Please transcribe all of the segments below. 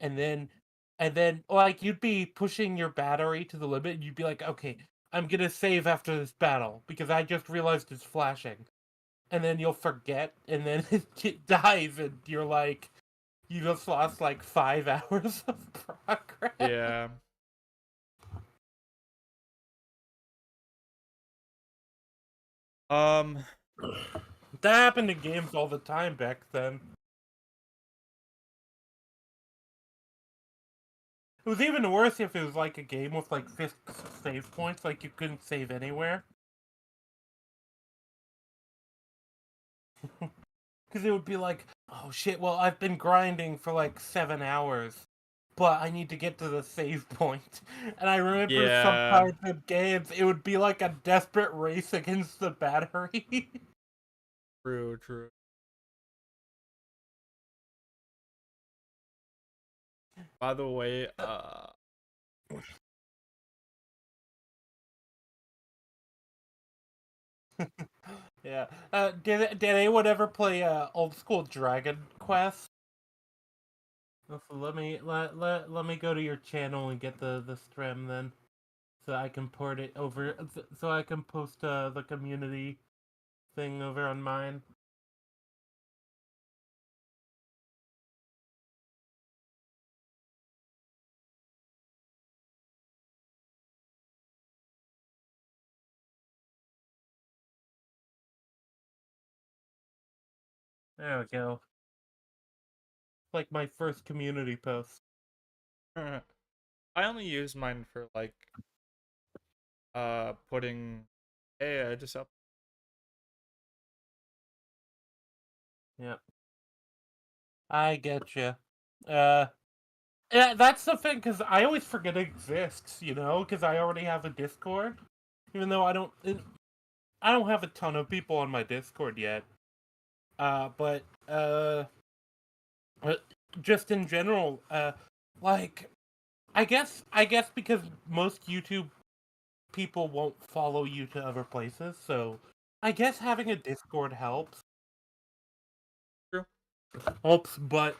and then like you'd be pushing your battery to the limit, and you'd be like, okay, I'm gonna save after this battle because I just realized it's flashing, and then you'll forget, and then it dies, and you're like, you just lost like 5 hours of progress. Yeah. Um. That happened to games all the time back then. It was even worse if it was like a game with like fixed save points, like you couldn't save anywhere. Because it would be like, oh shit, well, I've been grinding for like 7 hours, but I need to get to the save point. And I remember Yeah. sometimes in games, it would be like a desperate race against the battery. True. True. By the way, Yeah. Did anyone ever play old school Dragon Quest? Let me go to your channel and get the stream then, so I can port it over. So I can post the community thing over on mine. There we go. Like my first community post. I only use mine for like putting. Hey, I just up. Yeah, I get you. Uh, yeah, that's the thing, because I always forget it exists. Because I already have a Discord, even though I don't have a ton of people on my Discord yet. But uh, just in general, like I guess because most YouTube people won't follow you to other places, so I guess having a Discord True. helps, but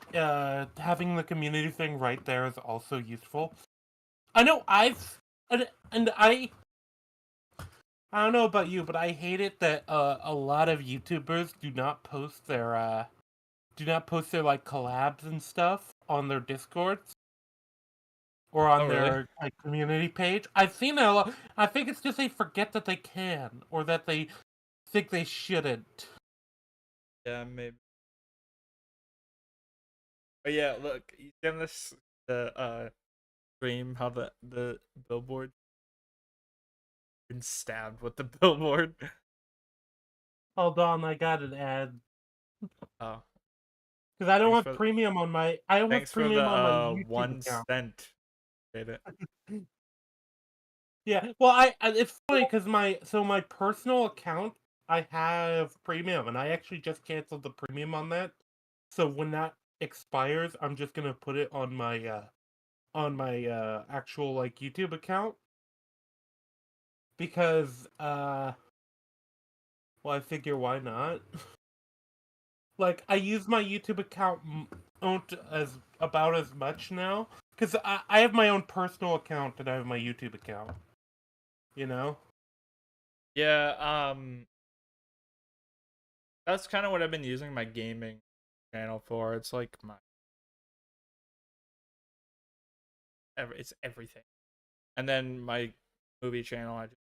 having the community thing right there is also useful. I know and I don't know about you, but I hate it that a lot of YouTubers do not post their like collabs and stuff on their Discords or Oh, on really? their like community page. I've seen that a lot. I think it's just they forget that they can, or that they think they shouldn't. Yeah, maybe. But yeah, look, you see on this the stream how the billboard been stabbed with the billboard. Hold on, I got an ad Oh, because I don't thanks have for premium on my the YouTube one account. cent. Did it? Yeah, well, it's funny because my personal account, I have premium, and I actually just canceled the premium on that. So when that expires, I'm just gonna put it on my actual like YouTube account because well, I figure why not? Like I use my YouTube account as about as much now because I have my own personal account and I have my YouTube account. You know? Yeah, that's kind of what I've been using my gaming channel for. It's like it's everything. And then my movie channel, I just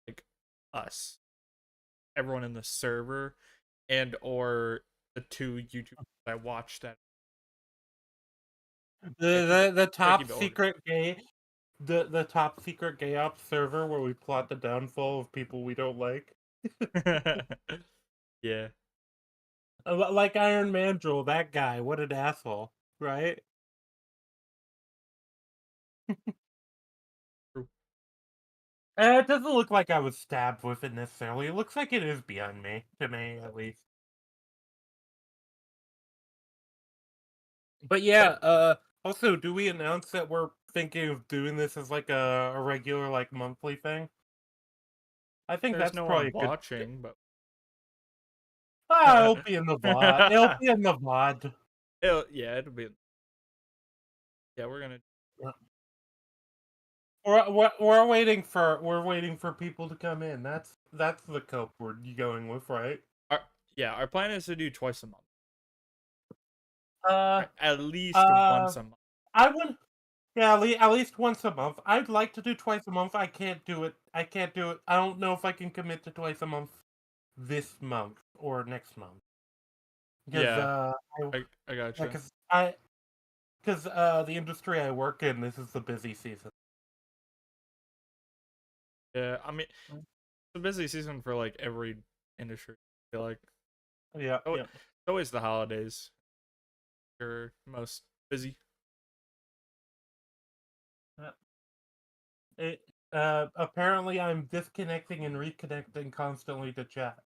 like us, everyone in the server, and or the two YouTubers I watch that. The Try to top keep it secret gay the top secret gay ops server where we plot the downfall of people we don't like. organized. Yeah. Like Iron Mandrill, that guy, what an asshole, right? True. It doesn't look like I was stabbed with it necessarily. It looks like it is beyond me, to me at least. But yeah, also, do we announce that we're thinking of doing this as like a regular like monthly thing? I think There's that's no probably one a good. watching, but Ah, it'll be in the VOD. It'll be in the VOD. It'll be. Yeah, we're gonna. Yeah. We're waiting for people to come in. That's the cope we're going with, right? Our, yeah, our plan is to do twice a month. Uh, At least uh, once a month. I would. Yeah, at least once a month. I'd like to do twice a month. I can't do it. I can't do it. I don't know if I can commit to twice a month this month or next month because Yeah, I I yeah, gotcha. because the industry I work in, this is the busy season. Yeah, I mean, it's a busy season for like every industry. I feel like Yeah, oh, it's yeah. always the holidays. You're most busy. Yeah. It apparently I'm disconnecting and reconnecting constantly to chat.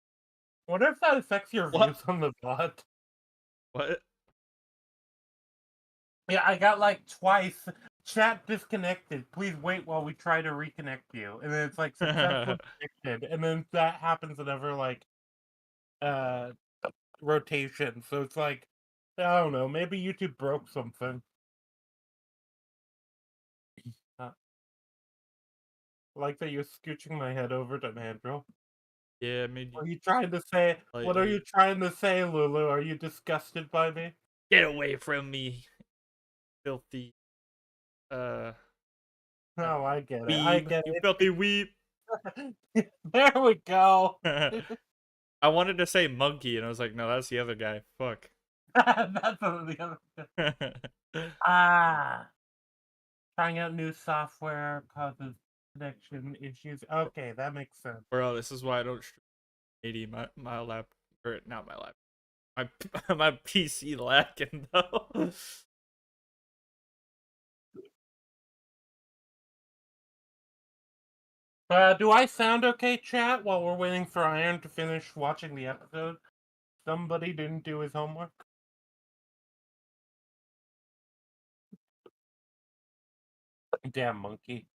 Wonder if that affects your What? views on the bot. What? Yeah, I got like twice. Chat disconnected. Please wait while we try to reconnect you. And then it's like successfully connected. And then that happens whenever like uh rotation. So it's like I don't know, maybe YouTube broke something. Uh, like that you're scooching my head over to Mandrill. Yeah, maybe Are you trying to say what are you slightly. trying to say, Lulu? Are you disgusted by me? Get away from me, filthy. Uh, Oh, I get it. I weeb. get You it. filthy weeb. There we go. I wanted to say monkey, and I was like, no, that's the other guy. Fuck. That's the other. Ah, trying out new software causes connection issues. Okay, that makes sense. Bro, this is why I don't stream 80. My lap, or not my lap. My PC lacking though. Do I sound okay, chat, while we're waiting for Iron to finish watching the episode? Somebody didn't do his homework? Damn monkey.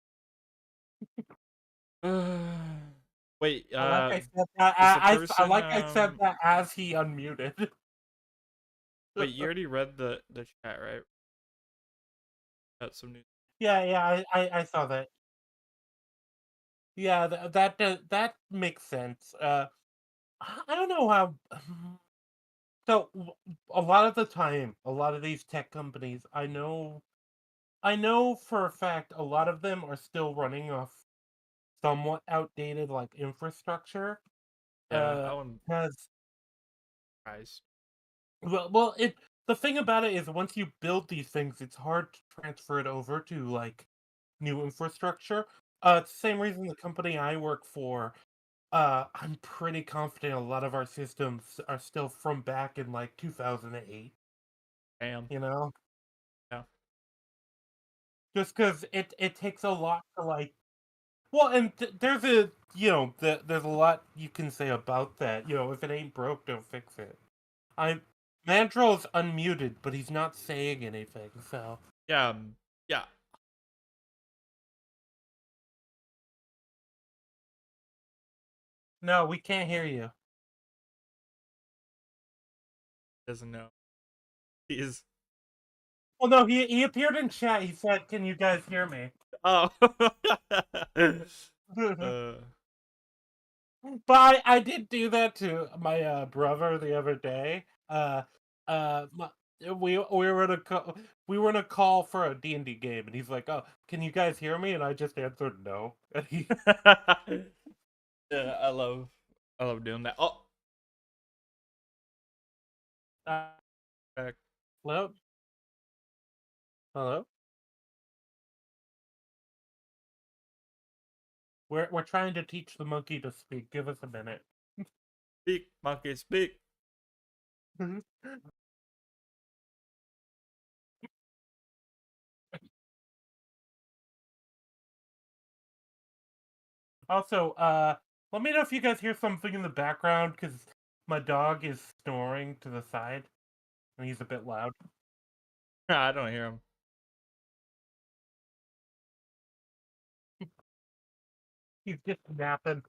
Wait, I like I said that. is the I person like I said that as he unmuted. wait, you already read the chat, right? That's some news. Yeah, yeah, I saw that. Yeah, that makes sense. I don't know how. So a lot of the time, a lot of these tech companies, I know for a fact, a lot of them are still running off somewhat outdated like infrastructure. Yeah, I wouldn't Because surprise. well, it the thing about it is once you build these things, it's hard to transfer it over to like new infrastructure. It's the same reason the company I work for, I'm pretty confident a lot of our systems are still from back in like 2008, Damn. you know? Yeah. Just because it takes a lot to like well, and there's a there's a lot you can say about that. If it ain't broke, don't fix it. I Mandrill's unmuted, but he's not saying anything, so Yeah, yeah. no, we can't hear you. Doesn't know. He's Well, no, he appeared in chat. He said, "Can you guys hear me?" oh. But uh, I did do that to my brother the other day. My, we were in a call for a D&D game, and he's like, "Oh, can you guys hear me?" And I just answered no. And he, yeah, I love doing that. Oh, uh, back. hello, hello. We're trying to teach the monkey to speak. Give us a minute. Speak, monkey, speak. Also, let me know if you guys hear something in the background because my dog is snoring to the side and he's a bit loud. I don't hear him. He's just napping.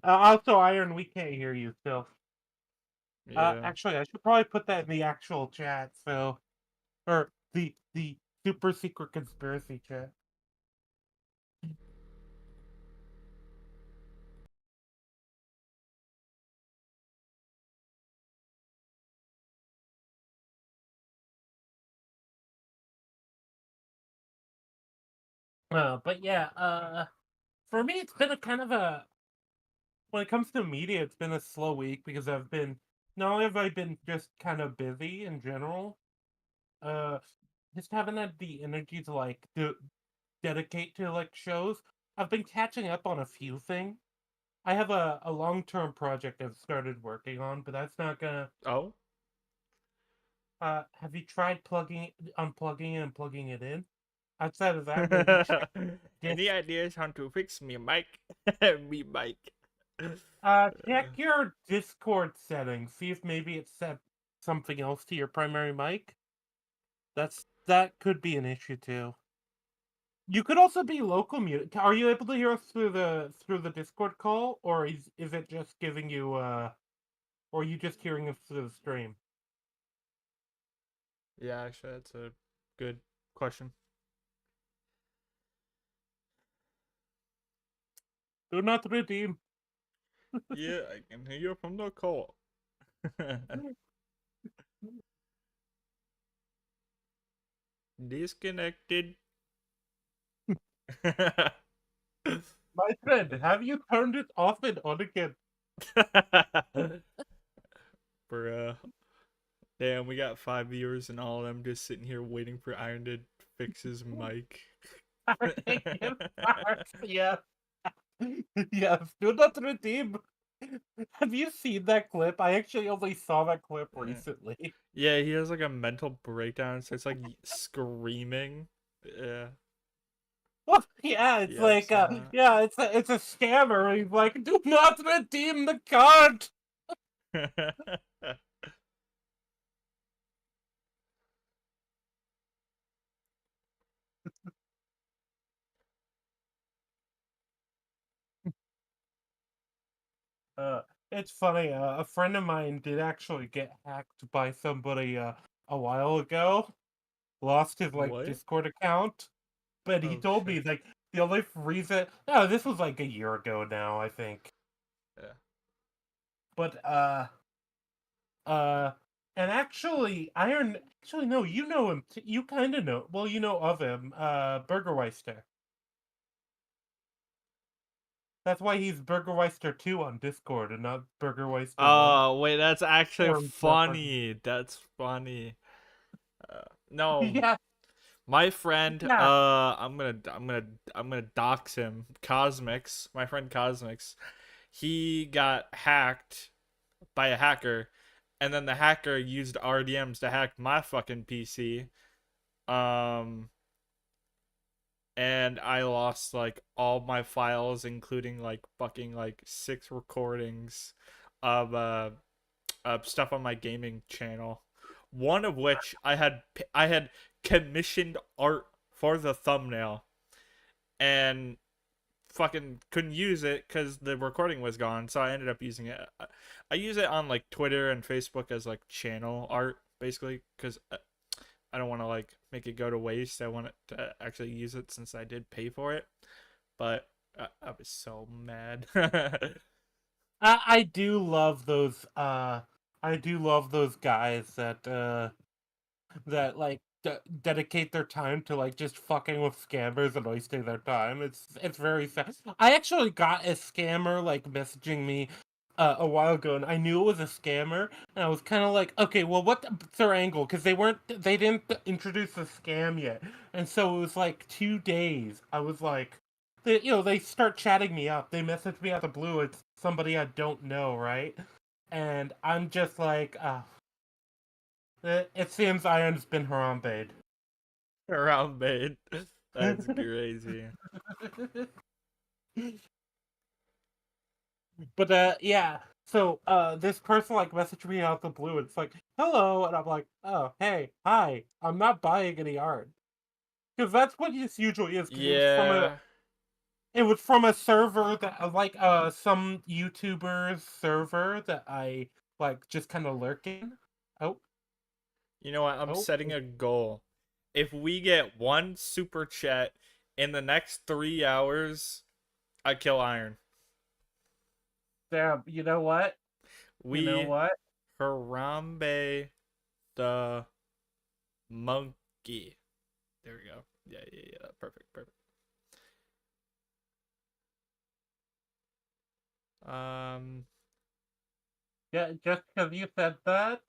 Also, Iron, we can't hear you still. Yeah. Actually, I should probably put that in the actual chat. So or the super secret conspiracy chat. But yeah, for me, it's been a kind of a when it comes to media, it's been a slow week because I've been not only have I been just kind of busy in general, uh, just haven't had the energy to like dedicate to like shows. I've been catching up on a few things. I have a long term project I've started working on, but that's not gonna. Oh. Have you tried unplugging it and plugging it in? Outside of that, maybe check Any disk. ideas how to fix me mic? Me mic. Check your Discord settings. See if maybe it set something else to your primary mic. That could be an issue too. You could also be local mute. Are you able to hear us through the Discord call, or is it just giving you or are you just hearing us through the stream? Yeah, actually, that's a good question. Do not redeem. Yeah, I can hear you from the call. Disconnected. My friend, have you turned it off and on again? Bruh. Damn, we got 5 viewers and all of them just sitting here waiting for Iron to fix his mic. Yeah. Yes, do not redeem. Have you seen that clip? I actually only saw that clip recently. Yeah, he has like a mental breakdown, so it's like screaming. Yeah. Well, yeah, it's Yeah, like, yeah, it's a scammer. He's like, do not redeem the card. Uh, it's funny. A friend of mine did actually get hacked by somebody a while ago. Lost his like What? Discord account, but he Oh told me shit. like the only reason. No, this was like a year ago now, I think. Yeah. But uh, and actually, Iron. Actually, no, you know him. You kind of know. Well, you know of him. Burgerweister. That's why he's Burgerweister 2 on Discord and not Burgerweister 1. Oh wait, that's actually Or funny. That's funny. No, yeah, my friend. yeah. I'm gonna dox him. Cosmix, my friend Cosmix. He got hacked by a hacker, and then the hacker used RDMs to hack my fucking PC. Um, and I lost like all my files, including like fucking like 6 recordings of stuff on my gaming channel. One of which I had commissioned art for the thumbnail, and fucking couldn't use it because the recording was gone. So I ended up using it. I use it on like Twitter and Facebook as like channel art, basically, because I don't want to like make it go to waste. I want it to actually use it since I did pay for it. But I was so mad. I do love those. I do love those guys that like dedicate their time to like just fucking with scammers and wasting their time. It's very sad. I actually got a scammer like messaging me a while ago, and I knew it was a scammer, and I was kind of like, okay, well, what's their angle? Because they didn't introduce the scam yet, and so it was like 2 days. I was like, they start chatting me up. They message me out the blue. It's somebody I don't know, right? And I'm just like, it seems Iron's been harambeed. Around bed. That's crazy. But yeah. So this person like messaged me out the blue. It's like, hello, and I'm like, oh, hey, hi. I'm not buying any art because that's what this usually is. Because Yeah. it was from a server that like some YouTuber's server that I like just kind of lurk in. Oh, You know what? I'm Oh, setting a goal. If we get one super chat in the next 3 hours, I kill Iron. damn. You know what? You know We what? Harambe the monkey. There we go. Yeah. Perfect. Um, Yeah, just because you said that.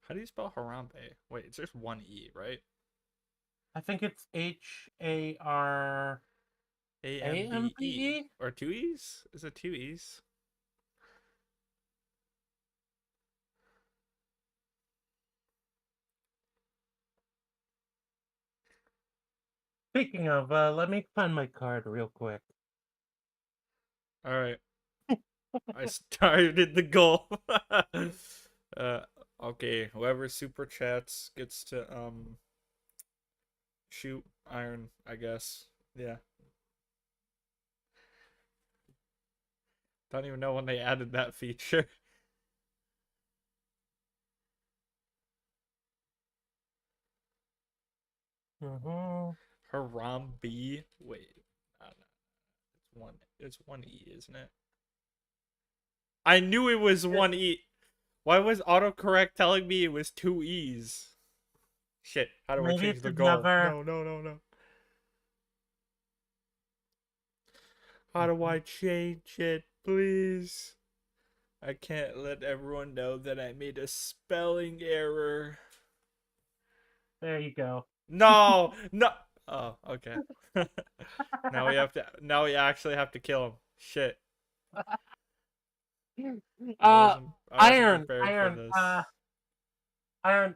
how do you spell Harambe? Wait, it's just one E, right? I think it's HARAMPE. AMBE or two E's? Is it two E's? Speaking of, let me find my card real quick. All right. I started the goal. uh, okay. Whoever super chats gets to shoot Iron, I guess. Yeah. Don't even know when they added that feature. Mm-hmm. Harambe. Wait. No. It's one E, isn't it? I knew it was one E. Why was autocorrect telling me it was two E's? Shit. How do I Maybe change it's the goal? another. No. How do I change it, please? I can't let everyone know that I made a spelling error. There you go. No. Oh, okay. Now we actually have to kill him. Shit. Uh, I wasn't Iron, prepared for Iron, this. Iron.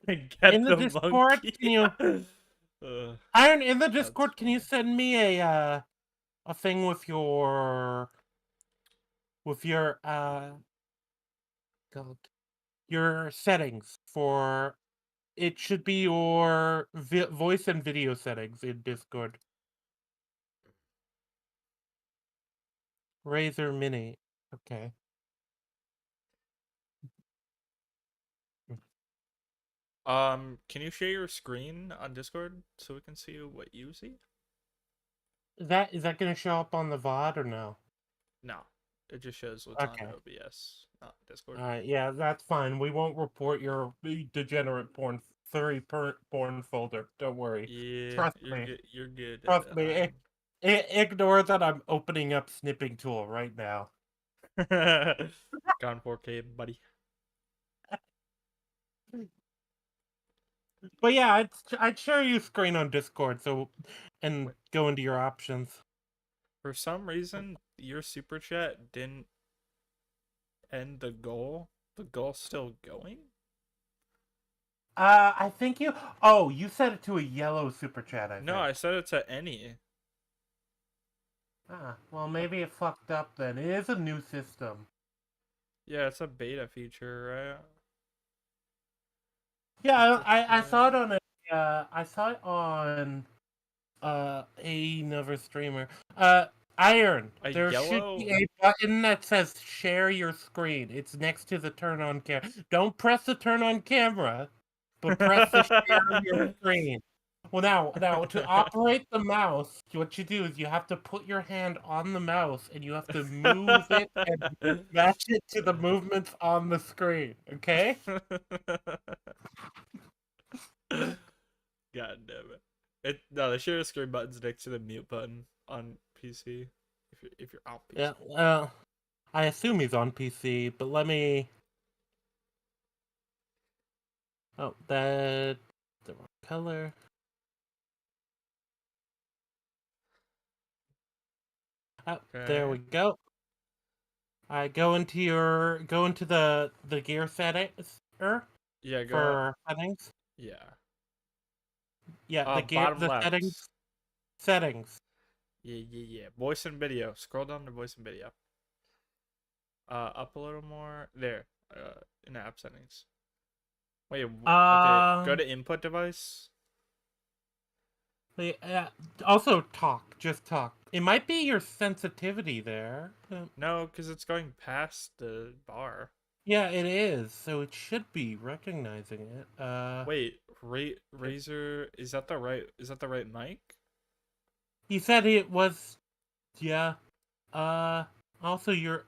In Get the the Discord, monkey. can you? Ugh, Iron, in the that's Discord, can you funny. send me a thing with your God, your settings for it should be your voice and video settings in Discord. Razer Mini. Okay. Can you share your screen on Discord so we can see what you see? Is that gonna show up on the VOD or no? No, it just shows what's on Okay. OBS, not Discord. Alright, yeah, that's fine. We won't report your degenerate porn folder. Don't worry. Yeah, Trust you're me. good. You're good, Trust me. Iron. Ignore that I'm opening up snipping tool right now. Gone 4K, buddy. But yeah, I'd share you screen on Discord and Wait, go into your options. for some reason, your super chat didn't end the goal. The goal's still going. I think you. Oh, you set it to a yellow super chat. I No, think. I set it to any. Well, maybe it fucked up then. It is a new system. Yeah, it's a beta feature, right? Yeah, Super I chat. saw it on I saw it on another streamer. Iron. A There should be yellow. a button that says share your screen. It's next to the turn on camera. Don't press the turn on camera, but press the share your screen. Well, now to operate the mouse, what you do is you have to put your hand on the mouse and you have to move it and match it to the movements on the screen. Okay? God damn it! No, the share screen button's next to the mute button on PC. If you're on PC. Yeah. Well, I assume he's on PC, but let me. Oh, that the wrong color. Oh, there we Okay. go. I go into the gear settings Yeah, go. for settings. Yeah. Yeah, Bottom the left. settings. Yeah. Voice and video. Scroll down to voice and video. Up a little more. There. In app settings. Wait. Okay. Go Um, to input device. also talk, just talk. It might be your sensitivity there. No, because it's going past the bar. Yeah, it is. So it should be recognizing it. Wait, Razor, is that the right mic? He said it was. Yeah. Uh. Also, you're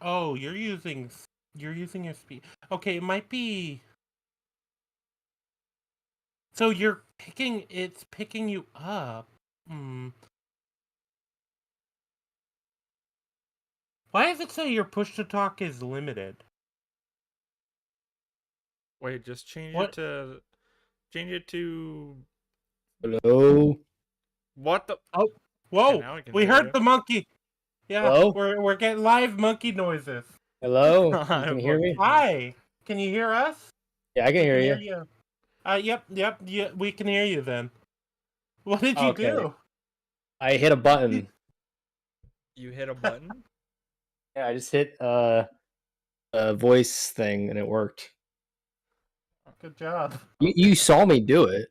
using your speed. Okay, it might be. So it's picking you up. Hmm. Why does it say your push to talk is limited? Wait, just What? change it to Hello? what the Oh, Okay, whoa! now I can We hear heard you. the monkey. Yeah, Hello? we're getting live monkey noises. Hello? You can hear me? Monkey. Hi, can you hear us? Yeah, I can We hear can hear you. you. Yep, yeah, we can hear you then. What did you Okay. do? I hit a button. You hit a button? Yeah, I just hit a voice thing and it worked. Good job. You saw me do it.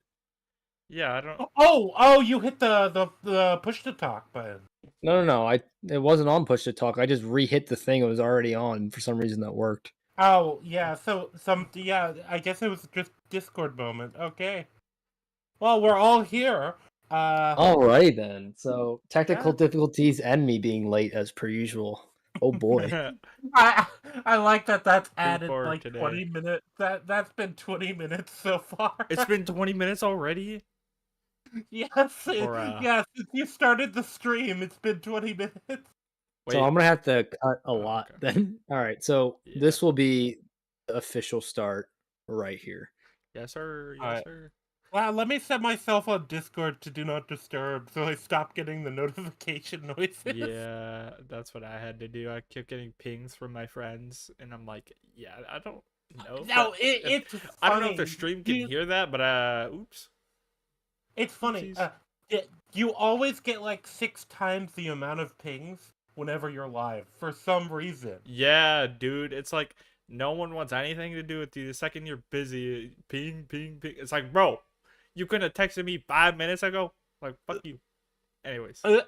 Yeah, I don't Oh, you hit the push to talk button. No. It wasn't on push to talk. I just re-hit the thing it was already on. For some reason that worked. Oh, yeah, I guess it was just Discord moment. Okay. Well, we're all here. Alright then. So technical Yeah. difficulties and me being late as per usual. Oh boy. I I like that that's added for like today. 20 minutes. That's been 20 minutes so far. It's been 20 minutes already? Yes, Bruh. yes, since you started the stream, it's been 20 minutes. So Wait. I'm gonna have to cut a Oh, lot okay. then. Alright, so Yeah. this will be the official start right here. Yes, sir. Yes, Alright. sir. Wow, let me set myself on Discord to do not disturb so I stop getting the notification noises. Yeah, that's what I had to do. I kept getting pings from my friends, and I'm like, yeah, I don't know. No, If, it's funny. I don't know if the stream can You- hear that, but oops. It's funny. Oopsies. You always get like 6 times the amount of pings whenever you're live for some reason. Yeah, dude, it's like no one wants anything to do with you. The second you're busy, ping, ping, ping. It's like, bro, you couldn't have texted me 5 minutes ago. Like, fuck you. Anyways, sorry.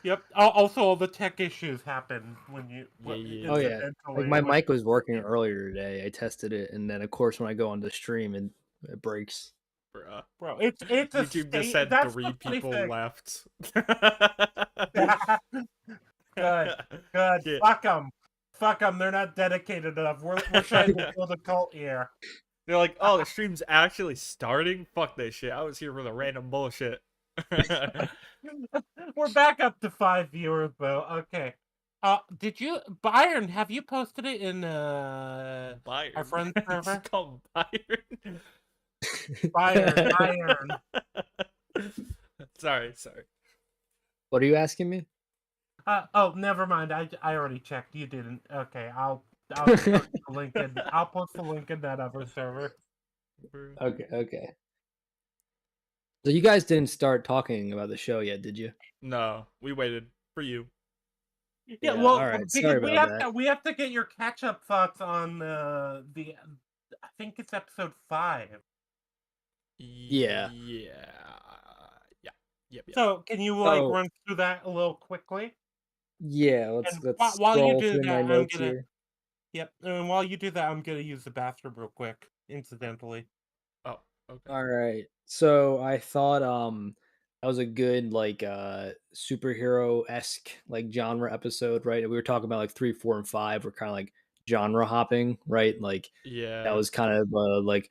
Yep. Also, all the tech issues happen when you. Yeah. Oh yeah, like my when- mic was working earlier today. I tested it, and then of course when I go on the stream, it breaks. Bruh. Bro, it's a YouTube just state. said That's 3 the funny people thing. left. Good. Yeah. Fuck them. They're not dedicated enough. We're trying to build a cult here. They're like, oh, the stream's actually starting? Fuck this shit. I was here for the random bullshit. We're back up to 5 viewers though. Okay. Did you Byron? Have you posted it in Byron. our friend's It's server? called Byron. Byron. Sorry. What are you asking me? Oh, never mind. I already checked. You didn't. Okay, I'll post the link in. I'll post the link in that other server. Okay. So you guys didn't start talking about the show yet, did you? No, we waited for you. Yeah, Yeah, well, all right. because Sorry we about have that. to we have to get your catch up thoughts on the. I think it's episode 5. Yeah. Yep. So can you Oh. run through that a little quickly? Yeah, let's And while you scroll do through my that, I'm notes gonna. here. Yep. And while you do that, I'm gonna use the bathroom real quick, incidentally. Oh, okay. All right. So I thought that was a good like superhero-esque like genre episode, right? We were talking about like 3, 4, and 5 were kind of like genre hopping, right? Like that Yeah. was kind of like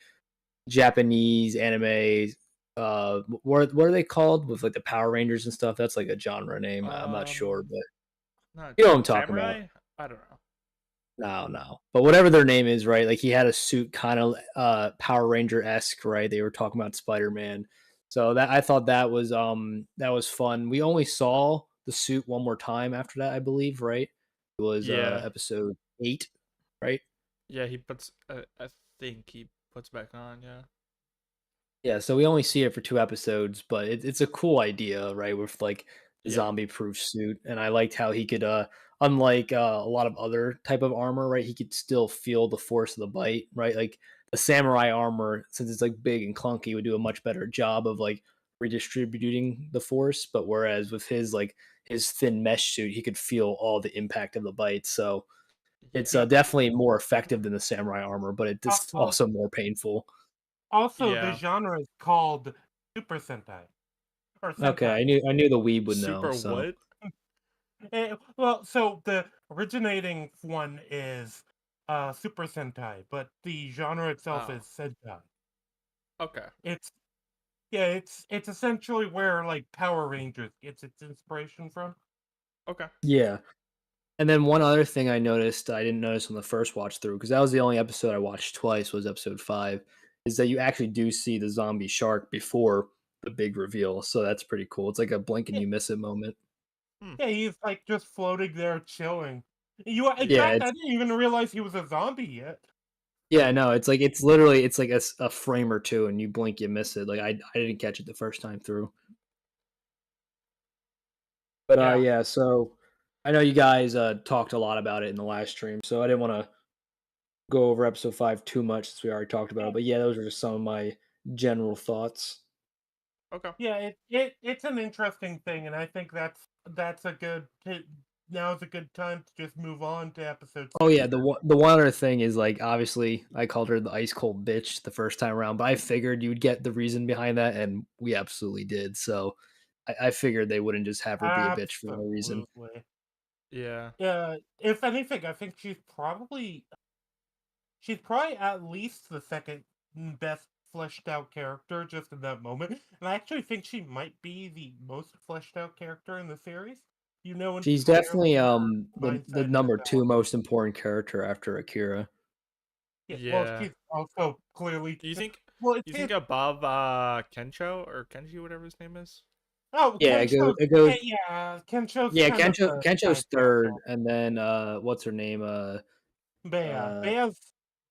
Japanese anime. What are they called with like the Power Rangers and stuff? That's like a genre name. I'm not sure, but Not you know what I'm talking Samurai? about. I don't know. No. But whatever their name is, right? Like he had a suit kind of Power Ranger esque, right? They were talking about Spider-Man. So that I thought that was fun. We only saw the suit one more time after that, I believe, right? It was Yeah. episode 8, right? Yeah, he puts. I think he puts back on. Yeah. Yeah, so we only see it for 2 episodes, but it's a cool idea, right? With like the Yeah. zombie-proof suit, and I liked how he could, unlike a lot of other type of armor, right? He could still feel the force of the bite, right? Like the samurai armor, since it's like big and clunky, would do a much better job of like redistributing the force. But whereas with his thin mesh suit, he could feel all the impact of the bite. So It's Yeah. definitely more effective than the samurai armor, but it's Al- also more painful. Also, the Yeah. genre is called Super Sentai or Okay, Sentai. I knew the weeb would know. Super So what? Well, so the originating one is Super Sentai, but the genre itself Oh, is Sentai. okay. It's yeah, it's essentially where like Power Rangers gets its inspiration from. Okay. yeah. And then one other thing I noticed I didn't notice on the first watch through because that was the only episode I watched twice was episode 5 is that you actually do see the zombie shark before the big reveal. So that's pretty cool. It's like a blink and Yeah, you miss it moment. Hmm. yeah, he's like just floating there chilling. In Yeah. Yeah, fact, I it's didn't even realize he was a zombie yet. yeah, no, it's like it's literally it's like a frame or two and you blink you miss it. Like I didn't catch it the first time through. But Yeah. yeah, so I know you guys talked a lot about it in the last stream, so I didn't want to go over episode 5 too much since we already talked about it. But yeah, those are just some of my general thoughts. Okay. Yeah, it's an interesting thing, and I think that's a good now's a good time to just move on to episode Oh 6. yeah, the one other thing is like obviously I called her the ice cold bitch the first time around, but I figured you'd get the reason behind that, and we absolutely did. So I figured they wouldn't just have her be a bitch for no reason. Absolutely. Yeah. If anything, I think she's probably at least the second best fleshed out character just in that moment. And I actually think she might be the most fleshed out character in the series. You know She's entirely definitely her the mindset and number 2 mentality. most important character after Akira. Yeah, well, Yeah. she's also clearly Do you think well. do you think above Kencho or Kenji, whatever his name is? Yeah, it goes Kensho's yeah, kind of a Kencho's side character. third, and then what's her name? Bea. Uh,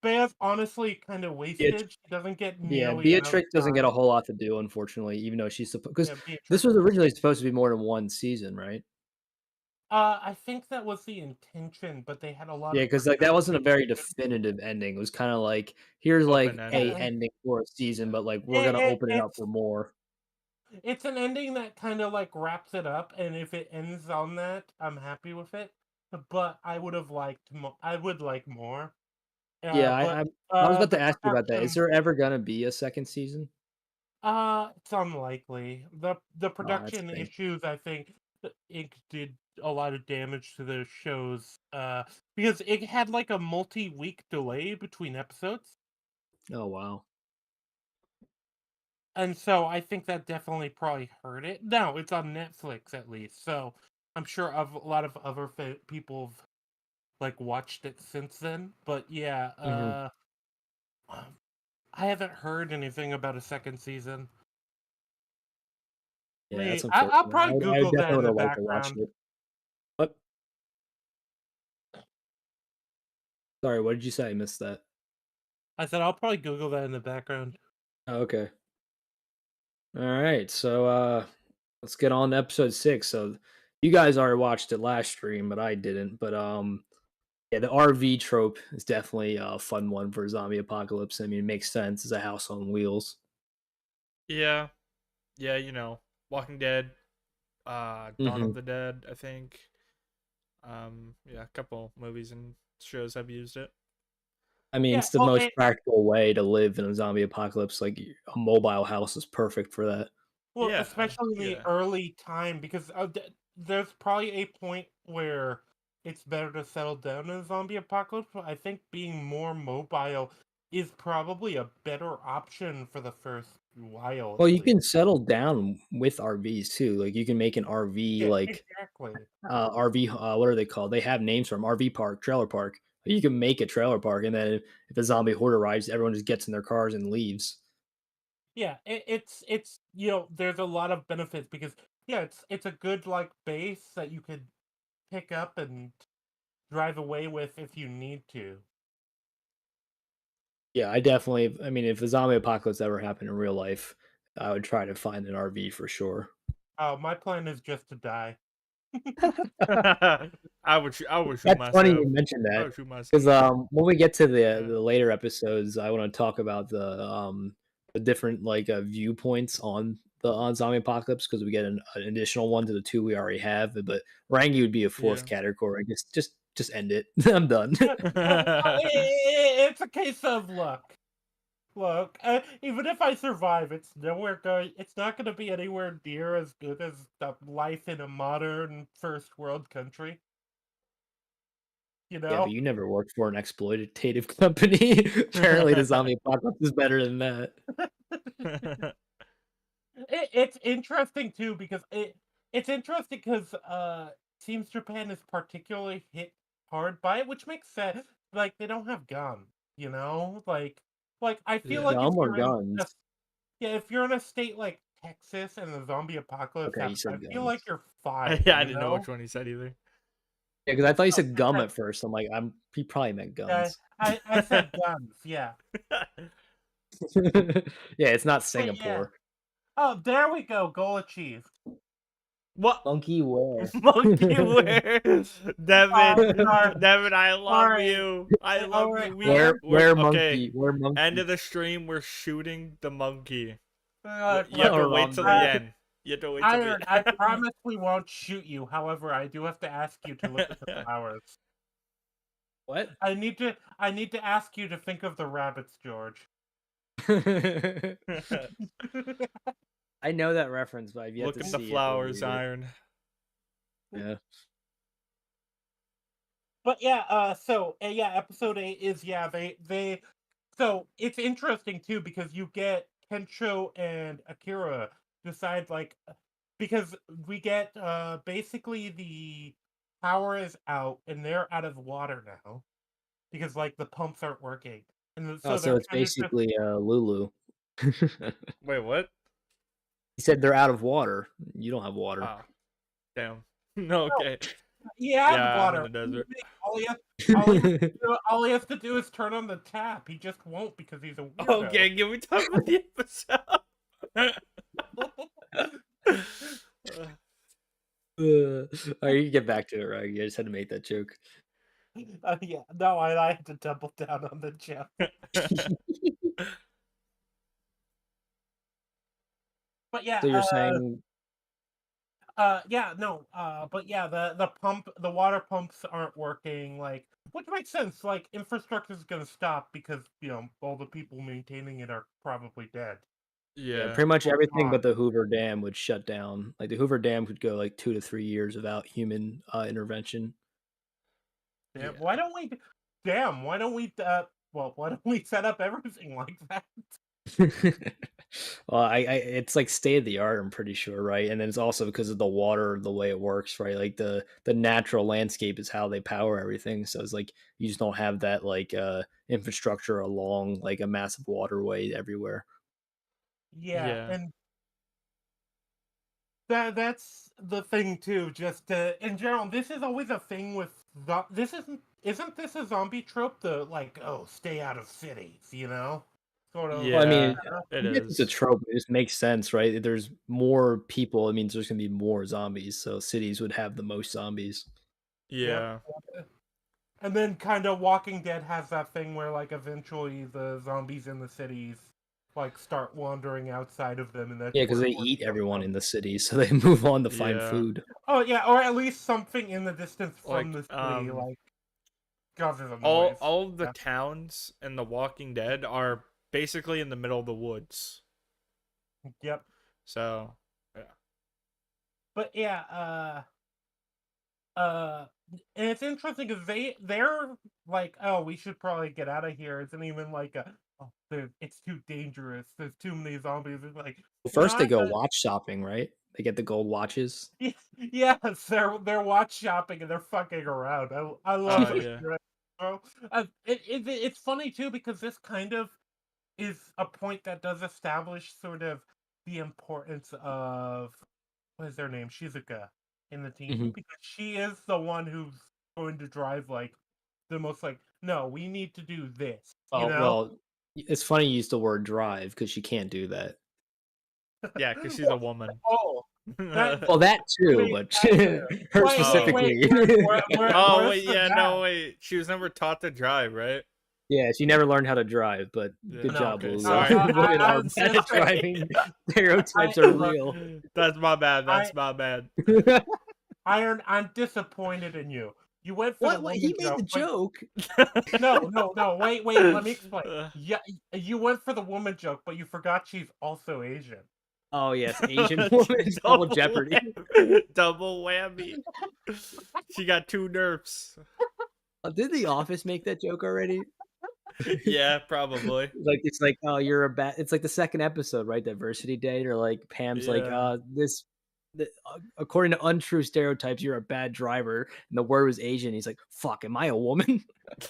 Bea's honestly kind of Beat- wasted. She doesn't get yeah, nearly enough Beatrix doesn't get a time. whole lot to do, unfortunately, even though she's supposed because Yeah, this Beatrix. was originally supposed to be more than one season, right? I think that was the intention, but they had a lot Yeah, of because like that wasn't a production very issues. definitive ending. It was kind of like here's like Open a Yeah, ended. ending for a season, Yeah. but like we're it, gonna it, open it up it's for more. it's an ending that kind of like wraps it up, and if it ends on that, I'm happy with it. But I would have liked more. I would like more. Yeah, But I was about to the ask you about that. Is production, there ever gonna be a second season? it's unlikely. The Oh, that production stinks. issues, I think, it did a lot of damage to the shows. Because it had like a multi-week delay between episodes. Oh wow. And so I think that definitely probably hurt it. No, it's on Netflix at least, so I'm sure a lot of other people have like watched it since then. But yeah, Hmm. I haven't heard anything about a second season. Yeah, that's I'll unfortunate. probably I Google that definitely in would the have liked to watch background. it. Sorry, what did you say? I missed that. I said I'll probably Google that in the background. Oh, okay. All right. So let's get on to episode 6. So you guys already watched it last stream, but I didn't. But yeah, the RV trope is definitely a fun one for zombie apocalypse. I mean, it makes sense. It's a house on wheels. Yeah. Yeah, Walking Dead, Dawn of Hmm. the Dead, I think. Yeah, a couple movies and shows have used it. I mean, Yeah, it's the well, most practical way to live in a zombie apocalypse. Like a mobile house is perfect for that. Yeah, especially in the yeah. early time, because there's probably a point where it's better to settle down in a zombie apocalypse. But I think being more mobile is probably a better option for the first while, Well, at you least. can settle down with RVs too. Like you can make an RV Yeah, like exactly. RV. What are they called? They have names for them. RV park, trailer park. You can make a trailer park, and then if the zombie horde arrives, everyone just gets in their cars and leaves. Yeah, it's there's a lot of benefits because yeah, it's a good like base that you could pick up and drive away with if you need to. Yeah, I definitely. I mean, if a zombie apocalypse ever happened in real life, I would try to find an RV for sure. My plan is just to die. I would shoot That's funny myself. you mentioned I that would shoot because myself. when we get to Yeah. the later episodes, I want to talk about the different like viewpoints on the on zombie apocalypse because we get an additional one to the two we already have. But Rangi would be a fourth Yeah. category, just just end it. I'm done. It's a case of luck. Look, even if I survive, it's nowhere going. It's not going to be anywhere near as good as the life in a modern first world country. You Yeah, know, but you never worked for an exploitative company. Apparently, the zombie apocalypse is better than that. it's interesting too because seems Japan is particularly hit hard by it, which makes sense. Like they don't have guns, you know. Like I feel Yeah. like if Gum or you're in a guns? Yeah, if you're in a state like Texas and the zombie apocalypse Okay, you happens, I said feel like guns. you're fine, Yeah, I you didn't know know? which one he said either. Yeah, because I thought you Oh, said I gum said at first. I'm like, he probably meant I guns. I said guns, yeah. Yeah, it's not But yeah. Singapore. Oh, there we go. Goal achieved. What? Monkey where? Monkey where? Devin, Sorry. Devin, I love Sorry. you. I love Alright, you. I We're Where okay. monkey? Where End monkey? of the stream, we're shooting the monkey. Look, You have to look, wait till Harambe. the end. You have to wait till the Iron, I end. promise we won't shoot you. However, I do have to ask you to look at the flowers. What? I need to ask you to think of the rabbits, George. I know that reference, but I've yet Look to at see the it or flowers, read it. Iron. Yeah. But yeah, yeah, episode 8 is they so it's interesting too because you get Kensho and Akira decide like because we get basically the power is out and they're out of water now because like the pumps aren't working. And Oh, so so they're it's kind of just basically Lulu. Wait, what? He said they're out of water. You don't have water. Oh, damn. No, okay. yeah, Yeah, I'm in water. the desert. All he has to do is turn on the tap. He just won't because he's a weirdo. Okay, can we talk about the episode? All right, you can get back to it, right? I just had to make that joke. Yeah, no, I had to double down on the joke. But yeah, So you're saying yeah, no, but yeah, the water pumps aren't working, like, which makes sense. Like, infrastructure is gonna stop because all the people maintaining it are probably dead. yeah, Yeah. pretty much Or everything gone. but the Hoover Dam would shut down. Like the Hoover Dam could go like 2 to 3 years without human intervention. Damn, Yeah. why don't we? Damn, why don't we? Why don't we set up everything like that? Well, it's like state of the art, I'm pretty sure, right? And then it's also because of the water, the way it works, right? Like the natural landscape is how they power everything. So it's like you just don't have that like infrastructure along like a massive waterway everywhere. Yeah, Yeah. and that's the thing too. Just in general, this is always a thing with this isn't this a zombie trope? The like, oh, stay out of cities, sort of. Well, I Yeah, mean, it I guess it's a is. trope. It just makes sense, right? If there's more people, it means there's gonna be more zombies. So cities would have the most zombies. Yep. Yeah. And then kind of Walking Dead has that thing where like eventually the zombies in the cities like start wandering outside of them, and that's Yeah, because where they more eat stuff everyone in comes. the city, so they move on to find Yeah. food. Oh yeah, or at least something in the distance from Like, the city, like causes a all noise. all of the Yeah. towns in The Walking Dead are basically in the middle of the woods. Yep. So, yeah. But yeah, and it's interesting because they're like, oh, we should probably get out of here. It's not even like oh, it's too dangerous. There's too many zombies. It's like, Well, first they not go watch shopping, right? They get the gold watches. yes, they're watch shopping and they're fucking around. I love it. Yeah. It's funny too because this kind of is a point that does establish sort of the importance of what is their name, Shizuka, in the team Mhm. because she is the one who's going to drive like the most like no, we need to do this, Oh, well, it's funny you use the word drive because she can't do that. Yeah, because she's a woman. Oh, that Well, that too, wait, but that too. her Wait, specifically. Oh, where's wait, the yeah, no, dad? wait. She was never taught to drive, right? Yeah, she never learned how to drive, but Yeah. good No, job, Okay, Lulu. sorry. Women are I'm bad so at driving. Stereotypes are look, real. That's my bad. I That's my bad. Iron, I'm disappointed in you. You went for the What? woman He made joke, the but joke. no. Wait. Let me explain. Uh, Yeah, you went for the woman joke, but you forgot she's also Asian. Oh yes, Asian woman is double jeopardy. Double whammy. She got 2 nerfs. Did The Office make that joke already? Yeah, probably. Like it's like, oh, you're a bad. It's like the second episode, right? Diversity Day, or like Pam's like, Yeah. according to untrue stereotypes, you're a bad driver, and the word was Asian. He's like, fuck, am I a woman?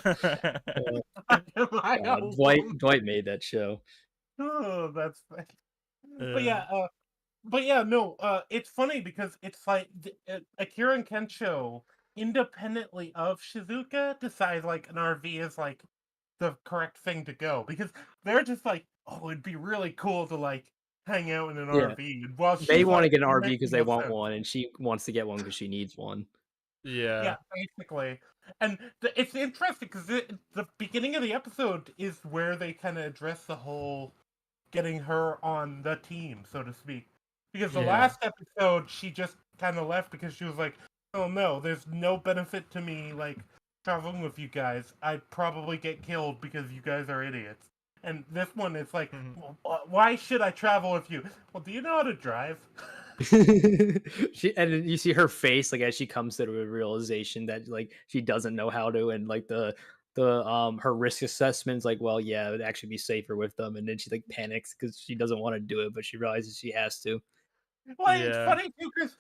Am I a woman? Dwight made that show. Oh, that's funny. But Uh, yeah, no, it's funny because it's like Akira and Kensho, independently of Shizuka, decide like an RV is like the correct thing to go because they're just like, oh, it'd be really cool to like hang out in an Yeah, RV. And while they she's want to like, get an "It RV makes because they no want sense." one, and she wants to get one because she needs one. yeah. Yeah, basically. And it's interesting because the beginning of the episode is where they kind of address the whole getting her on the team, so to speak. Because the Yeah. last episode, she just kind of left because she was like, "Oh no, there's no benefit to me like traveling with you guys. I'd probably get killed because you guys are idiots." And this one, it's like, Mhm. well, "Why should I travel with you?" Well, do you know how to drive? She and then you see her face like as she comes to the realization that like she doesn't know how to, and like the her risk assessment's like, well, yeah, it would actually be safer with them, and then she like panics because she doesn't want to do it, but she realizes she has to. Well, it's Yeah. funny too because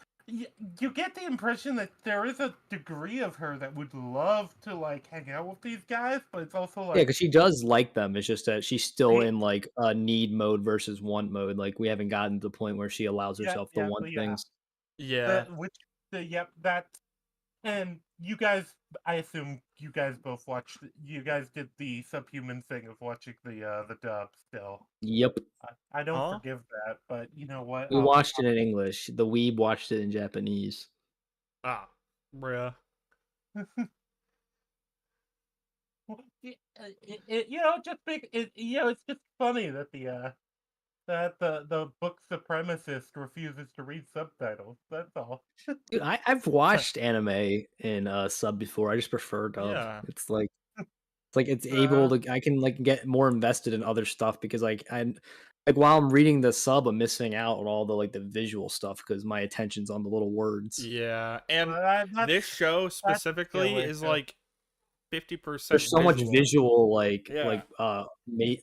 you get the impression that there is a degree of her that would love to like hang out with these guys, but it's also Yeah, like because she does like them. It's just that she's still they, in like a need mode versus want mode. Like we haven't gotten to the point where she allows herself to want yeah. things. Yeah. Yep, that. And you guys, I assume you guys both watched. You guys did the subhuman thing of watching the dub. Still, Yep, I don't Huh? forgive that, but you know what? we watched it in English. The weeb watched it in Japanese. Ah. Bruh. Just big. It's just funny that the book supremacist refuses to read subtitles. That's all. Dude, I've watched anime in sub before. I just prefer dub. Yeah. It's Uh, able to I can like get more invested in other stuff because like I'm like while I'm reading the sub, I'm missing out on all the like the visual stuff because my attention's on the little words. Yeah. And that's this show that's specifically killer is too. like 50% There's so much visual. visual Yeah.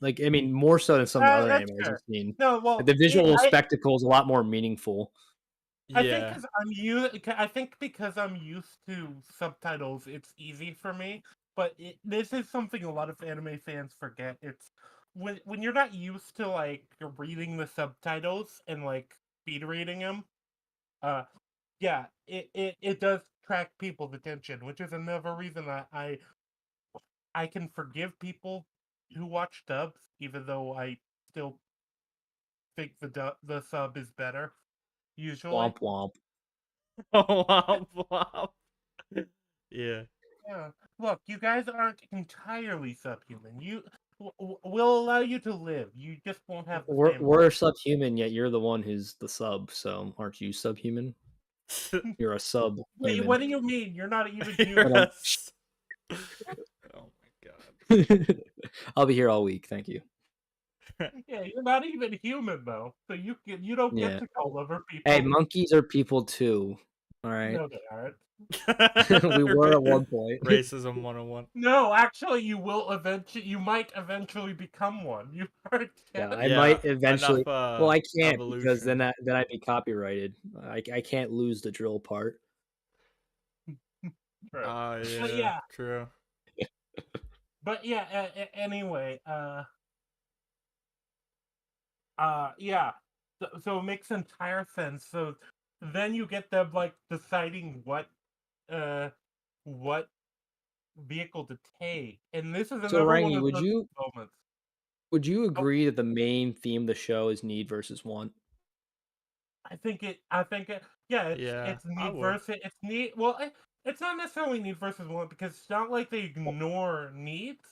like I mean more so than some of the other That's animes I've fair. seen. No, Like, well, the visual spectacle is a lot more meaningful. I think Yeah. because I'm used to subtitles, it's easy for me. But this is something a lot of anime fans forget. It's when you're not used to like reading the subtitles and like speed reading them. Uh, yeah, it does track people's attention, which is another reason I can forgive people who watch dubs, even though I still think the sub is better usually. Womp womp. Womp womp. Yeah. Yeah. Look, you guys aren't entirely subhuman. We'll allow you to live. You just won't have the same We're subhuman, yet you're the one who's the sub. So aren't you subhuman? You're a Wait, subhuman. what do you mean? You're not even You're human. But a Oh my god. I'll be here all week. Thank you. Yeah, you're not even human though. So you don't get Yeah. to call over Hey, people. monkeys are people too. All right. No, they aren't. We were at one point. Racism 101. No, actually, you might eventually become one. You aren't Yeah, yet. I Yeah, might eventually. enough Well, I can't because evolution. then I'd be copyrighted. I can't lose the drill part. True. But Yeah, yeah, true. anyway, yeah. So it makes entire sense. So then you get them like deciding uh what vehicle to take, and this is So, another one Rangi, of those moments. would you Oh, agree that the main theme of the show is need versus want? I think it. Yeah, Yeah, it's I need would. versus it's need. Well, it's not necessarily need versus want because it's not like they ignore needs.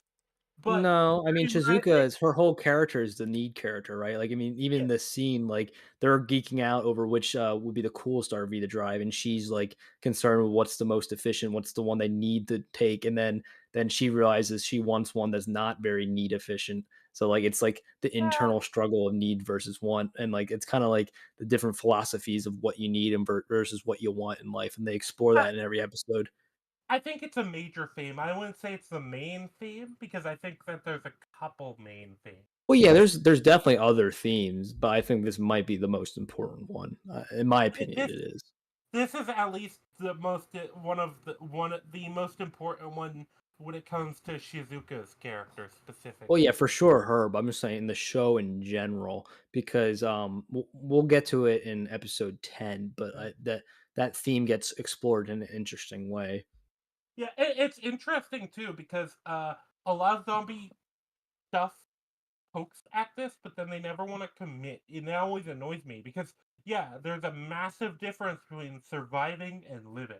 But No, I mean, in my opinion, Shizuka is her whole character is the need character, right? Like, I mean, yeah, even this scene, like, they're geeking out over which would be the coolest RV to drive, and she's like concerned with what's the most efficient, what's the one they need to take, and then she realizes she wants one that's not very need efficient. So like, it's like the yeah, internal struggle of need versus want, and like it's kind of like the different philosophies of what you need and versus what you want in life, and they explore I that in every episode. I think it's a major theme. I wouldn't say it's the main theme because I think that there's a couple main themes. Well, yeah, there's definitely other themes, but I think this might be the most important one. In my opinion, This it is. this is at least the most one of the most important one when it comes to Shizuka's character Well, specifically. yeah, for sure, her. But I'm just saying the show in general because we'll get to it in episode 10, but that theme gets explored in an interesting way. Yeah, it's interesting too because a lot of zombie stuff pokes at this, but then they never want to commit. And that always annoys me because yeah, there's a massive difference between surviving and living.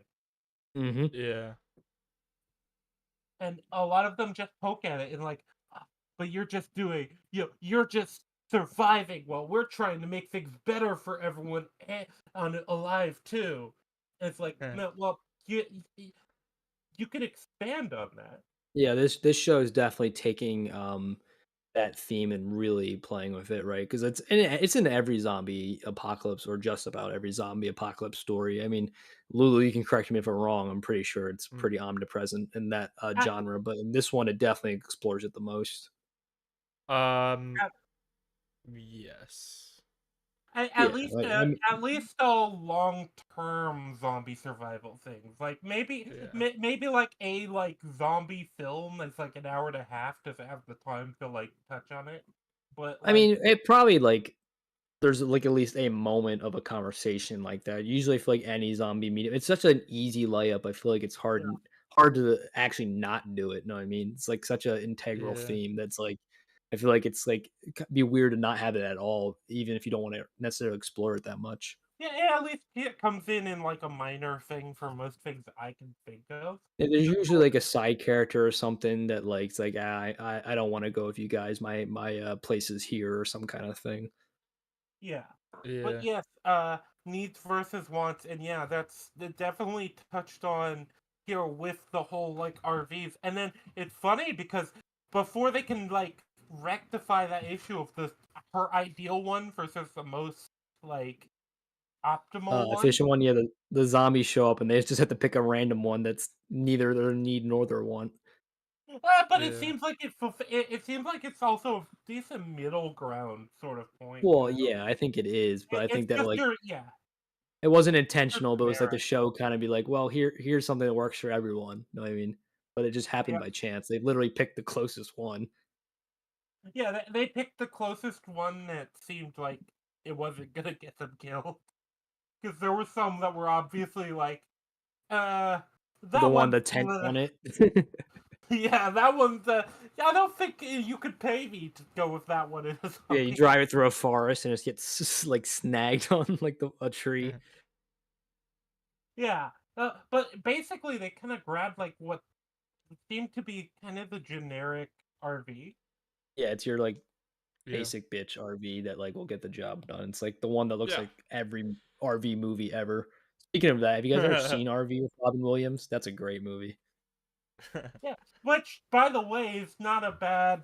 Hmm. Yeah. And a lot of them just poke at it and like, "Ah, but you're just doing, you're just surviving while we're trying to make things better for everyone on alive too." And it's like, Eh. no, well, you could expand on that. Yeah, this show is definitely taking that theme and really playing with it, right? Because it's in every zombie apocalypse or just about every zombie apocalypse story. I mean, Lulu, you can correct me if I'm wrong. I'm pretty sure it's Mm. pretty omnipresent in that At, genre, but in this one, it definitely explores it the most. Um. at, Yes. Yeah, like, I mean, at least all long term zombie survival things. Like Yeah. maybe like a like zombie film that's like an hour and a half doesn't have the time to like touch on it. But I like mean, it probably like there's like at least a moment of a conversation like that. Usually, for like any zombie medium, it's such an easy layup. I feel like it's hard to actually not do it. Know what I mean? It's like such an integral Yeah. theme that's like I feel like it's like be weird to not have it at all, even if you don't want to necessarily explore it that much. yeah, at least it comes in like a minor thing for most things I can think of. And there's usually like a side character or something that like it's like I don't want to go with you guys. My place is here or some kind of thing. Yeah. But Yeah. yes, needs versus wants, and yeah, that definitely touched on here with the whole like RVs. And then it's funny because before they can like rectify that issue of the her ideal one versus the most like optimal one. Efficient one, yeah, the zombies show up and they just have to pick a random one that's neither their need nor their want. But it Yeah. seems like it seems like it's also a decent middle ground sort of point, you Well, know? yeah, I think it is, but I It's think that, just like, your yeah, it wasn't just intentional, but it was like the generic. show kinda be like, "Well, here's something that works for everyone." Know what I mean? But it just happened Yeah. by chance. They literally picked the closest one. Yeah, they picked the closest one that seemed like it wasn't gonna get them killed. Because there were some that were obviously like, uh, The that one one, the tent on it. yeah, that one's, I don't think you could pay me to go with that one in a Yeah, you zombie. drive it through a forest and it gets like, snagged on, like, a tree. Yeah, but basically they kind of grabbed like what seemed to be kind of the generic RV. Yeah, it's your, like, Yeah. basic bitch RV that, like, will get the job done. It's, like, the one that looks Yeah. like every RV movie ever. Speaking of that, have you guys ever seen RV with Robin Williams? That's a great movie. Yeah, which by the way is not a bad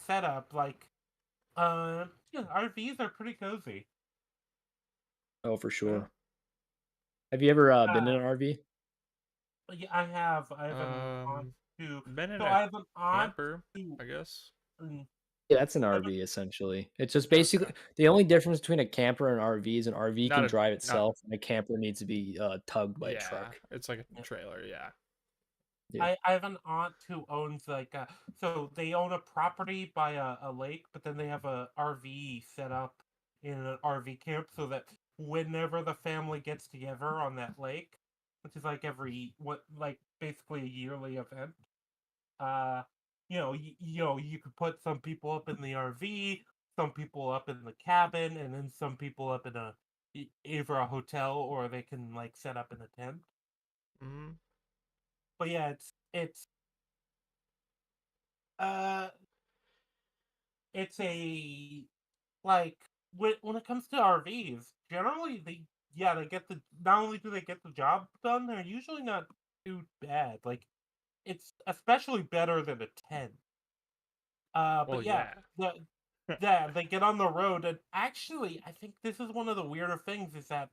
setup. Like, yeah, RVs are pretty cozy. Oh, for Yeah. sure. Have you ever, been in Uh, an RV? yeah, I have. I have an aunt Um. who. Been in So a I have an aunt camper, who. I guess. mm, Yeah, that's an I have a- RV essentially. It's just basically Okay. the only difference between a camper and an RV is an RV Not can a drive not. itself and a camper needs to be tugged by a Yeah. truck. It's like a yeah. trailer. Yeah. Yeah. I have an aunt who owns like so they own a property by a lake, but then they have a RV set up in an RV camp so that whenever the family gets together on that lake, which is like every what like basically a yearly event, uh, you could put some people up in the RV, some people up in the cabin, and then some people up in either a hotel or they can like set up in a tent. Hmm. But yeah, it's Uh, it's a like when it comes to RVs, generally they get the not only do they get the job done, they're usually not too bad. Like it's especially better than a tent. Well, But yeah, yeah. they get on the road, and actually, I think this is one of the weirder things is that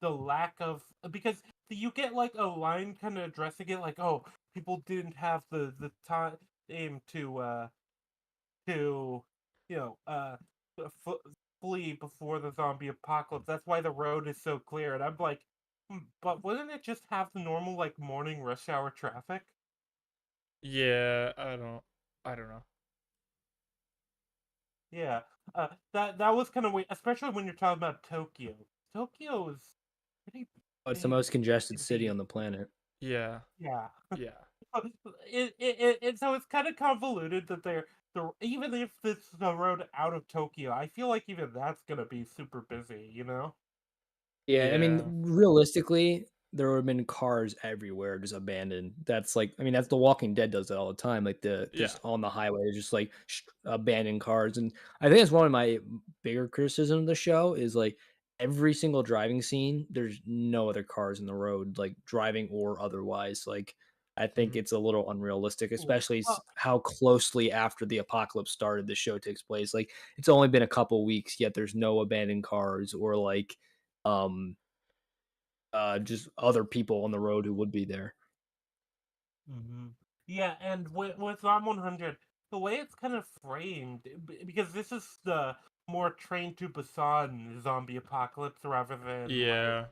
the lack of because you get like a line kind of addressing it like, oh, people didn't have the time to you know f- flee before the zombie apocalypse. That's why the road is so clear, and I'm like, but wouldn't it just have the normal like morning rush hour traffic? Yeah, I don't know. Yeah, that was kind of weird, especially when you're talking about Tokyo. Tokyo is pretty Oh, it's the big most congested city city. on the planet. Yeah, Yeah, yeah, so it's kind of convoluted that even if this is the road out of Tokyo, I feel like even that's gonna be super busy. You know? Yeah, I mean, yeah, realistically, there would have been cars everywhere just abandoned. That's like, I mean, that's The Walking Dead does that all the time. Like yeah. just on the highway, just like abandoned cars. And I think it's one of my bigger criticism of the show is like every single driving scene, there's no other cars in the road, like driving or otherwise. Like I think Mhm. it's a little unrealistic, Cool. especially Well, how closely after the apocalypse started the show takes place. Like it's only been a couple weeks, yet there's no abandoned cars or like um just other people on the road who would be there. yeah, and with Rom 100, the way it's kind of framed, because this is the more Train to Busan zombie apocalypse rather than like Yeah,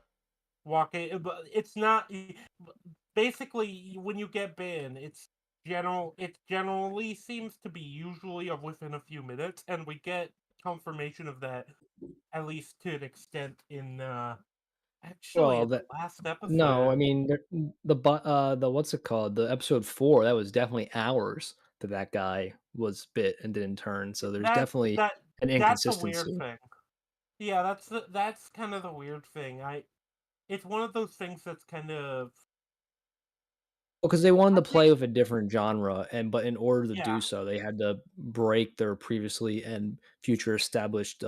walking. But it's not basically when you get bitten, it generally seems to be usually of within a few minutes, and we get confirmation of that at least to an extent in actually Well, in that the last no, episode. I mean the what's it called? The episode 4, that was definitely hours that that guy was bit and didn't turn. So there's That definitely that an that's a weird inconsistency. thing. Yeah, that's kind of the weird thing. It's one of those things that's kind of Well, because they wanted I to think play with a different genre, and but in order to yeah. do so, they had to break their previously and future established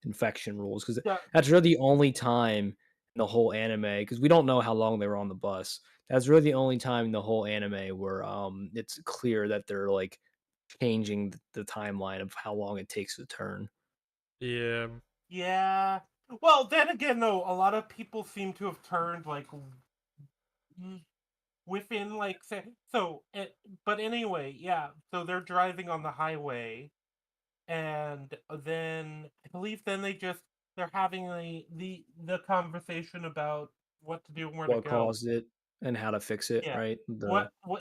infection rules. Because Yeah, that's really the only time in the whole anime. Because we don't know how long they were on the bus. That's really the only time in the whole anime where it's clear that they're like changing the timeline of how long it takes to turn. yeah, yeah. Well, then again, though, a lot of people seem to have turned like within like say so. But anyway, yeah. So they're driving on the highway, and then I believe then they're having the conversation about what to do and where to What go. caused it and how to fix it, Yeah. right?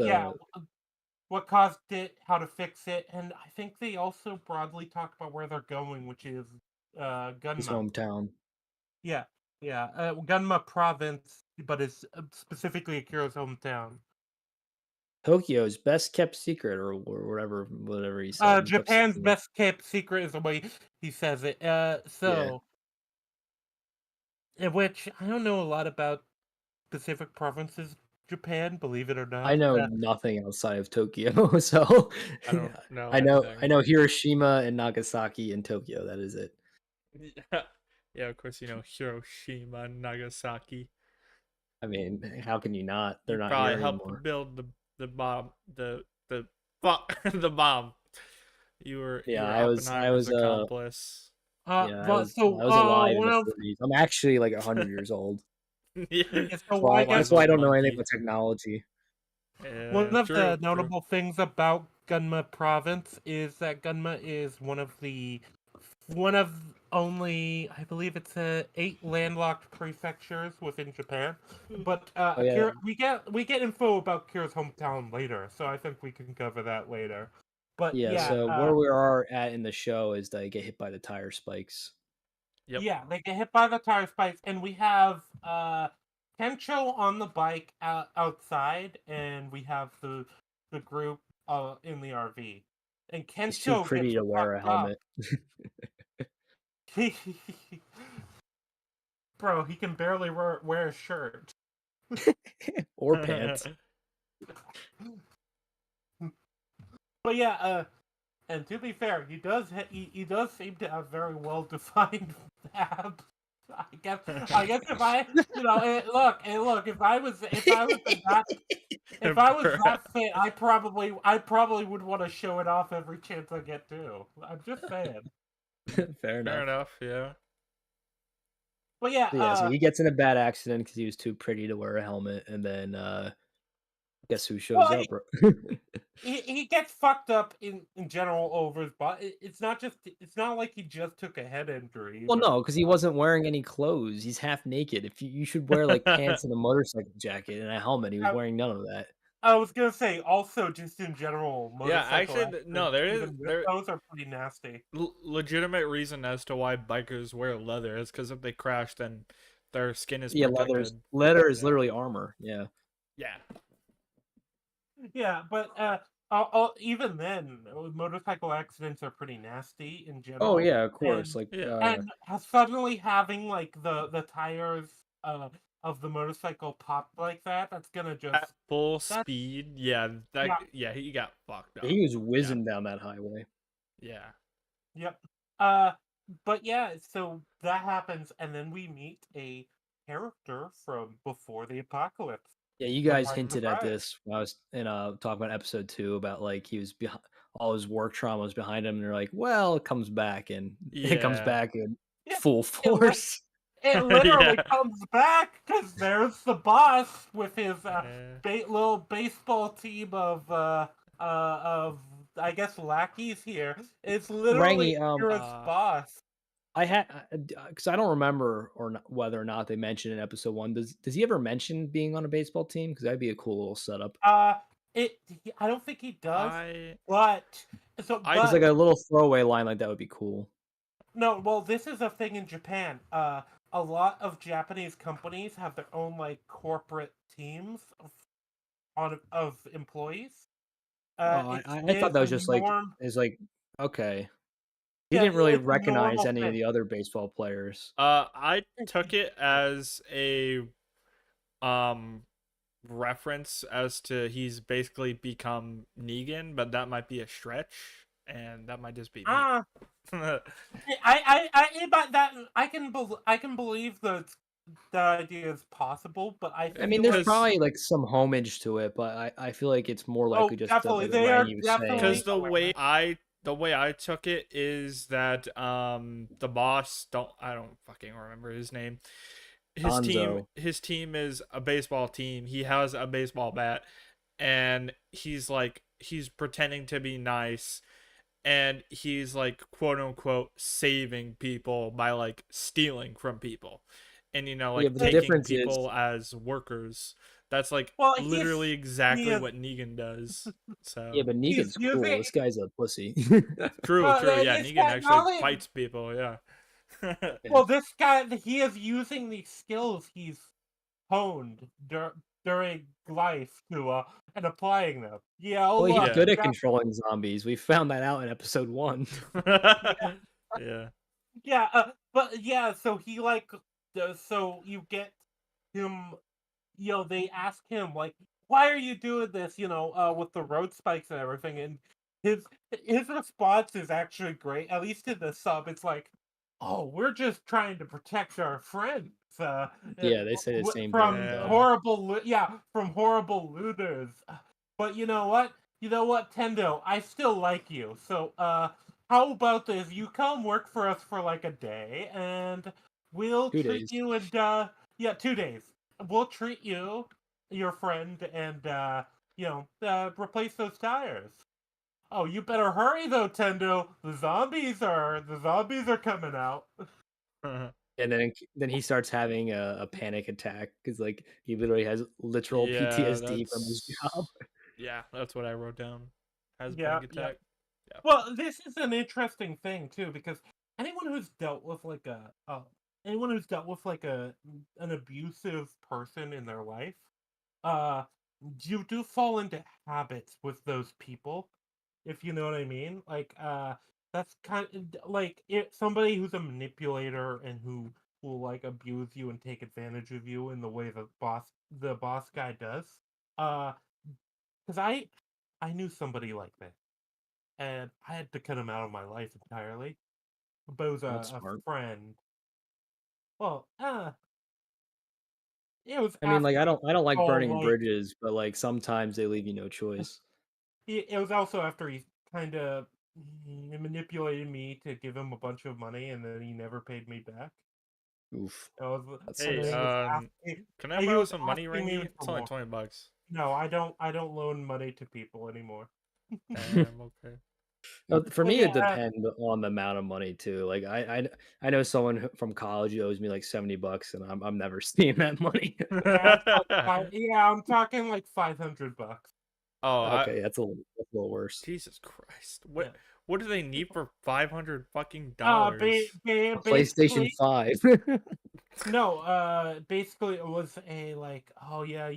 Yeah, The what caused it, how to fix it, and I think they also broadly talked about where they're going, which is his Gunma. hometown. Yeah, yeah, Gunma province, but it's specifically Akira's hometown. Tokyo's best kept secret, or whatever he said. He kept Japan's saying it. best kept secret is the way he says it. Yeah. In which I don't know a lot about specific provinces, Japan, believe it or I not. know nothing outside of Tokyo, so I don't know I anything. know Hiroshima and Nagasaki and Tokyo. That is it. Yeah, yeah. Of course, Hiroshima, Nagasaki. I mean, how can you not? They're You not here probably helped anymore. build the bomb, the fuck the bomb. You Yeah, were I Oppenheimer's was accomplice. yeah, But so, I was alive in one the of 40s. I'm actually like 100 years old. Yeah, yeah, so I guess That's why I survival don't know anything monkey. about technology. one Yeah, of the true, true. notable things about Gunma Province is that Gunma is one of only I believe it's 8 landlocked prefectures within Japan. But Oh yeah, Akira, we get info about Akira's hometown later, so I think we can cover that later. But yeah. yeah, So where we are at in the show is they get hit by the tire spikes. Yep. yeah, they get hit by the tire spikes, and we have Kencho on the bike outside, and we have the group in the RV, and He's too Kencho pretty gets to wear a fucked up. helmet Bro, he can barely wear a shirt. or pants. But yeah, and to be fair, he does seem to have very well defined abs. I guess if I look if I was that fit, I probably would want to show it off every chance I get too. I'm just saying. Fair Fair enough. enough, yeah. But yeah, So, yeah, so he gets in a bad accident because he was too pretty to wear a helmet, and then guess who shows well, up? he gets fucked up in general over his body. It's not like he just took a head injury. Well, But no, because he wasn't wearing any clothes. He's half naked. If you should wear like pants and a motorcycle jacket and a helmet. He was I, wearing none of that. I was gonna say also just in general, Yeah, motorcycle actually, no, accidents, even with there those, are pretty nasty. legitimate reason as to why bikers wear leather is because if they crash, then their skin is Yeah, protected. leather is Yeah. literally armor. Yeah. Yeah. Yeah, but even then, motorcycle accidents are pretty nasty in Oh general. yeah, of course. And Like Yeah. suddenly having like the tires of the motorcycle pop like that, that's gonna just At full that speed, yeah, yeah, he got fucked up. he was whizzing down that highway. Yeah. yep. But yeah, so that happens, and then we meet a character from before the apocalypse. Yeah, you The guys Pride of the hinted at Bride. this when I was in talking about episode 2 about like he was behind all his work trauma was behind him, and they're like, well, it comes back and it comes Yeah. back in Yeah, full it li- force. it literally Yeah. comes back because there's the boss with his Yeah. little baseball team of I guess lackeys here. It's literally Rangy, Kira's boss. I had because I don't remember whether or not they mentioned in episode 1. Does he ever mention being on a baseball team? Because that'd be a cool little setup. I don't think he does, I but It's like a little throwaway line like that would be cool. no, well, this is a thing in Japan. A lot of Japanese companies have their own like corporate teams of employees. Oh, It's I thought that was just like norm. is like okay. He Yeah, didn't really it's a recognize normal any of thing. the other baseball players. I took it as a um reference as to he's basically become Negan, but that might be a stretch, and that might just be me. Ah, but that I can believe that the idea is possible, but I I mean, feel there's like Because probably like some homage to it, but I feel like it's more likely just definitely like they what are Rangy was saying. definitely the way I took it is that the boss I don't fucking remember his name. Hanzo. His team is a baseball team. He has a baseball bat, and he's pretending to be nice, and he's like quote unquote saving people by like stealing from people, and Yeah, like but the taking difference is people as workers. That's like well literally he exactly is what Negan does. yeah, So but he's Negan's cool. using This guy's a pussy. true. Yeah, this Negan guy actually not only fights people. Yeah. Yeah. well this guy he is using the skills he's honed during life to and applying them. Yeah, oh Well, he's look, Yeah. good at controlling zombies. We found that out in episode 1. yeah, Yeah. yeah, but yeah, so he like so you get him. They ask him like, "Why are you doing this?" With the road spikes and everything, and his his response is actually great. At least in the sub, it's like, "Oh, we're just trying to protect our friends Yeah, they say the same thing from though. Yeah. horrible looters." But you know what? Tendo, I still like you. So, how about this? You come work for us for like a day, and we'll 2 treat days. you and yeah, 2 days. We'll treat you, your friend, and replace those tires. Oh, you better hurry though, Tendo. The zombies are coming out. And then he starts having a panic attack because like he literally has literal Yeah, PTSD from his job. that's what I wrote down. Has a Yeah, panic yeah. attack. Yeah. Well, this is an interesting thing too because anyone who's dealt with like anyone who's dealt with like an abusive person in their life, uh, you do fall into habits with those people, if you know what I mean. Like, that's kind of like somebody who's a manipulator and who will like abuse you and take advantage of you in the way the boss guy does. Uh, because I knew somebody like that. and I had to cut him out of my life entirely. But it was That's a smart. friend. Well, it was I mean, like, after I he don't like stole, burning like, bridges, but, like, sometimes they leave you no choice. it was also after he kind of manipulated me to give him a bunch of money, and then he never paid me back. Oof. It was, That and then Hey, sucks. can I he borrow was some money, asking me Rangy? for It's only more. $20. No, I don't loan money to people anymore. Damn, okay. For But me, it yeah, depends on the amount of money too. Like I know someone from college who owes me like $70, and I'm never seeing that money. yeah, it's like yeah, I'm talking like $500. Oh, Okay, that's a little worse. Jesus Christ. Yeah. What do they need for 500 fucking Ba dollars? A PlayStation basically, 5. no, basically it was a like, oh yeah,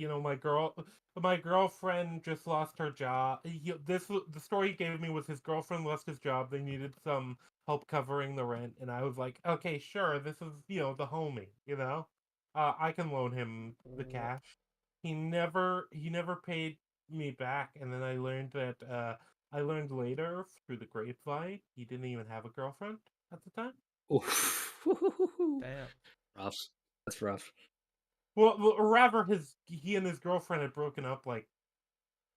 my girlfriend just lost her job. The story he gave me was his girlfriend lost his job. They needed some help covering the rent, and I was like, okay, sure, this is the homie, I can loan him the cash. He never paid me back, and then I learned later through the grapevine he didn't even have a girlfriend at the time. Oof. Damn. Rough. That's rough. Or rather, he and his girlfriend had broken up like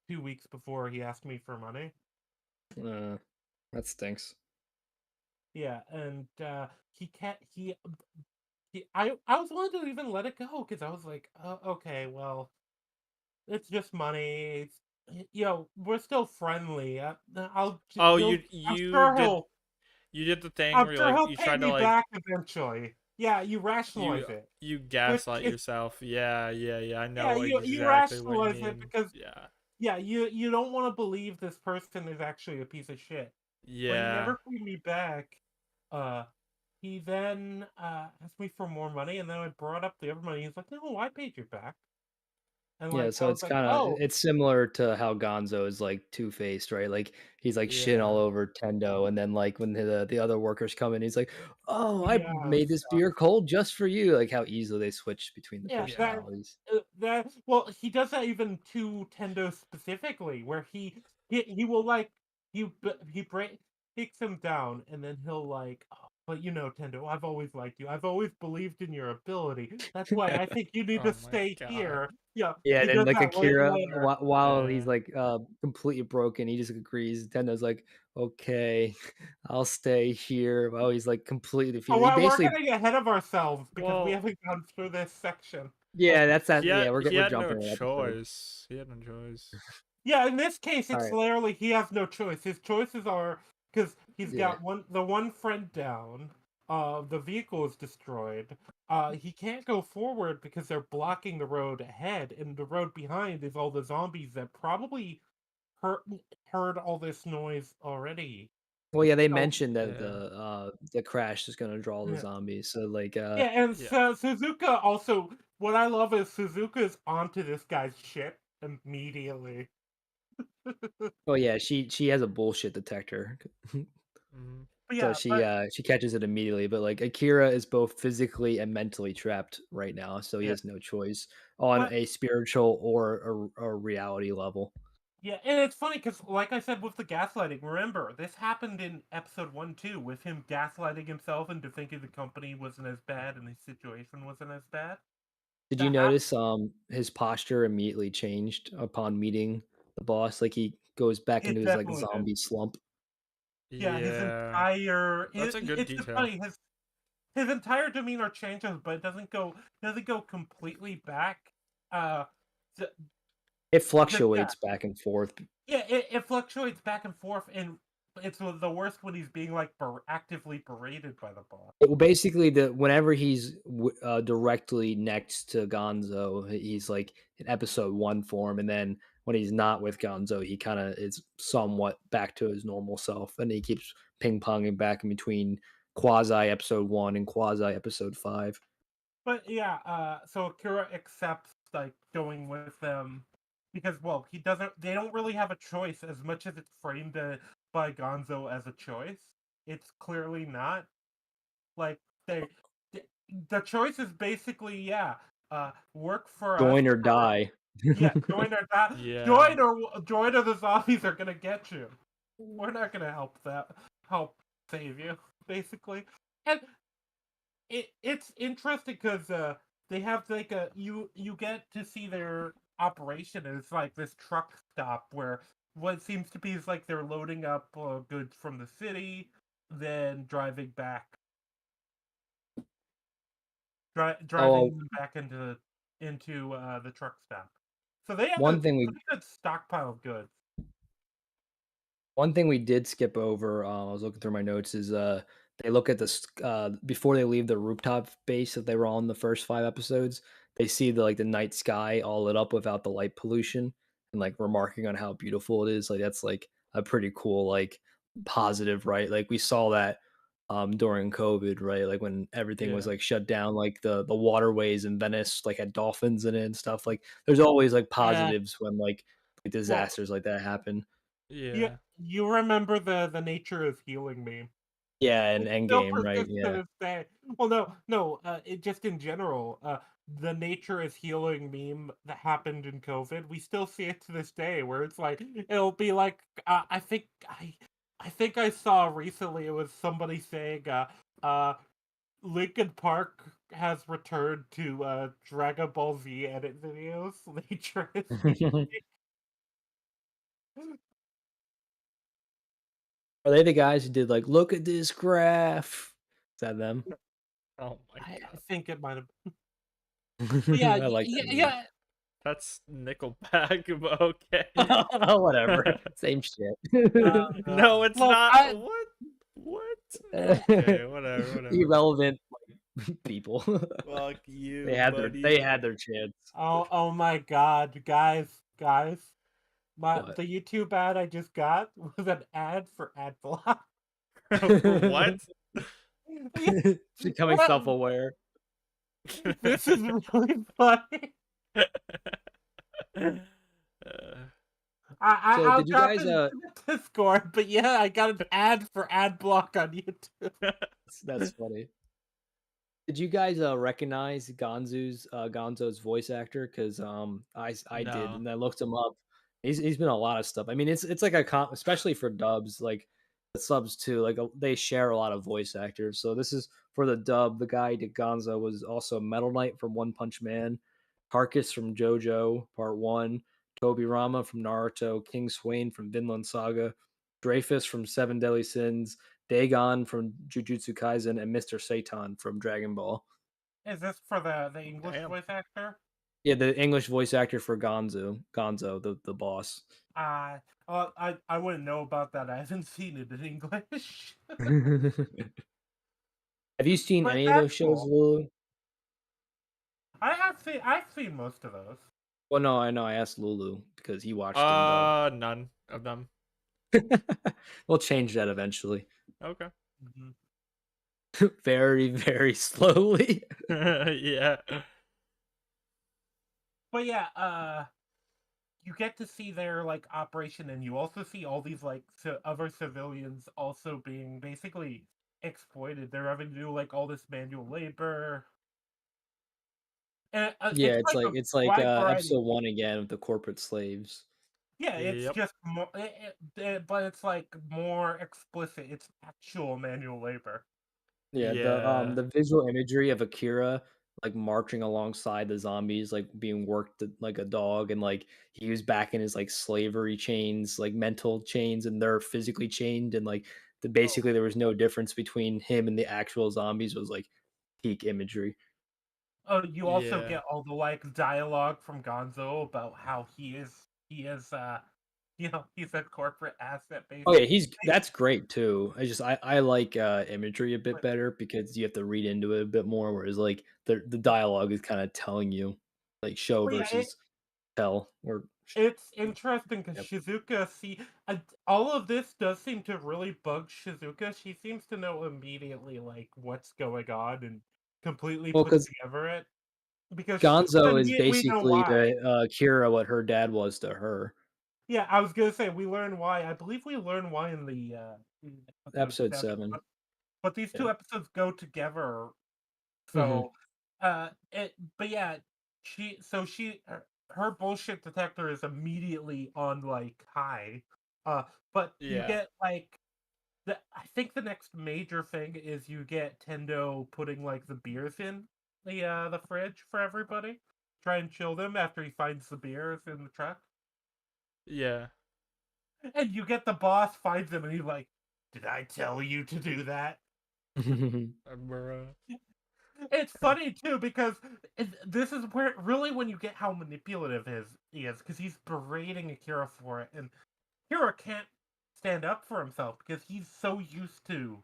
2 weeks before he asked me for money. Uh, that stinks. Yeah, and he can't. I was willing to even let it go because I was like, okay, well, it's just money. We're still friendly. Oh, I'm sure you did the thing I'm where sure he'll you pay tried to me back eventually. Yeah, you you rationalize it, you which gaslight is yourself. Yeah. I yeah, know you exactly what you rationalize it mean. because Yeah. yeah, you don't want to believe this person is actually a piece of shit. But he Yeah. never paid me back. Uh, he then asked me for more money, and then I brought up the other money. He's like, "No, I paid you back." And Yeah, like I so was it's like, kind of "Oh, it's similar to how Gonzo is like two-faced, right? Like he's like shitting all Yeah. over Tendo, and then like when the other workers come in, he's like, "Oh, I yeah, made this beer cold just for you." Like how easily they switch between the yeah." Yeah. personalities. Well, he does that even to Tendo specifically, where he will like he takes him down, and then he'll like, oh, but Tendo, I've always liked you. I've always believed in your ability. That's why I think you need to Oh my stay god. here. Yeah, Yeah, he and then does like that Akira, later. while he's Yeah. like completely broken, he just agrees. Tendo's like, "Okay, I'll stay here." While he's like completely Oh, defeated. He we're basically, getting ahead of ourselves because we Well, haven't gone through this section. yeah, that's that. Yeah, he we're had no jumping an episode. choice. He had no choice. Yeah, in this case, All it's right, literally he has no choice. His choices are because he's yeah. got the one friend down. The vehicle is destroyed. He can't go forward because they're blocking the road ahead, and the road behind is all the zombies that probably heard heard all this noise already. Well, yeah, they So mentioned that Yeah. the crash is gonna draw the yeah, zombies. So like yeah, and Yeah. Suzuka also. What I love is Suzuka's onto this guy's shit immediately. oh yeah, she has a bullshit detector. Mhm. But So yeah, but she catches it immediately, but like Akira is both physically and mentally trapped right now, so he yeah, has no choice on but a spiritual or a reality level. yeah, and it's funny because, like I said, with the gaslighting, remember this happened in episode 1 too, with him gaslighting himself into thinking the company wasn't as bad and his situation wasn't as bad. Did you That happened. notice his posture immediately changed upon meeting the boss? Like he goes back It into his like definitely did. zombie slump. Yeah, Yeah. That's a good it's just detail. funny. His entire demeanor changes, but it doesn't go completely back. Uh, th- It because yeah, fluctuates back and forth. yeah, it fluctuates back and forth, and it's the worst when he's being like actively berated by the boss. Well, basically, the whenever he's directly next to Gonzo, he's like in episode one form, and then when he's not with Gonzo, he kind of is somewhat back to his normal self, and he keeps ping ponging back in between quasi episode one and quasi episode five. But yeah, so Akira accepts like going with them because well, he doesn't. They don't really have a choice as much as it's framed by Gonzo as a choice. It's clearly not. Like they, th- the choice is basically work for us. Join or Or, die. yeah, join or die. Yeah. Join or the zombies are gonna get you. we're not gonna help save you, basically. And it's interesting because they have like you get to see their operation, and it's like this truck stop where what seems to be is like they're loading up goods from the city, then Oh, driving them back into the truck stop. So they have a one thing we pretty good stockpile of goods. One thing we did skip over, I was looking through my notes, is they look at this before they leave the rooftop base that they were on the first 5 episodes. They see the night sky all lit up without the light pollution, and like remarking on how beautiful it is. Like that's like a pretty cool positive, right? Like we saw that during COVID, right? Like when everything was Yeah. like shut down, like the waterways in Venice like had dolphins in it and stuff. Like there's always like Yeah. positives when like Well, disasters like that happen. Yeah. you remember the nature is healing meme. Yeah, and It still Endgame, right? persists to Yeah. this day. Well, no. It just in general, the nature is healing meme that happened in COVID. We still see it to this day, where it's like it'll be like I think I saw recently it was somebody saying uh Linkin Park has returned to Dragon Ball Z edit videos. Nature is Are they the guys who did like, "Look at this graph"? Is that them? Oh my I god. think it might have. But yeah, I like that movie. yeah. That's Nickelback, but okay. Whatever, same shit. No, it's Look, not. I What? What? Okay, whatever. Irrelevant people. Fuck They you, had their buddy. they had their chance. oh my god, guys. What? The YouTube ad I just got was an ad for AdBlock. For what? Yeah, Becoming what? self-aware. This is really funny. So I'll did you drop guys it in the Discord, but yeah, I got an ad for AdBlock on YouTube. that's funny. Did you guys recognize Gonzo's voice actor? Because I did, No. and I looked him up. He's been in a lot of stuff. I mean, it's like especially for dubs, like the subs too. Like they share a lot of voice actors. So this is for the dub. The guy who did Gonzo was also Metal Knight from One Punch Man, Carcass from JoJo Part One, Toby Rama from Naruto, King Swain from Vinland Saga, Dreyfus from Seven Deadly Sins, Dagon from Jujutsu Kaisen, and Mr. Satan from Dragon Ball. Is this for the English Damn. voice actor? Yeah, the English voice actor for Gonzo, the boss. I wouldn't know about that. I haven't seen it in English. Have you seen But any of those that's shows, cool. Lulu? I've seen most of those. Well, no, I know. I asked Lulu because he watched them dub. None of them. We'll change that eventually. Okay. Mhm. Very, very slowly. Yeah. But yeah, you get to see their like operation, and you also see all these like other civilians also being basically exploited. They're having to do like all this manual labor, and Yeah, it's it's like like a it's like wide variety. episode one again with the corporate slaves. Yeah, it's Yep. just more, but it's like more explicit. It's actual manual labor. Yeah, Yeah. the visual imagery of Akira like marching alongside the zombies, like being worked like a dog, and like he was back in his like slavery chains, like mental chains, and they're physically chained, and like Oh, basically there was no difference between him and the actual zombies was like peak imagery. oh, you also Yeah. get all the like dialogue from Gonzo about how he is he's a corporate asset Oh yeah, he's basically. that's great too. I like imagery a bit But, better because you have to read into it a bit more, whereas like the dialogue is kind of telling you like show but yeah, versus tell or it's interesting because yep. Shizuka, all of this does seem to really bug Shizuka. She seems to know immediately like what's going on and completely Well, put because together it because Gonzo and is we know basically why. Kira what her dad was to her. Yeah, I was gonna say we learn why. I believe we learn why in episode Episode 7, 7. but these Yeah. two episodes go together. Mhm. So, but yeah, her bullshit detector is immediately on like high. But you Yeah. get like I think the next major thing is you get Tendo putting like the beers in the fridge for everybody. Try and chill them after he finds the beers in the truck. Yeah. And you get the boss finds him and he's like, "Did I tell you to do that?" Bruh. It's funny too because this is where really when you get how manipulative he is because he's berating Akira for it, and Akira can't stand up for himself because he's so used to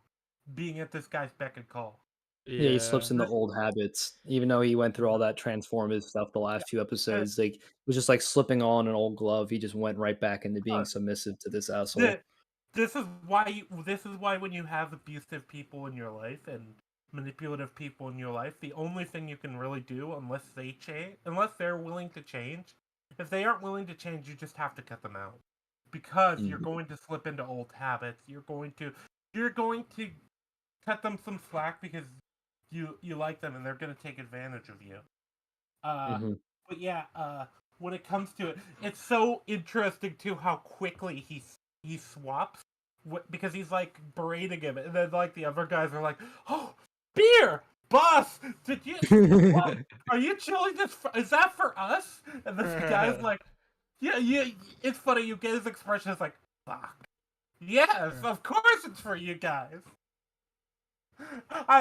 being at this guy's beck and call. Yeah, he slips Yeah. into old habits, even though he went through all that transformative stuff the last few Uh, episodes. Like, it was just like slipping on an old glove. He just went right back into being uh, submissive to this asshole. th- this is why when you have abusive people in your life and manipulative people in your life, the only thing you can really do unless they're willing to change, if they aren't willing to change, you just have to cut them out because you're Mhm. going to slip into old habits. You're going to cut them some slack because you like them and they're going to take advantage of you. Uh, Mhm. but yeah, when it comes to it, it's so interesting too how quickly he swaps because he's like berating him, and then like the other guys are like, "Oh, beer, boss, did you? What are you chilling this? Is that for us?" And this guy's like, "Yeah, yeah." It's funny. You get his expression. It's like, "Fuck, yes, of course it's for you guys."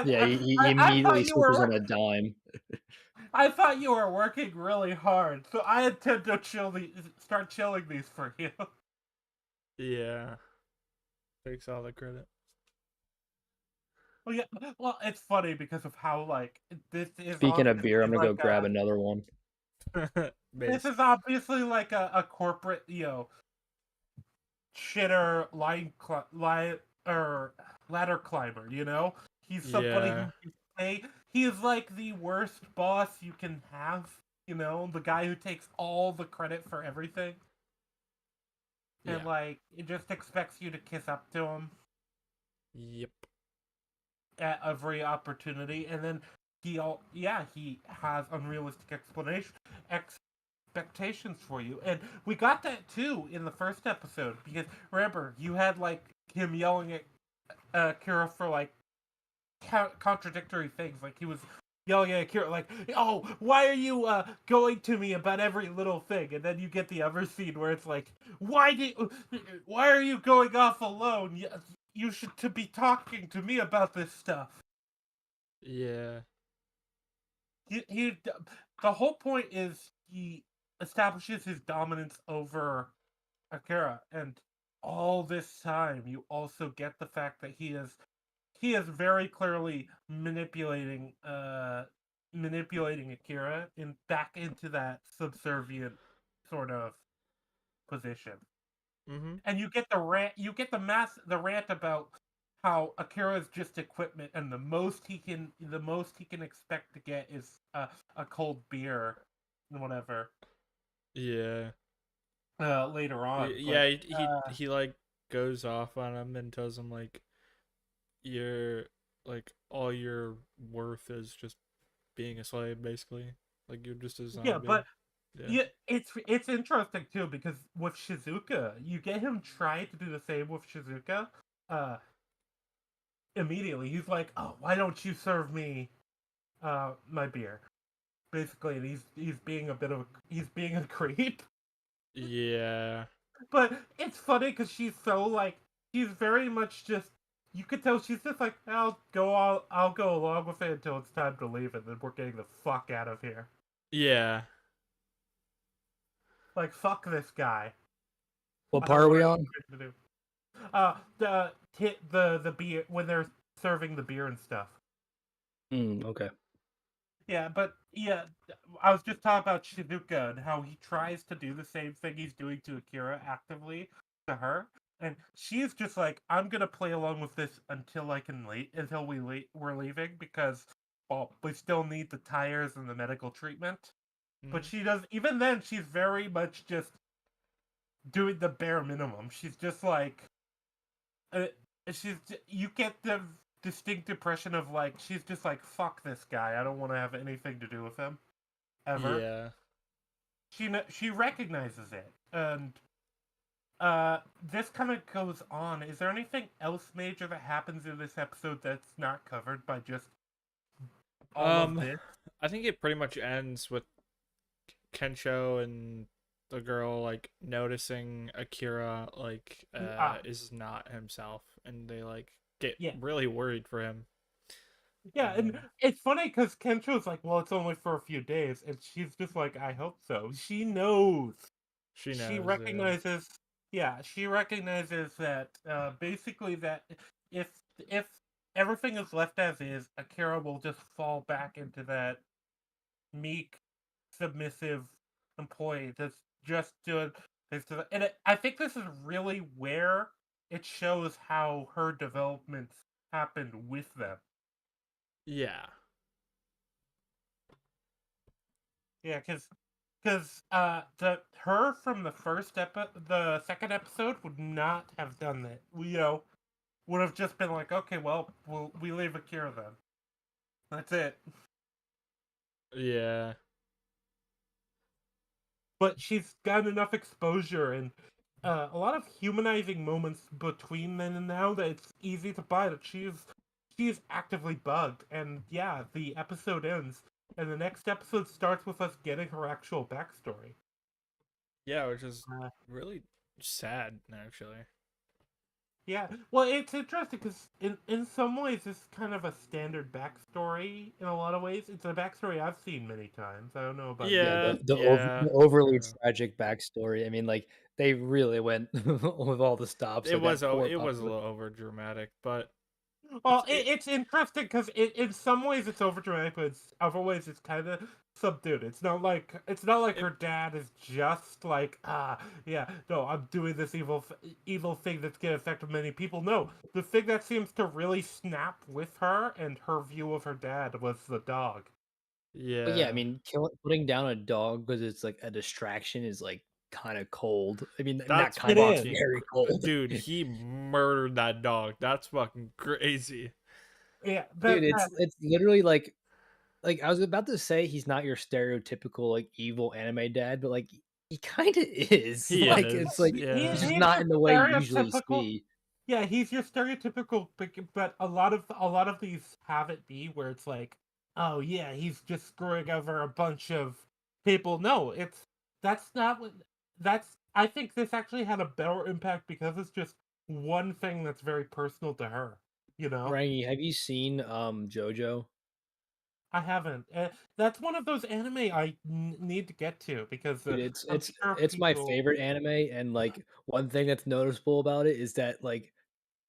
Yeah, he I immediately thought you switches on were a dime. I thought you were working really hard, so I intend to start chilling these for you. Yeah. Takes all the credit. Well, yeah, well, it's funny because of how like this is Speaking of obviously beer, I'm gonna go like grab another one. this Base. is obviously like a corporate, shitter line or ladder climber. He's somebody who Yeah. can play. He is like the worst boss you can have. The guy who takes all the credit for everything. And Yeah. like it just expects you to kiss up to him Yep. at every opportunity, and then he has unrealistic expectations for you, and we got that too in the first episode because remember you had like him yelling at Kira for like contradictory things, like he was yelling at Kira like, "Oh, why are you going to me about every little thing?" And then you get the other scene where it's like, why are you going off alone? You should to be talking to me about this stuff." Yeah. He the whole point is he establishes his dominance over Akira, and all this time you also get the fact that he is very clearly manipulating Akira back into that subservient sort of position. Mm-hmm. And you get the rant about how Akira is just equipment, and the most he can expect to get is a cold beer and whatever Yeah. later on. But Yeah, he like goes off on him and tells him like your like all your worth is just being a slave basically. Like you're just a yeah, zombie. but Yeah. yeah, it's interesting too because with Shizuka, you get him trying to do the same with Shizuka. Uh, Immediately, he's like, "Oh, why don't you serve me my beer?" Basically, and he's being a creep. Yeah. But it's funny because she's very much just. You could tell she's just like, I'll go along with it until it's time to leave, and then we're getting the fuck out of here. Yeah. Like, fuck this guy. What I part don't are want we on? to do. The beer when they're serving the beer and stuff. Okay. Yeah, but yeah, I was just talking about Shizuka and how he tries to do the same thing he's doing to Akira actively to her, and she's just like, "I'm gonna play along with this until we're leaving because well, we still need the tires and the medical treatment." But Mhm. she does. Even then, she's very much just doing the bare minimum. She's just like, uh, you get the distinct impression of like she's just like, fuck this guy. I don't want to have anything to do with him ever. Yeah. She recognizes it, and this kind of goes on. Is there anything else major that happens in this episode that's not covered by just all of this? I think it pretty much ends with Kensho and the girl like noticing Akira like is not himself, and they like get Yeah. really worried for him. Yeah, and it's funny because Kensho's like, well, it's only for a few days, and she's just like, I hope so. She knows. She knows. She recognizes. Yeah, she recognizes that basically that if everything is left as is, Akira will just fall back into that meek, submissive employee that's just doing. And I think this is really where it shows how her developments happened with them. Yeah. Yeah, because her from the second episode would not have done that. Would have just been like, okay, well, we leave Akira then. That's it. Yeah. But she's gotten enough exposure and a lot of humanizing moments between then and now that it's easy to buy that she's actively bugged. And yeah, the episode ends, and the next episode starts with us getting her actual backstory. Yeah, which is really sad, actually. Yeah, well, it's interesting because in some ways it's kind of a standard backstory. In a lot of ways, it's a backstory I've seen many times. I don't know about you. Yeah, The overly tragic backstory. I mean, like they really went with all the stops. It Like was that poor it was a puppy. little over dramatic, but Well, it's interesting because in some ways it's overdramatic, but other ways it's kind of subdued. It's not like her dad is just like yeah, no, I'm doing this evil thing that's gonna affect many people. No, the thing that seems to really snap with her and her view of her dad was the dog. But yeah, I yeah. mean, putting down a dog because it's like a distraction is like kind of cold. I mean, not That's kind of, it's fucking very cold. dude, he murdered that dog. That's fucking crazy. Yeah, Dude, but it's literally like I was about to say he's not your stereotypical like evil anime dad, but like he kind of is. He Like it's is. like Yeah. he's just he's not your in the way you usually stereotypical. see. Yeah, he's your stereotypical, but a lot of these have it be where it's like, oh yeah, he's just screwing over a bunch of people. No, that's not what that's. I think this actually had a better impact because it's just one thing that's very personal to her. You know, Rangy, have you seen JoJo? I haven't. That's one of those anime I need to get to because Dude, it's I'm it's sure it's my people. favorite anime, and like one thing that's noticeable about it is that like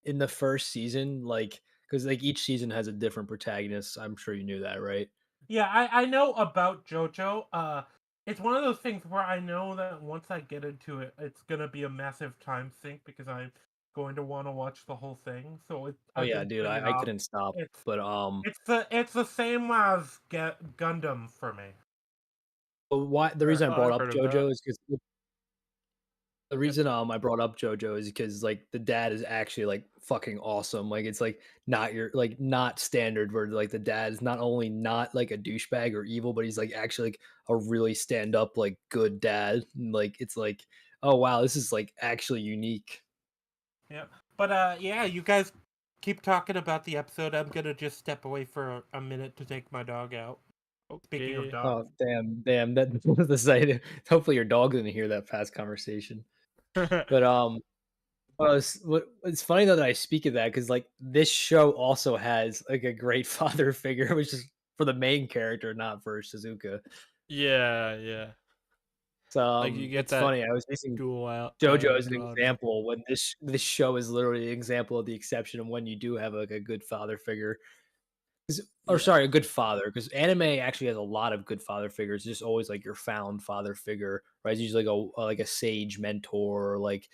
in the first season, like because like each season has a different protagonist. I'm sure you knew that, right? Yeah, I know about JoJo. It's one of those things where I know that once I get into it, it's gonna be a massive time sink because I'm going to want to watch the whole thing. So Oh I've yeah, been dude, putting it I off. couldn't stop. It's But it's the same as Gundam for me. why the reason I Oh, brought I've up heard of that. JoJo is because the reason I brought up JoJo is because like the dad is actually like fucking awesome. Like it's like not your like not standard where like the dad is not only not like a douchebag or evil, but he's like actually like a really stand up like good dad. And, like it's like oh wow, this is like actually unique. Yeah, but yeah, you guys keep talking about the episode. I'm gonna just step away for a minute to take my dog out. Speaking of Okay. dogs. Oh damn, that was the side. Hopefully your dog didn't hear that past conversation. But well, it's funny though that I speak of that because like this show also has like a great father figure, which is for the main character, not for Shizuka. Yeah, yeah. So Like you get it's that funny. I was using dual out JoJo as an duality. example when this show is literally an example of the exception of when you do have like a good father figure. Or Yeah. sorry, a good father, because anime actually has a lot of good father figures. It's just always like your found father figure, right? It's usually like a sage mentor, or like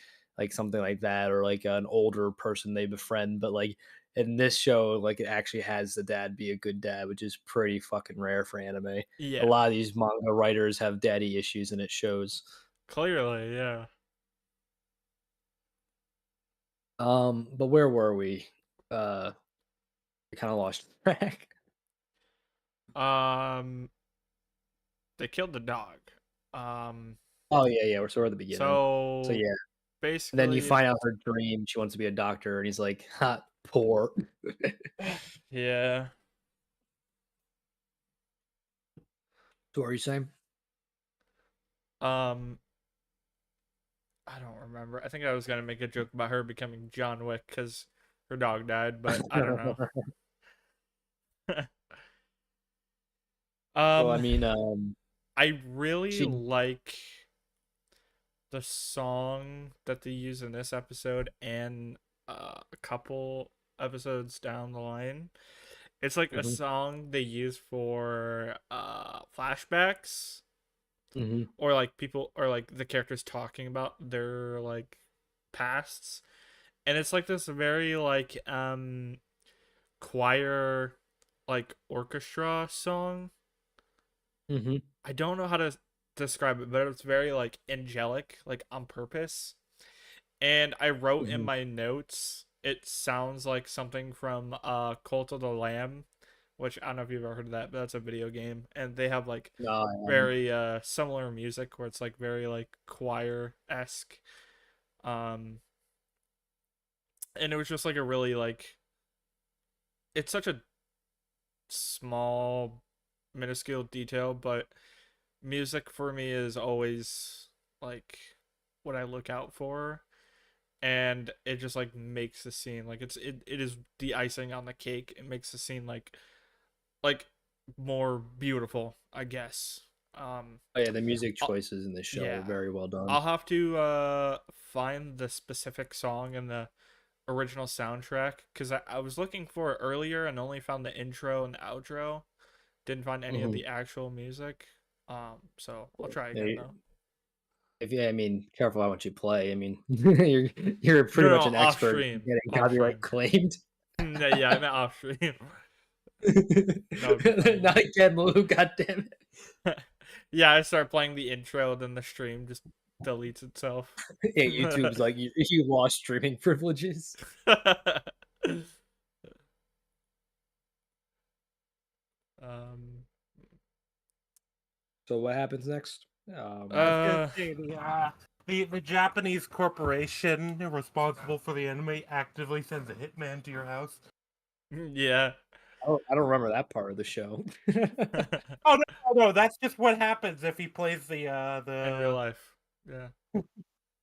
something like that, or like an older person they befriend. But like in this show, like it actually has the dad be a good dad, which is pretty fucking rare for anime. A Yeah. lot of these manga writers have daddy issues, and it shows. Clearly, yeah. But where were we? I kind of lost track. Um they killed the dog. Um Oh yeah, yeah. We're sort of at the beginning. So so yeah. basically. then you find out her dream. She wants to be a doctor, and he's like, "Ha, poor." Yeah. So what are you saying? Um, I don't remember. I think I was gonna make a joke about her becoming John Wick because her dog died, but I don't know. Well, I Um, mean, I really she. like the song that they use in this episode and a couple episodes down the line. It's like a Mhm, song they use for flashbacks mhm, or like people or like the characters talking about their like pasts. And it's like this very like choir like orchestra song. mhm, I don't know how to describe it, but it's very like angelic, like on purpose. And I wrote in mhm. my notes, it sounds like something from Cult of the Lamb, which I don't know if you've ever heard of that, but that's a video game. And they have like No, I haven't. very similar music where it's like very like choir esque. Um and it was just like a really like it's such a small minuscule detail, but music for me is always like what I look out for, and it just like makes the scene like it is the icing on the cake. It makes the scene like more beautiful, I guess. Oh yeah, the music I'll- choices in this show are yeah, very well done. I'll have to find the specific song in the original soundtrack because I was looking for it earlier and only found the intro and the outro. Didn't find any of Mhm. the actual music. So I'll try Yeah, again though. if I mean, careful how much you play. I mean, you're No, pretty no, much an off expert stream, in getting off copyright stream. claimed. No, yeah, I meant off stream. That would be funny. Not again, Lou. God damn Yeah, I start playing the intro, then the stream just deletes itself. it. Yeah, YouTube's like you lost streaming privileges. um. So what happens next? I was gonna Uh. say the Japanese corporation responsible for the anime actively sends a hitman to your house. Yeah. I don't remember that part of the show. Oh no, that's just what happens if he plays the In real life. Yeah. I'll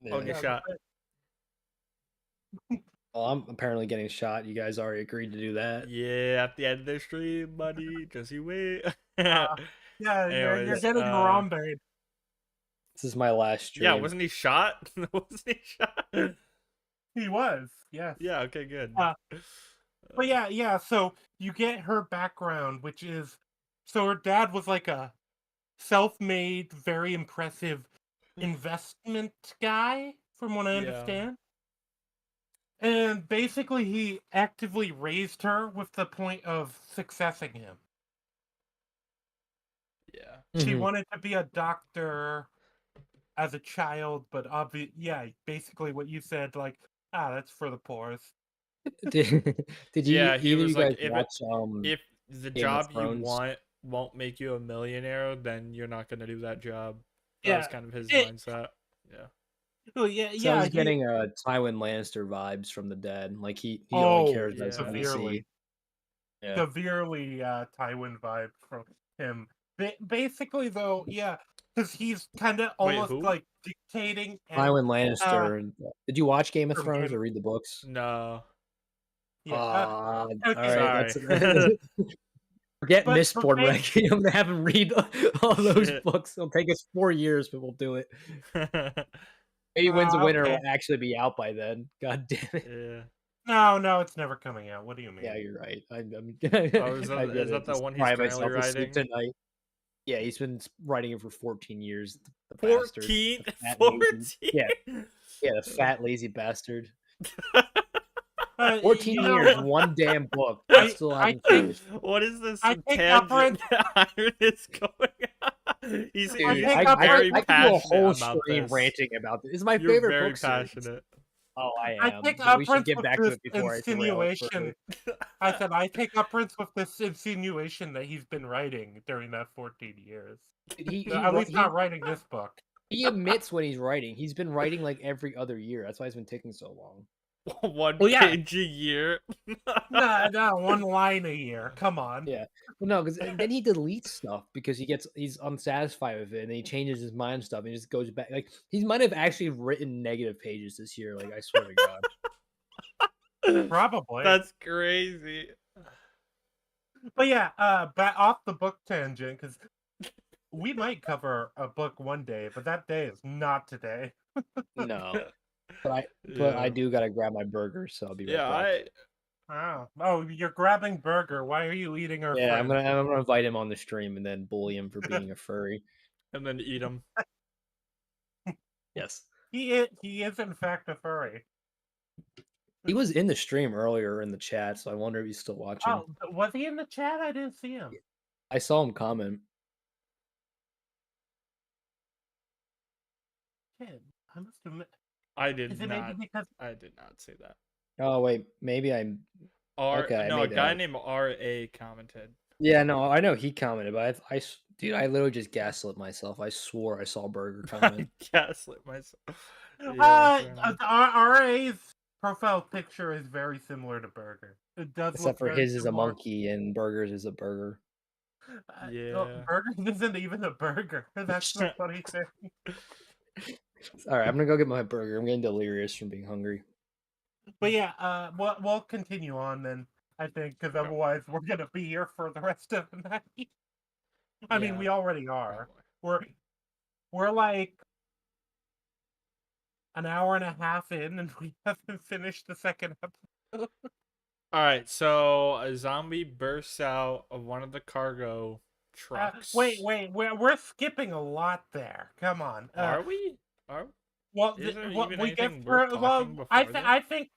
Yeah. get yeah, shot. Well, I'm apparently getting shot. You guys already agreed to do that. Yeah, at the end of the stream, buddy. Just you wait. yeah, you're Anyways, getting Harambe. This is my last stream. yeah, wasn't he shot? Wasn't he shot? He was, yes. Yeah, okay, good. But yeah, so you get her background, which is so her dad was like a self-made, very impressive investment guy, from what I Yeah. understand. And basically he actively raised her with the point of successing him. Yeah. She Mhm. wanted to be a doctor as a child, but basically what you said, like, that's for the poors. Did you Yeah, he either was you like, guys watch if the Game of job you Thrones? want won't make you a millionaire, then you're not gonna do that job. That was Yeah, kind of his it, mindset. Yeah. oh, yeah, So I was he, getting Tywin Lannister vibes from the dad. Like he only oh, cares about his Yeah. legacy. Yeah. severely Tywin vibe from him. Basically, though, yeah, because he's kind of Wait, almost who? like dictating and Tywin Lannister. Did you watch Game of from Thrones Game, or read the books? No. yeah. All Okay, right, Sorry. forget but Mistborn ranking. I'm gonna have him read all those Shit. books. It'll take us 4 years, but we'll do it. Maybe Wins a Winner okay. will actually be out by then. God damn it. Yeah. No, it's never coming out. What do you mean? Yeah, you're right. I'm Oh, is I'm is gonna that the just one he's cry currently myself to sleep writing? tonight. Yeah, he's been writing it for 14 years. The bastard. 14? The fat lazy- 14? Yeah, the fat lazy bastard. Uh, 14 you know, years, one damn book. I- I still I haven't think- finished. What is this I think tangent that Iron is going on? He's Dude, I think very I could do a passionate whole about stream this. ranting about this. It's my You're favorite very book series. passionate. Oh, I I am. take But we should umbrance get with back to this it before I derail it insinuation. further. I said I take umbrance with this insinuation that he's been writing during that 14 years. He At least he not writing this book. He admits when he's writing. He's been writing like every other year. That's why it's been taking so long. One Well, yeah. page a year. No, one line a year. Come on. Yeah. Well, no, because then he deletes stuff because he's unsatisfied with it, and then he changes his mind and stuff, and he just goes back. Like he might have actually written negative pages this year. Like I swear to God. Probably. That's crazy. But yeah, back off the book tangent, because we might cover a book one day, but that day is not today. No, but I Yeah. do gotta grab my burger, so I'll be right back. Oh, you're grabbing burger. Why are you eating our Yeah, friend? I'm gonna invite him on the stream and then bully him for being a furry. And then eat them. Yes. He is in fact a furry. He was in the stream earlier in the chat, so I wonder if he's still watching. Oh, was he in the chat? I didn't see him. I saw him comment. Shit, I must admit. I did Is it not. maybe because I did not say that. Oh wait, maybe I'm okay. No, a maybe guy named RA commented. Yeah, no, I know he commented, but dude, I literally just gaslit myself. I swore I saw Burger I comment. gaslit myself. Yeah, RA's profile picture is very similar to Burger. It does Except look for very his is a similar. monkey and Burger's is a burger. Yeah. Burger isn't even a burger. That's the funny thing. All right, I'm gonna go get my burger. I'm getting delirious from being hungry. But yeah, we'll continue on then. I think because Okay. otherwise we're gonna be here for the rest of the night. I mean, Yeah, we already are. probably. We're like an hour and a half in, and we haven't finished the second episode. All right, so a zombie bursts out of one of the cargo trucks. Wait, we're skipping a lot there. Come on. Are we? Well, Is there what even we anything get worth through. talking Well, before this?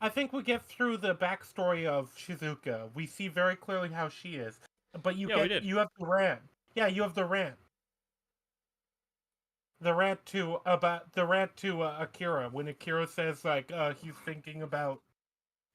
I think we get through the backstory of Shizuka. We see very clearly how she is. But Yeah, we did. you have the rant. Yeah, you have the rant. The rant to Akira when Akira says like he's thinking about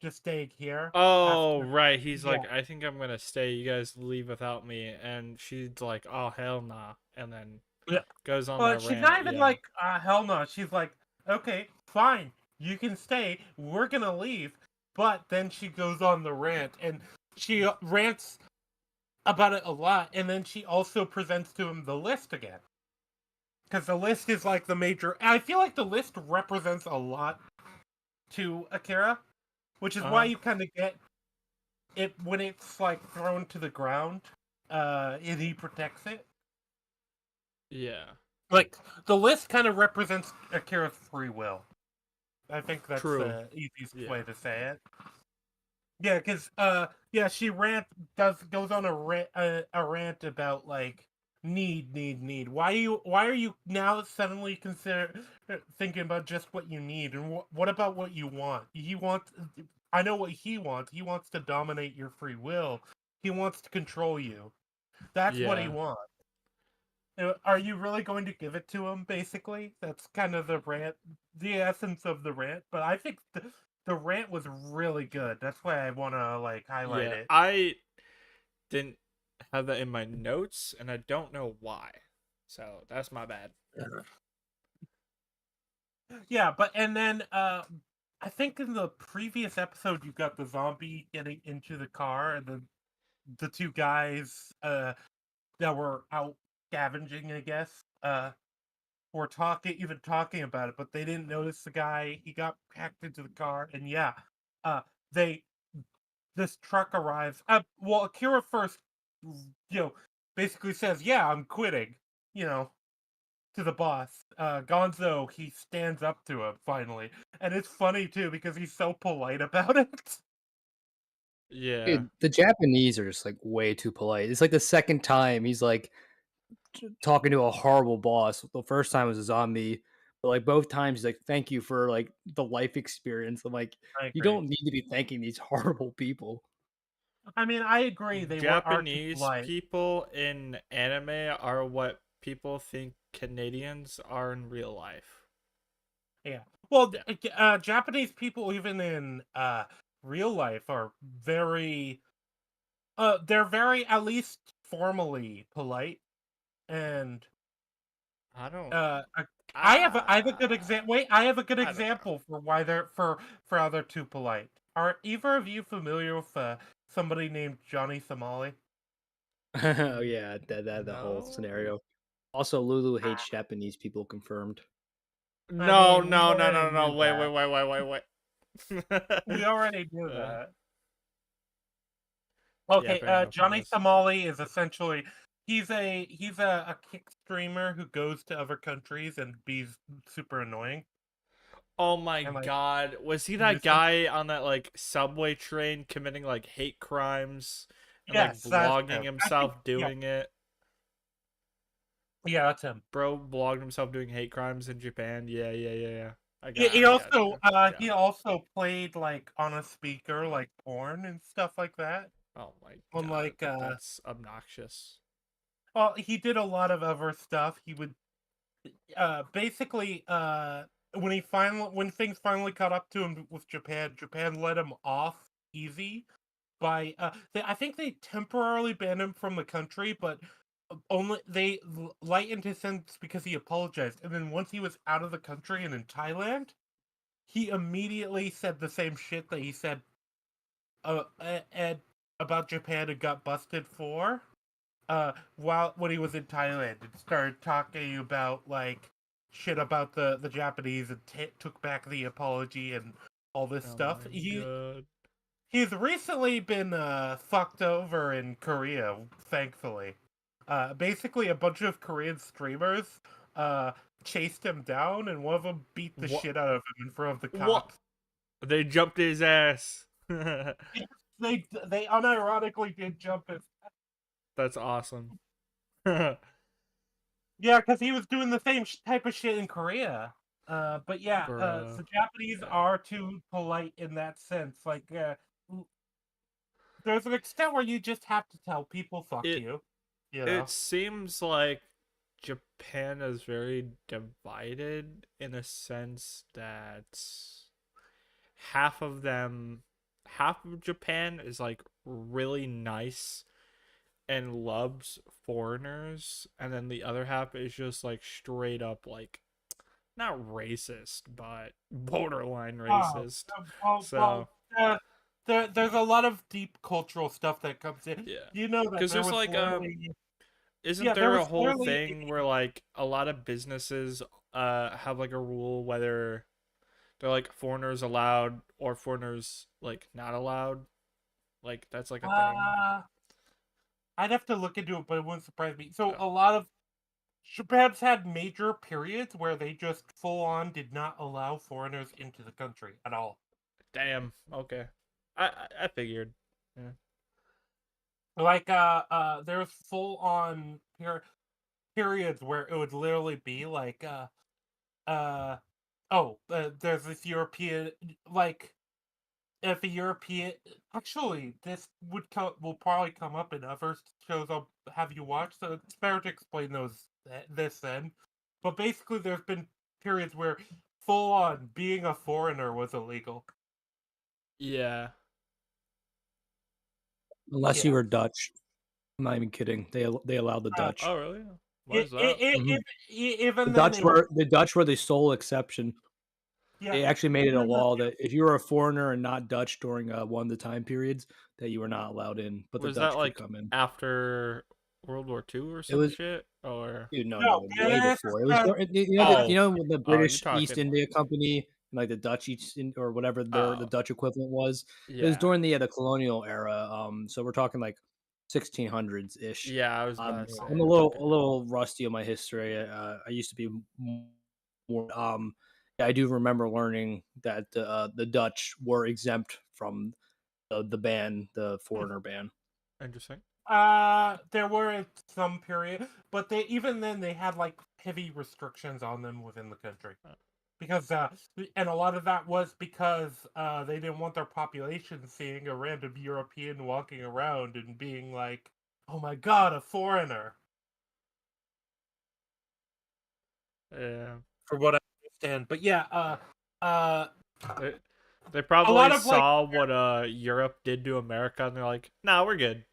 just staying here. Oh, after- right. He's Yeah. like, I think I'm gonna stay. You guys leave without me. And she's like, oh, hell nah. And then Yeah. goes on Well, that she's rant. not even yeah. like hell no. She's like, okay, fine, you can stay. We're gonna leave. But then she goes on the rant, and she rants about it a lot, and then she also presents to him the list again. Because the list is like the major. I feel like the list represents a lot to Akira, which is why you kind of get it when it's like thrown to the ground, and he protects it. Yeah. Like the list kind of represents Akira's free will. I think that's True. the easiest Yeah. way to say it. Yeah, because she goes on a rant about like need. Why are you now suddenly thinking about just what you need, and what about what you want? I know what he wants. He wants to dominate your free will. He wants to control you. That's what he Yeah. wants. Are you really going to give it to him? Basically, that's kind of the rant, the essence of the rant. But I think the rant was really good. That's why I want to like highlight it. I didn't have that in my notes, and I don't know why. So that's my bad. Yeah, but and then I think in the previous episode you got the zombie getting into the car, and the two guys that were out scavenging, I guess, were talking about it, but they didn't notice the guy. He got packed into the car, and yeah, this truck arrives. Well, Akira first, basically says, "Yeah, I'm quitting," to the boss. Gonzo, he stands up to him finally, and it's funny too because he's so polite about it. Yeah. Dude, the Japanese are just like way too polite. It's like the second time he's like talking to a horrible boss. The first time was a zombie, but like both times he's like, "Thank you for like the life experience." I'm like, you don't need to be thanking these horrible people. I mean, I agree. They Japanese are people in anime are what people think Canadians are in real life. Yeah. Well, Japanese people, even in real life, are very. They're very, at least formally, polite, and I don't. I have a good example. Wait, I have a good I don't know. example for why they're for how they're too polite. Are either of you familiar with somebody named Johnny Somali? Oh yeah, the whole No. scenario. Also, Lulu hates Japanese people confirmed. I No, mean, we no, no, already no, no. knew Wait, that. wait, wait, wait, wait, wait. We already knew Uh, that. yeah, Okay, fair enough, I Johnny guess. Somali is essentially he's a kick streamer who goes to other countries and be super annoying Oh my and like god. Was he that nuisance. guy on that like subway train committing like hate crimes and like Yes, that's vlogging him. I think himself doing it? yeah, that's him. Bro vlogged himself doing hate crimes in Japan. Yeah, yeah, yeah, yeah. He I got also you. Got he it. also played like on a speaker like porn and stuff like that. Oh my On god, like that's obnoxious. well, he did a lot of other stuff. He would basically when things finally caught up to him with Japan, Japan let him off easy by I think they temporarily banned him from the country, but only they lightened his sentence because he apologized. And then once he was out of the country and in Thailand, he immediately said the same shit that he said and about Japan and got busted for while when he was in Thailand and started talking about like shit about the Japanese and took back the apology and all this Oh stuff. my god. He's recently been fucked over in Korea, thankfully. Basically a bunch of Korean streamers chased him down and one of them beat the What? shit out of him in front of the What? cops. They jumped his ass. They unironically did jump him. That's awesome. Yeah, because he was doing the same type of shit in Korea. But yeah, Bruh. the Japanese Yeah. are too polite in that sense. Like, there's an extent where you just have to tell people "fuck It you," you it know. seems like Japan is very divided in a sense that half of them half of Japan is like really nice and loves foreigners, and then the other half is just like straight up like not racist but borderline Oh, racist. well, So there's a lot of deep cultural stuff that comes in. yeah, You know that because there there's was like literally, isn't yeah, there there a was whole literally, thing where like a lot of businesses have like a rule whether they're like foreigners allowed or foreigners like not allowed? Like that's like a thing. uh, I'd have to look into it, but it wouldn't surprise me. So Oh, a lot of Japan's had major periods where they just full on did not allow foreigners into the country at all. damn. Okay. I figured. Yeah. Like there was full on periods where it would literally be like uh there's this European like if a European actually this will probably come up in other shows I'll have you watch, so it's better to explain this then. But basically there's been periods where full on being a foreigner was illegal. Yeah. Unless you Yeah. were Dutch. I'm not even kidding. They allowed the Uh, Dutch. Oh really? Why is that? Mhm. even then they were The Dutch were the sole exception. yeah They actually made it a even the, law that if you were a foreigner and not Dutch during one of the time periods, that you were not allowed in, but the Was that Dutch could like come in. after World War II or It some was shit? Or dude, no, no no, way this is before. It was oh, you know when the you're British East talking India Company and like the Dutch East or whatever the oh, Dutch equivalent was. It was yeah. during the colonial era. So we're talking like 1600s ish. Yeah, I was about to say I'm a okay. little rusty on my history. I used to be more. Yeah, I do remember learning that the Dutch were exempt from the ban, the foreigner ban. Interesting. there were some period, but they even then they had like heavy restrictions on them within the country Uh, because and a lot of that was because they didn't want their population seeing a random European walking around and being like, "Oh my God, a foreigner." Yeah. For what I understand, but yeah, uh, They they a lot probably of like, saw what Europe did to America and they're like, "Nah, we're good."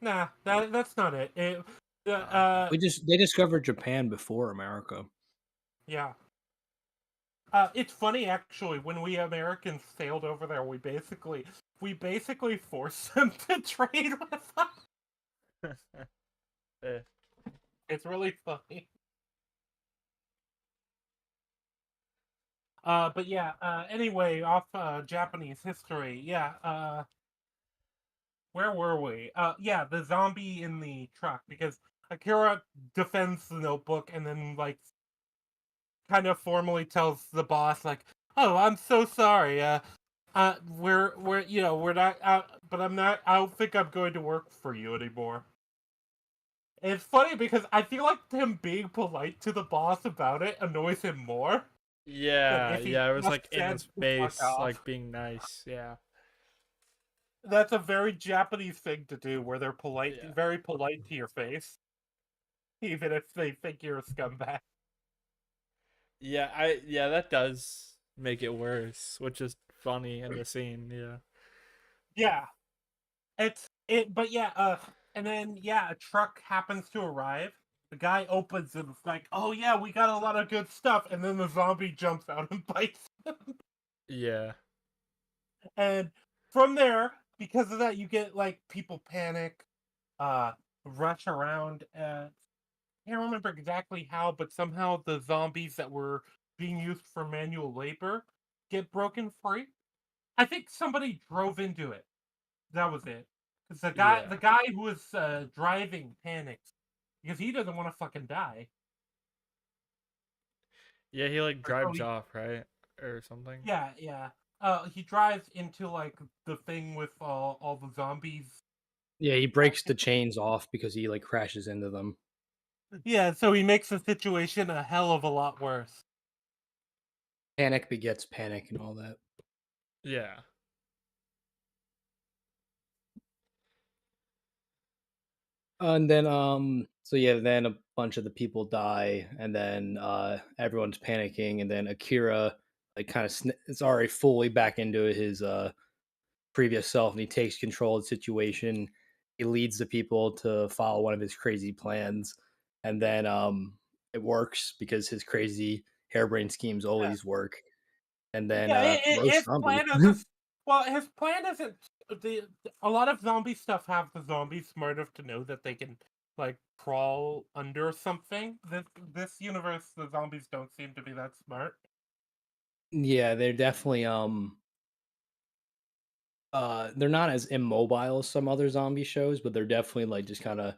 nah, that's not it. Uh, They discovered Japan before America. yeah. It's funny actually. When we Americans sailed over there, we basically forced them to trade with us. Eh, It's really funny. But yeah. Anyway, off Japanese history. Yeah. Where were we? Yeah, the zombie in the truck because Akira defends the notebook and then like kind of formally tells the boss like, "Oh, I'm so sorry. we're not out, but I'm not. I don't think I'm going to work for you anymore." And it's funny because I feel like him being polite to the boss about it annoys him more than yeah, if he yeah, it was just like in said his to fuck face, off. like being nice. Yeah, That's a very Japanese thing to do, where they're yeah, very polite to your face, even if they think you're a scumbag. yeah. That does make it worse, which is funny in the scene. Yeah, Yeah, but yeah, and then yeah, a truck happens to arrive. The guy opens and it's like, "Oh yeah, we got a lot of good stuff," and then the zombie jumps out and bites him. yeah, And from there, because of that, you get like people panic, uh, rush around. I can't remember exactly how, but somehow the zombies that were being used for manual labor get broken free. I think somebody drove into it. That was it. Because the yeah, guy who was driving panics because he doesn't want to fucking die. yeah. He like So drives off, right, or something. yeah, yeah. He drives into like the thing with all the zombies. Yeah, he breaks the chains off because he like crashes into them. Yeah, so he makes the situation a hell of a lot worse. Panic begets panic and all that. Yeah, And then so yeah, then a bunch of the people die and then everyone's panicking and then Akira like kind of is already fully back into his previous self and he takes control of the situation. He leads the people to follow one of his crazy plans and then it works because his crazy harebrained schemes Yeah, always work. And then yeah. roast His zombie. plan is well. His plan isn't the. A lot of zombie stuff have the zombies smart enough to know that they can like crawl under something. This universe, the zombies don't seem to be that smart. Yeah, they're definitely they're not as immobile as some other zombie shows, but they're definitely like just kind of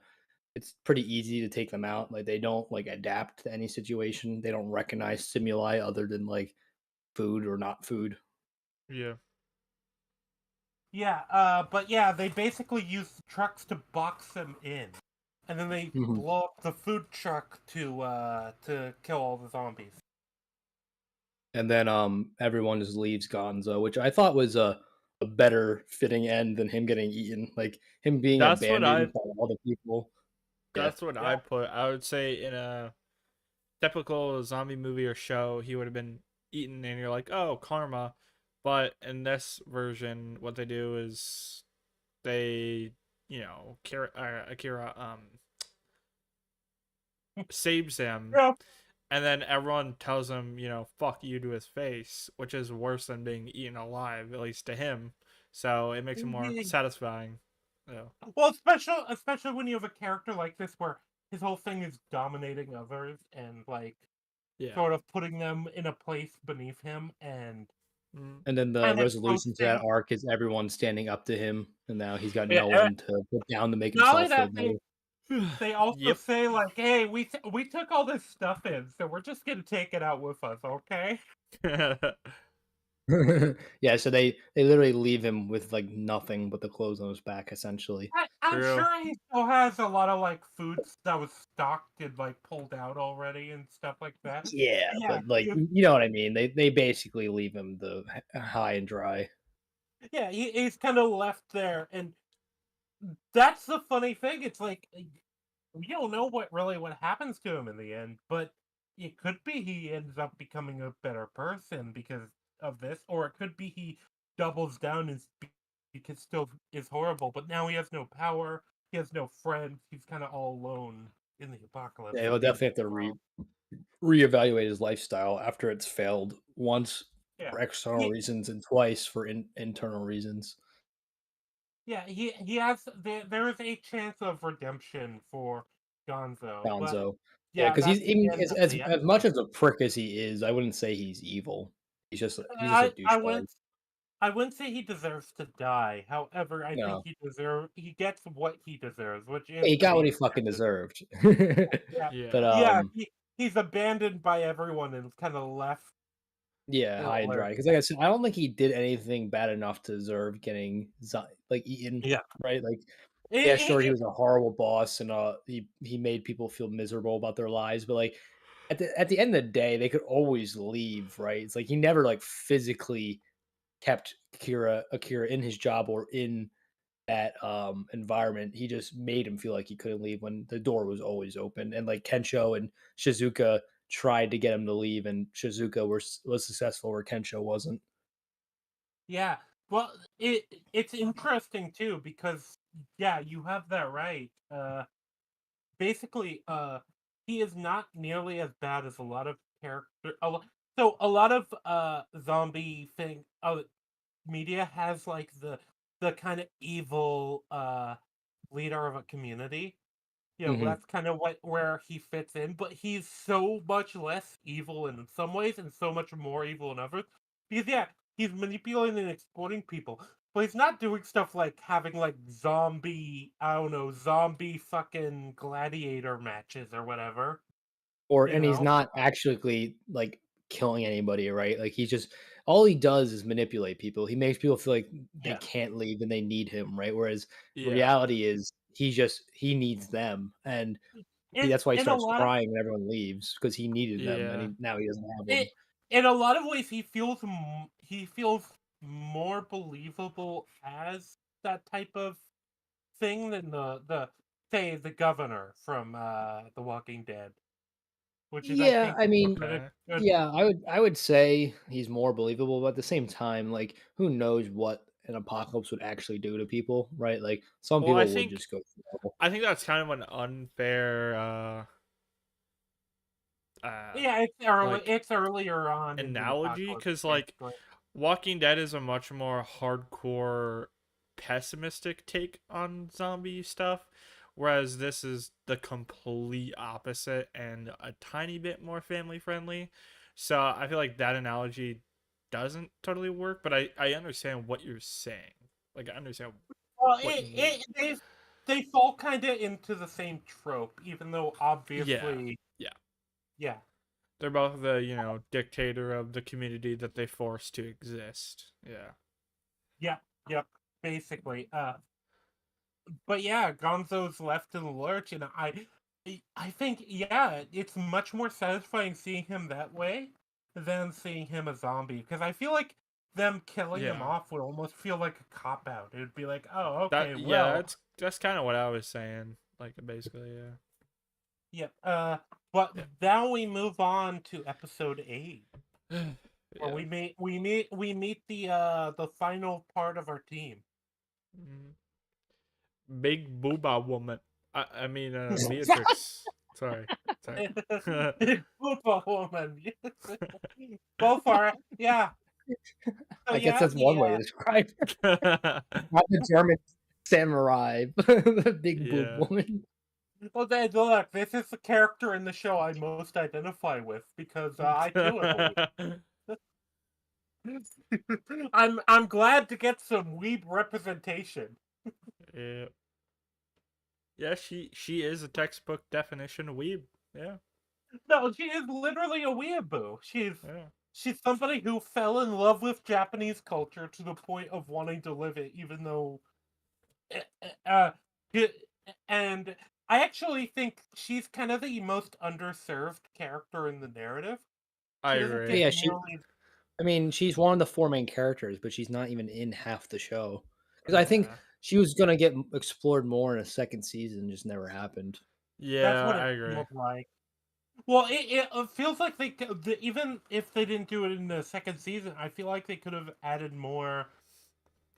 it's pretty easy to take them out. Like they don't like adapt to any situation. They don't recognize stimuli other than like food or not food. yeah, Yeah, but yeah, they basically use the trucks to box them in, and then they Mhm. blow up the food truck to kill all the zombies. And then everyone just leaves Gonzo, which I thought was a better fitting end than him getting eaten. Like him being that's what I abandoned by all the people. Yeah. that's what I Yeah, put. I would say in a typical zombie movie or show, he would have been eaten, and you're like, oh, karma. But in this version, what they do is they, Akira saves him, yeah. and then everyone tells him, fuck you to his face, which is worse than being eaten alive, at least to him. So it makes it more satisfying. Yeah, Well, especially when you have a character like this where his whole thing is dominating others and like yeah. sort of putting them in a place beneath him and Mm. And then the kind of resolution to that coasting. arc is everyone standing up to him, and now he's got Yeah, no one to put down to make not only himself feel that, better. they also Yep. say like, "Hey, we took all this stuff in, so we're just gonna take it out with us, okay?" Yeah, so they literally leave him with like nothing but the clothes on his back, essentially. I'm True. sure he still has a lot of like foods that was stocked and like pulled out already and stuff like that. Yeah, Yeah, but like you know what I mean. They basically leave him the high and dry. yeah, he's kind of left there, and that's the funny thing. It's like we don't know what happens to him in the end, but it could be he ends up becoming a better person because of this, or it could be he doubles down and because still is horrible, but now he has no power. he has no friends. He's kind of all alone in the apocalypse. Yeah, So he'll definitely have to reevaluate his lifestyle after it's failed once yeah, for external he, reasons and twice for internal reasons. yeah, he has there is a chance of redemption for Gonzo, but Gonzo. Yeah, yeah, because he's that's the even end of the as much episode. as a prick as he is, I wouldn't say he's evil. He's just a I I douchebag. wouldn't I wouldn't say he deserves to die. However, I think No, he gets what he deserves, which is he to got what be he fucking abandoned. deserved. Yeah, But Yeah. yeah, he's abandoned by everyone and kind of left yeah, in a high and dry. lurch. Because like I said, I don't think he did anything bad enough to deserve getting like eaten. Yeah. Right? Like, yeah, It, sure, he it, was a horrible boss and he made people feel miserable about their lives. But like at the end of the day, they could always leave. Right? It's like he never like physically kept Akira in his job or in that environment. He just made him feel like he couldn't leave when the door was always open. And like Kensho and Shizuka tried to get him to leave, and Shizuka was successful where Kensho wasn't. Yeah. Well, it's interesting too because yeah, you have that right. Basically, he is not nearly as bad as a lot of so a lot of zombie media has like the kind of evil leader of a community. You know, Hmm. that's kind of where he fits in, but he's so much less evil in some ways and so much more evil in others. Because yeah, he's manipulating and exploiting people. But he's not doing stuff like having like I don't know, zombie fucking gladiator matches or whatever. You And he's know? not actually like killing anybody, right? Like he's just all he does is manipulate people. He makes people feel like they Yeah. can't leave and they need him, right? Whereas Yeah. reality is he needs them, and In that's why he in a starts lot of crying when everyone leaves because he needed them, and Yeah. now he doesn't have them. it in a lot of ways he feels more believable as that type of thing than the say the governor from The Walking Dead, which is I Yeah, think I mean, Okay. good. yeah, I would say he's more believable, but at the same time, like, who knows what an apocalypse would actually do to people, right? Like, some Well, I people would think just go through hell. I think that's kind of an unfair Yeah, like it's earlier on in the analogy apocalypse, cuz like basically. Walking Dead is a much more hardcore pessimistic take on zombie stuff, whereas this is the complete opposite and a tiny bit more family friendly. So I feel like that analogy doesn't totally work, but I understand what you're saying. Like I understand Well, what you mean. they fall kind of into the same trope, even though Yeah. obviously, Yeah. yeah, They're both the, dictator of the community that they force to exist. Yeah. yeah, yep, basically. But yeah, Gonzo's left in the lurch, and I think yeah, it's much more satisfying seeing him that way than seeing him a zombie because I feel like them killing him Yeah. off would almost feel like a cop out. It would be like, oh, okay, That yeah, well, that's kind of what I was saying. Like basically, yeah. yeah. But Yeah. now we move on to episode 8, where Yeah. we meet the final part of our team. Mhm. Big booba woman. I mean, Beatrix. Sorry. Sorry. Football woman. Both are, yeah. So I guess yeah, that's one way to describe it. Not the German samurai, the big boob Yeah. woman. well, then, look, this is the character in the show I most identify with because I too am a weeb. I'm glad to get some weeb representation. Yeah. Yeah, she is a textbook definition of weeb. Yeah. No, she is literally a weeaboo. Yeah. She's somebody who fell in love with Japanese culture to the point of wanting to live it, even though, uh, uh, it- and I actually think she's kind of the most underserved character in the narrative. I She doesn't agree. get Yeah, nearly. I mean, she's one of the four main characters, but she's not even in half the show. Because I think Yeah. she was gonna get explored more in a second season, just never happened. That's Yeah, what I it agree. feels like. Well, it feels like even if they didn't do it in the second season, I feel like they could have added more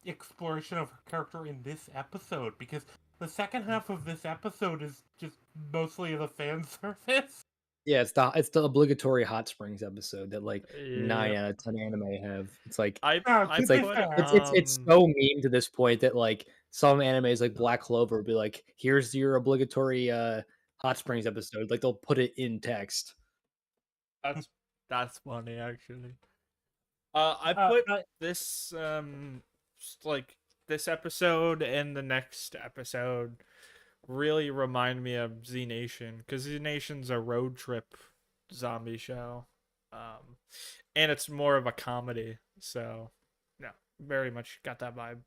exploration of her character in this episode because the second half of this episode is just mostly the fan service. Yeah, it's the obligatory hot springs episode that like Yeah. 9 out of 10 anime have. It's like No, I to it's like be put fair, it's so mean to this point that like some animes like Black Clover will be like, here's your obligatory hot springs episode. Like they'll put it in text. that's that's funny actually. I uh, put but this like this episode and the next episode really remind me of Z Nation because Z Nation's a road trip zombie show, um, and it's more of a comedy. So, yeah, very much got that vibe.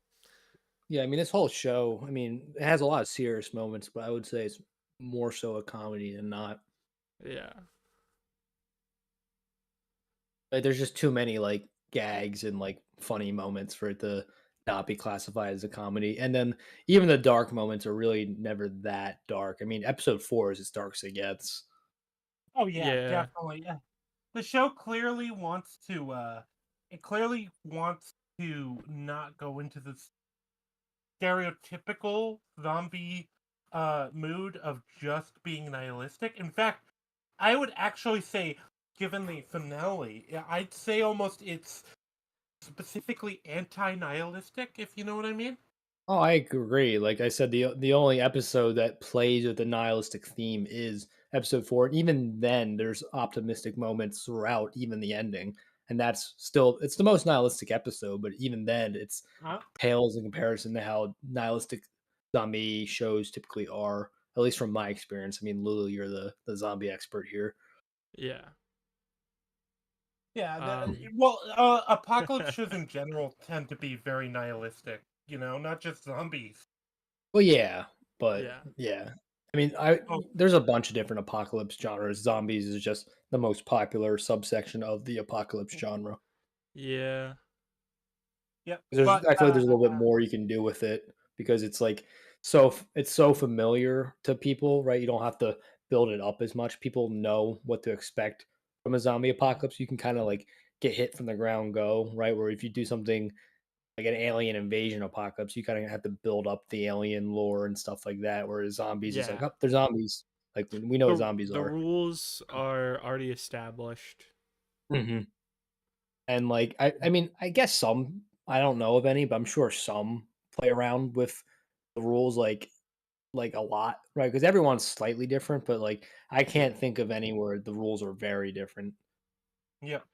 Yeah, I mean this whole show, I mean, it has a lot of serious moments, but I would say it's more so a comedy than not. Yeah, Like there's just too many like gags and like funny moments for it to not be classified as a comedy. And then even the dark moments are really never that dark. I mean, episode 4 is as dark as it gets. oh yeah, yeah, definitely. The show clearly wants to not go into the stereotypical zombie mood of just being nihilistic. In fact, I would actually say, given the finale, I'd say almost it's specifically anti-nihilistic, if you know what I mean. Oh, I agree. Like I said, the only episode that plays with the nihilistic theme is episode 4. And even then, there's optimistic moments throughout, even the ending. And that's still it's the most nihilistic episode, but even then it's Huh? pales in comparison to how nihilistic zombie shows typically are, at least from my experience. I mean, Lulu, you're the zombie expert here. yeah. Yeah, Um, apocalypse shows in general tend to be very nihilistic. You know, not just zombies. Well, yeah, but yeah. yeah. I mean, I Oh, there's a bunch of different apocalypse genres. Zombies is just the most popular subsection of the apocalypse genre. Yeah. yep. There's But I feel like there's a little bit more you can do with it because it's like it's so familiar to people, right? You don't have to build it up as much. People know what to expect from a zombie apocalypse. You can kind of like get hit from the ground go, right? Where if you do something like an alien invasion apocalypse, you kind of have to build up the alien lore and stuff like that. Whereas zombies is like, Yeah. oh, they're zombies. Like we know what zombies The are. rules are already established. Hmm. And like I mean, I guess some I don't know of any, but I'm sure some play around with the rules like a lot, right? Because everyone's slightly different, but like I Yeah. can't think of any where the rules are very different. yep.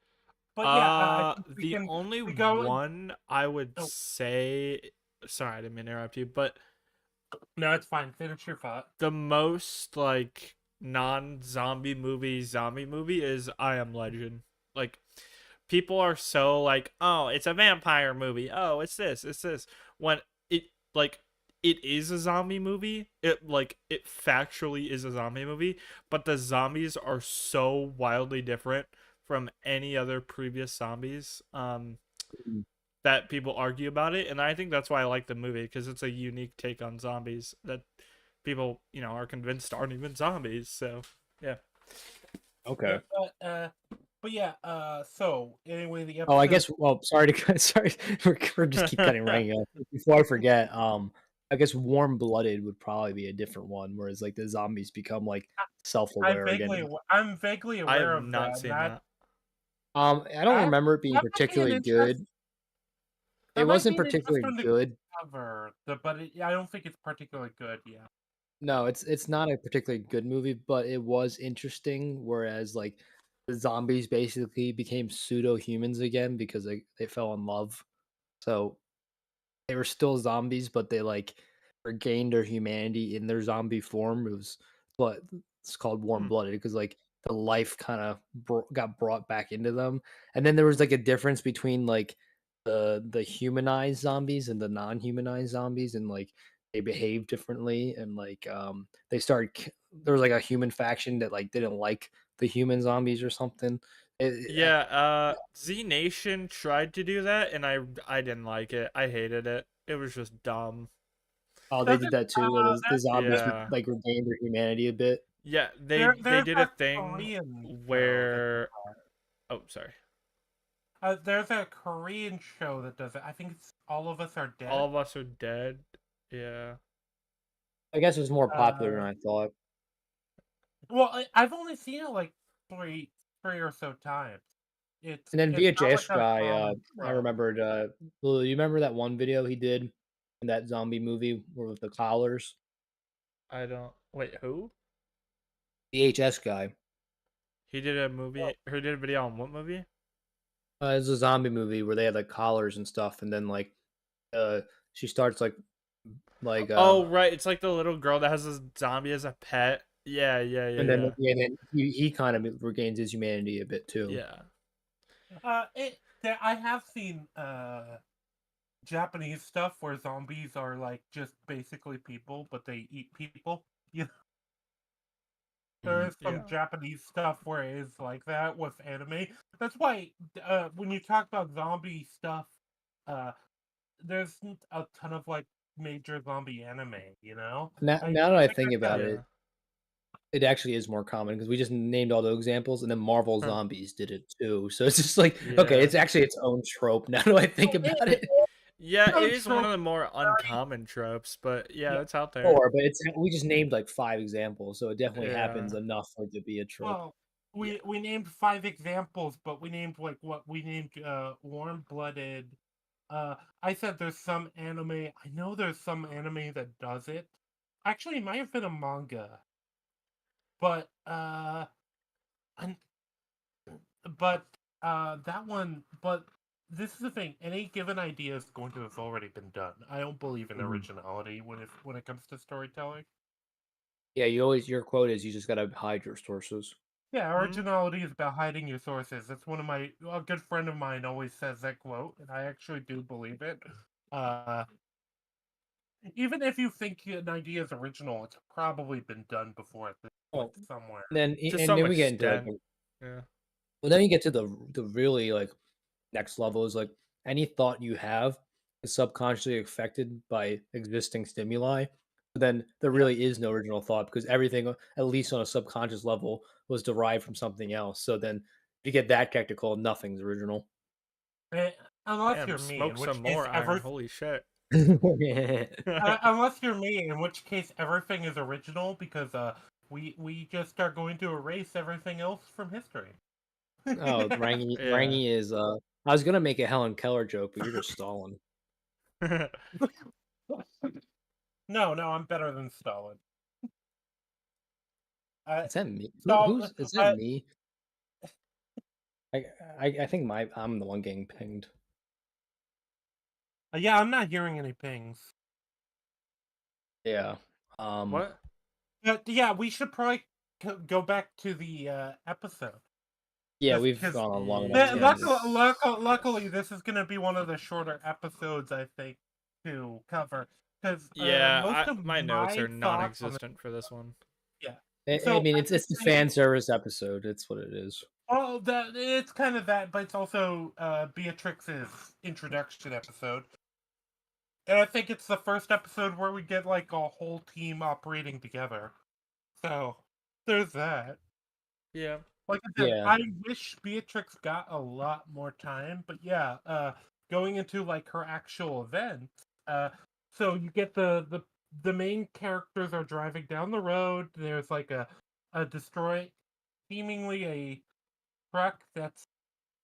But yeah, I think The only we go. one I would Oh say, sorry, I didn't mean to interrupt you, but no, it's fine. Finish your thought. the most like non-zombie zombie movie is I Am Legend. Like people are so like, "Oh, it's a vampire movie. Oh, it's this." When it like it is a zombie movie. It factually is a zombie movie, but the zombies are so wildly different from any other previous zombies. Mhm. That people argue about it, and I think that's why I like the movie because it's a unique take on zombies that people are convinced aren't even zombies. So yeah. Okay. Yeah, but yeah. So anyway, the Oh, I episode. guess. Well, sorry to sorry, we're just keep cutting Rangy off. Before I forget, I guess Warm Blooded would probably be a different one, whereas like the zombies become like self aware again. I'm vaguely I have aware of not that. seen that. I don't That remember it being that might be an particularly interest. good. It That might wasn't be an particularly interesting to good. cover. I don't think it's particularly good. Yeah. No, it's not a particularly good movie, but it was interesting. Whereas like the zombies basically became pseudo humans again because they fell in love. So they were still zombies, but they like regained their humanity in their zombie form. It was but it's called warm Hmm. blooded because like the life kind of got brought back into them. And then there was like a difference between like the humanized zombies and the non-humanized zombies, and like they behave differently. And like they started there was like a human faction that like didn't like the human zombies or something. Yeah, Z Nation tried to do that, and I didn't like it. I hated it. It was just dumb. Oh, they Does did it? that too, where the zombies Yeah, like regained their humanity a bit. yeah. They There's did a a thing Korean show that does where, that. oh, sorry, There's a Korean show that does it. I think it's All of Us Are all Dead. of us are dead. Yeah, I guess it's more popular than Uh, I thought. well, I've only seen it like three or so times. And then It's not like VHS a guy, common I trope. remembered. Lou, you remember that one video he did in that zombie movie with the collars? I don't. Wait, who? VHS guy. He did a movie. Or he did a video on what movie? It's a zombie movie where they have like collars and stuff, and then like uh she starts like Oh, right. It's like the little girl that has this zombie as a pet. Yeah, yeah, yeah, and then yeah. he kind of regains his humanity a bit too. Yeah. I have seen Japanese stuff where zombies are like just basically people, but they eat people. You know, there Mhm. is some Yeah. Japanese stuff where it is like that with anime. That's why when you talk about zombie stuff, uh, there's a ton of like major zombie anime. You know, Now that I like I think about said, Yeah. it, it actually is more common because we just named all the examples, and then Marvel Huh. Zombies did it too. So it's just like, okay, Yeah. it's actually its own trope. Now that I think oh, about it, Yeah, it some is one trope of the more very uncommon tropes, but yeah, yeah. it's out there. or but it's we just named like 5 examples, so it definitely happens Yeah. enough for it to be a trope. Well, Yeah. we named 5 examples, but we named like what we named warm blooded. I said there's some anime. I know there's some anime that does it. Actually, it might have been a manga, but and, but that one. But this is the thing. Any given idea is going to have already been done. I don't believe in Mhm. originality when it comes to storytelling. Yeah, you always your quote is you just gotta hide your sources. Yeah, Hmm? originality is about hiding your sources. That's one of my a good friend of mine always says that quote, and I actually do believe it. Uh, even if you think an idea is original, it's probably been done before at this point Well, somewhere. To and some then we get into like extent. Yeah. well, then you get to the really like next level is like any thought you have is subconsciously affected by existing stimuli. Then there Yeah, really is no original thought because everything, at least on a subconscious level, was derived from something else. So then, if you get that technical, nothing's original. Eh, unless Damn, you're me, smoke in some which case more iron. Holy shit. unless you're me, in which case everything is original because we just are going to erase everything else from history. Oh, Yeah. Rangy is. I was gonna make a Helen Keller joke, but you're just stalling. No, I'm better than Stalin. Uh, Is that me? Stal- Who's is that uh, me? I, I think I'm the one getting pinged. yeah, I'm not hearing any pings. Yeah. Um. What? But yeah, we should probably go back to the episode. Yeah, Just we've because, gone on long enough Yes. tangents. luckily, this is going to be one of the shorter episodes, I think, to cover. Because Yeah, most of my notes are my thoughts on the non-existent for this one. yeah. I So mean, I it's would the say, fan service episode. It's what it is. oh, that it's kind of that, but it's also Beatrix's introduction episode. And I think it's the first episode where we get like a whole team operating together. So there's that. Yeah. Like I said, Yeah. I wish Beatrix got a lot more time, but yeah, going into like her actual event, so you get the main characters are driving down the road. There's like a destroy, seemingly a truck that's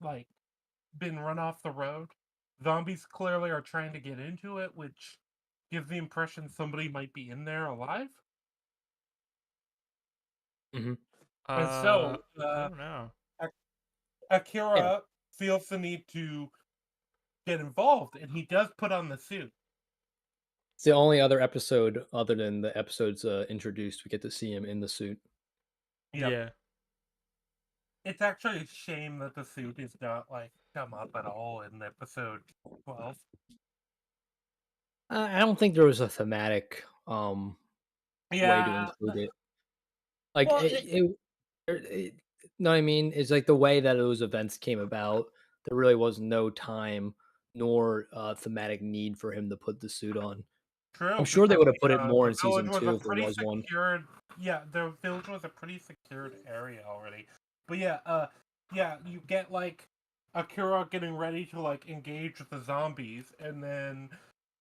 like been run off the road. Zombies clearly are trying to get into it, which gives the impression somebody might be in there alive. Hmm. And so, I don't know. Yeah. Akira feels the need to get involved, and he does put on the suit. It's the only other episode other than the episodes introduced. We get to see him in the suit. Yep. Yeah. It's actually a shame that the suit is not like come up at all in episode 12. I don't think there was a thematic way to Yeah. include it. Like Well, no, I mean, it's like the way that those events came about. There really was no time nor thematic need for him to put the suit on. I'm true sure they because would have put it more the in village season was a two if there pretty was one. secured. Yeah, the village was a pretty secured area already. But yeah, yeah, you get like Akira getting ready to like engage with the zombies, and then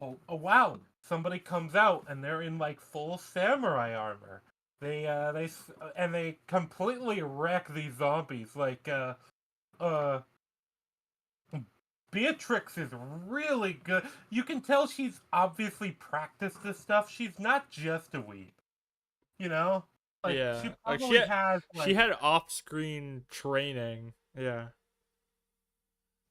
oh wow, somebody comes out and they're in like full samurai armor. They completely wreck these zombies. Uh, Beatrix is really good. You can tell she's obviously practiced this stuff. She's not just a weeb, you know. Like she Yeah, like probably has she had off-screen training. Yeah.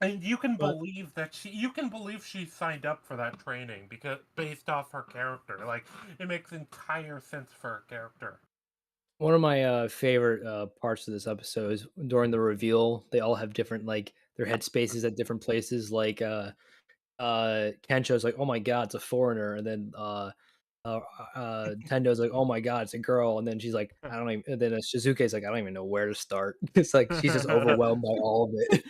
and you can But believe that she signed up for that training because based off her character. Like it makes entire sense for her character. one of my favorite parts of this episode is during the reveal. They all have different like their headspaces at different places. Like Kensho's like, "Oh my god, it's a foreigner," and then uh, Tendo's like, "Oh my god, it's a girl," and then she's like, "I don't even." And then Shizuke's like, "I don't even know where to start." It's like she's just overwhelmed by all of it.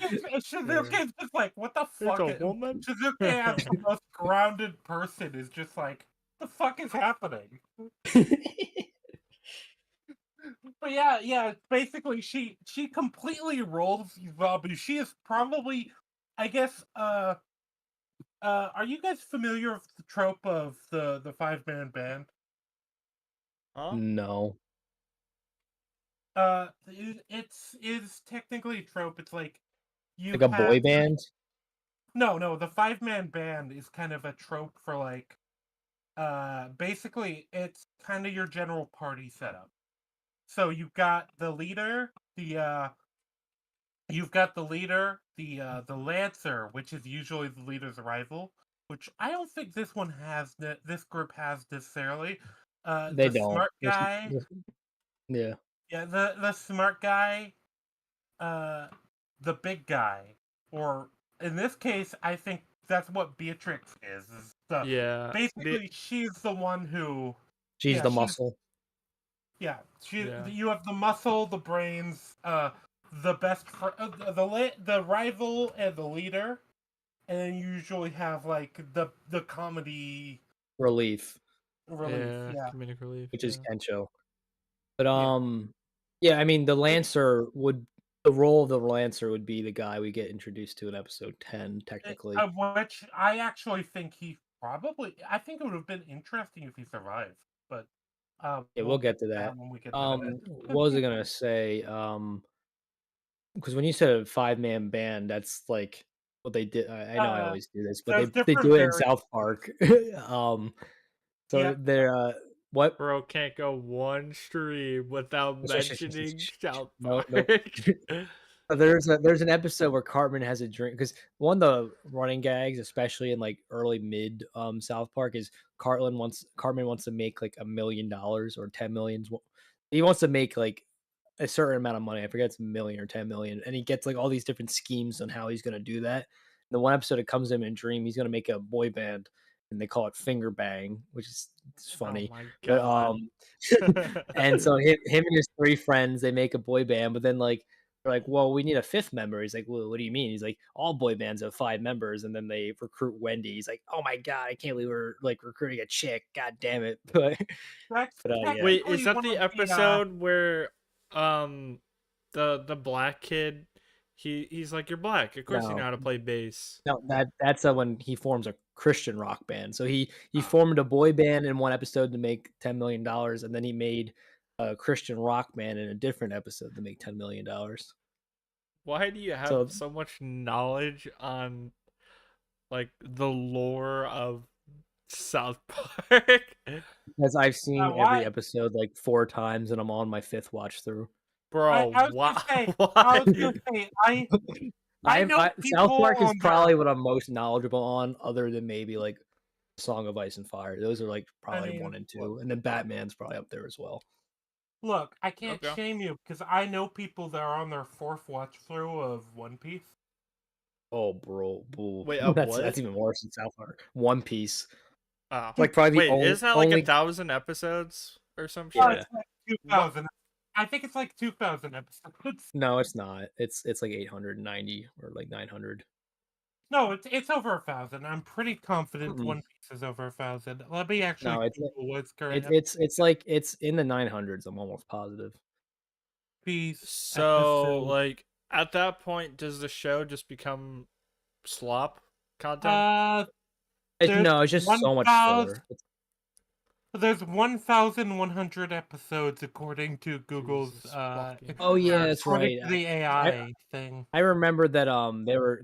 Shizuke's just like, what the It's fuck? a woman. Shizuke as the most grounded person is just like, the fuck is happening? But yeah, basically she completely rolls these zombies. She is probably, I guess, are you guys familiar with the trope of the 5-man band? Huh? No, It's technically a trope. It's like you like a have boy band. no, the 5-man band is kind of a trope for like basically it's kind of your general party setup. So you've got the leader, the lancer, which is usually the leader's rival, which I don't think this group has necessarily. They The don't. smart guy, Yeah, yeah, the smart guy, uh, the big guy, or in this case, I think that's what Beatrix is. Is the Yeah. basically she's the one who, she's yeah, the she's muscle. yeah, Yeah. you have the muscle, the brains, the the rival and the leader, and then you usually have like the comedy Relief, relief. Yeah. Yeah, Comedic relief. which is Yeah. Kensho. But yeah. yeah, I mean, the role of the Lancer would be the guy we get introduced to in episode 10, technically. Which I actually think I think it would have been interesting if he survived, but Yeah, we'll we'll get get to to that. that when we get to that. What was I gonna say? Because when you said a 5-man band, that's like what they did. I know I Uh, always do this, but there's they different do it in variants. South Park. um, so Yeah, they're what? Bro can't go one stream without mentioning South No, Park. no. There's an episode where Cartman has a drink because one of the running gags, especially in like early mid South Park, is Cartman wants to make like $1 million or 10 millions. He wants to make like a certain amount of money. I forget it's a million or 10 million, and he gets like all these different schemes on how he's gonna do that. The one episode it comes to him in a dream, he's gonna make a boy band, and they call it Finger Bang, which is it's Oh funny. my But god. and so him and his three friends they make a boy band, but then like they're like, well, we need a fifth member. He's like, well, what do you mean? He's like, all boy bands have 5 members, and then they recruit Wendy. He's like, oh my god, I can't believe we're like recruiting a chick. God damn it! that's But yeah, Wait, is technically that one the of episode where um the black kid he's like, you're black, of course you know no, how to play bass. no, that's when he forms a Christian rock band. So he Ah, formed a boy band in one episode to make $10 million, and then he made a Christian rock band in a different episode to make $10 million. why do you have So so much knowledge on like the lore of South Park? as I've seen every why episode like 4 times, and I'm on my fifth watch through. Bro, I was why? gonna say I Why? was gonna say I know South people Park is on probably what I'm most knowledgeable on, other than maybe like Song of Ice and Fire. Those are like I probably one mean, and two, and then Batman's probably up there as well. look, I can't Okay. shame you because I know people that are on their fourth watch through of One Piece. Oh, bro, boo. Wait, of That's what? even worse than South Park. One Piece, Oh. like probably the Wait, only is that like only 1,000 episodes or some Oh, shit? yeah. it's like What? 2,000. I think it's like 2,000 episodes. No, it's not. It's like 890 or like 900. No, it's over 1,000. I'm pretty confident Mm-mm. One Piece is over 1,000. Let me actually No, Google what's current it's like it's in the 900s. I'm almost positive. Piece So, episode. like, at that point, does the show just become slop content? Uh, It's just so much filler. There's 1,100 episodes according to Google's Jesus fucking Oh yeah, that's according right. to the AI thing. I remember that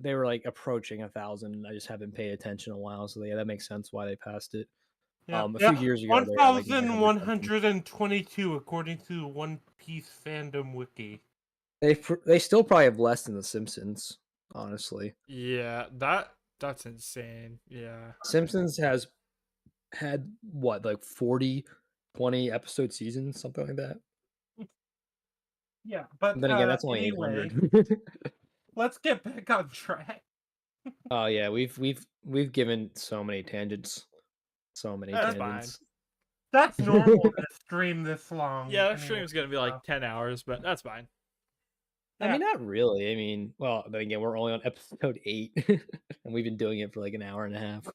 they were like approaching 1,000. I just haven't paid attention in a while, so yeah, that makes sense why they passed it. Yeah, A few years ago they were like 900 something. 1,122 according to One Piece fandom wiki. They still probably have less than The Simpsons, honestly. Yeah, that's insane. Yeah. Simpsons has had what, like 40, 20 episode seasons, something like that. Yeah, but And then again, that's only anyway, 800. let's get back on track. Oh yeah, we've given so many tangents. So many That's tangents. That's normal to stream this long. Yeah, that anyway, stream's gonna be like 10 hours, but that's fine. I mean, not really. I mean, well, then again, we're only on episode 8, and we've been doing it for like an hour and a half.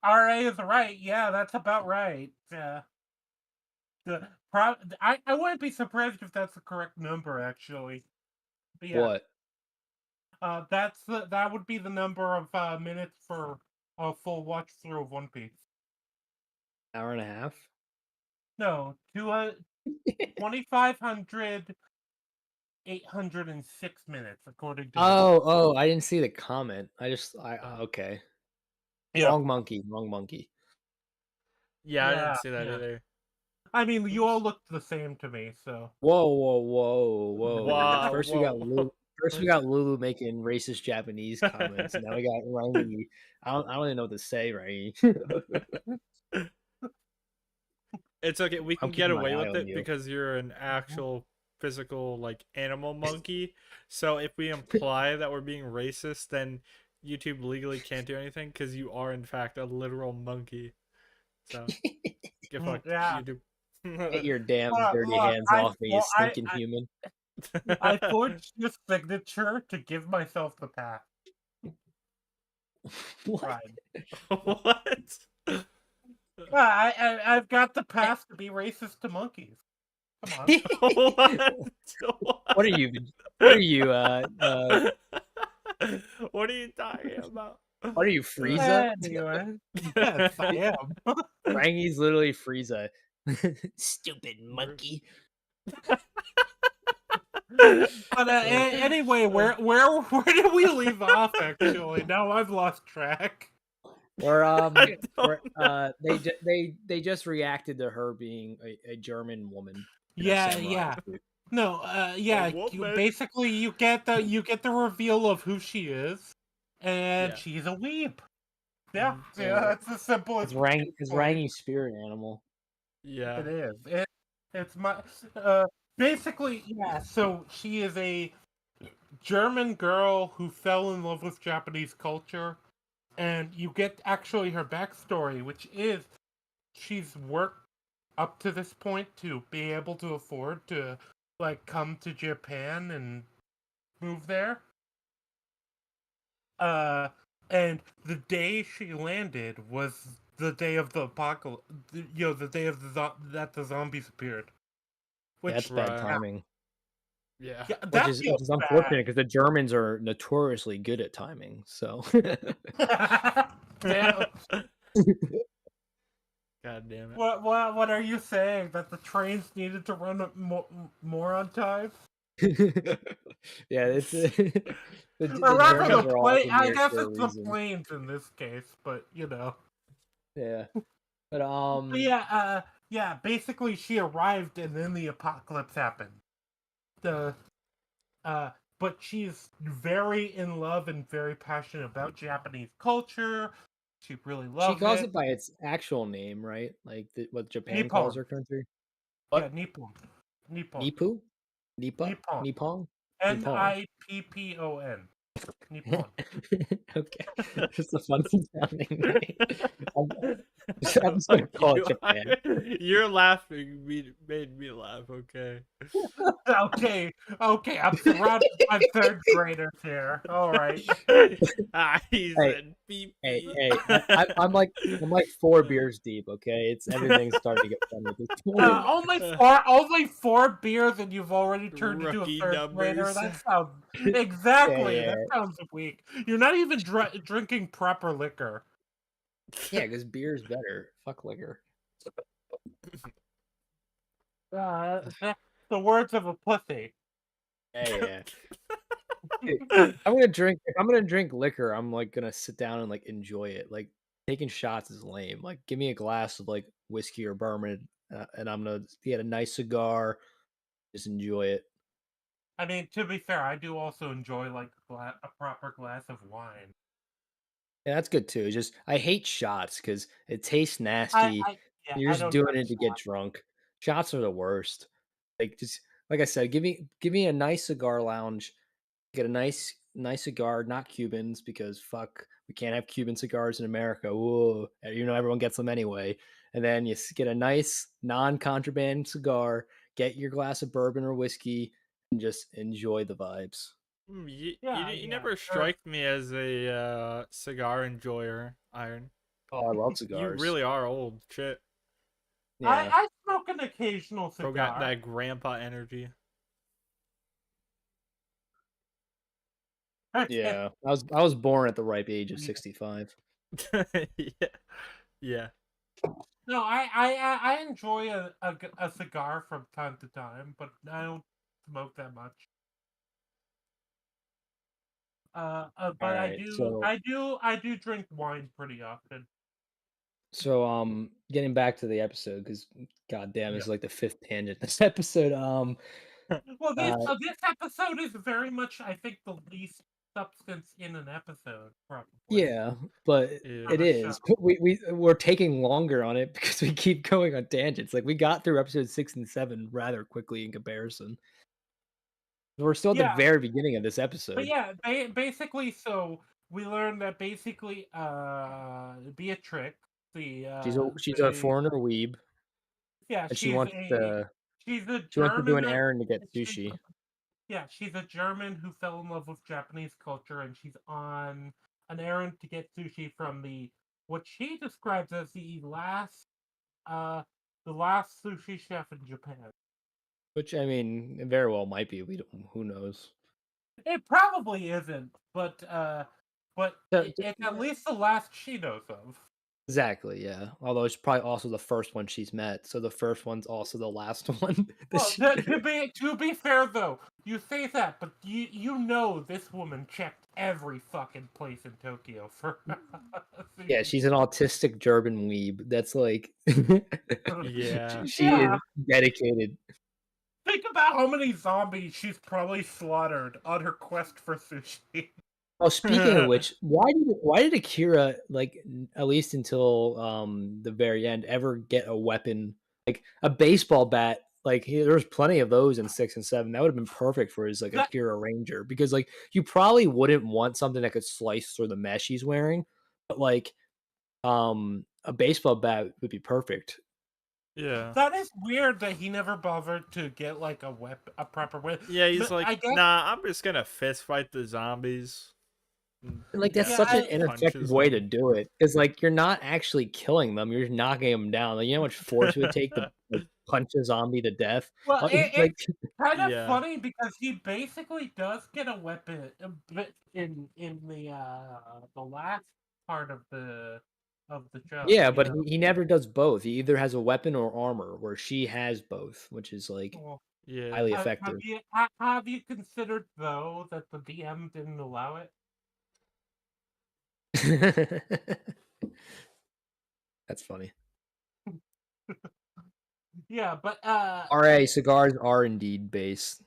RA is right. Yeah, that's about right. Yeah. I wouldn't be surprised if that's the correct number, actually. But yeah. What? That would be the number of minutes for a full watch through of One Piece. Hour and a half? No, 2,500, 806 minutes according to. Oh, I didn't see the comment. Okay. Yeah. Wrong monkey. Yeah, I didn't see that either. I mean, you all looked the same to me, so. Whoa. Wow, First we got Lulu making racist Japanese comments. And now we got Rangi. I don't even know what to say, Rangi. It's okay. We can I'm get keeping my away eye with on it you. because you're an actual physical like animal monkey. So if we imply that we're being racist, then YouTube legally can't do anything because you are in fact a literal monkey. So get fucked, Yeah. YouTube. Get your damn dirty hands off me, you stinking human. I forged your signature to give myself the pass. What? Right. What? I've got the pass to be racist to monkeys. Come on. What? What are you? What are you? What are you talking about? What are you, Frieza? Anyway, yes, I am. Rangi's literally Frieza. Stupid monkey. But anyway, where did we leave off? Actually, now I've lost track. Or they just reacted to her being a German woman. Yeah. No, yeah. Basically, you get the reveal of who she is, and she's a weeb. Yeah, that's as simple as. It's Rangi's spirit animal. Yeah, it is. It's my basically, yeah. So she is a German girl who fell in love with Japanese culture, and you get actually her backstory, which is she's worked up to this point to be able to afford to like come to Japan and move there. And the day she landed was the day of the apocalypse. The day of that the zombies appeared. That's bad timing. Yeah, which is unfortunate because the Germans are notoriously good at timing. So. Yeah. God damn it. What are you saying? That the trains needed to run more on time? Yeah, it's the Germans are all I guess for a it's reason. the planes in this case, but you know. Yeah, but yeah. Basically, she arrived and then the apocalypse happened. But she's very in love and very passionate about Japanese culture. She really loves it. She calls it by its actual name, right? Like what Japan calls her country. What? Yeah, Nippon. Nippon. Nippon. Nippon. Nippon. Okay, just a funny sounding name. I'm just gonna call it Japan. Your laughing made me laugh. Okay. Okay. I'm surrounded by third graders here. All right. He said beep. Hey. I'm like 4 beers deep. Okay, everything's starting to get funny at this point. Only 4 beers, and you've already turned into a third grader. Exactly. yeah, That sounds weak. You're not even drinking proper liquor. yeah, because beer is better. Fuck liquor. That's the words of a pussy. Yeah, yeah. If I'm gonna drink liquor, I'm like gonna sit down and like enjoy it. Like taking shots is lame. Like give me a glass of like whiskey or bourbon, and I'm gonna get a nice cigar, just enjoy it. I mean, to be fair, I do also enjoy like a proper glass of wine. Yeah, that's good too. It's just I hate shots because it tastes I, nasty. I yeah, You're I just don't doing drink it to get shots. drunk. Shots are the worst. Like just like I said, give me a nice cigar lounge. Get a nice cigar, not Cubans, because fuck, we can't have Cuban cigars in America. Whoa, everyone gets them anyway. And then get a nice non-contraband cigar, get your glass of bourbon or whiskey, and just enjoy the vibes. You Yeah. never strike me as a cigar enjoyer, Iron. Oh, I love You cigars. really are old. Shit. Yeah, I smoke an occasional Still got cigar. that grandpa energy. yeah. I was born at the ripe age of 65. Yeah. Yeah. No, I enjoy a cigar from time to time, but I don't smoke that much. All But right, so I do drink wine pretty often. getting back to the episode because goddamn, Yeah. it's like the fifth tangent this episode. Well, Uh, this episode is very much, I think, the least substance in an episode, probably Yeah, but Yeah. for it the show. is. But we're taking longer on it because we keep going on tangents. Like we got through episode 6 and 7 rather quickly in comparison. We're still at the Yeah, very beginning of this but episode. yeah, basically, so we learned that basically, Beatrix, She's a foreigner weeb, yeah, and she's a she wants to do an German. errand to get She's sushi. Yeah, she's a German who fell in love with Japanese culture, and she's on an errand to get sushi from what she describes as uh, the last sushi chef in Japan. Which I mean, it very well might be. We don't. Who knows? It probably isn't, but So- it's at least the last she knows of. Exactly. Yeah. Although it's probably also the first one she's met, so the first one's also the last one. Well, to be fair though, you say that, but you know this woman checked every fucking place in Tokyo for. Yeah, she's an autistic German weeb. That's like, Yeah. she Yeah. is dedicated. Think about how many zombies she's probably slaughtered on her quest for sushi. Oh, speaking of which, why did Akira at least until the very end ever get a weapon like a baseball bat? Like there's plenty of those in 6 and 7. That would have been perfect for his like That- Akira Ranger because like you probably wouldn't want something that could slice through the mesh he's wearing, but like a baseball bat would be perfect. Yeah. That is weird that he never bothered to get like a proper weapon. Yeah, he's But I like, guess- nah, I'm just gonna fist fight the zombies. And, like that's Yeah, such an I- ineffective Punches way them. to do it because like you're not actually killing them; you're just knocking them down. Like you know how much force it would take to like, punch a zombie to death. Well, Like it's kind of Yeah. funny because he basically does get a weapon in the last part of the show. yeah, you but know? he never does both. He either has a weapon or armor, where she has both, which is like Well, Yeah. highly have effective. you considered though that the DM didn't allow it? That's funny. Yeah, but RA cigars are indeed base.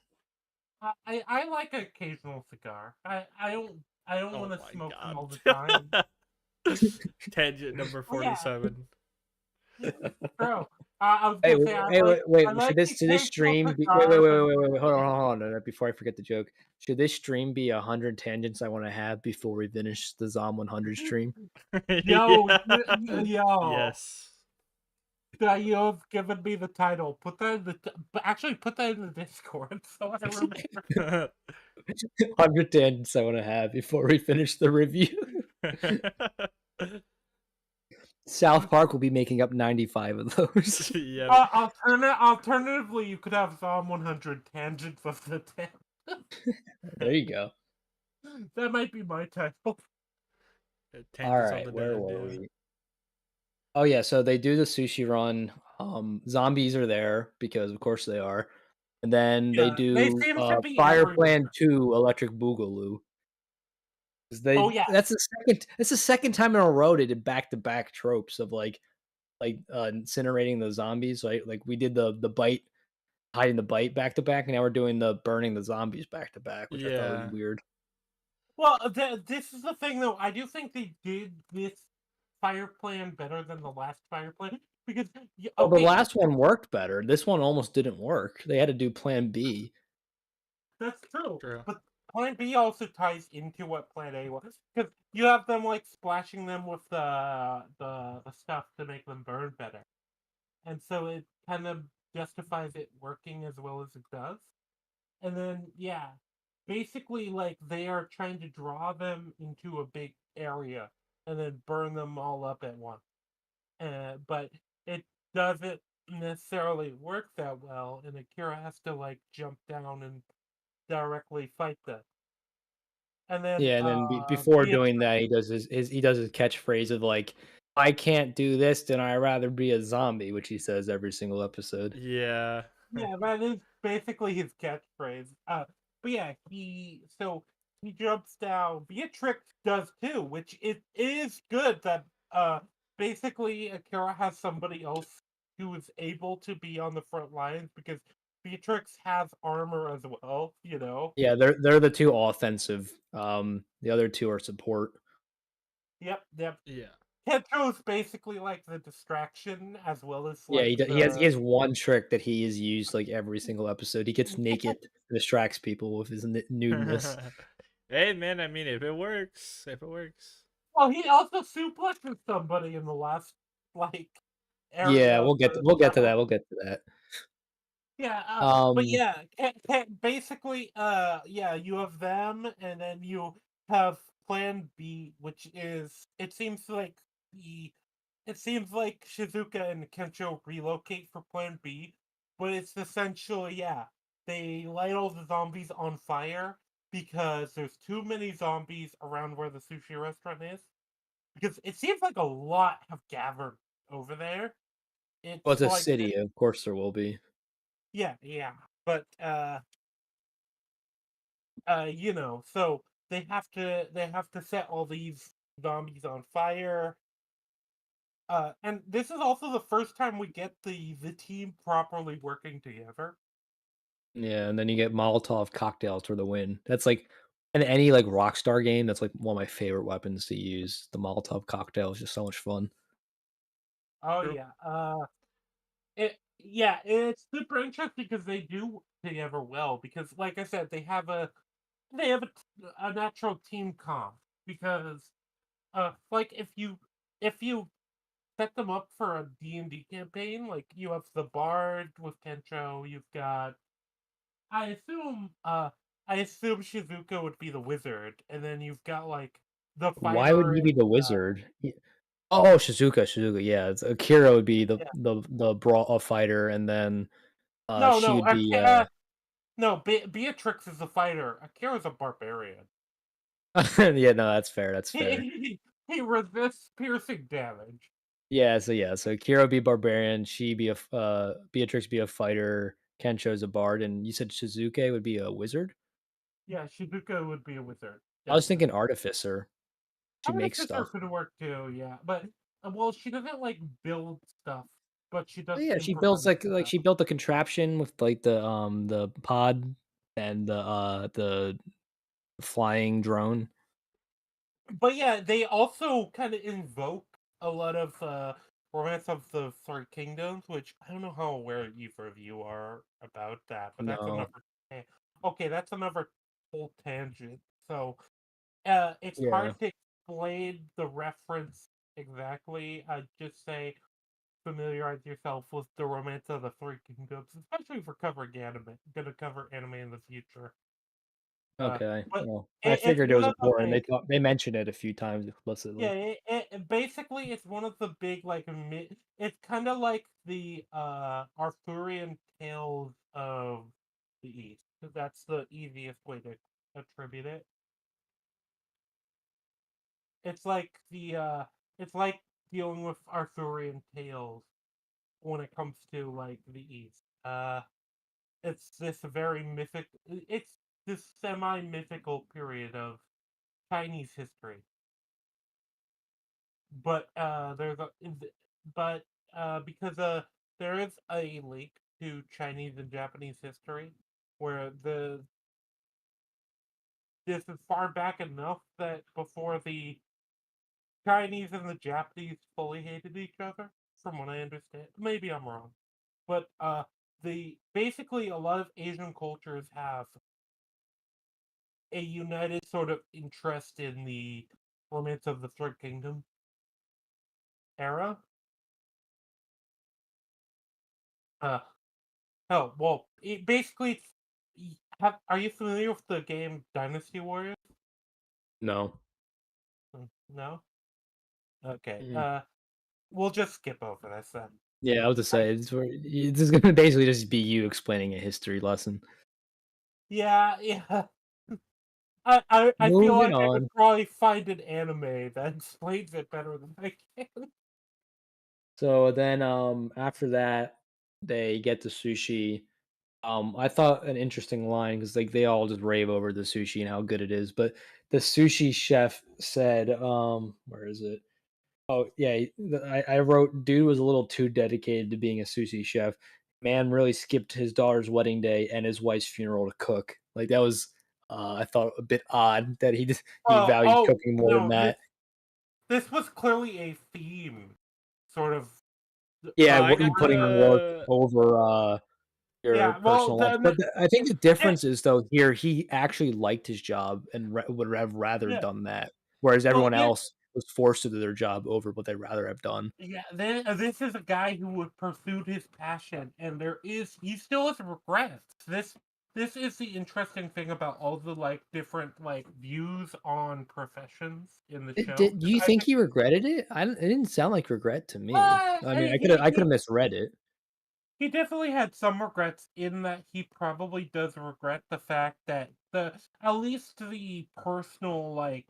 I like an occasional cigar. I don't Oh want my to smoke them all the God. time. Tangent number Oh, yeah. 47. Bro, I was Hey, gonna say wait. I like Should the this occasional stream be? cigar, but- Wait. Hold on. No, before I forget the joke, should this stream be 100 tangents I want to have before we finish the Zom 100 stream? Yo, Yeah. yo. Yes. You've given me the title. Put that in but actually put that in the Discord so I remember. 100 tangents I want to have before we finish the review. South Park will be making up 95 of those. Yeah. Alternatively, you could have Psalm 100 tangents of the 10. There you go. That might be my title. All Tangents of right, the where Dead, were yeah. we? Oh yeah, so they do the sushi run. Zombies are there because of course they are. And then they Yeah, they do seem to be Fire everywhere. Plan 2 Electric Boogaloo. 'Cause Oh they yeah, that's the second time in a row they did back-to-back tropes of incinerating the zombies, right? Like we did the bite hiding the bite back to back, and now we're doing the burning the zombies back to back, which I thought was Yeah. weird. well, this is the thing though. I do think they did this fire plan better than the last fire plan because Well, the okay, last one worked better. This one almost didn't work. They had to do Plan B. that's true. True. But Plan B also ties into what Plan A was because you have them like splashing them with the stuff to make them burn better, and so it kind of justifies it working as well as it does. And then yeah, basically like they are trying to draw them into a big area and then burn them all up at once. But it doesn't necessarily work that well, and Akira has to like jump down and directly fight them. And then Yeah, and then before doing Beatrice, that, he does his catchphrase of like, "I can't do this, then I'd rather be a zombie," which he says every single episode. Yeah. yeah, that is basically his catchphrase. But yeah, he jumps down. Beatrix does too, which it is good that basically Akira has somebody else who is able to be on the front lines because Beatrix has armor as well, you know. Yeah, they're the two offensive. The other two are support. Yep, yep. Yeah. Kentro's basically like the distraction as well as Yeah, like he the has one trick that he has used like every single episode. He gets naked and distracts people with his nudeness. Hey man, I mean if it works, if it works. well, he also suplexes somebody in the last like area Yeah, of the we'll get to battle. that. We'll get to that. Yeah, but Um, yeah, basically, yeah, you have them, and then you have Plan B, which is the it seems like Shizuka and Kencho relocate for Plan B, but it's essentially yeah, they light all the zombies on fire because there's too many zombies around where the sushi restaurant is. Because it seems like a lot have gathered over there. well, It's it's a like city. Of course, there will be. yeah, yeah, but you know, so they have to set all these zombies on fire. And this is also the first time we get the team properly working together. Yeah, and then you get Molotov cocktails for the win. That's like in any like Rockstar game. That's like one of my favorite weapons to use. The Molotov cocktail is just so much fun. Oh True. yeah, it's super interesting because they do work together well. Because like I said, they have a natural team comp because like if you set them up for a D&D campaign, like you have the bard with Kencho, you've got I assume uh I assume Shizuka would be the wizard, and then you've got like the Why would fighter he be and the wizard? Oh, Shizuka. Yeah, Akira would be yeah. the brawl fighter, and then No, she no, would be no, Beatrix is the fighter. Akira's a barbarian. yeah, no, that's fair. That's He fair. he resists piercing damage. So Kira would be barbarian, she be Beatrix be a fighter, Kensho's a bard, and you said Shizuke would be a wizard? Yeah, Shizuka would be a wizard, I was definitely. thinking artificer. She makes Artificer stuff. could work too, yeah, but well, she doesn't like build stuff, but she Oh does yeah, she builds improvise like stuff. she built the contraption with like the pod and the flying drone. But yeah, they also kind of invoke a lot of Romance of the Three Kingdoms, which I don't know how aware either of you are about that, but that's No. another. Okay, that's another whole tangent. So it's Yeah. hard to explain the reference exactly. I'd just say familiarize yourself with the Romance of the Three Kingdoms, especially for covering anime. Gonna cover anime in the future. Okay. But Well, I it's figured it one was of the important. big. They mentioned it a few times Yeah, explicitly. basically it's one of the big like it's kind of like the Arthurian tales of the East. That's the easiest way to attribute it. It's like it's like dealing with Arthurian tales when it comes to like the East. It's this very mythic. It's this semi-mythical period of Chinese history. But but because there is a link to Chinese and Japanese history where this is far back enough that before the Chinese and the Japanese fully hated each other, from what I understand. Maybe I'm wrong. But the basically a lot of Asian cultures have a united sort of interest in the romance of the Third Kingdom era. Uh oh well, it basically are you familiar with the game Dynasty Warriors? No. No. Okay. Mhm. We'll just skip over this then. Yeah, I was to say this is gonna basically just be you explaining a history lesson. Yeah, yeah. I feel Moving like I could on. probably find an anime that explains it better than I can. So then after that they get the sushi. I thought an interesting line because like they all just rave over the sushi and how good it is. But the sushi chef said, where is it? Oh yeah, I wrote, dude was a little too dedicated to being a sushi chef. Man really skipped his daughter's wedding day and his wife's funeral to cook. Like that was, I thought a bit odd that he valued Oh cooking more than no, that. this was clearly a theme, sort of. Yeah, I what you got Part of putting work the over your yeah. Well, personal life. then But I think the eh, difference is though here he actually liked his job and would have rather yeah. done that, whereas Well, everyone yeah, else was forced to do their job over what they'd rather have done. yeah. This is a guy who would pursued his passion, and he still has regrets. This is the interesting thing about all the like different like views on professions in the show. Do you I think think he regretted it? It didn't sound like regret to me. uh, I mean, I could have misread it. he definitely had some regrets in that he probably does regret the fact that the at least the personal like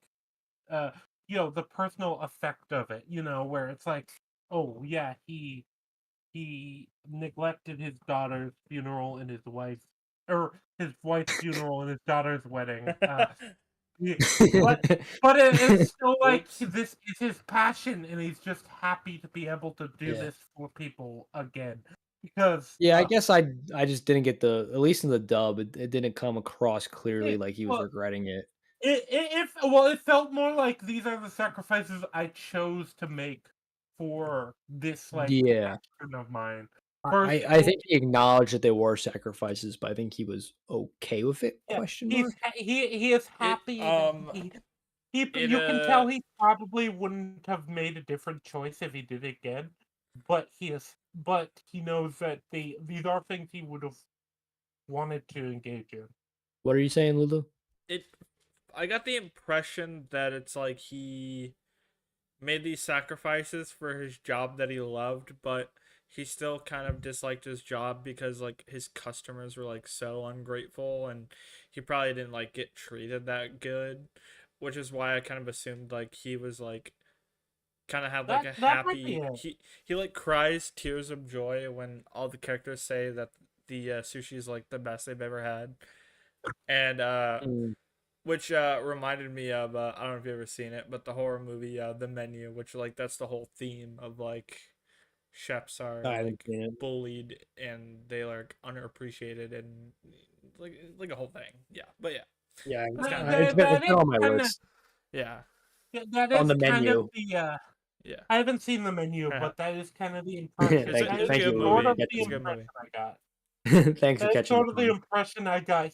uh the personal effect of it, where it's like, oh yeah, he neglected his daughter's funeral and his wife's funeral and his daughter's wedding. He- but it's still like Whoops. this is his passion, and he's just happy to be able to do Yeah. this for people again because Yeah, I guess I just didn't get at least in the dub, it didn't come across clearly it, like he was well, regretting it. it felt more like these are the sacrifices I chose to make for this like Yeah. passion of mine. I think he acknowledged that there were sacrifices, but I think he was okay with it, Yeah, question mark? he is It happy that it you can tell he probably wouldn't have made a different choice if he did it again, but he knows that these are things he would have wanted to engage in. What are you saying, Lulu? it I got the impression that it's like he made these sacrifices for his job that he loved, but he still kind of disliked his job because like his customers were like so ungrateful and he probably didn't like get treated that good, which is why I kind of assumed like he was like kind of had like a That might be happy it. he like cries tears of joy when all the characters say that the sushi is like the best they've ever had. And Mm, which reminded me of I don't know if you've ever seen it, but the horror movie The Menu, which like that's the whole theme of like chefs I are haven't like seen it. bullied and they like underappreciated and like a whole thing. Yeah, but yeah, Yeah, that's kind of it's That been is on my kind of list. yeah, that On is the kind of menu. the yeah. I haven't seen the menu, but that is kind of the impression. It's a That it's is a Thank good you, Lulu, sort for of movie. the It's a catching good movie. impression I got. thanks for That's catching the sort of the pun. impression I got.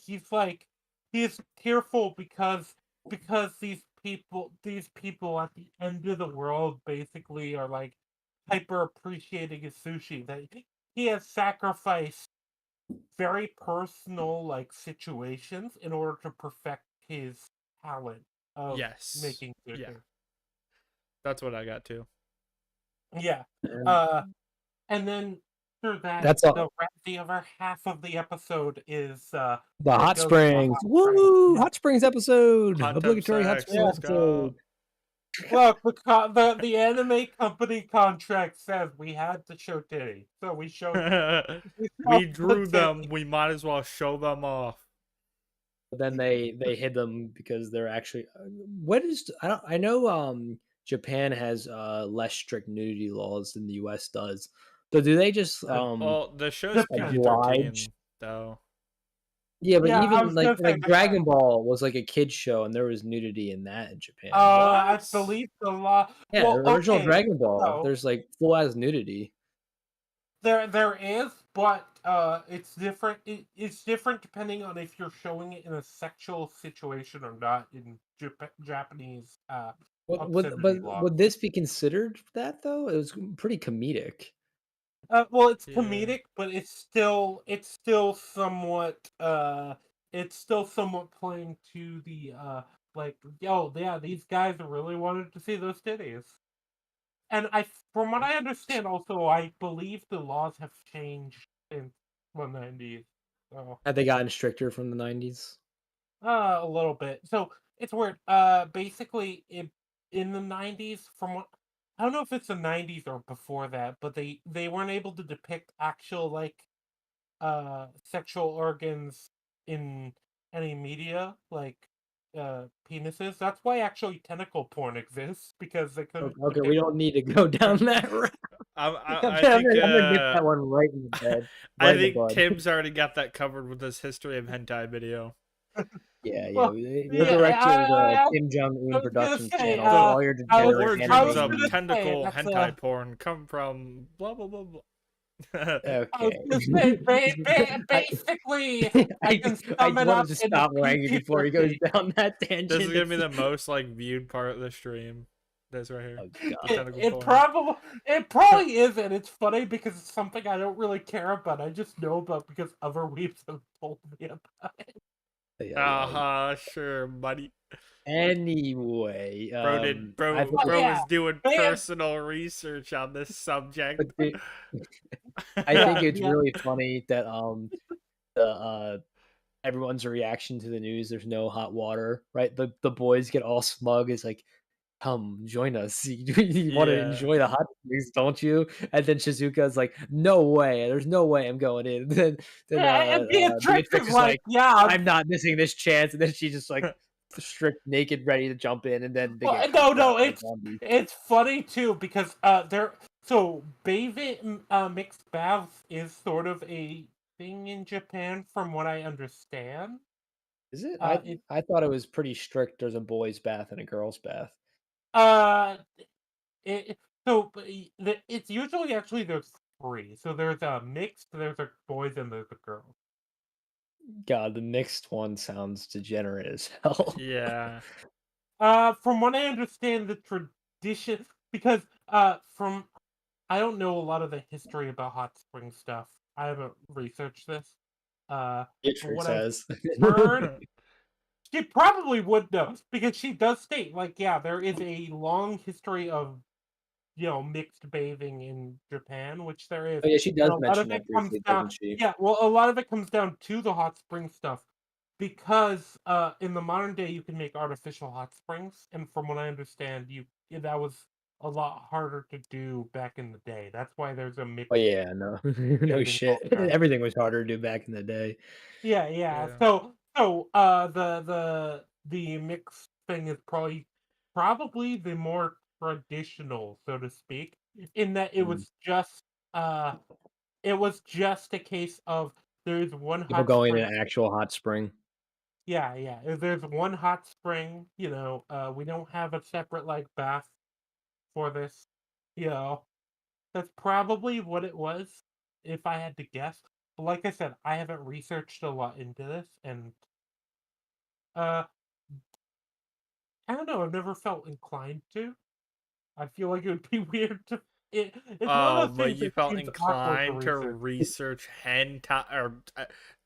He's tearful because these people at the end of the world basically are like hyper appreciating his sushi. That he has sacrificed very personal like situations in order to perfect his talent of Yes, making yeah, sushi. that's what I got too. Yeah. And Uh and then after that, That's all. the other half of the episode is The it hot goes to springs. hot springs. Woo! Yeah. Hot springs episode. Hot tub Obligatory hot sex. springs Let's go. episode. Look, the anime company contract says we had to show titty, so we showed We the drew them. titty. We might as well show them off. But then they hid them because they're actually what is I know Japan has less strict nudity laws than the US does. So do they just Well, the show's Depends. oblige? PG-13 though. Yeah, but Yeah, I even was gonna say like Dragon Ball was like a kid's show and there was nudity in that in Japan. I What? believe the law. Yeah, Well, original okay, Dragon Ball, so there's like full ass nudity. there is, but it's different. It's different depending on if you're showing it in a sexual situation or not in Japanese obscenity law. Would this be considered that though? It was pretty comedic. Well, it's Yeah. comedic, but it's still somewhat playing to the like, yo, yeah, these guys really wanted to see those titties. And from what I understand, also, I believe the laws have changed since the 90s. So, Had they gotten stricter from the 90s? a little bit. So it's weird. Basically, in the 90s, from what I don't know if it's the 90s or before that, but they weren't able to depict actual like sexual organs in any media, like penises. That's why actually tentacle porn exists, because they couldn't Okay, we depict. don't need to go down that route. I I'm think gonna nip that one right in the bed. I Right in the think bud. Tim's already got that covered with his history of hentai video. Yeah, Well, we're yeah, direct to the I Kim Jong was Un gonna Productions say, channel. So all your The I was degenerate origins of gonna say, tentacle that's, hentai porn come from blah blah blah blah. I was Okay. gonna say, basically, I can I sum it wanted up to in a stop Rangy before he goes PG-13. down that tangent. This is gonna be the most like viewed part of the stream. This right here. Oh, The God. tentacle It porn. probably is, and it's funny because it's something I don't really care about. I just know about because other weeps have told me about it. Yeah. Sure, buddy. Anyway, Bro I thought Well, bro yeah, was doing man. personal research on this subject. I think it's Yeah. really funny that the everyone's reaction to the news. There's no hot water, right? The boys get all smug. It's like, come join us. You want to Yeah. enjoy the hot springs, don't you? And then Shizuka's like, no way. There's no way I'm going in. Then And Beatrix Beatrix is is like, like, yeah. I'm not missing this chance. And then she's just like strict naked, ready to jump in. And then they get No, cucked out by it's zombies. funny too because bathing mixed baths is sort of a thing in Japan, from what I understand. Is it? It I thought it was pretty strict. There's a boys' bath and a girls' bath. uh it so it's usually actually there's three. So there's a mixed, there's a boys, and there's a girls. God, the mixed one sounds degenerate as hell. Yeah. From what I understand, the tradition, because from I don't know a lot of the history about hot spring stuff. I haven't researched this. From Beatrix what I've says. heard, she probably would know because she does state, like, yeah, there is a long history of mixed bathing in Japan, which there is. Oh yeah, she And does a lot mention of that it comes briefly, down, doesn't she? yeah. Well, a lot of it comes down to the hot spring stuff because in the modern day you can make artificial hot springs, and from what I understand, that was a lot harder to do back in the day. That's why there's a mixed Oh yeah, no, no bathing shit. culture. Everything was harder to do back in the day. Yeah. Yeah. So the mixed thing is probably the more traditional, so to speak, in that it Mm. was just a case of there's one People hot going in spring. an actual hot spring. Yeah. If there's one hot spring, we don't have a separate like bath for this. That's probably what it was, if I had to guess. But like I said, I haven't researched a lot into this, and uh, I don't know. I've never felt inclined to. I feel like it would be weird to. It's one Oh, of those but things you that felt seems awkward inclined to research. research hentai or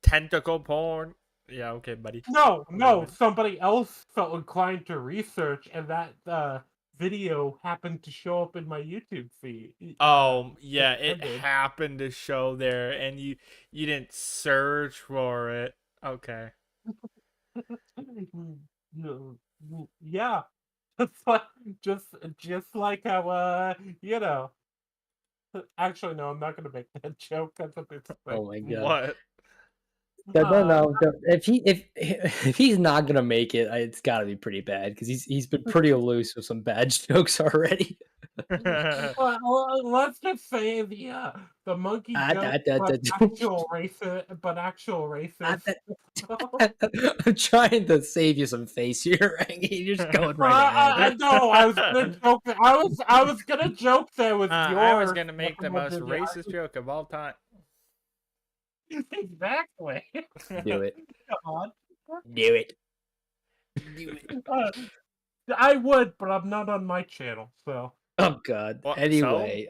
tentacle porn? Yeah, okay, buddy. No, Okay, buddy. somebody else felt inclined to research, and that video happened to show up in my YouTube feed. Oh yeah, it ended. happened to show there, and you didn't search for it. Okay. Yeah, just like how you know. Actually, no, I'm not gonna make that joke. That's a bit Oh my god. What? No. If if he's not gonna make it, it's got to be pretty bad because he's been pretty loose with some bad jokes already. well, let's just say the monkey Ah, joke, but actual racist. I'm trying to save you some face here, Rangy. You're just going right ahead. No, I was gonna joke. I was gonna joke there with I was yours. gonna make the most racist joke of all time. Exactly. Do it. Come on. Do it. I would, but I'm not on my channel, so. Oh god. What, Anyway,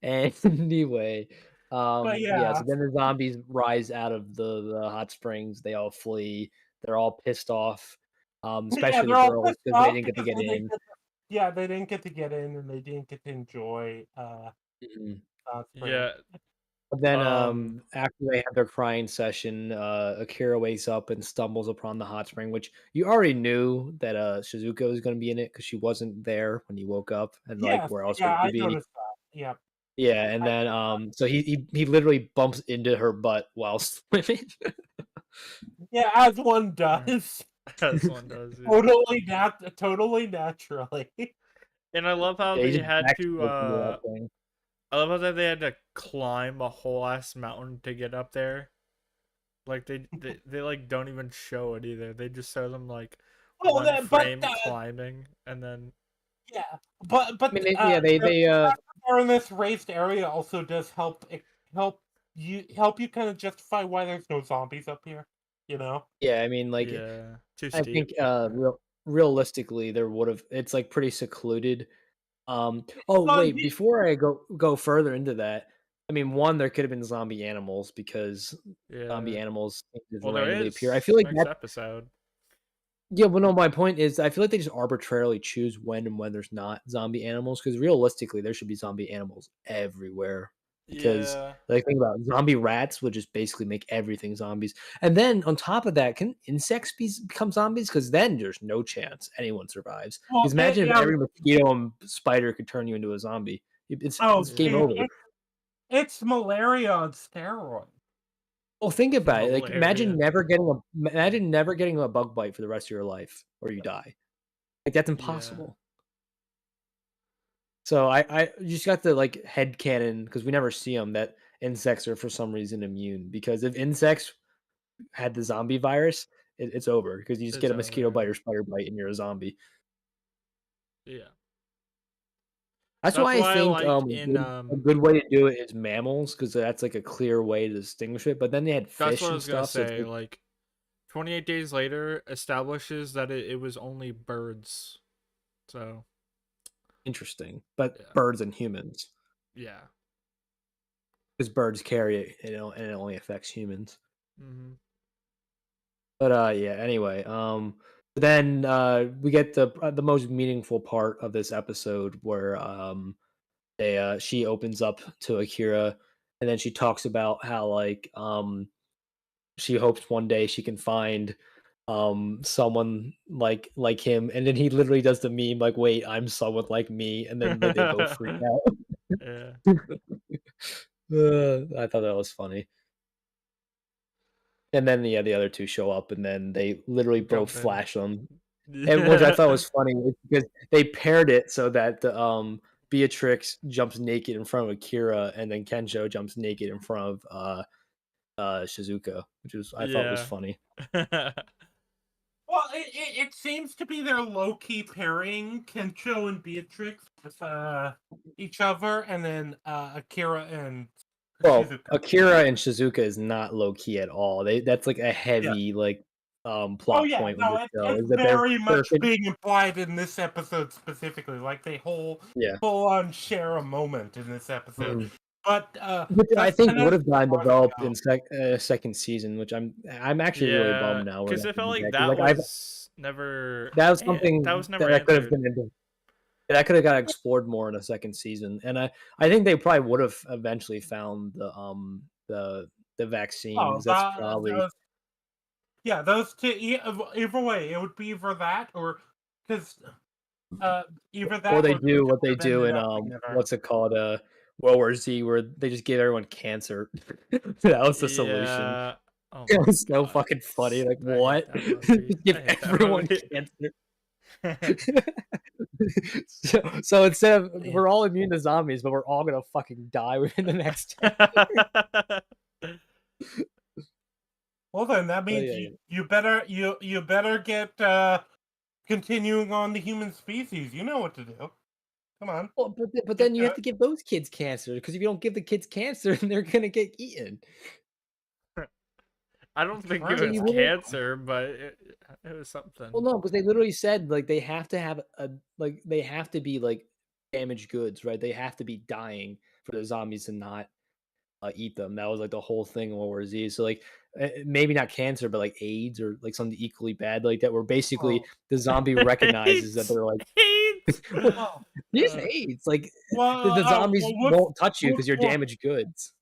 anyway, But yeah. So yeah, then the zombies rise out of the hot springs. They all flee. They're all pissed off, especially they're the all girls pissed because they off didn't get to because get in. yeah, they didn't get to get in, and they didn't get to enjoy Mhm. spring. Yeah. But then, after they have their crying session, Akira wakes up and stumbles upon the hot spring, which you already knew that Shizuka was going to be in it because she wasn't there when he woke up, and like Yes, where else yeah, would she I be? noticed that. Yeah, Yeah, and then so he literally bumps into her butt while swimming. yeah, as one does. As one does. Yeah. Totally naturally. And I love how Yeah, he they just had to. backflipped into that thing. I love how they had to climb a whole ass mountain to get up there. Like they like don't even show it either. They just show them like Well, one then, frame climbing, and then yeah, but I mean, they are in this raised area also does help you kind of justify why there's no zombies up here. You know? yeah, I mean, like yeah, too I steep. think realistically there would have it's like pretty secluded. Oh Well, wait, before I go further into that, I mean, one there could have been zombie animals because zombie Yeah. animals just Well, there randomly is appear. I feel like next that. episode. Yeah, but no, my point is, I feel like they just arbitrarily choose when and when there's not zombie animals because realistically, there should be zombie animals everywhere. Because, Yeah. like, think about it, zombie rats would just basically make everything zombies. And then on top of that, can insects become zombies? Because then there's no chance anyone survives. Because imagine if every mosquito and spider could turn you into a zombie. It's game over. It's malaria on steroids. Well, think about it. Like, Malaria. imagine never getting a bug bite for the rest of your life, or you die. Like that's impossible. So I you just got the like head canon because we never see them that insects are for some reason immune. Because if insects had the zombie virus, it's over because you just get a mosquito bite or spider bite and you're a zombie. Yeah. That's why I think in a good way to do it is mammals because that's like a clear way to distinguish it. But then they had that's fish what I and was gonna stuff. So say. Like 28 days later establishes that it was only birds. So interesting, but yeah. birds and humans. Yeah. Because birds carry it, you know, and it only affects humans. Mm-hmm. But yeah. Anyway, then we get the most meaningful part of this episode where she opens up to Akira, and then she talks about how like she hopes one day she can find someone like him, and then he literally does the meme like, "Wait, I'm someone like me," and then like, they both freak out. Yeah. I thought that was funny. And then the other two show up, and then they literally both flash them. And which I thought was funny because they paired it so that the Beatrix jumps naked in front of Akira, and then Kensho jumps naked in front of Shizuka, which I thought was funny. Well, it seems to be their low-key pairing, Kensho and Beatrix with each other, and then Akira and Shizuka. Akira and Shizuka is not low-key at all. That's like a heavy plot point with the show. It's very much being implied in this episode specifically. Like they full on share a moment in this episode. But which I think would have gotten developed in second season, which I'm actually really bummed now. Because I felt like that was never. That was That something was never that could have answered. been that could have got explored more in a second season, and I think they probably would have eventually found the vaccine Oh, because that's probably those two. Either way, it would be either that or because either or that they or they do just what they would have do ended in up together. what's it called World War Z, where they just give everyone cancer. That was the solution. Yeah. Oh It my was so god. fucking funny. Like I hate what? that movie. Just I give hate that everyone movie. cancer. So instead of we're all immune to zombies, but we're all gonna fucking die within the next 10. Well, then that So means yeah, you better get continuing on the human species. You know what to do. Come on, well, but get then you to have it. to give those kids cancer because if you don't give the kids cancer, they're gonna get eaten. I don't think it True. So was you literally, cancer, but it was well, something. no, because they literally said like they have to have like they have to be like damaged goods, right? They have to be dying for the zombies to not eat them. That was like the whole thing in World War Z. So like maybe not cancer, but like AIDS or like something equally bad like that, where basically Oh, the zombie recognizes that AIDS. they're like, AIDS. well, oh. just Uh, AIDS. Like Well, the zombies won't touch you with, because you're damaged goods.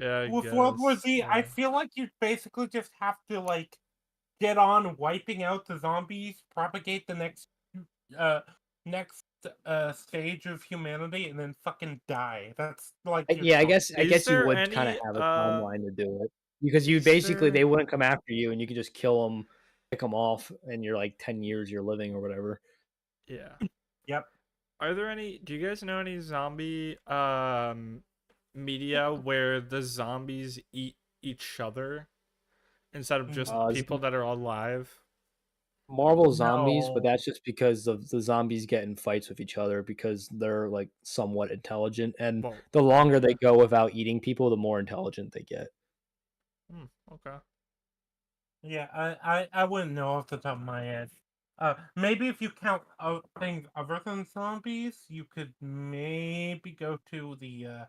yeah, I with World War guess. Z, I Yeah. feel like you basically just have to like get on wiping out the zombies, propagate the uh next stage of humanity, and then fucking die. That's like your Yeah, choice. I Is guess you there would kind of any have a timeline to do it because you is basically they there wouldn't come after you and you could just kill them, pick them off, and you're like 10 years you're living or whatever. yeah. Yep. Are there any do you guys know any zombie media where the zombies eat each other instead of just Uh, people that are alive? Marvel zombies, but No. that's just because of the zombies get in fights with each other because they're like somewhat intelligent, and Well, the longer they yeah. go without eating people, the more intelligent they get. Okay. Yeah, I wouldn't know off the top of my head. Maybe if you count things other than zombies, you could maybe go to the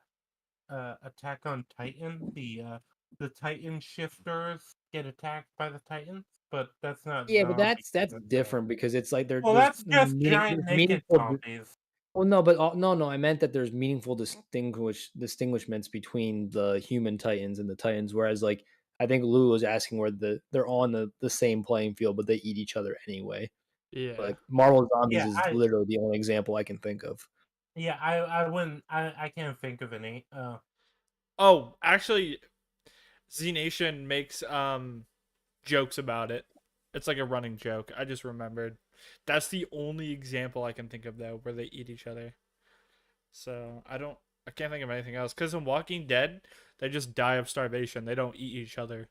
Attack on Titan. The Titan shifters get attacked by the Titans, but that's not Yeah, but zombies. that's That's different because it's like well, that's just giant there's naked meaningful. zombies. Well, no, but no, I meant that there's meaningful distinguishments between the human titans and the titans. Whereas, like, I think Lou was asking where they're on the same playing field, but they eat each other anyway. Yeah. Like Marvel Zombies Yeah, is literally the only example I can think of. I wouldn't I can't think of any. Oh, actually Z Nation makes jokes about it. It's like a running joke. I just remembered. That's the only example I can think of though where they eat each other. So I can't think of anything else. Because in Walking Dead, they just die of starvation. They don't eat each other.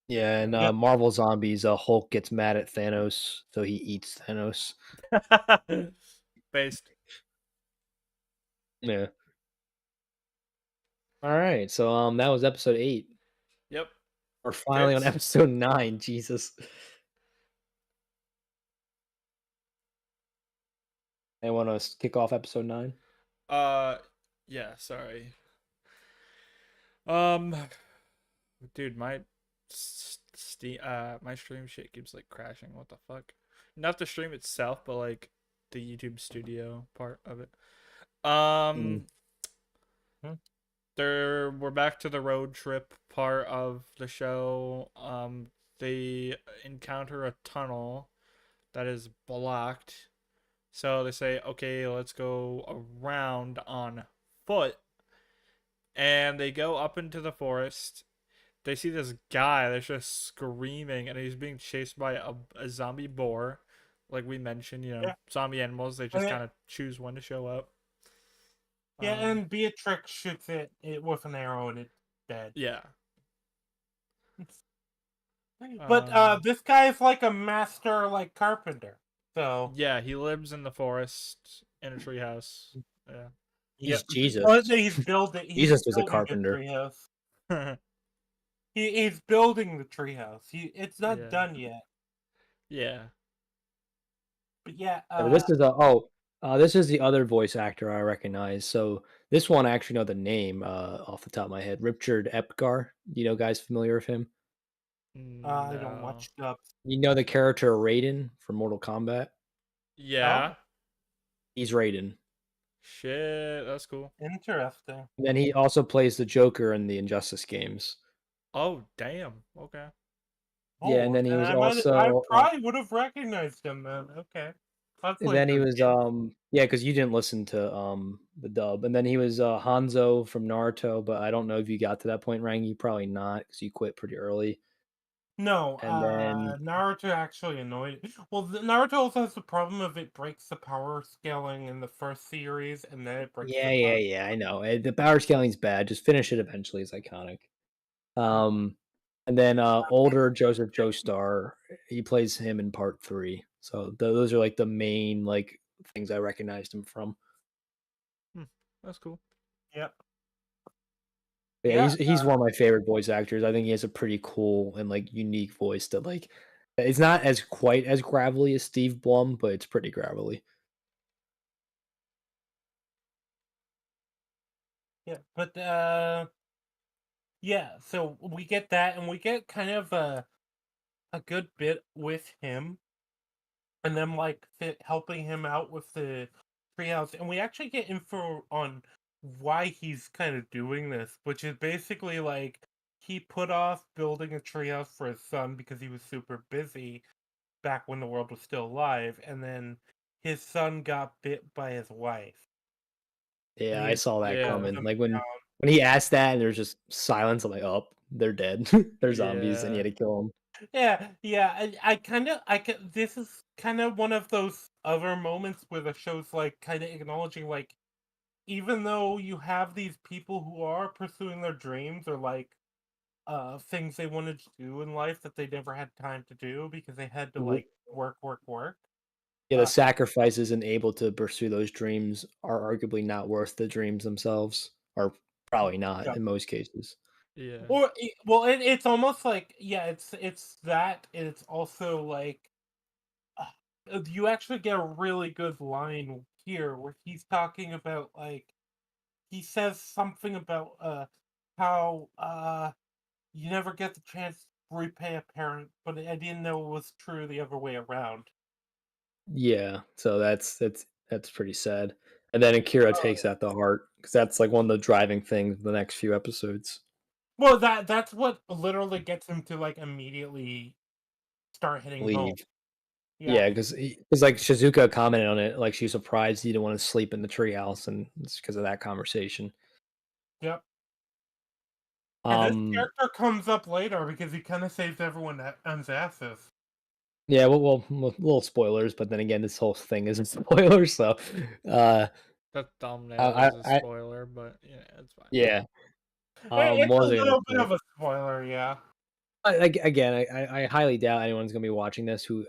Yeah, and Yep. Marvel Zombies, Hulk gets mad at Thanos, so he eats Thanos. Based. Yeah. All right, so that was episode 8. Yep. We're finally on Tits. episode 9. Jesus. I want to kick off episode 9. Yeah, sorry. Dude, my stream shit keeps like crashing. What the fuck? Not the stream itself, but like the YouTube studio part of it. Mm. We're back to the road trip part of the show. They encounter a tunnel that is blocked. So they say, okay, let's go around on foot. And they go up into the forest. They see this guy that's just screaming, and he's being chased by a zombie boar. Like we mentioned, Yeah. zombie animals, they just kind of choose when to show up. Yeah, and Beatrix shoots it with an arrow and it's dead. Yeah. But this guy is like a master like carpenter. So Yeah, he lives in the forest in a treehouse. Yeah. He's Jesus. Well, he's building. Jesus was a building carpenter. treehouse. He's building the treehouse. It's not Yeah. done yet. Yeah. But yeah. Yeah, but this is the other voice actor I recognize. So this one I actually know the name off the top of my head. Richard Epgar. You know, guys familiar with him? I don't No. watch dubs. You know the character Raiden from Mortal Kombat? Yeah. Oh, He's Raiden. Shit, that's cool. interesting. And then he also plays the Joker in the Injustice games. Oh, damn. Okay. Yeah, and Oh, then he then was I also probably would have recognized him then. Okay. I and played then he those was games. yeah, because you didn't listen to the dub. And then he was Hanzo from Naruto, but I don't know if you got to that point, Rangi. Probably not, because you quit pretty early. No, And then Naruto actually annoyed. Well, Naruto also has the problem of it breaks the power scaling in the first series, and then it breaks the power. yeah, I know. The power scaling's bad. Just finish it eventually. It's iconic. Um, and then older Joseph Joestar, he plays him in part 3. So those are like the main like things I recognized him from. That's cool. Yep. Yeah, Yeah. he's one of my favorite voice actors. I think he has a pretty cool and like unique voice that like it's not as quite as gravelly as Steve Blum, but it's pretty gravelly. Yeah. But yeah. So we get that, and we get kind of a good bit with him, and then like helping him out with the treehouse, and we actually get info on why he's kind of doing this, which is basically like he put off building a treehouse for his son because he was super busy back when the world was still alive, and then his son got bit by his wife, and Yeah, he I had saw to that Yeah. hold coming. them Like down. when he asked that and there's just silence, I'm like, oh, they're dead. They're zombies, and he Yeah. had to kill them. Yeah, yeah. I kind of, this is kind of one of those other moments where the show's like kind of acknowledging like even though you have these people who are pursuing their dreams or like things they wanted to do in life that they never had time to do because they had to like work. Yeah, the Uh, sacrifices and able to pursue those dreams are arguably not worth the dreams themselves, or probably not yeah. in most cases. Yeah. Or well, it's almost like yeah, it's that. And it's also like you actually get a really good line here where he's talking about like he says something about how you never get the chance to repay a parent, but I didn't know it was true the other way around. Yeah, so that's pretty sad. And then Akira takes that to heart because that's like one of the driving things the next few episodes. Well, that's what literally gets him to like immediately start hitting home. Leave. Yeah. Yeah, because like Shizuka commented on it, like she was surprised he didn't want to sleep in the treehouse, and it's because of that conversation. Yep. And this Um, character comes up later because he kind of saves everyone's asses. yeah, little spoilers, but then again, this whole thing isn't spoilers, so uh, The thumbnail I, is a I spoiler, but yeah, it's fine. yeah. It's What a was I gonna little bit say? of a spoiler, yeah. Again, I highly doubt anyone's gonna be watching this who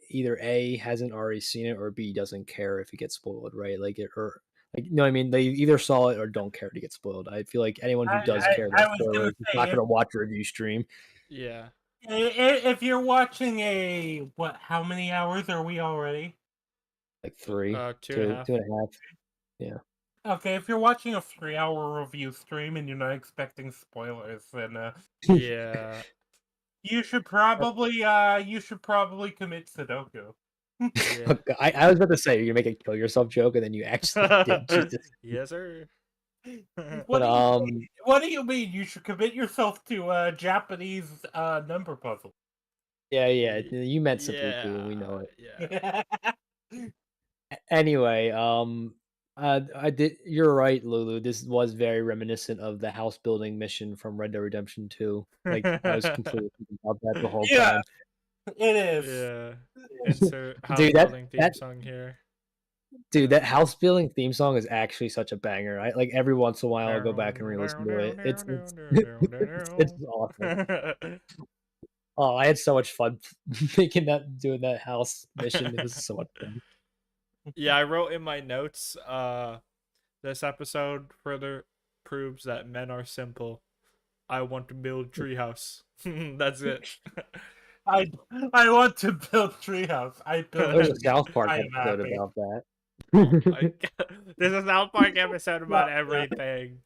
either A hasn't already seen it or B doesn't care if it gets spoiled, right? Like it or like you know what I mean? They either saw it or don't care to get spoiled. I feel like anyone who does care I about was gonna spoilers is not say gonna watch a review stream. Yeah. if you're watching a what? How many hours are we already? Like three, Two and a half. 2.5. Yeah. Okay, if you're watching a 3-hour review stream and you're not expecting spoilers, then Yeah. you should probably commit Sudoku. Yeah. I was about to say you make a kill yourself joke and then you actually did. Jesus. Yes, sir. But What do you mean? You should commit yourself to a Japanese number puzzle. yeah, you meant seppuku, and we know Yeah. it. Yeah. Anyway, I did. You're right, Lulu. This was very reminiscent of the house building mission from Red Dead Redemption 2. Like I was completely thinking about that the whole Yeah, time. it is. Yeah. Insert house Dude, building theme that song here. dude, that house building theme song is actually such a banger. I like every once in a while I'll go back and re-listen to it. It's awesome. Oh, I had so much fun doing that house mission. It was so much fun. Yeah, I wrote in my notes, this episode further proves that men are simple. I want to build treehouse. That's it. I want to build treehouse. I build There's it. a South Park I am episode happy. about that. Oh my God. There's a South Park episode about everything.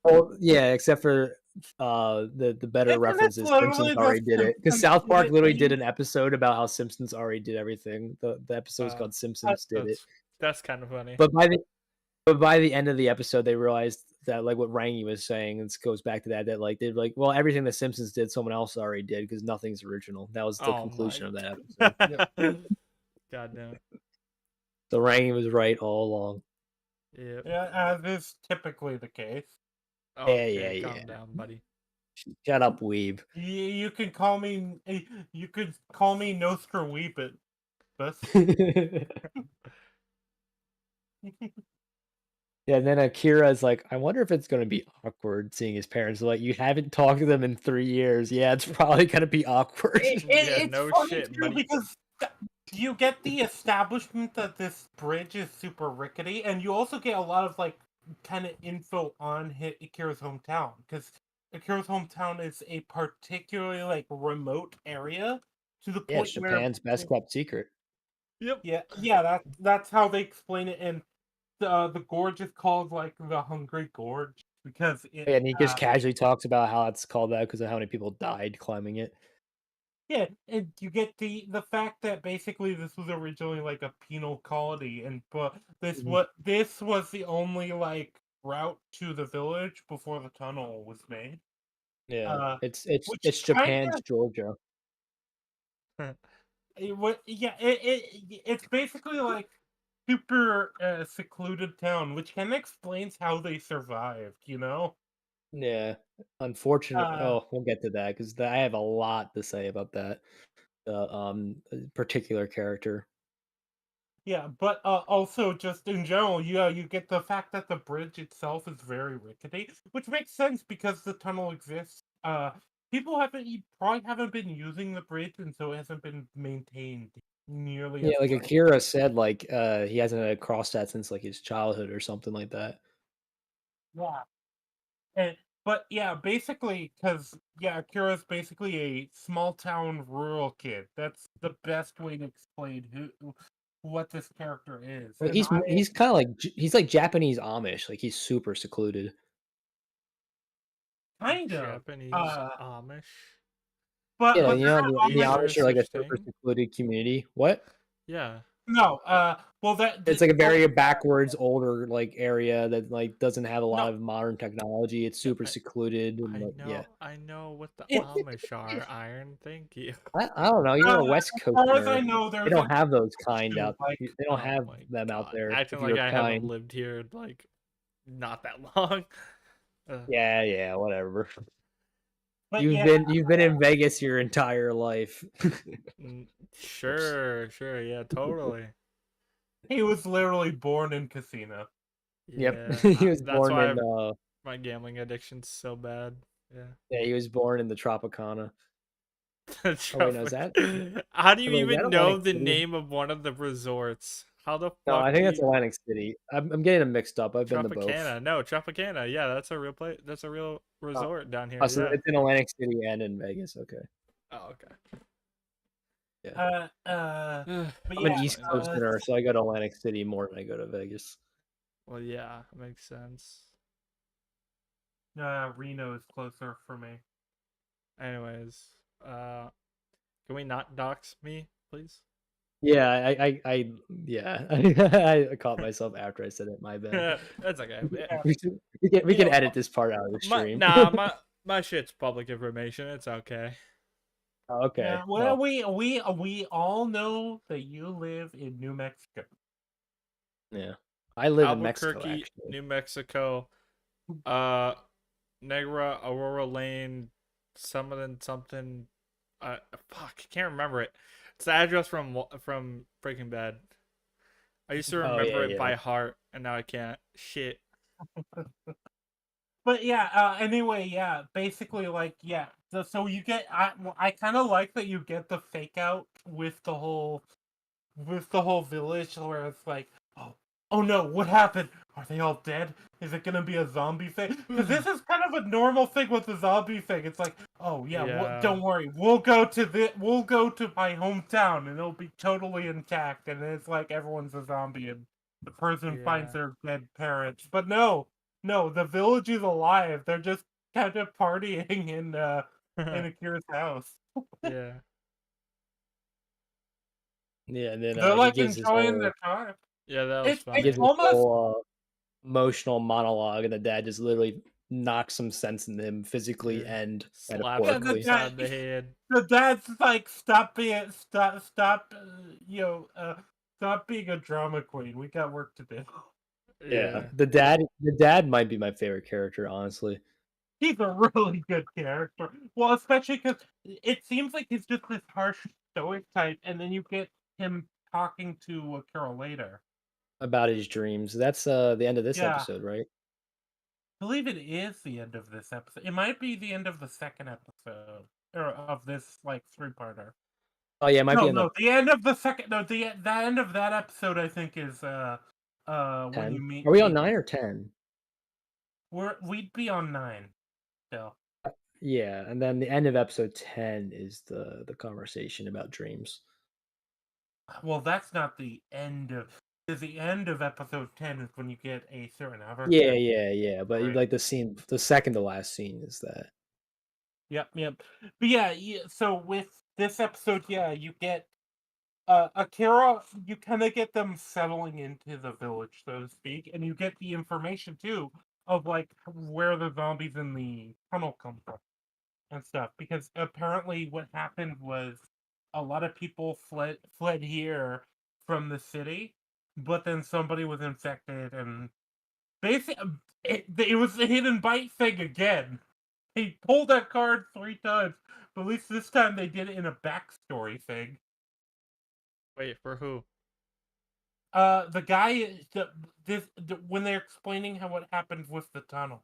Well, yeah, except for the better Isn't reference it is literally Simpsons already the did it because Simpsons South did Park it literally did meme? an episode about how Simpsons already did everything. The episode is called Simpsons did it. That's kind of funny. But by the end of the episode, they realized that like what Rangi was saying, and this goes back to that like they're like, well, everything the Simpsons did, someone else already did because nothing's original. That was the Oh conclusion my of that episode. God damn. So Rangi was right all along. Yep. Yeah, as is typically the case. Okay, Yeah. calm down, buddy. Shut up, weeb. You can call me. You could call me Nostra Weepit. Yeah, and then Akira's like, I wonder if it's gonna be awkward seeing his parents. Like, you haven't talked to them in 3 years. Yeah, it's probably gonna be awkward. Yeah, It's no funny shit, too buddy. because you get the establishment that this bridge is super rickety, and you also get a lot of like kind of info on Akira's hometown because Akira's hometown is a particularly like remote area to the Yeah, point it's where Japan's best kept secret. Yep. yeah, that's how they explain it, and the gorge is called like the Hungry Gorge because it Yeah, and he just casually talks about how it's called that because of how many people died climbing it. yeah, and you get the fact that basically this was originally like a penal colony, and but Mhm. this was the only like route to the village before the tunnel was made. Yeah, Uh, which it's kind Japan's of Georgia. yeah, it's basically like super secluded town, which kind of explains how they survived. You know. Yeah, unfortunate. Uh, Oh, we'll get to that because I have a lot to say about that particular character. Yeah, but also just in general, yeah, you get the fact that the bridge itself is very rickety, which makes sense because the tunnel exists. People probably haven't been using the bridge, and so it hasn't been maintained nearly Yeah, as like much. Akira said, like he hasn't crossed that since like his childhood or something like that. Yeah, and but yeah, basically, because yeah, Akira's basically a small town rural kid. That's the best way to explain what this character is, Well, and he's kind of like he's like Japanese Amish, like he's super secluded. kind of Japanese Amish. but Yeah, but you they're know, not the Is Amish. there Amish are like a such super thing? secluded community. What? Yeah. No, well It's like a very backwards, older like area that like doesn't have a lot no, of modern technology. It's Yeah, super secluded and like yeah. I know what the it, Amish are, Iron. Thank you. I don't know. You're a West as far as I Coaster. know, They there's a don't have those kind issue, out. like They don't Oh have my them out god. there. Acting If like you're I haven't kind, lived here like not that long. yeah, whatever. but You've yeah, been in Vegas your entire life. Oops. Sure, yeah, totally. he was literally born in Casino. Yep, Yeah, he was that's born why in. my gambling addiction's so bad. Yeah. Yeah, he was born in the Tropicana. Oh wait, no, is that? How do you Wait, is that even know Atlantic the City? name of one of the resorts? How the No, fuck I do think that's you Atlantic City. I'm getting them mixed up. I've been to both. Tropicana? No, Tropicana. Yeah, that's a real place. That's a real Oh, resort down here. oh, so Yeah. it's in Atlantic City and in Vegas. Okay, Oh, okay. yeah. But I'm an yeah, East Fine. Coaster, so I go to Atlantic City more than I go to Vegas. Well, yeah, makes sense. Reno is closer for me. Anyways, can we not dox me, please? Yeah, yeah, I caught myself after I said it. My bad. That's okay. Yeah, We can yeah, edit this part out of the stream. My shit's public information. It's okay. Oh, okay. yeah. Well, we all know that you live in New Mexico. Yeah, I live in Mexico Albuquerque, actually. New Mexico. Uh, Negra, Aurora Lane, something. Fuck, I can't remember it. It's the address from Breaking Bad. I used to Oh remember yeah, it yeah. by heart, and now I can't. Shit. But yeah, anyway, yeah, basically, like, yeah. So you get, I kind of like that you get the fake out with the whole village, where it's like, oh no, what happened? Are they all dead? Is it gonna be a zombie thing? Because this is kind of a normal thing with the zombie thing. It's like, oh yeah, Yeah. don't worry, we'll go to my hometown, and it'll be totally intact. And it's like everyone's a zombie, and the person finds Yeah. their dead parents. But no, the village is alive. They're just kind of partying in Akira's house. Yeah. Yeah, and then They're he like gives his enjoying whole their time. Yeah, that was It's he it's gives funny. his almost whole emotional monologue, and the dad just literally knocks some sense into him physically Yeah. and Slaps yeah him the metaphorically. dad upside the head. the dad's like stop stop being a drama queen. We got work to do. Yeah, Yeah. the dad might be my favorite character, honestly. He's a really good character. Well, especially because it seems like he's just this harsh stoic type, and then you get him talking to Carol later. About his dreams. That's the end of this Yeah, episode, right? I believe it is the end of this episode. It might be the end of the second episode or of this like three-parter. Oh yeah, it might be No, in no, like the end of the second. No, the end of that episode I think is when you 10. meet Are we on the 9 or 10? we'd be on 9 still. Yeah, and then the end of episode 10 is the conversation about dreams. Well, that's not the end of. Because the end of episode 10 is when you get a certain Yeah, avatar. yeah, but Right. like the second to last scene is that. Yep, yep. But yeah, so with this episode, yeah, you get Akira, you kind of get them settling into the village, so to speak, and you get the information too of like where the zombies in the tunnel come from and stuff. Because apparently, what happened was a lot of people fled here from the city, but then somebody was infected, and basically, it was the hidden bite thing again. They pulled that card 3 times, but at least this time they did it in a backstory thing. Wait, for who? The guy, when they're explaining how what happened with the tunnel,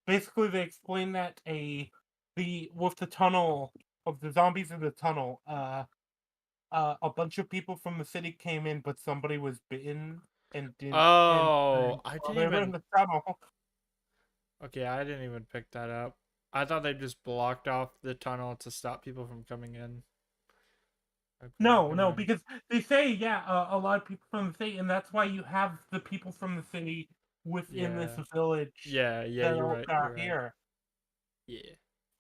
basically they explain that the with the tunnel of the zombies in the tunnel, a bunch of people from the city came in, but somebody was bitten and didn't, and Oh, I while didn't they were in even. the tunnel. Okay, I didn't even pick that up. I thought they just blocked off the tunnel to stop people from coming in. Okay, No, never no, mind. because they say, yeah, a lot of people from the city, and that's why you have the people from the city within this Yeah. village Yeah, that you're right. are You're right. here. Yeah.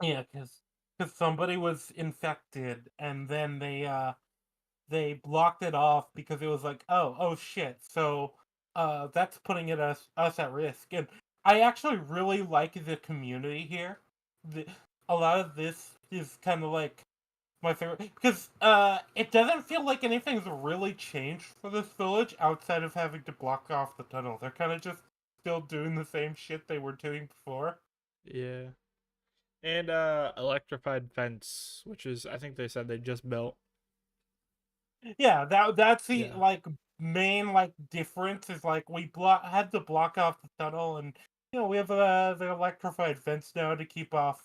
Yeah, because somebody was infected, and then they blocked it off because it was like, oh shit, so that's putting us at risk. And I actually really like the community here. The, a lot of this is kind of like my favorite because it doesn't feel like anything's really changed for this village outside of having to block off the tunnel. They're kind of just still doing the same shit they were doing before. Yeah. And electrified fence, which is I think they said they just built. Yeah, that's the Yeah. like main like difference is like we had to block off the tunnel, and we have the electrified fence now to keep off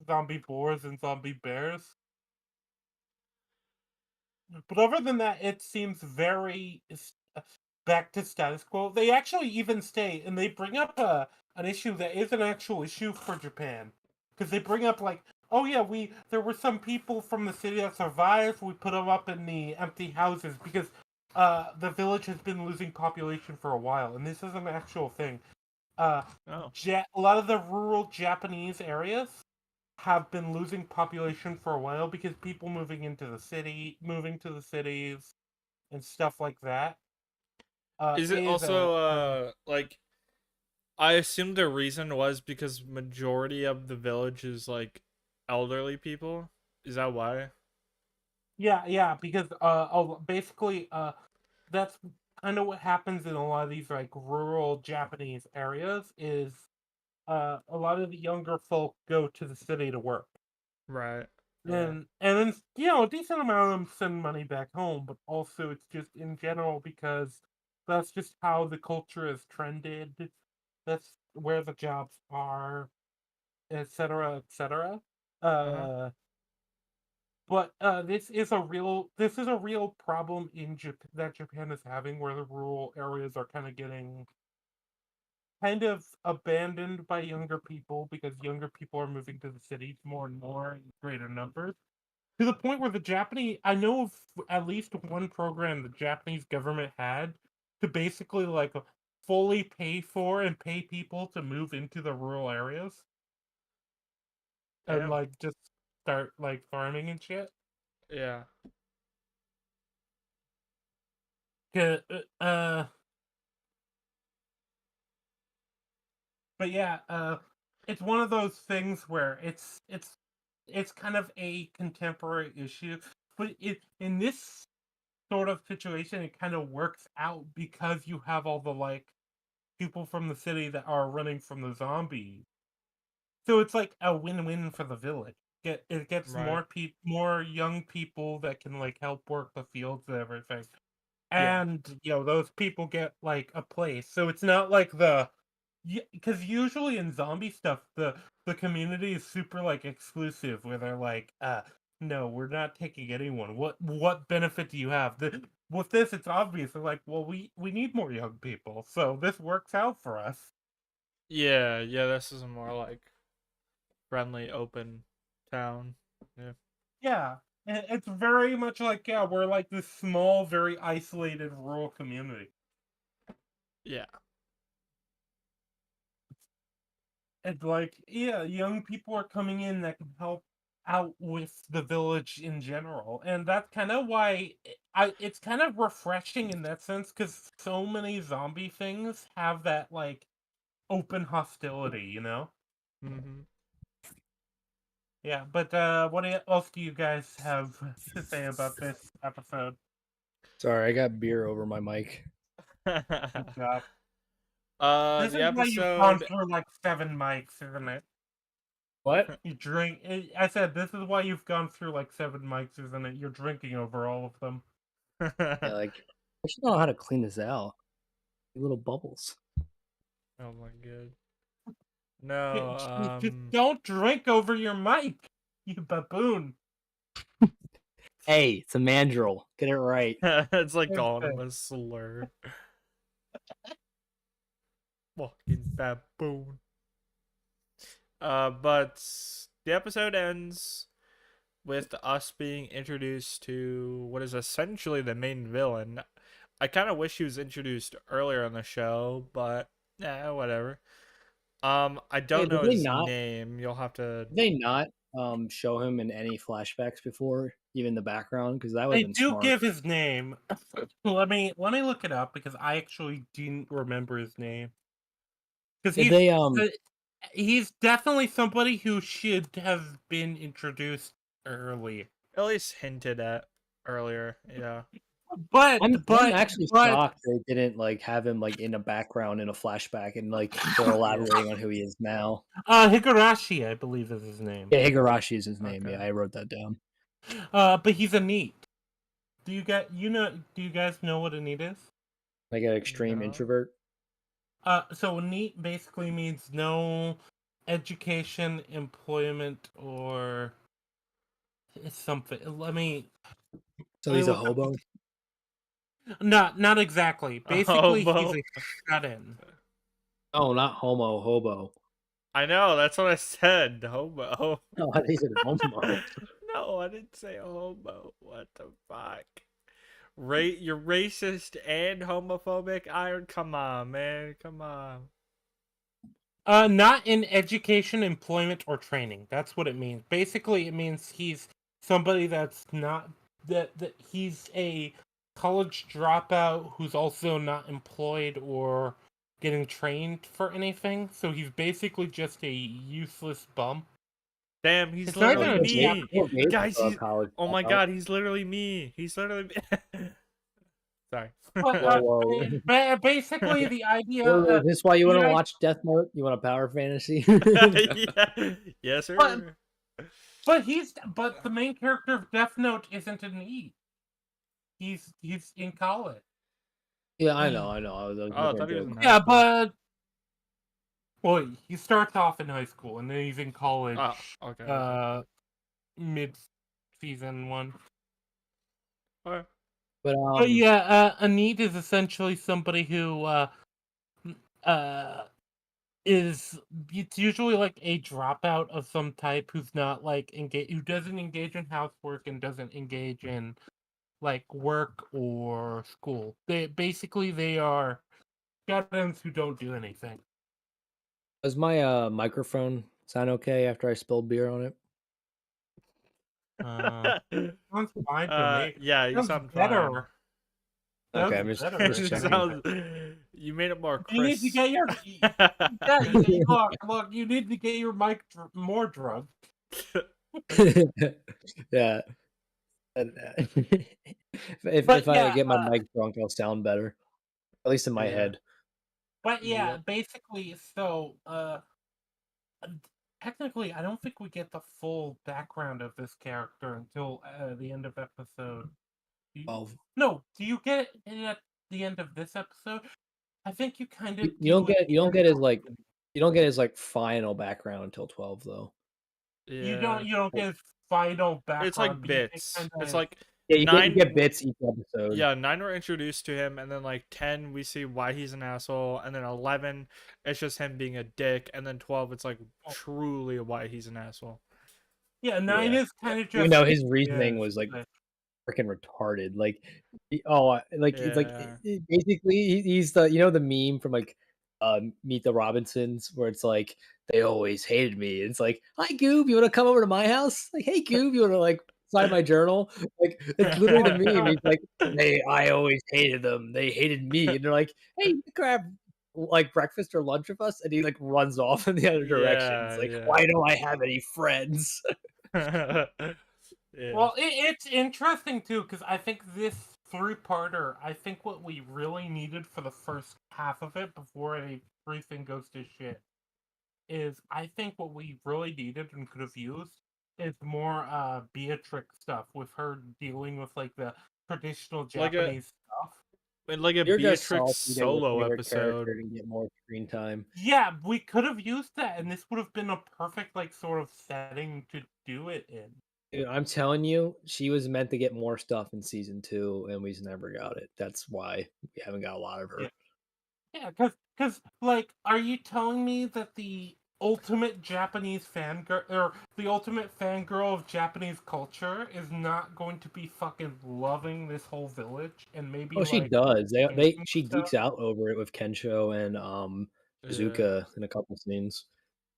zombie boars and zombie bears. But other than that, it seems very back to status quo. They actually even stay, and they bring up an issue that is an actual issue for Japan, because they bring up like, oh yeah, there were some people from the city that survived. We put them up in the empty houses because the village has been losing population for a while, and this is an actual thing. Uh, Oh. a lot of the rural Japanese areas have been losing population for a while because people moving to the cities, and stuff like that. Is it Is also like I assume the reason was because majority of the village is like elderly people? Is that why? yeah, because basically that's kind of what happens in a lot of these like rural Japanese areas is a lot of the younger folk go to the city to work. Right. Yeah. And then a decent amount of them send money back home, but also it's just in general because that's just how the culture has trended. That's where the jobs are, etc., etc. Uh-huh. Uh, but this is a real problem in Japan that Japan is having, where the rural areas are kind of getting kind of abandoned by younger people because younger people are moving to the cities more and more in greater numbers. To the point where I know of at least one program the Japanese government had to basically like fully pay for and pay people to move into the rural areas and Damn. like just start like farming and shit. Yeah. 'Cause, but yeah, it's one of those things where it's kind of a contemporary issue, but in this sort of situation, it kind of works out because you have all the like people from the city that are running from the zombies. So it's like a win-win for the village. It gets Right. more young people that can like help work the fields and everything. Yeah. And those people get like a place. So it's not like because usually in zombie stuff the community is super like exclusive where they're like no, we're not taking anyone. What benefit do you have? With this it's obvious. They're like, well, we need more young people, so this works out for us. Yeah. Yeah. This is a more like friendly, open town. Yeah. Yeah, it's very much like, yeah, we're like this small, very isolated rural community. Yeah. It's like, yeah, young people are coming in that can help out with the village in general, and that's kind of why it's kind of refreshing in that sense because so many zombie things have that like open hostility. Mm-hmm. Yeah, but what else do you guys have to say about this episode? Sorry, I got beer over my mic. Good job. This The is why you've gone episode. through like 7 mics, isn't it? What? You drink. I said this is why you've gone through like 7 mics, isn't it? You're drinking over all of them. Yeah, like I should know how to clean this out. Little bubbles. Oh my god. No, Just don't drink over your mic, you baboon. Hey, it's a mandrill. Get it right. it's like Same calling him thing. a slur. Fucking baboon. But the episode ends with us being introduced to what is essentially the main villain. I kind of wish he was introduced earlier in the show, but whatever. I Hey, don't know his name. You'll have to. did they not show him in any flashbacks before, even the background? Because that would They have been do smart. give his name. Let me look it up because I actually didn't remember his name. Because Did they he's definitely somebody who should have been introduced early. At least hinted at earlier. Yeah. But I'm actually shocked they didn't like have him like in a background in a flashback and like they're elaborating on who he is now. Higurashi, I believe, is his name. Yeah, Higurashi is his name. Okay. Yeah, I wrote that down. But he's a NEET. Do you guys know what a NEET is? Like an extreme No. introvert. So NEET basically means no education, employment, or something. So Let me he's a look up. hobo. Not exactly. Basically, he's Hobo. a shut-in. Oh, not homo, hobo. I know, that's what I said. Hobo. No, I think he said homo. No, I didn't say hobo. What the fuck? You're racist and homophobic, Iron? Come on, man. Come on. Not in education, employment, or training. That's what it means. Basically, it means he's somebody that's not that he's a college dropout who's also not employed or getting trained for anything. So he's basically just a useless bum. Damn, he's It's not literally even me. a Guys, he's... college Oh my dropout. god, he's literally me. He's literally me. Sorry. Whoa. Basically, the idea. Is this why you want to the watch Death Note? You want a power fantasy? Yeah. Yes, sir. But the main character of Death Note isn't an E. He's in college. Yeah, I know. I was Oh, I making thought a he was joke. in high Yeah, school. but well, he starts off in high school and then he's in college. Oh, okay. Mid season 1. Okay. But yeah, a NEET is essentially somebody who is it's usually like a dropout of some type who's not like who doesn't engage in housework and doesn't engage in like work or school. They are shut-ins who don't do anything. Does my microphone sound okay after I spilled beer on it? Sounds fine to me. Yeah, you Sounds sound fine. better. Okay, Sounds I'm better. just It checking. sounds. You made it more You need to crisp. get your look. You need to get your mic more drunk. Yeah. And, if But if I yeah, get my mic drunk, I'll sound better. At least in my Yeah. head. but yeah, Yep. basically, so technically, I don't think we get the full background of this character until the end of episode. Oh, No, do you get it at the end of this episode? I think you kind of you do don't at get the you don't end get his of like you don't get his like final background until 12 though. Yeah. you don't get his final It's background, like but you get bits. kind of It's his. like Yeah, you get nine. bits each episode. Yeah, 9 we're introduced to him, and then like 10 we see why he's an asshole, and then 11 it's just him being a dick, and then 12 it's like truly why he's an asshole. Yeah, 9 Yeah. is kind of You just know, his reasoning is, was like but freaking retarded. Like, like it's like Yeah. basically he's the the meme from like Meet the Robinsons where it's like they always hated me. It's like, hi Goob, you want to come over to my house? Like, hey Goob, you want to like sign my journal? Like, it's literally the meme. He's like, I always hated them. They hated me, and they're like, hey, grab like breakfast or lunch with us, and he like runs off in the other direction. It's Yeah, like, yeah. why don't I have any friends? Yeah. well, it's interesting too because I think this three-parter. I think what we really needed for the first half of it before everything goes to shit is I think what we really needed and could have used is more Beatrix stuff with her dealing with like the traditional Like a Japanese stuff. like a You're just Beatrix salty that your solo favorite character episode. didn't get more screen time. Yeah, we could have used that, and this would have been a perfect like sort of setting to do it in. Dude, I'm telling you, she was meant to get more stuff in season 2, and we just never got it. That's why we haven't got a lot of Yeah, her. yeah, because like, are you telling me that the ultimate Japanese fangirl or the ultimate fangirl of Japanese culture is not going to be fucking loving this whole village and maybe Oh, she like does. They changing she stuff? geeks out over it with Kensho and Yeah. Shizuka in a couple scenes.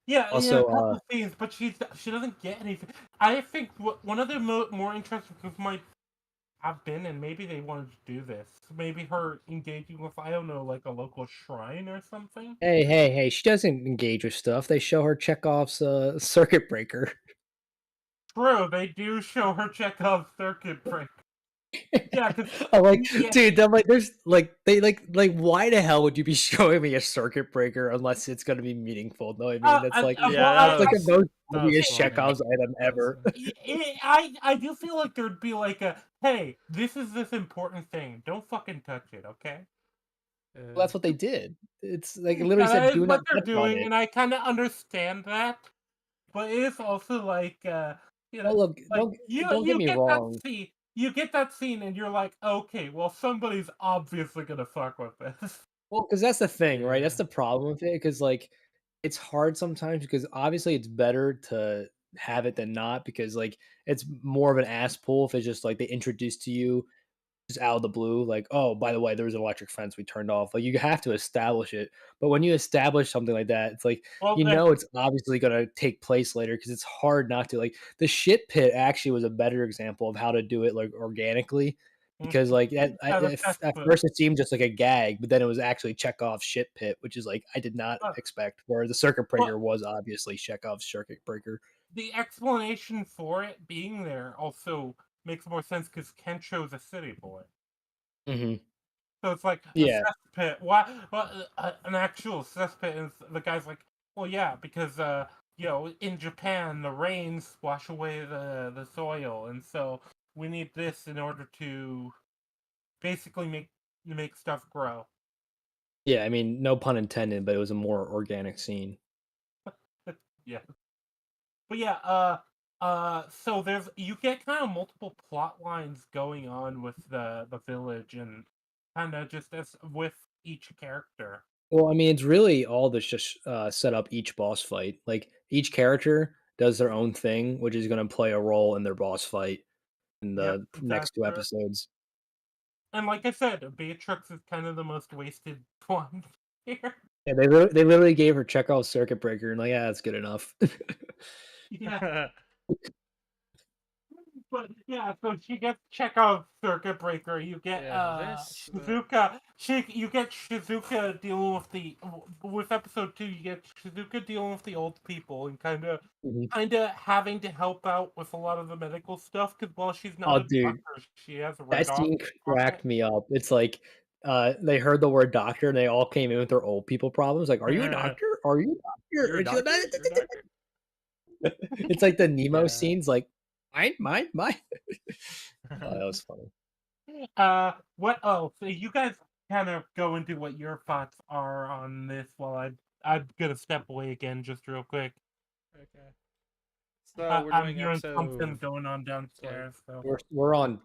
Yeah, in a Also, couple scenes, but she doesn't get anything. I think one of the more interesting things might have been, and maybe they wanted to do this. Maybe her engaging with I don't know, like a local shrine or something. hey, she doesn't engage with stuff. They show her Chekhov's circuit breaker. True, they do show her Chekhov's circuit breaker. Yeah, because I'm like, yeah, dude, I'm like, there's they why the hell would you be showing me a circuit breaker unless it's gonna be meaningful? No, I mean that's like Yeah, well, that's like the most that was obvious funny. Chekhov's item That was ever. funny. I do feel like there'd be like a hey, this is this important thing. Don't fucking touch it, okay? Well, Yeah. that's what they did. It's like it literally Yeah, said, that is "Do what not they're touch on doing, it." and I kind of understand that. But it is also like you know, Well, look, like don't get you me get that wrong. scene, and you're like, okay, well somebody's obviously gonna fuck with this. Well, because that's the thing, right? That's Yeah. the problem with it. Because like, it's hard sometimes because obviously it's better to have it than not because like it's more of an ass pull if it's just like they introduce to you just out of the blue, like, oh, by the way, there was an electric fence we turned off. Like you have to establish it. But when you establish something like that, it's like Well, the it's obviously gonna take place later because it's hard not to. Like the shit pit actually was a better example of how to do it like organically. Because like yeah, the test at put. first it seemed just like a gag, but then it was actually Chekhov's shit pit, which is like I did not Uh, expect. Where the circuit well, breaker was obviously Chekhov's circuit breaker. the explanation for it being there also makes more sense because Kensho's a city boy. Hmm. So it's like a Yeah, cesspit. Why? Well, an actual cesspit, and the guy's like, well, yeah, because in Japan the rains wash away the soil, and so we need this in order to basically make stuff grow. yeah. I mean, no pun intended, but it was a more organic scene. Yeah, but yeah, so you get kind of multiple plot lines going on with the village and kind of just as with each character. Well, I mean, it's really all that's just set up each boss fight. Like each character does their own thing, which is going to play a role in their boss fight in Yep, the next that's two true. episodes. And like I said, Beatrix is kind of the most wasted one here. Yeah, they literally gave her Chekhov's circuit breaker and like, yeah, that's good enough. Yeah. But yeah, so she gets Chekhov's circuit breaker. You get Yeah, this. Shizuka. You get Shizuka dealing with with episode 2. You get Shizuka dealing with the old people and Mhm. having to help out with a lot of the medical stuff because while she's not Oh, a dude, doctor, she has a that red off scene pocket. cracked me up. It's like, they heard the word doctor and they all came in with their old people problems. Like, are you a doctor? Are you a doctor? You're a And she goes, doctor? You're a doctor? it's like the Nemo Yeah. scenes, like, mine. Oh, that was funny. What? Oh, so you guys kind of go into what your thoughts are on this while I'm gonna step away again just real quick. Okay. So we're I'm doing hearing something episode going on like downstairs. So We're on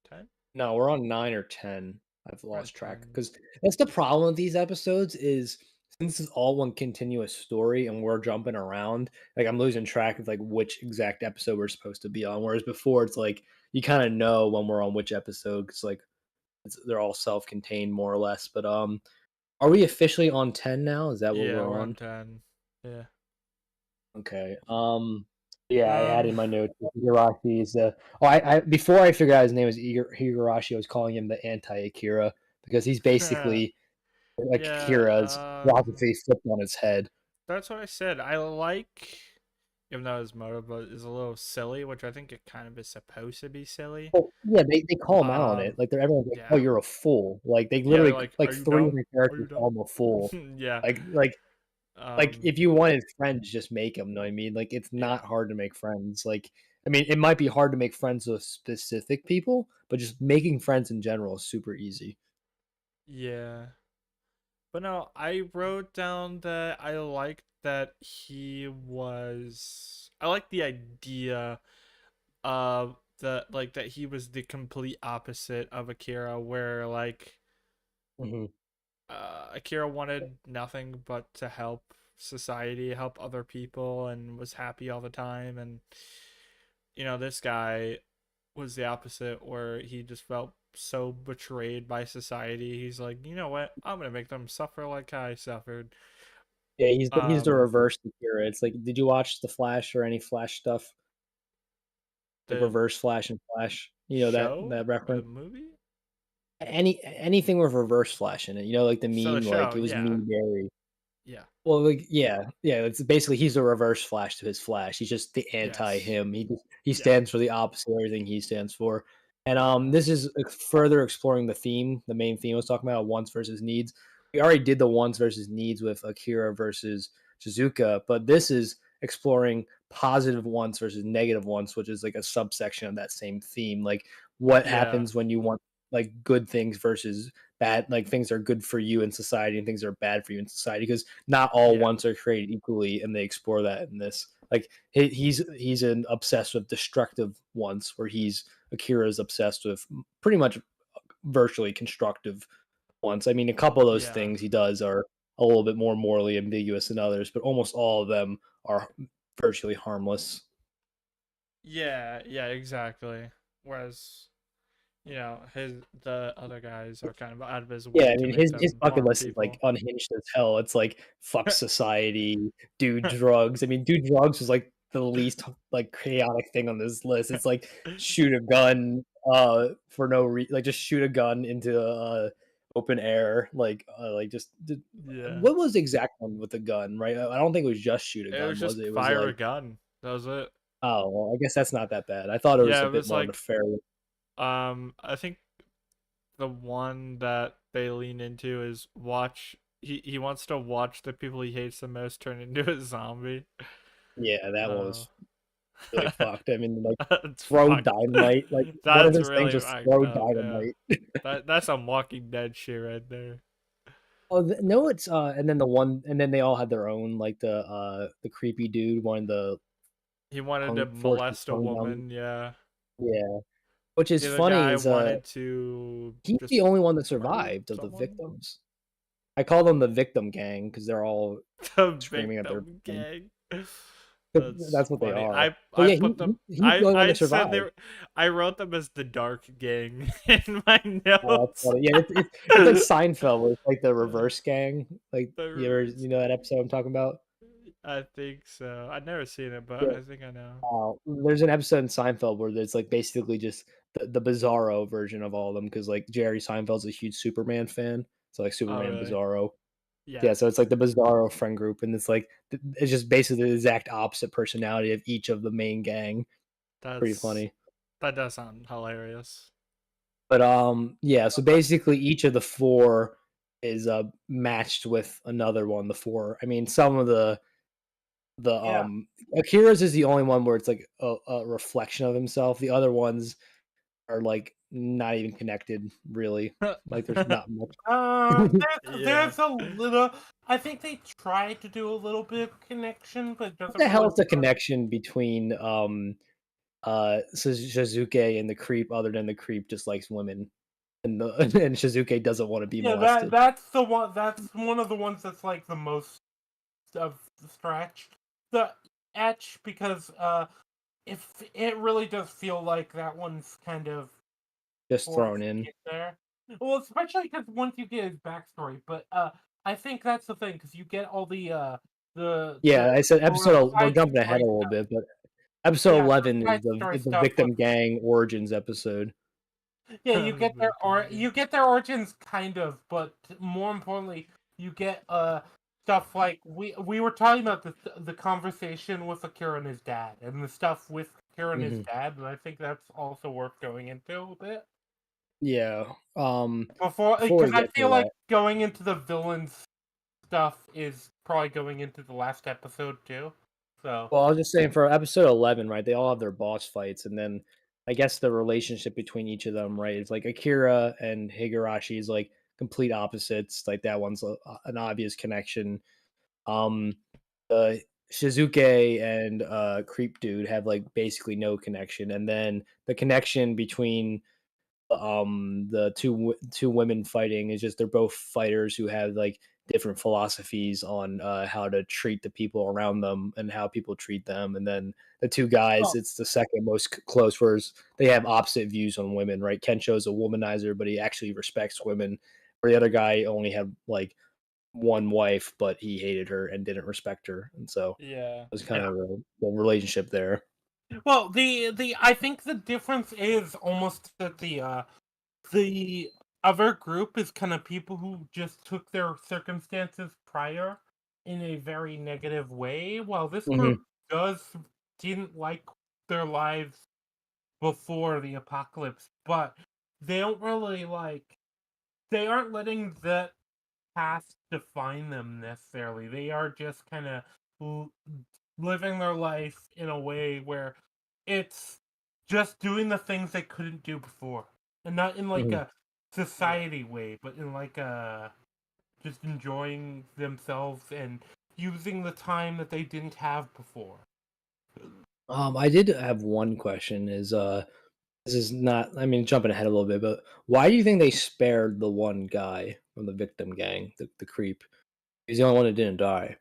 10? no, we're on 9 or 10. I've We're on lost track 10. because that's the problem with these episodes is since this is all one continuous story and we're jumping around, like I'm losing track of like which exact episode we're supposed to be on. Whereas before, it's like you kind of know when we're on which episode because like they're all self-contained more or less. But are we officially on 10 now? Is that what Yeah, we're we're on on? 10. Yeah. Okay. Yeah, I had Um. in my notes Igarashi is I before I figured out his name was Higurashi, I was calling him the anti-Akira because he's basically like Yeah. Akira's philosophy flipped on its head. That's what I said. I like, even though his motive is a little silly, which I think it kind of is supposed to be silly. Well, yeah, they call him out on it. Um. Like everyone's like, "Oh, Yeah. you're a fool." Like they Yeah. They're literally like, like "Are you 3 of dumb? the Are characters you call dumb?" him a fool. Yeah. Like like like Um. if you wanted friends, just make them. Know what I mean? Like it's Yeah. not hard to make friends. Like I mean, it might be hard to make friends with specific people, but just making friends in general is super easy. Yeah. But no, I wrote down that I liked that he was. I like the idea of that he was the complete opposite of Akira, where like Mhm. Akira wanted nothing but to help society, help other people, and was happy all the time. And this guy was the opposite, where he just felt so betrayed by society. He's like, you know what? I'm gonna make them suffer like I suffered. Yeah, he's the Um, reverse Akira. It's like, did you watch the Flash or any Flash stuff? Like the Reverse Flash and Flash. You know show that or the reference? movie? Anything with Reverse Flash in it. You know, like the So the meme, like show, it was yeah, Mean Gary. yeah, Well, like yeah. It's basically he's a reverse Flash to his Flash. He's just the anti yes, him. He yeah, stands for the opposite of everything he stands for. And uh, this is further exploring the theme, the main theme I was talking about, wants versus needs. We already did the wants versus needs with Akira versus Shizuka, but this is exploring positive wants versus negative wants, which is like a subsection of that same theme. Like what yeah, happens when you want like good things versus bad, like things are good for you in society and things are bad for you in society because not all yeah, wants are created equally, and they explore that in this. Like he's an obsessed with destructive wants, where Akira's obsessed with pretty much virtually constructive wants. I mean, a couple of those yeah, things he does are a little bit more morally ambiguous than others, but almost all of them are virtually harmless. yeah, exactly. Whereas the other guys are kind of out of his Yeah, way I to mean make his them bucket harm list is like people. unhinged as hell. It's like fuck society, do drugs. I mean, do drugs is like the least like chaotic thing on this list. It's like shoot a gun for no reason, like just shoot a gun into open air, like Yeah, what was the exact one with the gun, right? I don't think it was just shoot a it was gun, was just it? It was fire a like, gun. That was it. oh, well, I guess that's not that bad. I thought it was Yeah, a it bit was more like nefarious. I think the one that they lean into is watch. He wants to watch the people he hates the most turn into a zombie. Yeah, that one Uh, was really fucked. I mean, like that's throw fucked. dynamite. Like one of That's his things really was fucked throw up. Yeah, dynamite. that's some Walking Dead shit right there. Oh no, it's and then they all had their own, like the creepy dude wanted the He wanted to force his molest a tongue down. woman. Yeah, Yeah, which is the other funny guy is wanted to he's the just only one that murder survived of the someone. victims. I call them the victim gang because they're all The screaming at their victim victim. gang. That's That's what they funny. are. I But I yeah, put them. he's the only one I to said survive. they. I wrote them as the Dark Gang in my Oh, that's notes. funny. Yeah, it's like Seinfeld, where it's like the reverse gang. Like The you know that episode I'm talking about? I think so. I've never seen it, but Yeah. I think I know. There's an episode in Seinfeld where there's like basically just the Bizarro version of all of them because like Jerry Seinfeld's a huge Superman fan, so like Oh, Superman really? Bizarro. Yeah, Yeah, so it's like the Bizarro friend group, and it's like it's just basically the exact opposite personality of each of the main gang. Pretty that's funny. that does sound hilarious. But yeah, so basically each of the four is matched with another one. The four. I mean, some of the Yeah. Akira's is the only one where it's like a reflection of himself. The other ones are like not even connected really. Like there's not much. Yeah. There's a little. I think they tried to do a little bit of connection, but it What doesn't the hell really is the work. connection between Shizuke and the creep other than the creep just likes women and the and Shizuke doesn't want to be Yeah, molested. that's the one. That's one of the ones that's like the most of the stretch. The etch because if it really does feel like that one's kind of Just forced thrown to in. get there. Well, especially because once you get his backstory, but I think that's the thing because you get all the Yeah, I said we're side jumping ahead story a little stuff. bit, but episode Yeah, the 11 side story is the stuff with victim gang origins episode. yeah, Victim gang. you get their origins kind of, but more importantly, you get stuff like we were talking about the conversation with Akira and his dad, and the stuff with Akira and his Mhm. dad, and I think that's also worth going into a bit Yeah. before Before because we I get to feel like that, going into the villains stuff is probably going into the last episode too. So well, I was just saying for episode 11, right? They all have their boss fights, and then I guess the relationship between each of them, right? It's like Akira and Higurashi is like complete opposites. Like that one's an obvious connection. Um, uh, Shizuke and Creep Dude have like basically no connection, and then the connection between the two women fighting is just they're both fighters who have like different philosophies on how to treat the people around them and how people treat them, and then the two guys oh, it's the second most close, whereas they have opposite views on women, right? Kensho's a womanizer but he actually respects women, where the other guy only had like one wife but he hated her and didn't respect her, and so Yeah. it was kind yeah. of the relationship there. Well, the I think the difference is almost that the other group is kind of people who just took their circumstances prior in a very negative way, while this group Hmm. didn't like their lives before the apocalypse, but they don't really they aren't letting that past define them necessarily. They are just kind of living their life in a way where it's just doing the things they couldn't do before, and not in like Hmm. a society way, but in like a just enjoying themselves and using the time that they didn't have before. I did have one question is this is not, I mean, jumping ahead a little bit, but why do you think they spared the one guy from the victim gang, the creep? He's the only one that didn't die.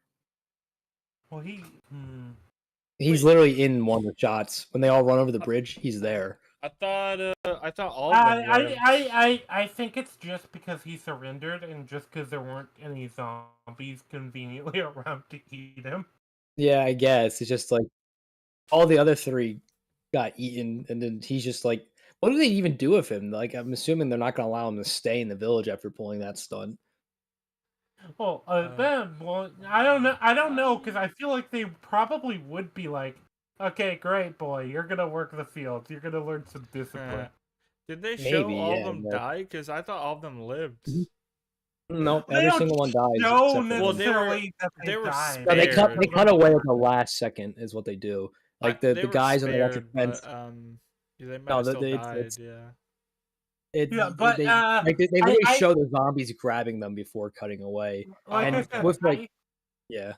Well, He's Wait. literally in one of the shots. When they all run over the bridge, he's there. I thought all of them lived. I think it's just because he surrendered and just because there weren't any zombies conveniently around to eat him. Yeah, I guess. It's just like all the other three got eaten, and then he's just like, what do they even do with him? Like, I'm assuming they're not going to allow him to stay in the village after pulling that stunt. Well, Uh, well, I don't know. I don't know because I feel like they probably would be like, "Okay, great boy, you're gonna work the fields. You're gonna learn some discipline." did they show Maybe, all of yeah. them die? Because I thought all of them lived. Nope, They every don't single one dies show except for Well, one. necessarily that they they were die. No, spared. they cut away at the last second is what they do. Like They the were guys on the electric spared, fence. but yeah, they might No, have still it's died. Yeah. Yeah, but they like they literally show the zombies grabbing them before cutting away, like I and said, with like yeah.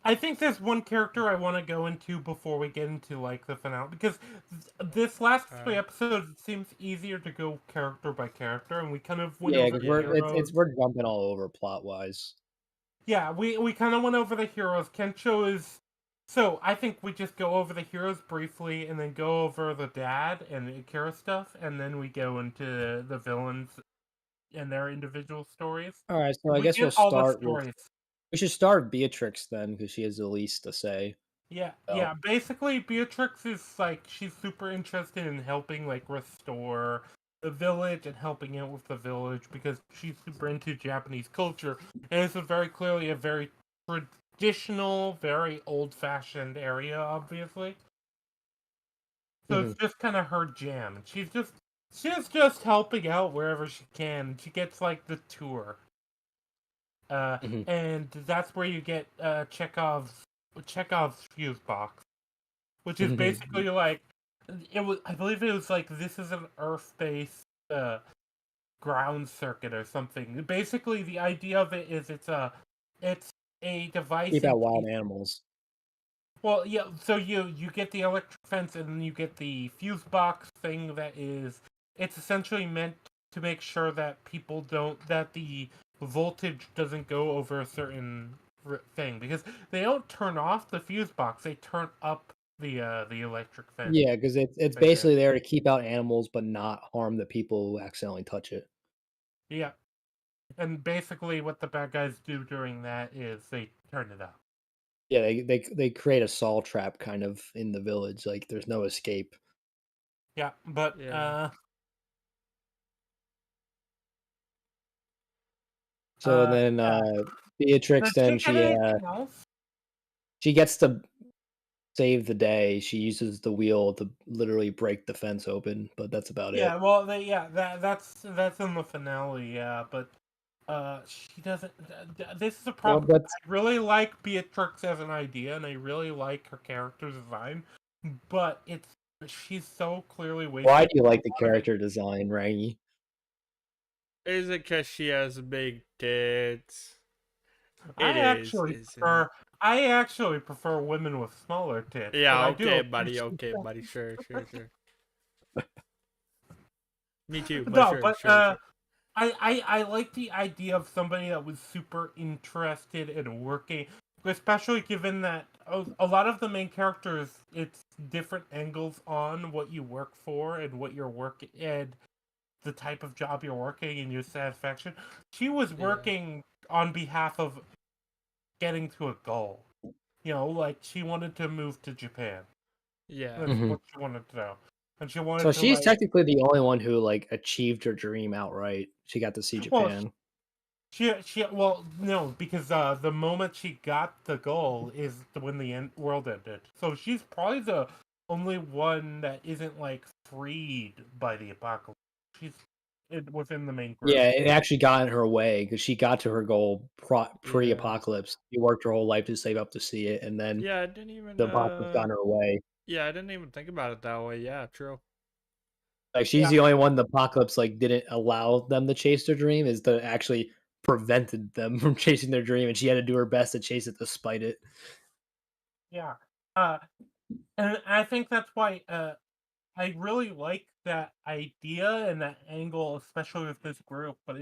I think there's one character I want to go into before we get into like the finale because this last three Alright. episodes it seems easier to go character by character, and we kind of went Yeah, over because the heroes. we're jumping all over plot wise. Yeah, we kind of went over the heroes. Kencho is So I think we just go over the heroes briefly, and then go over the dad and Akira stuff, and then we go into the villains and their individual stories. All right, so I We guess get we'll all the start with stories. we should start with Beatrix then, because she has the least to say. Yeah, So, yeah. Basically, Beatrix is like she's super interested in helping like restore the village and helping out with the village because she's super into Japanese culture, and it's a very clearly a very traditional, very old-fashioned area, obviously. So mhm, it's just kind of her jam, and she's just helping out wherever she can. She gets like the tour, mhm, and that's where you get Chekhov's fuse box, which is mhm. basically like it was. I believe it was like this is an Earth-based ground circuit or something. Basically, the idea of it is it's a device Keep in out wild case. animals. Well, yeah. So you get the electric fence, and then you get the fuse box thing. That is, it's essentially meant to make sure that people don't that the voltage doesn't go over a certain thing because they don't turn off the fuse box; they turn up the electric fence. Yeah, because it's Right there. basically there to keep out animals, but not harm the people who accidentally touch it. Yeah, and basically, what the bad guys do during that is they turn it up. Yeah, they create a saw trap kind of in the village, like there's no escape. Yeah, but Yeah. So then yeah. Beatrix Does she then get anything else? she gets to save the day. She uses the wheel to literally break the fence open, but that's about Yeah, it. well, that's in the finale, yeah, but she doesn't. This is a Well, problem. that's I really like Beatrix as an idea, and I really like her character design, but she's so clearly why wasted. do you A like the lot of it. character design, Rangy? Is it because she has big tits? It I is, actually isn't it? prefer. I actually prefer women with smaller tits, but Yeah, I do okay, buddy. appreciate. Okay, buddy. Sure, sure, sure. Me too, but No, sure, but sure, sure. I like the idea of somebody that was super interested in working, especially given that a lot of the main characters, it's different angles on what you work for and what your work and the type of job you're working and your satisfaction. She was Yeah. working on behalf of getting to a goal. Like she wanted to move to Japan. Yeah. That's Mhm. what she wanted to do. And she wanted So to she's like, technically the only one who like achieved her dream outright. She got to see well, Japan. well, no, because the moment she got the goal is when the world ended. So she's probably the only one that isn't like freed by the apocalypse. She's within the main group. Yeah, it actually got in her way because she got to her goal Yeah. pre-apocalypse. She worked her whole life to save up to see it, and then Yeah, I didn't even the apocalypse got in her way. yeah, I didn't even think about it that way. Yeah, true. Like she's Yeah, the only one the apocalypse like didn't allow them to chase their dream, is to actually prevented them from chasing their dream, and she had to do her best to chase it despite it. yeah. Uh, and I think that's why I really like that idea and that angle, especially with this group. But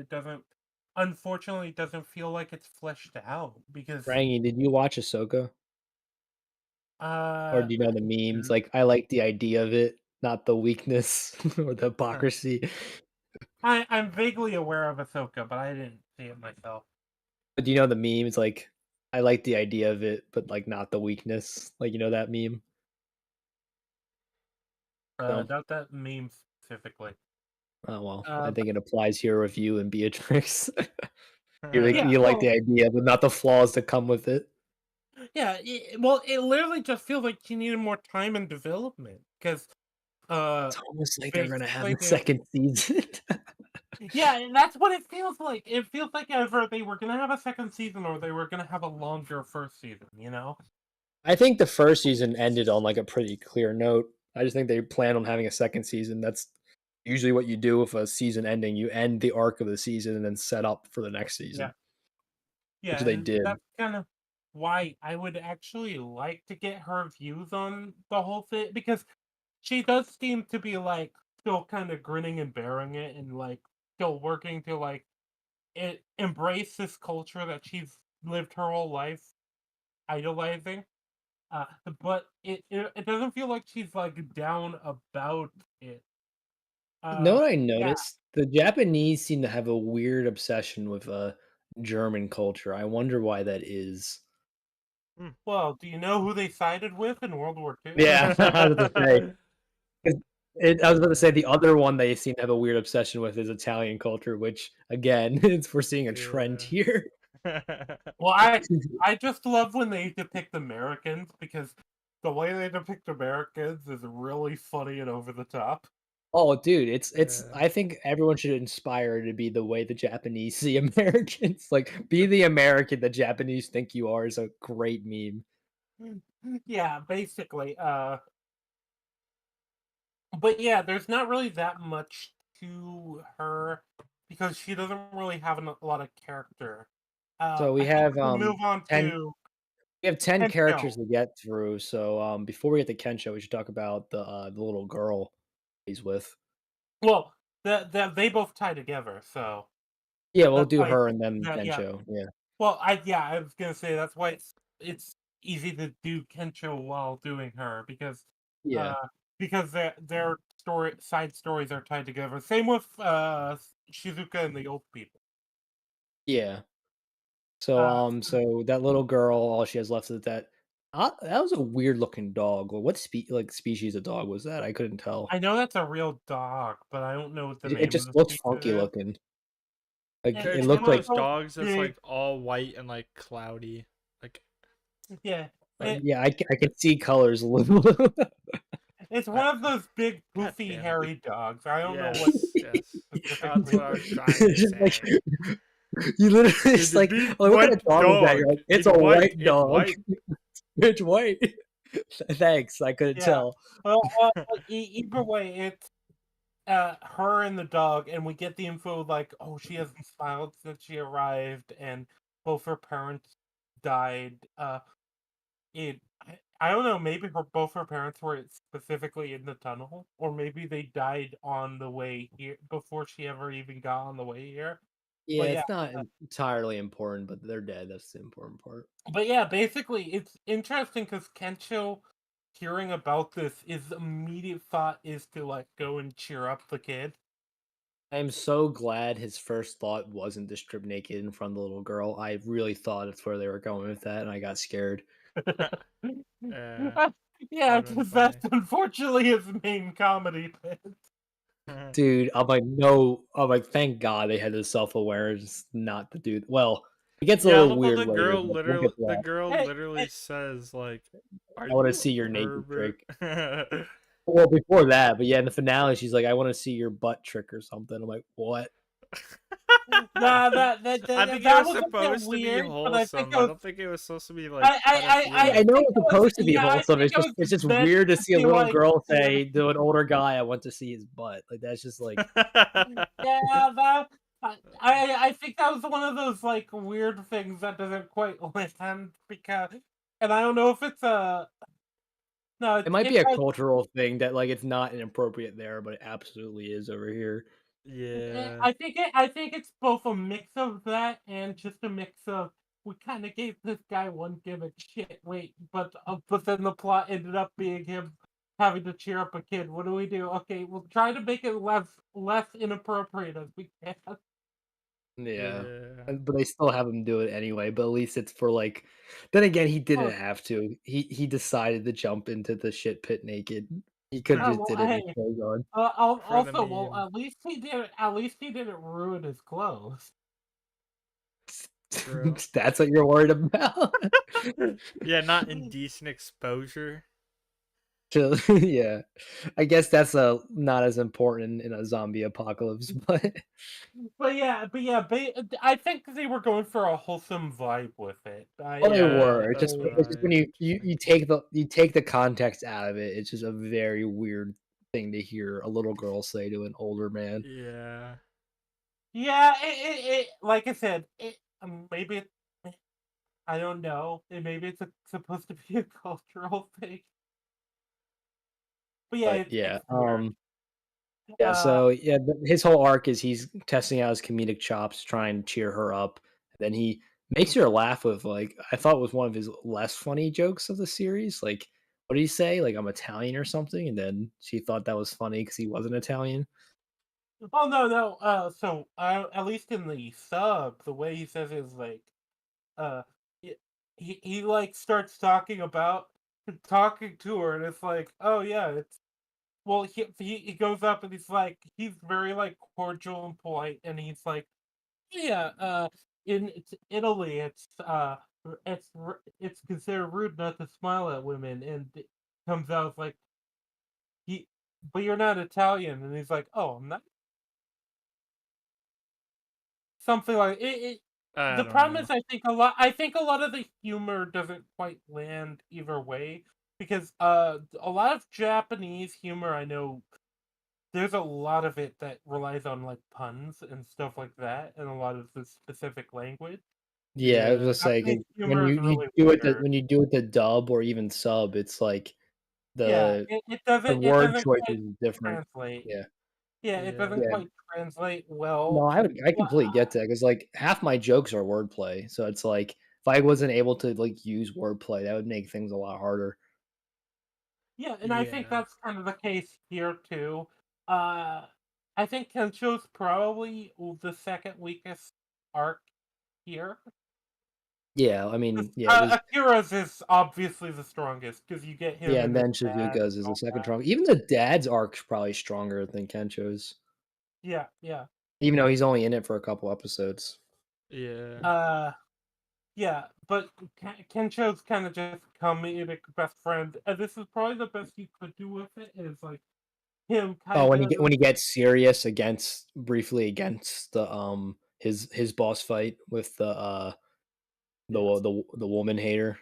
unfortunately, it doesn't feel like it's fleshed out because Rangy, did you watch Ahsoka? Or uh do you know the memes? Like, I like the idea of it, not the weakness or the hypocrisy. I'm vaguely aware of Ahsoka, but I didn't see it myself. But do you know the memes? Like, I like the idea of it, but like not the weakness. Like, you know that meme? No. Not that meme specifically. Oh well, I Uh, think it applies here with you and Beatrix. yeah, You like well, the idea, but not the flaws that come with it. yeah. Well, it literally just feels like she needed more time and development because, uh, It's almost like they're gonna have basically, a second season. yeah, and that's what it feels like. It feels like either they were gonna have a second season or they were gonna have a longer first season. I think the first season ended on like a pretty clear note. I just think they plan on having a second season. That's usually what you do with a season ending. You end the arc of the season and then set up for the next Yeah, season, which yeah, they and did. that's kind of why I would actually like to get her views on the whole thing because she does seem to be like still kind of grinning and bearing it and like still working to like embrace this culture that she's lived her whole life idolizing. Uh, but it doesn't feel like she's like down about it. Know what I Yeah. noticed? The Japanese seem to have a weird obsession with German culture. I wonder why that is. Well, do you know who they sided with in World War II? Yeah, I was about to say. 'Cause I was about to say the Yeah. other one they seem to have a weird obsession with is Italian culture, which again, it's we're seeing a trend Yeah. here. Well, I just love when they depict Americans because the way they depict Americans is really funny and over the top. Oh, dude, it's Yeah. I think everyone should inspire to be the way the Japanese see Americans. Like, be the American the Japanese think you are is a great meme. Yeah, basically. But yeah, there's not really that much to her because she doesn't really have a lot of character. So we I think have we can move on 10 to we have 10 Kensho. characters to get through. So before we get to Kensho, we should talk about the little girl he's with. Well, they both tie together, so Yeah, we'll that's do why her and then yeah. Kensho. Yeah. Well, I was gonna say that's why it's easy to do Kensho while doing her Yeah. uh because their side stories are tied together. Same with Shizuka and the old people. Yeah. So Uh so that little girl, all she has left is that that was a weird looking dog. Well, what species of dog was that? I couldn't tell. I know that's a real dog, but I don't know what the It name of just the looked species funky is. looking. Like it It's It's one looked of one of like those those dogs that's big, like all white and like cloudy. Like yeah. It, yeah, I can see colors a little. it's I, one of those big, God poofy, damn it. hairy dogs. I don't know what Yes, yes. That's specifically. what I was trying to It's just like say. you literally It's just a like, big oh, what kind of white dog is that? You're dog. like, it's It's a white. white It's dog. white. It's white. Thanks, I couldn't Yeah. tell. Well, either way, it's her and the dog, and we get the info like, oh, she hasn't smiled since she arrived, and both her parents died. I don't know. Maybe both her parents were specifically in the tunnel, or maybe they died on the way here before she ever even got on the way here. Yeah, But yeah, it's not entirely important, but they're dead. That's the important part. basically, it's interesting because Kensho hearing about this, his immediate thought is to like go and cheer up the kid. I am so glad his first thought wasn't to strip naked in front of the little girl. I really thought that's where they were going with that, and I got scared. Yeah, Yeah, that'd been because that's funny. unfortunately his main comedy bit. Dude, I'm like, no, I'm like, thank God they had the self awareness not to do. Well, it gets a Yeah, I little love how weird later, but we'll get to the that. girl Hey, literally hey, says like, "Are I want to you see a your naked pervert?" trick. Well, before that, but yeah, in the finale, she's like, I want to see your butt trick or something. I'm like, what? nah, I think it that was was a bit supposed to be weird, but I think wholesome. it I was. don't think it was supposed to be like I, I, I, I I pedophilia. know think it's it was. supposed to be Yeah, I wholesome. think it was It's just meant weird to to see a be little like. girl Yeah, say to an older guy, I want to see his butt. Like that's just like yeah, that. I think that was one of those like weird things that doesn't quite land because, and I don't know if it's a no, it might be it's a like cultural thing that like it's not inappropriate there, but it absolutely is over here. Yeah. I think it's both a mix of that and just a mix of we kind of gave this guy one gimmick shit. Wait, but then the plot ended up being him having to cheer up a kid. What do we do? Okay, we'll try to make it less inappropriate as we can. Yeah. Yeah. But they still have him do it anyway, but at least it's for like then again, he didn't Oh, have to. He decided to jump into the shit pit naked. He could have just well, did it with hey. clothes on. For the Also, well, meme. at least he didn't ruin his clothes. True. That's what you're worried about? Yeah, not indecent exposure. Yeah. I guess that's not as important in a zombie apocalypse, but I think they were going for a wholesome vibe with it. well, they Yeah, were. that's what It's just I when you think. you take the context out of it, it's just a very weird thing to hear a little girl say to an older man. Yeah. Yeah, like I said, maybe I don't know. Maybe it's supposed to be a cultural thing. But yeah, But yeah, it's weird. yeah, Uh, so yeah, his whole arc is he's testing out his comedic chops, trying to cheer her up. Then he makes her laugh with like I thought was one of his less funny jokes of the series. Like, what did he say? Like, I'm Italian or something, and then she thought that was funny because he wasn't Italian. Oh no, no. So at least in the sub, the way he says it is like, uh, he like starts talking to her, and it's like, oh yeah, it's well, he goes up and he's very like cordial and polite, and he's like, yeah, in Italy, it's considered rude not to smile at women, and it comes out like he, but you're not Italian, and he's like, oh, I'm not. Something like it. I The don't problem know. is, I think a lot of the humor doesn't quite land either way because a lot of Japanese humor I know there's a lot of it that relies on like puns and stuff like that, and a lot of the specific language. Yeah, I was Yeah. gonna say 'cause Japanese when humor is you really do it weird. when you do it the dub or even sub, it's like Yeah, the it word doesn't choice quite is different. translate. Yeah. Yeah, it Yeah. doesn't Yeah. quite translate No, well. I Well, completely get that because like half my jokes are wordplay, so it's like if I wasn't able to like use wordplay, that would make things a lot harder. yeah, and I think Yeah. that's kind of the case here too. Uh, I think Kensho's probably the second weakest arc here. Yeah, I mean, yeah, because Akira's is obviously the strongest because you get him yeah, and and his then dad Shizuka's and is the all second that. strong. Even the dad's arc's probably stronger than Kensho's, Yeah, yeah. even though he's only in it for a couple episodes. Yeah. Uh, yeah, but Kensho's kind of just comedic best friend. And this is probably the best you could do with it. Is like him Oh, kind of when he gets serious against briefly against the his boss fight with Yes. the woman hater.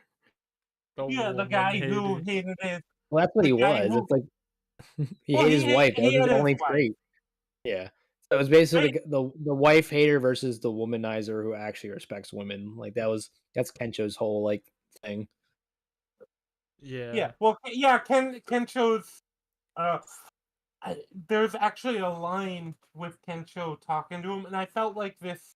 The yeah, the woman guy who hater. hated his Well, that's what the he guy was. who It's like he well hated his wife. That he was his had his only wife. trait. Yeah. So it was basically Right? the wife hater versus the womanizer who actually respects women. Like that's Kensho's whole like thing. Yeah. Yeah. Well, yeah. Kensho's uh there's actually a line with Kensho talking to him, and I felt like this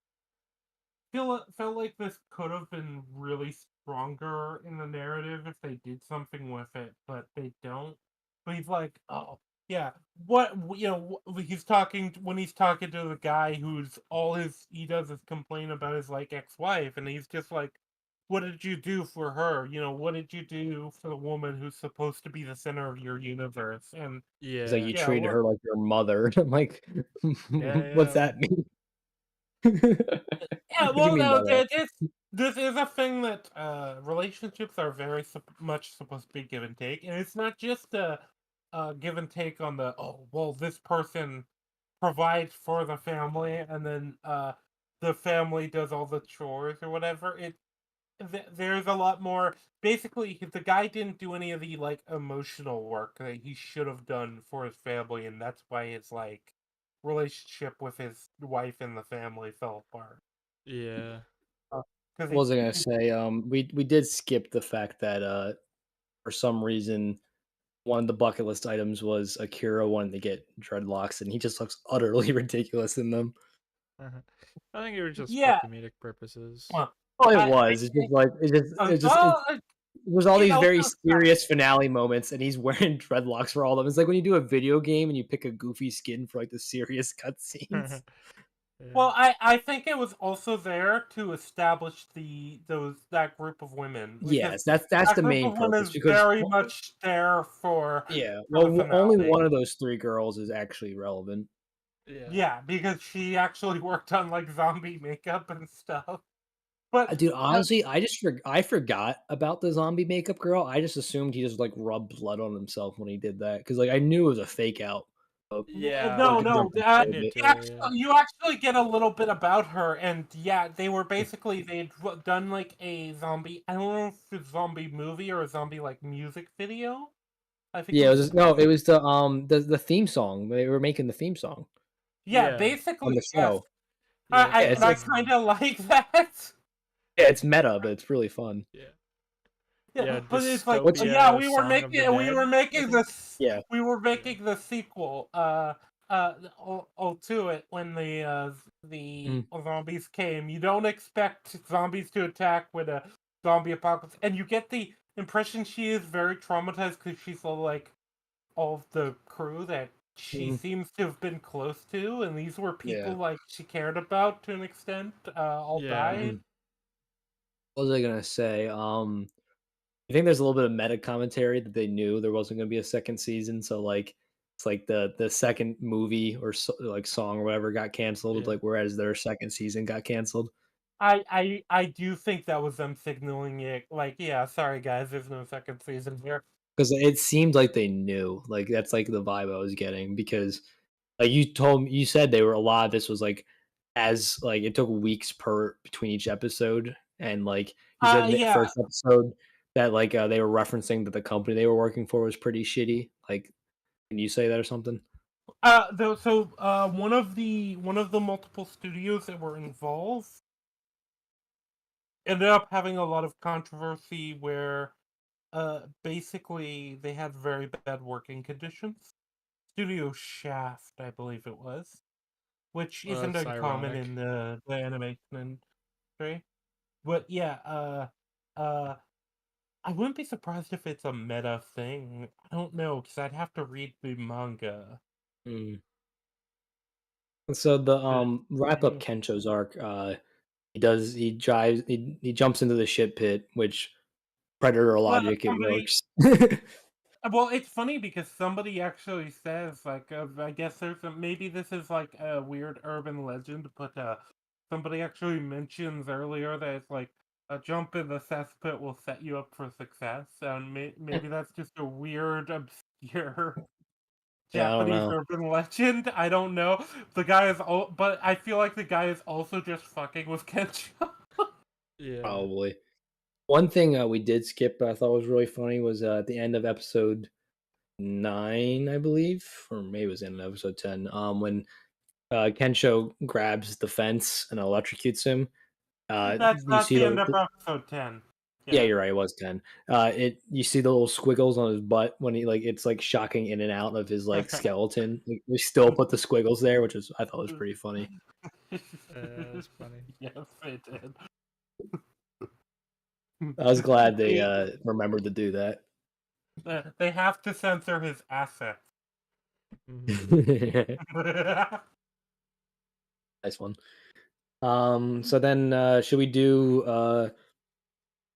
could have been really stronger in the narrative if they did something with it, but they don't. But he's like, oh yeah, what he's talking when he's talking to the guy who's all he does is complain about his like ex-wife, and he's just like, what did you do for her? What did you do for the woman who's supposed to be the center of your universe? And He's like, Yeah. you yeah, treated her like your mother. I'm like, Yeah. what's Yeah. that mean? Yeah, What do you well, mean by no, that? this is a thing that relationships are very much supposed to be give and take, and it's not just a give and take on the oh well this person provides for the family and then the family does all the chores or whatever. There's a lot more. Basically, the guy didn't do any of the like emotional work that he should have done for his family, and that's why his like relationship with his wife and the family fell apart. Yeah. Because What was I gonna say? We did skip the fact that for some reason one of the bucket list items was Akira wanting to get dreadlocks, and he just looks utterly ridiculous in them. Uh-huh. I think it was just for yeah, comedic purposes. well, Oh, it I was. It's just like well, there's all it these very also serious finale moments, and he's wearing dreadlocks for all of them. It's like when you do a video game and you pick a goofy skin for like the serious cutscenes. Yeah. well, I think it was also there to establish that group of women because Yes, that's that the group main of women purpose is because very much there yeah, for the well, only finale. one of those three girls is actually relevant. Yeah. Yeah, because she actually worked on like zombie makeup and stuff. But Dude, uh, honestly, I forgot about the zombie makeup girl. I just assumed he just like rubbed blood on himself when he did that because like I knew it was a fake out. But Yeah. we no, could jump no. I ahead a knew bit. too. Yeah. You actually get a little bit about her, and yeah, they were basically they'd done like a zombie. I don't know if it's a zombie movie or a zombie like music video. I think it Yeah, it was was just no, it music. was the theme song. They were making the theme song Yeah, Yeah. on the basically yes. show. Yeah. Yeah, I it's kind of like that. yeah, it's meta, but it's really fun. Yeah. Yeah. Yeah, but it's like What's yeah, Dystopia Song of the we were Dead, I making think. yeah, the sequel. to it when the Mm, zombies came. You don't expect zombies to attack with a zombie apocalypse, and you get the impression she is very traumatized because she's all like all of the crew that she mm, seems to have been close to, and these were yeah. people like she cared about to an extent. All Yeah. died. Mhm. What was I gonna say? I think there's a little bit of meta commentary that they knew there wasn't gonna be a second season, so like it's like the second movie or like song or whatever got canceled, Yeah. like whereas their second season got canceled. I do think that was them signaling it. Like, yeah, sorry guys, there's no second season here. Because it seemed like they knew. Like that's like the vibe I was getting because like you told me you said they were a lot of this was like as like it took weeks per between each episode and like you said in the Yeah. first episode that like they were referencing that the company they were working for was pretty shitty. Like can you say that or something? One of the multiple studios that were involved ended up having a lot of controversy where basically they had very bad working conditions. Studio Shaft, I believe it was, which isn't That's uncommon ironic. in the animation industry. But yeah, uh I wouldn't be surprised if it's a meta thing. I don't know, because I'd have to read the manga. Mm. And so the to- wrap up to- Kencho's arc, he jumps into the shit pit, which predator Well, logic it somebody works. Well, it's funny because somebody actually says, like, I guess maybe this is like a weird urban legend, but somebody actually mentions earlier that it's like a jump in the cesspit will set you up for success, and maybe that's just a weird, obscure Yeah, I don't Japanese know. urban legend. I don't know. The guy is, but I feel like the guy is also just fucking with Kensho. Yeah. Probably. One thing we did skip, but I thought was really funny, was at the end of episode 9, I believe, or maybe it was in episode 10. When Kensho grabs the fence and electrocutes him. You That's see the end of the episode 10. yeah, Yeah. you're right. It was 10. It you see the little squiggles on his butt when he like it's like shocking in and out of his like skeleton. Like, we still put the squiggles there, which is I thought was pretty funny. That's funny. Yes, it did. I was glad they They remembered to do that. they have to censor his assets. Hmm. Nice one. So then should we do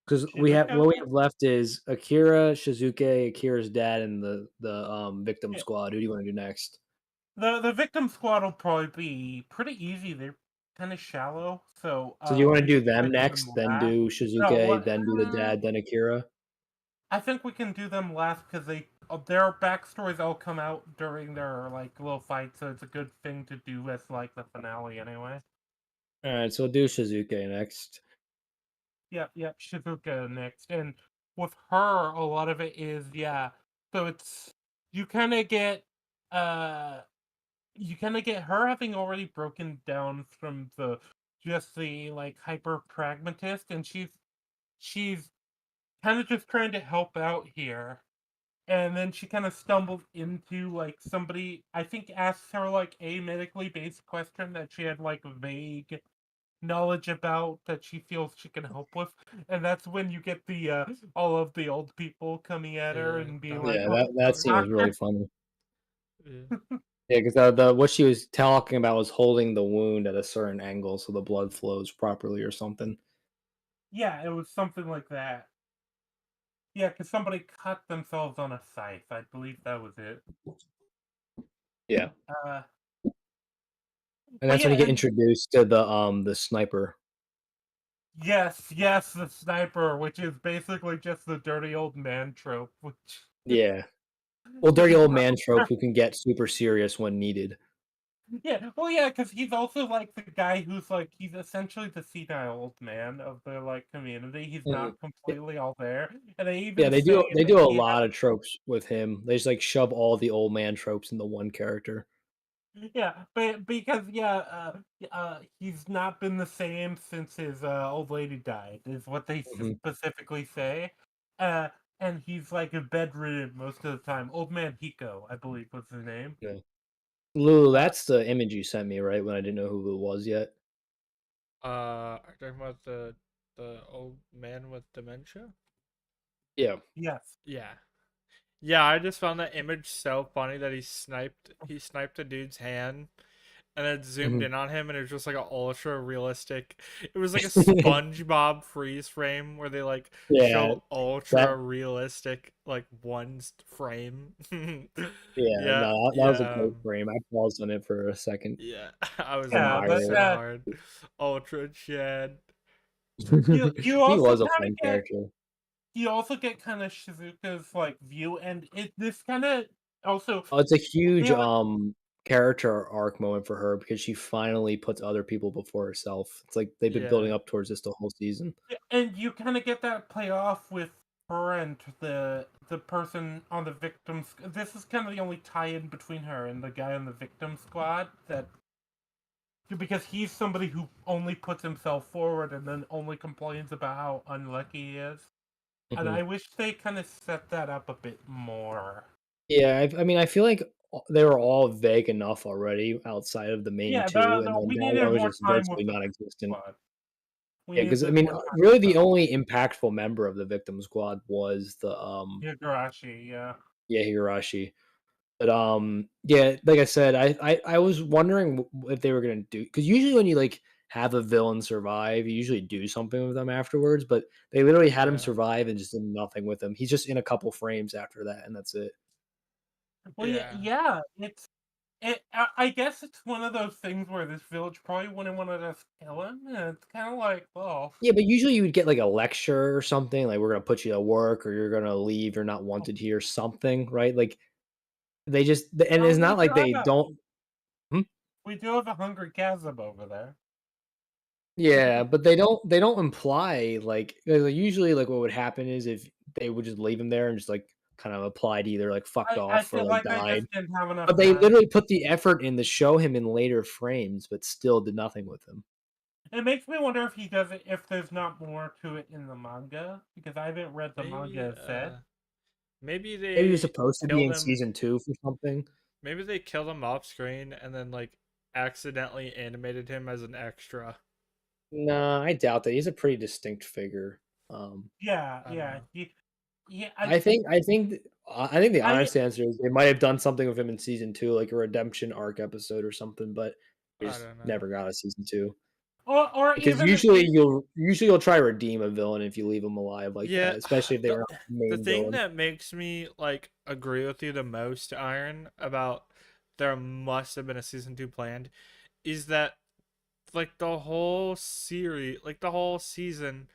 because we have Shizuka? what we have left is Akira, Shizuke, Akira's dad, and the victim Yeah. squad. Who do you want to do next? The victim squad will probably be pretty easy. They're kind of shallow, so So do you want to we do could them probably do them next, then last. do No, Shizuke, then do the dad, then Akira? I think we can do them last because their backstories all come out during their like little fight, so it's a good thing to do as like the finale anyway. All right, so we'll do Shizuke next. Yep, yep, Shizuka next. And with her, a lot of it is, yeah. So it's you kind of get uh you kind of get her having already broken down from the just the like hyper pragmatist, and she's kind of just trying to help out here. And then she kind of stumbles into like somebody I think asks her like a medically based question that she had like vague knowledge about that she feels she can help with, and that's when you get the all of the old people coming at her Yeah. and being like, Yeah, Doctor. "Oh, that scene was doctor." really funny. Yeah. Yeah, because the what she was talking about was holding the wound at a certain angle so the blood flows properly or something. Yeah, it was something like that. Yeah, because somebody cut themselves on a scythe. I believe that was it. Yeah, Uh, and but that's when yeah, you get and introduced to the sniper. yes, yes, the sniper, which is basically just the dirty old man trope, which Yeah, well, dirty old man trope who can get super serious when needed. yeah, well, yeah, because he's also like the guy who's like he's essentially the senile old man of the like community. He's Mhm. not completely all there, and they Yeah, even say they that do a he lot of tropes with him. They just like shove all the old man tropes into one character. yeah, but because yeah, he's not been the same since his old lady died, is what they Mhm. specifically say. Uh, and he's like bedridden most of the time. Old man Hiko, I believe, was his name. Yeah. Lulu, Uh, that's the image you sent me, right? When I didn't know who it was yet. Are you talking about the old man with dementia? Yeah. yes. Yeah. Yeah, I just found that image so funny that he sniped a dude's hand and then zoomed Mhm. in on him and it was just like an ultra realistic, it was like a SpongeBob freeze frame where they like Yeah, show ultra that realistic like frame. yeah, Yeah, no, that was a yeah, great frame. I paused on it for a second yeah. I was to Yeah, laughing admire but it. so hard. Ultra Chad. you He also was a kind fun of get character. you also get kind of Shizuka's like view, and this kind of also Oh, it's a I huge, feel like character arc moment for her because she finally puts other people before herself. It's like they've been Yeah, building up towards this the whole season. and you kind of get that play off with her and the person on the victims. This is kind of the only tie-in between her and the guy on the victim squad that because he's somebody who only puts himself forward and then only complains about how unlucky he is. And Mhm. I wish they kind of set that up a bit more. Yeah, I mean, I feel like they were all vague enough already outside of the main Yeah, 2, and then we that one needed was more just time with virtually the victim non-existent. squad. We Yeah, because I needed mean, more time really with the them. only impactful member of the victim squad was the, Higurashi, yeah. yeah, Higurashi. But, yeah, like I said, I was wondering if they were gonna do because usually when you, like, have a villain survive, you usually do something with them afterwards, but they literally had him yeah, survive and just did nothing with him. He's just in a couple frames after that, and that's it. Well, yeah, yeah. yeah. I guess it's one of those things where this village probably wouldn't want to just kill him, and it's kind of like, well, Yeah, but usually you would get, like, a lecture or something, like, "We're gonna put you to work," or "You're gonna leave, you're not wanted here," something, right? Like, they just and it's we not do like have they a don't. Hmm? hungry chasm over there. Yeah, but they don't imply, like, usually, like, what would happen is if they would just leave him there and just, like, kind of applied either, like, fucked I off or, feel like, like they died. just didn't have enough But they time. literally put the effort in to show him in later frames, but still did nothing with him. It makes me wonder if he does it if there's not more to it in the manga because I haven't read the manga Maybe as said. maybe Maybe he was they supposed to be killed in him. season 2 for something. Maybe they killed him off screen and then like accidentally animated him as an extra. No, I doubt that. He's a pretty distinct figure. Um, Yeah, I don't yeah, know. I I I think I think th I think the I honest answer is they might have done something with him in season 2, like a redemption arc episode or something, but we I just don't know. never got a season 2. or Because even usually you'll try to redeem a villain if you leave them alive like Yeah, that, especially if they the were not the the main thing villain. that makes me like agree with you the most, Iron, about there must have been a season 2 planned is that like the whole series, like the whole season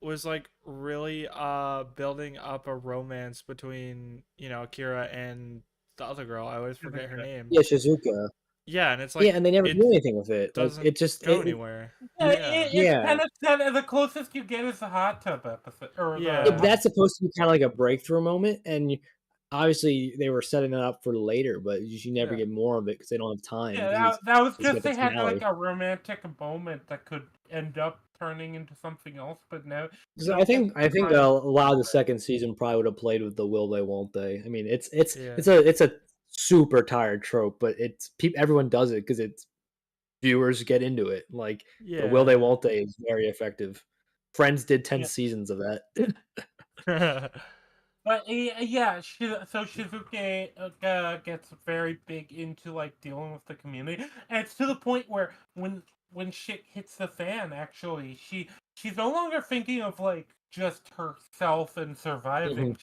was like really building up a romance between, Akira and the other girl. I always forget her name. Yeah, Shizuka. Yeah, and it's Yeah, like and they never it do anything with it. Like, doesn't it just go it anywhere. yeah, Yeah. it's yeah. kind of sad. The closest you get is the hot tub episode or Yeah, the but Yeah. that's supposed to be kinda like a breakthrough moment, and obviously, they were setting it up for later, but you never Yeah. get more of it because they don't have time yeah, because that was it's just got the they had like finale. a romantic moment that could end up turning into something else, but no, you 'Cause I don't get think I think time. a lot of the second season probably would have played with the will they, won't they. I mean, it's Yeah. it's a it's a super tired trope, but everyone does it because it's viewers get into it. Like, the will they, Yeah. won't they is very effective. Friends did 10 Yeah. seasons of that. But yeah, so Shizuke gets very big into like dealing with the community, and it's to the point where when shit hits the fan, actually, she's no longer thinking of like just herself and Mhm. surviving.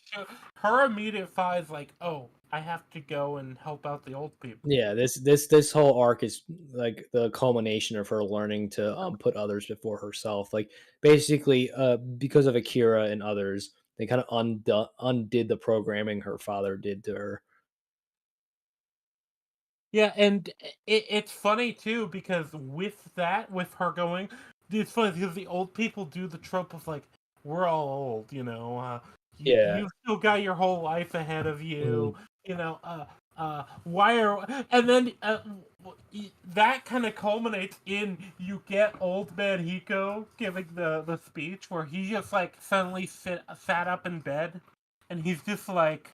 Her immediate thought is like, oh, I have to go and help out the old people. Yeah, this whole arc is like the culmination of her learning to put others before herself. Like, basically, because of Akira and others, they kind of undid the programming her father did to her. Yeah, and it's funny too because with that, with her going, it's funny because the old people do the trope of like, we're all old, Yeah. you still got your whole life ahead of Mhm. you, why are and then that kind of culminates in you get old man Hiko giving the speech where he just like suddenly sat up in bed and he's just like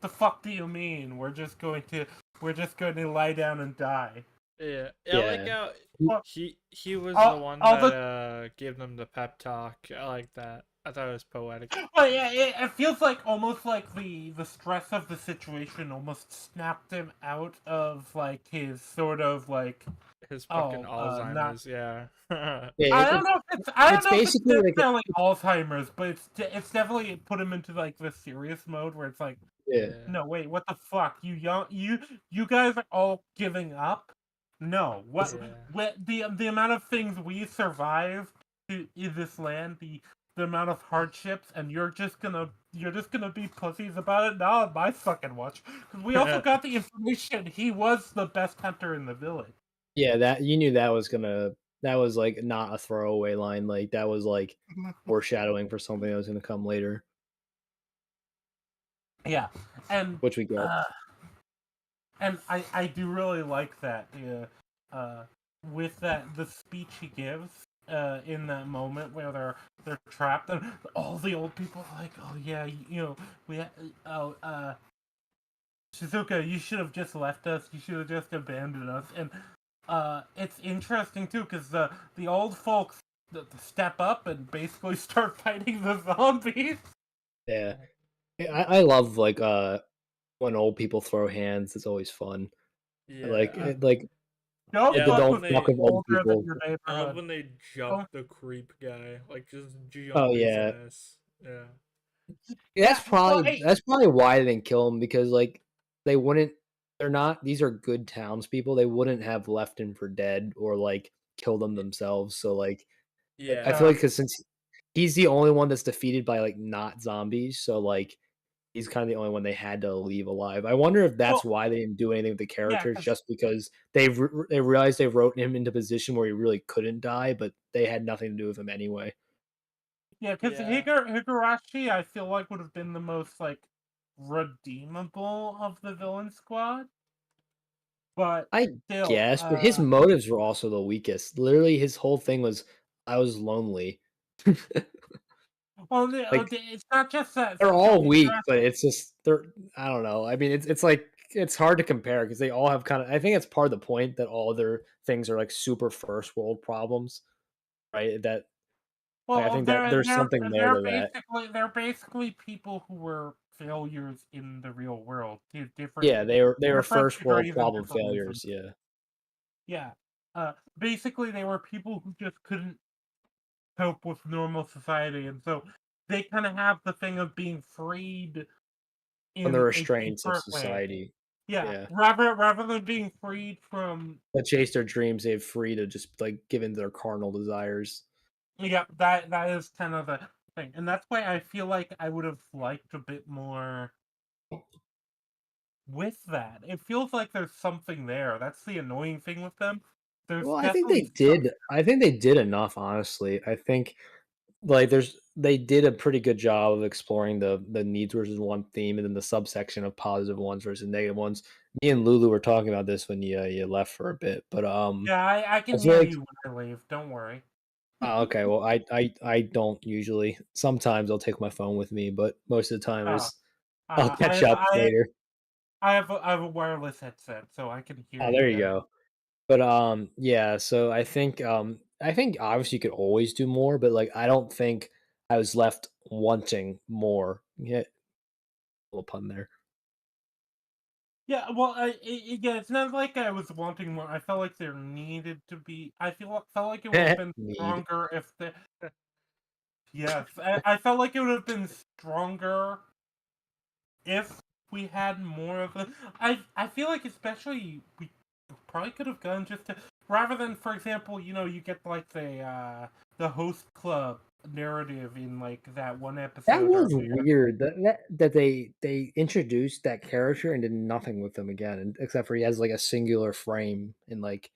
the fuck do you mean? We're just going to lie down and die. Yeah, I like Yeah. how Well, he was all- the one all the that gave them the pep talk. I like that. I thought it was poetic. Well, yeah, it feels like almost like the stress of the situation almost snapped him out of like his sort of like His fucking not. Alzheimer's, yeah. Yeah, I don't know if it's basically like necessarily Alzheimer's, but it's definitely put him into like the serious mode where it's like, yeah. Yeah. no, wait, what the fuck, you guys are all giving up? No, the amount of things we survived in this land, the amount of hardships, and you're just gonna be pussies about it now on my fucking watch. Because we also got the information he was the best hunter in the village. Yeah, that you knew that was like not a throwaway line. Like that was like foreshadowing for something that was gonna come later, Yeah, and which we get. I do really like that. Yeah, with the speech he gives in that moment where they're trapped and all the old people are like, oh yeah, Shizuka, you should have just left us. You should have just abandoned us. And it's interesting too because the old folks step up and basically start fighting the zombies. Yeah. I love like when old people throw hands. It's always fun. Like Yeah. Don't the Yeah, fuck don't with when fuck they with old older than people. your I love neighborhood. when they jump the creep guy. Like just Oh jump his yeah. ass. Yeah. Yeah, well, That's probably why they didn't kill him because like they wouldn't. They're not. These are good townspeople. They wouldn't have left him for dead or like killed them themselves. So like I Yeah. feel like because since he's the only one that's defeated by like not zombies, so like he's kind of the only one they had to leave alive. I wonder if that's well, why they didn't do anything with the yeah, characters, just because they realized they wrote him into a position where he really couldn't die, but they had nothing to do with him anyway. because Yeah. Higurashi, I feel like would have been the most like redeemable of the villain squad, but I still, guess, but his motives were also the weakest. Literally, his whole thing was, "I was lonely." well, Like it's not just that. they're So all weak, but Higurashi, it's just they're. I don't know. I mean, it's like it's hard to compare because they all have kind of. I think it's part of the point that all their things are like super first world problems, right? That like, I well, think that there's something there to that. they're basically people who were failures in the real world. Yeah, they were Different first world degrees and problem different failures. reasons. Yeah, Yeah. Basically, they were people who just couldn't cope with normal society, and so they kind of have the thing of being freed from the in a restraints of different way. society. Yeah, Yeah, rather than being freed from. that chase their dreams, they're free to just like give in to their carnal desires. Yeah, that is kind of the thing, and that's why I feel like I would have liked a bit more with that. It feels like there's something there. That's the annoying thing with them. There's Well, I think they definitely stuff. did. I think they did enough, honestly. I think like they did a pretty good job of exploring the needs versus want theme and then the subsection of positive ones versus negative ones. Me and Lulu were talking about this when you left for a bit, but Yeah, I I can feel hear like you when I leave. Don't worry. oh, okay, well I don't usually. Sometimes I'll take my phone with me, but most of the time Uh, is I'll catch up later. I have a wireless headset, so I can hear Oh, you there you better. go. But yeah, so I think obviously you could always do more, but like I don't think I was left wanting more. Yeah, little pun there. Yeah, well, yeah, it's not like I was wanting more. I felt like there needed to be. Felt like it would have been Need. stronger if the. Yes, I felt like it would have been stronger if we had more of the. I feel like especially we probably could have gone just to rather than, for example, you get like the host club narrative in like that one That episode was earlier. weird that they introduced that character and did nothing with him again, except for he has like a singular frame in like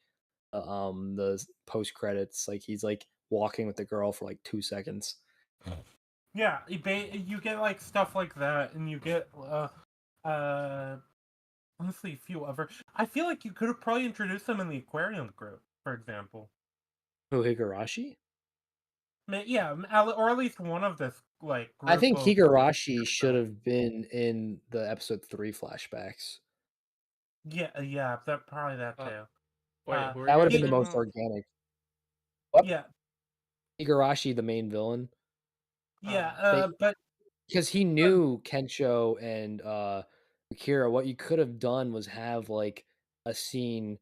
the post credits. Like he's like walking with the girl for like 2 seconds. Yeah, you get like stuff like that, and you get uh honestly a few other. I feel like you could have probably introduced them in the aquarium group, for example. Oh, Higurashi? Yeah, or at least one of this like I group think of Higurashi should have been in the episode 3 flashbacks. yeah, that probably that Uh, too. wait, who are That you would have guys been the talking most about? organic. What? Yeah, Higurashi, the main villain? yeah, Oh, but Because he uh, knew Kensho and, Akira, what you could have done was have, like, a scene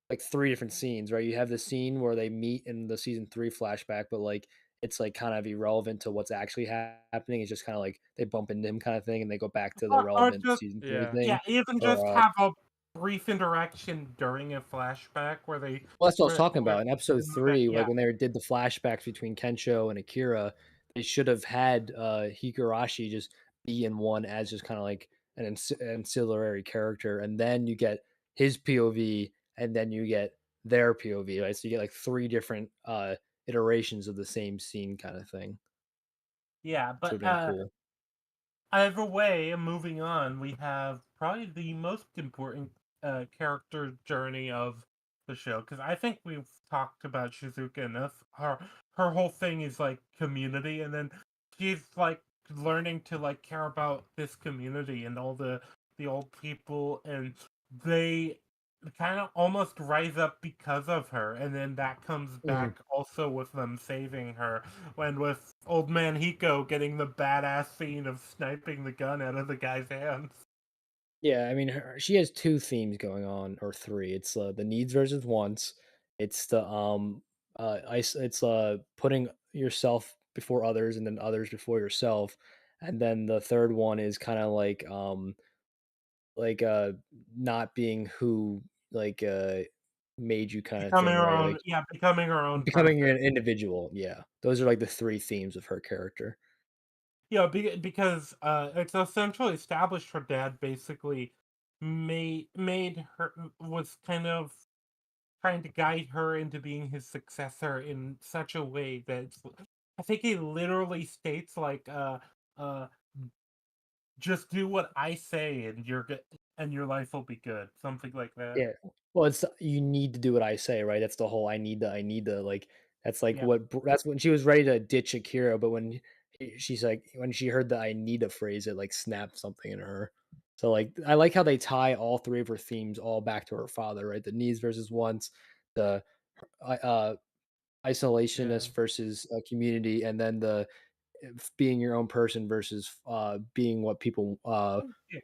like, 3 different scenes, right? You have the scene where they meet in the season 3 flashback, but, like, it's, like, kind of irrelevant to what's actually happening. It's just kinda like they bump into him kinda thing, and they go back to the or relevant just season 3 yeah. yeah, thing. even just Or, have a brief interaction during a flashback where they well, that's what I was talking where about. In episode that 3, yeah like, when they did the flashbacks between Kensho and Akira, they should have had, Higurashi just be in one as just kinda like an ancillary character, and then you get his POV, and then you get their POV, right? So you get, like, 3 different, iterations of the same scene kinda thing, yeah, which but would've been cool. either way, moving on, we have probably the most important character journey of the show because I think we've talked about Shizuka enough. Her whole thing is like community, and then she's like learning to like care about this community and all the old people, and they kind of almost rise up because of her, and then that comes Mhm. back also with them saving her when with old man Hiko getting the badass scene of sniping the gun out of the guy's hands. Yeah, I mean, she has 2 themes going on, or 3. It's, the needs versus wants. It's the, it's, putting yourself before others and then others before yourself. And then the 3rd one is kinda like, not being who, like, made you kinda Becoming thing, her right? own Like, yeah, becoming her own becoming person. an individual, yeah. Those are, like, the 3 themes of her character. Yeah, because it's essentially established her dad basically made her was kind of trying to guide her into being his successor in such a way that I think he literally states like uh just do what I say and you're good and your life will be good. Something like that. Yeah. Well, it's you need to do what I say, right? That's the whole I need to like that's like Yeah. what that's when she was ready to ditch Akira, but when she's like when she heard the I need to phrase, it like snapped something in her. So like I like how they tie all 3 of her themes all back to her father, right? The needs versus wants, the uh Yeah. isolationist versus community, and then the being your own person versus being what people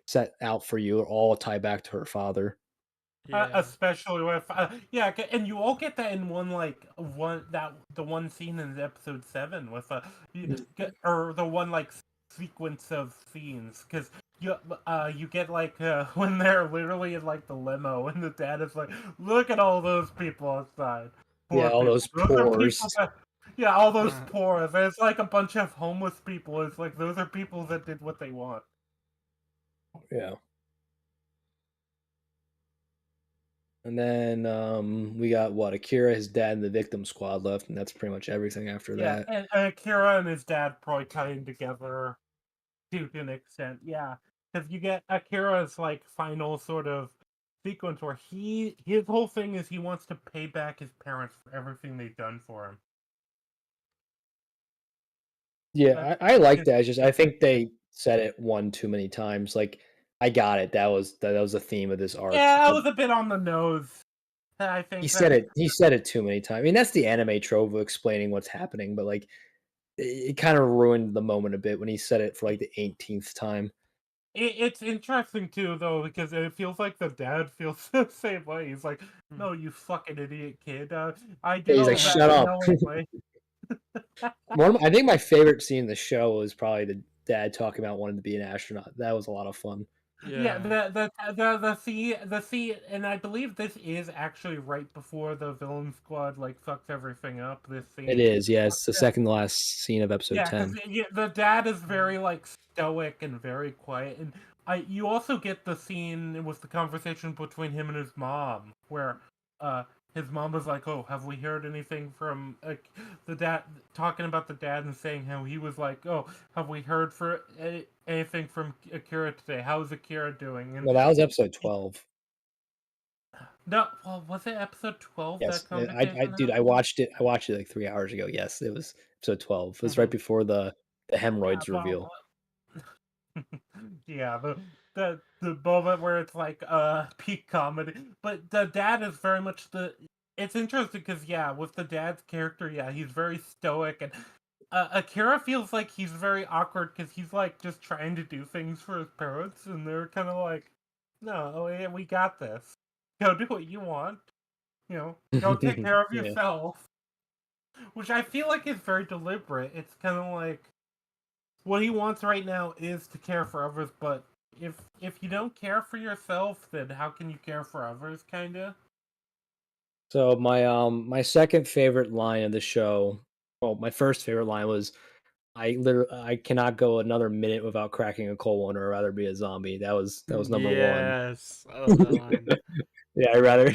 set out for you all tie back to her father. Yeah. Especially with yeah, and you all get that in one like the one scene in episode 7 with or the one like sequence of scenes because you get like when they're literally in like the limo and the dad is like, look at all those people outside, Yeah, poor all people. those Those are pores. people that yeah, all those poor. There's like a bunch of homeless people. It's like those are people that did what they want. Yeah. And then, we got what? Akira, his dad, and the victim squad left, and that's pretty much everything after Yeah, that. and Akira and his dad probably tying together to an extent, yeah. Because you get Akira's like final sort of sequence where his whole thing is he wants to pay back his parents for everything they've done for him. That's Yeah, I like his that. It's just I think they said it one too many times. Like, I got it. That was the theme of this arc. yeah, that But was a bit on the nose. I think that he said it too many times. I mean, that's the anime trope of explaining what's happening, but like it kind of ruined the moment a bit when he said it for like the 18th time. it's interesting too though because it feels like the dad feels the same way. He's like, Hmm. "No, you fucking idiot kid. I Yeah, did he's all like, that "Shut up." knowingly." I think my favorite scene in the show was probably the dad talking about wanting to be an astronaut. That was a lot of fun. Yeah, Yeah. the scene, and I believe this is actually right before the villain squad like fucks everything up. This It scene, is, yeah, it's the second to last scene of episode yeah, because 10. the dad is very like stoic and very quiet, and you also get the scene with the conversation between him and his mom, where uh his mom was like, "Oh, have we heard anything from the dad?" Talking about the dad and saying how he was like, "Oh, have we heard for anything from Akira today? How's Akira doing?" And No, that was episode 12. No, well, was it episode 12 Yes, that I conversation dude, I happened? watched it. I watched it like 3 hours ago. Yes, it was episode 12. It was right Mhm. before the Yeah, hemorrhoids well, reveal. yeah, the moment where it's like peak comedy, but the dad is very much the. It's interesting because yeah, with the dad's character, yeah, he's very stoic, and Akira feels like he's very awkward because he's like just trying to do things for his parents, and they're kind of like, no, we got this. Go do what you want. Go take care of Yeah. yourself. Which I feel like is very deliberate. It's kind of like what he wants right now is to care for others, but if you don't care for yourself, then how can you care for others? Kinda. So my second favorite line of the show, well, my first favorite line was I cannot go another minute without cracking a cold one or rather be a zombie. That was number one. Yes, I love that line. Yeah, I rather.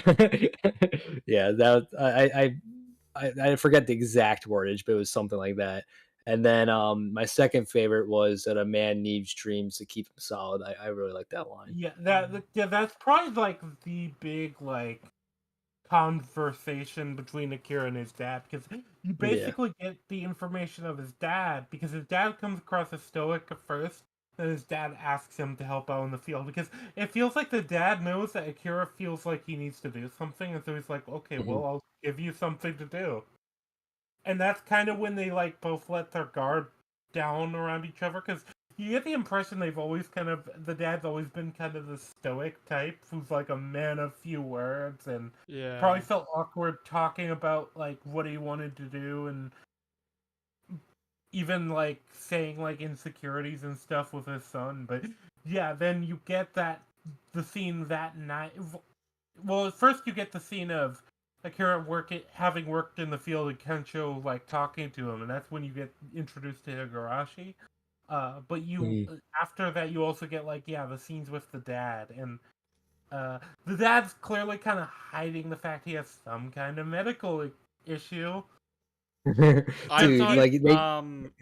Yeah, that I forget the exact wordage, but it was something like that. And then my second favorite was that a man needs dreams to keep him solid. I really like that line. Yeah, that's probably like the big like conversation between Akira and his dad because you Yeah. basically get the information of his dad because his dad comes across as stoic at first. Then his dad asks him to help out in the field because it feels like the dad knows that Akira feels like he needs to do something, and so he's like, "Okay, Mhm. well, I'll give you something to do." And that's kind of when they like both let their guard down around each other because you get the impression they've always kind of the dad's always been kind of the stoic type who's like a man of few words and probably Yeah. felt awkward talking about like what he wanted to do and even like saying like insecurities and stuff with his son. But yeah, then you get the scene that night. Well, at first you get the scene of Akira having worked in the field and Kensho like talking to him, and that's when you get introduced to Higurashi. But Mhm. after that you also get like yeah the scenes with the dad, and uh, the dad's clearly kind of hiding the fact he has some kind of medical issue. I Because Dude, thought he, like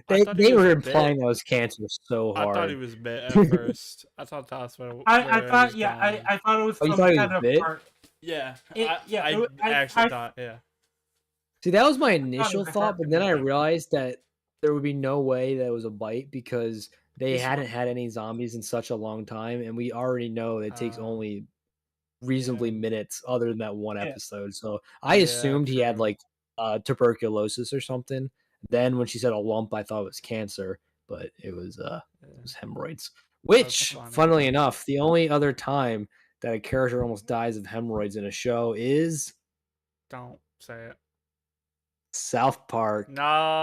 I they thought he they was were bit. implying that was cancer so I thought he hard. was bit at first. I thought that's I where it was thought yeah going. I thought it was Oh, you some thought he was kind of bit? part. Yeah, It yeah I actually I thought, yeah. See, that was my thought it initial was a thought, heart but then I condition. realized that there would be no way that it was a bite because they He's hadn't had any zombies in such a long time, and we already know that it takes uh only yeah, reasonably minutes other than that one Yeah. episode. So I yeah, assumed he had true. like tuberculosis or something. Then when she said a lump, I thought it was cancer, but it Yeah, was hemorrhoids. that's Which, funny. funnily enough, the only other time that a character almost dies of hemorrhoids in a show is Don't say it. South Park. No.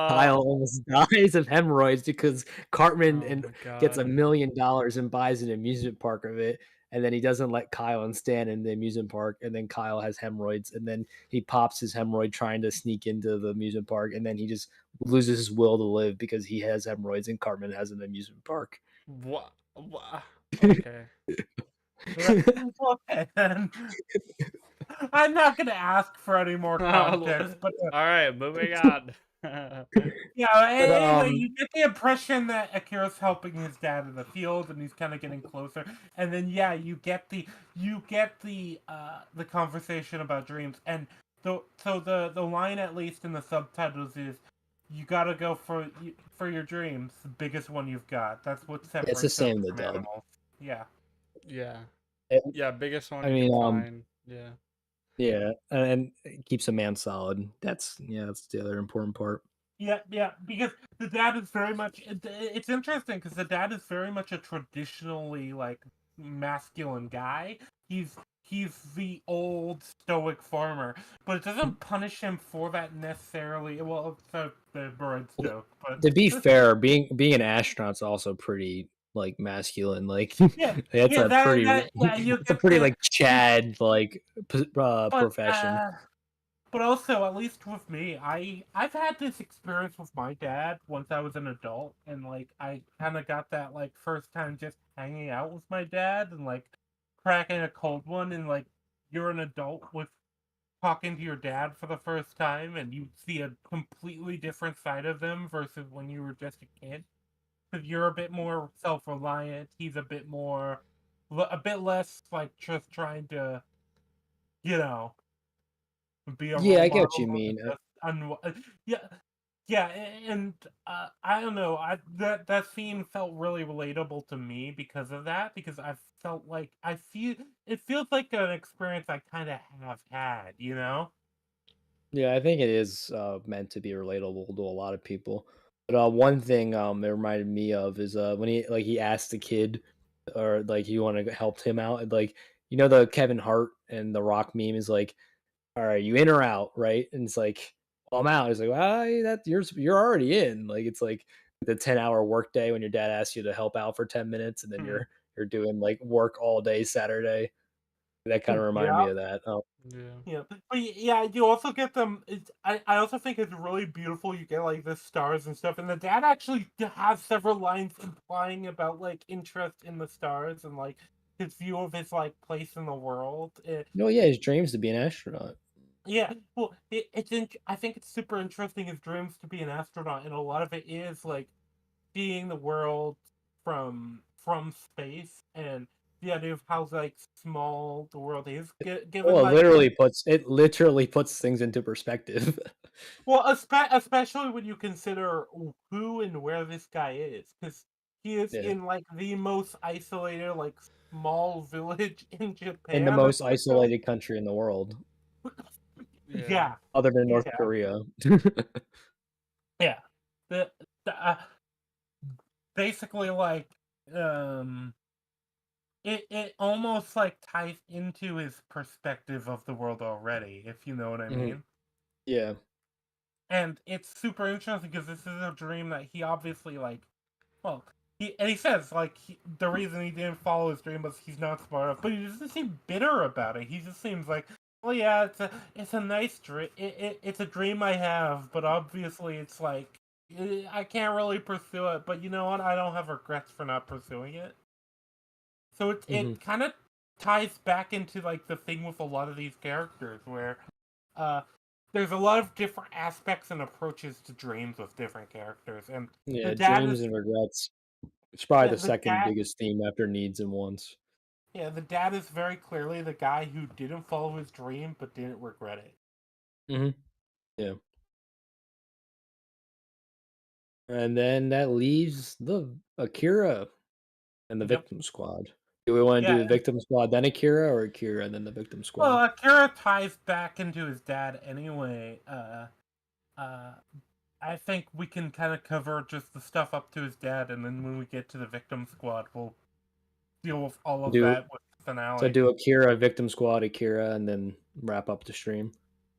Kyle almost dies of hemorrhoids because Cartman Oh and my gets god. $1 million and buys an amusement park of it, and then he doesn't let Kyle and Stan in the amusement park, and then Kyle has hemorrhoids, and then he pops his hemorrhoid trying to sneak into the amusement park, and then he just loses his will to live because he has hemorrhoids and Cartman has an amusement park. What? Okay. Okay, then. I'm not gonna ask for any more All context, but right, moving on. yeah. But Anyway, you get the impression that Akira's helping his dad in the field, and he's kind of getting closer. And then yeah, you get the conversation about dreams, and the line at least in the subtitles is, "You gotta go for your dreams, the biggest one you've got." That's what it's the separates us same in the from dub. animals. Yeah. Yeah. Eh, Yeah, biggest one I you can mean, find. Yeah. yeah, and it keeps a man solid. That's the other important part. Yeah, because the dad is very much. It's interesting because the dad is very much a traditionally like masculine guy. He's the old stoic farmer, but it doesn't punish him for that necessarily. Well, except the birds do, but To be fair, being an astronaut's also pretty like masculine. Like yeah, that's yeah, a pretty yeah, you it's a get pretty the like Chad like but profession. But also, at least with me, I've had this experience with my dad once I was an adult, and like I kind of got that like first time just hanging out with my dad and like cracking a cold one, and like you're an adult with talking to your dad for the first time, and you see a completely different side of them versus when you were just a kid. Because you're a bit more self-reliant, he's a bit more, a bit less like just trying to you know, be a Yeah, role I get what you model of mean. just yeah, yeah, and I don't know, that scene felt really relatable to me because of that, because I felt like it feels like an experience I kind of have had, you know? Yeah, I think it is meant to be relatable to a lot of people. But one thing it reminded me of is when he asked the kid, or like he wanted to help him out, and like the Kevin Hart and the Rock meme is like, all right, you in or out, right? And it's like, well, I'm out. He's like, well, you're already in. Like it's like the 10-hour workday when your dad asks you to help out for 10 minutes, and then Hmm. you're doing like work all day Saturday. That kind of reminded me Yeah. of that. Oh, Yeah. Yeah, but yeah, you also get them. I also think it's really beautiful. You get like the stars and stuff, and the dad actually has several lines implying about like interest in the stars and like his view of his like place in the world. no, yeah, his dreams to be an astronaut. Yeah, well, I think it's super interesting his dreams to be an astronaut, and a lot of it is like seeing the world from space and the idea of how like small the world is, given Well, like it literally puts things into perspective. well, especially when you consider who and where this guy is, because he is Yeah. in like the most isolated, like small village in In the Japan. most isolated country in the world, Yeah. Yeah, other than North yeah, Korea. yeah. The basically like um, it almost like ties into his perspective of the world already, if you know what I Mhm. mean. Yeah. And it's super interesting because this is a dream that he obviously like. Well, he says like the reason he didn't follow his dream was he's not smart enough, but he doesn't seem bitter about it. He just seems like, well, yeah, it's a nice dream. It's a dream I have, but obviously it's like I can't really pursue it. But you know what? I don't have regrets for not pursuing it. So Mhm. it kind of ties back into like the thing with a lot of these characters where uh there's a lot of different aspects and approaches to dreams with different characters, and the Yeah, dad dreams is and regrets. It's probably yeah the the second dad biggest theme after needs and wants. Yeah, the dad is very clearly the guy who didn't follow his dream but didn't regret it. Mhm. Yeah. And then that leaves the Akira and the Yep. Victim Squad. Do we wanna Yeah. do the Victim Squad, then Akira, or Akira and then the Victim Well, Squad? Akira ties back into his dad anyway. Uh, I think we can kind of cover just the stuff up to his dad, and then when we get to the victim squad, we'll deal with all of Do that with the so finale. do Akira, Victim Squad, Akira, and then wrap up the stream.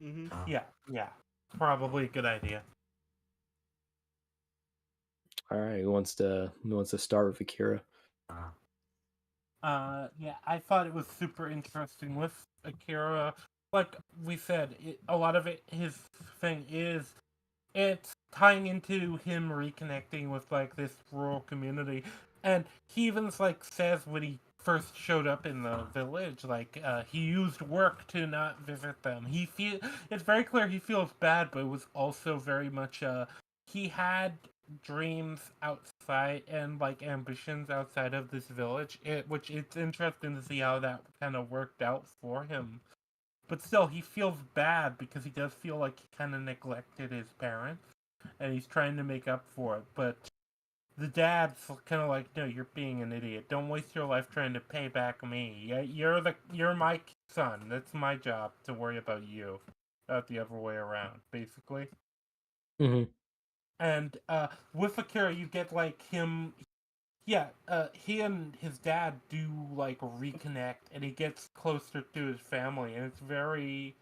Mhm. Yeah, yeah, probably a good idea. Alright, who wants to start with Akira? Yeah, I thought it was super interesting with Akira. Like we said, a lot of it, his thing is it's tying into him reconnecting with like this rural community, and he even like says when he first showed up in the village, like he used work to not visit them. It's very clear he feels bad, but it was also very much he had dreams outside and like ambitions outside of this village, which it's interesting to see how that kind of worked out for him. But still, he feels bad because he does feel like he kind of neglected his parents, and he's trying to make up for it. But the dad's kind of like, no, you're being an idiot. Don't waste your life trying to pay back me. You're my son. That's my job to worry about you, not the other way around, basically. Mhm. And with Akira, you get like him. Yeah, he and his dad do like reconnect, and he gets closer to his family, and it's very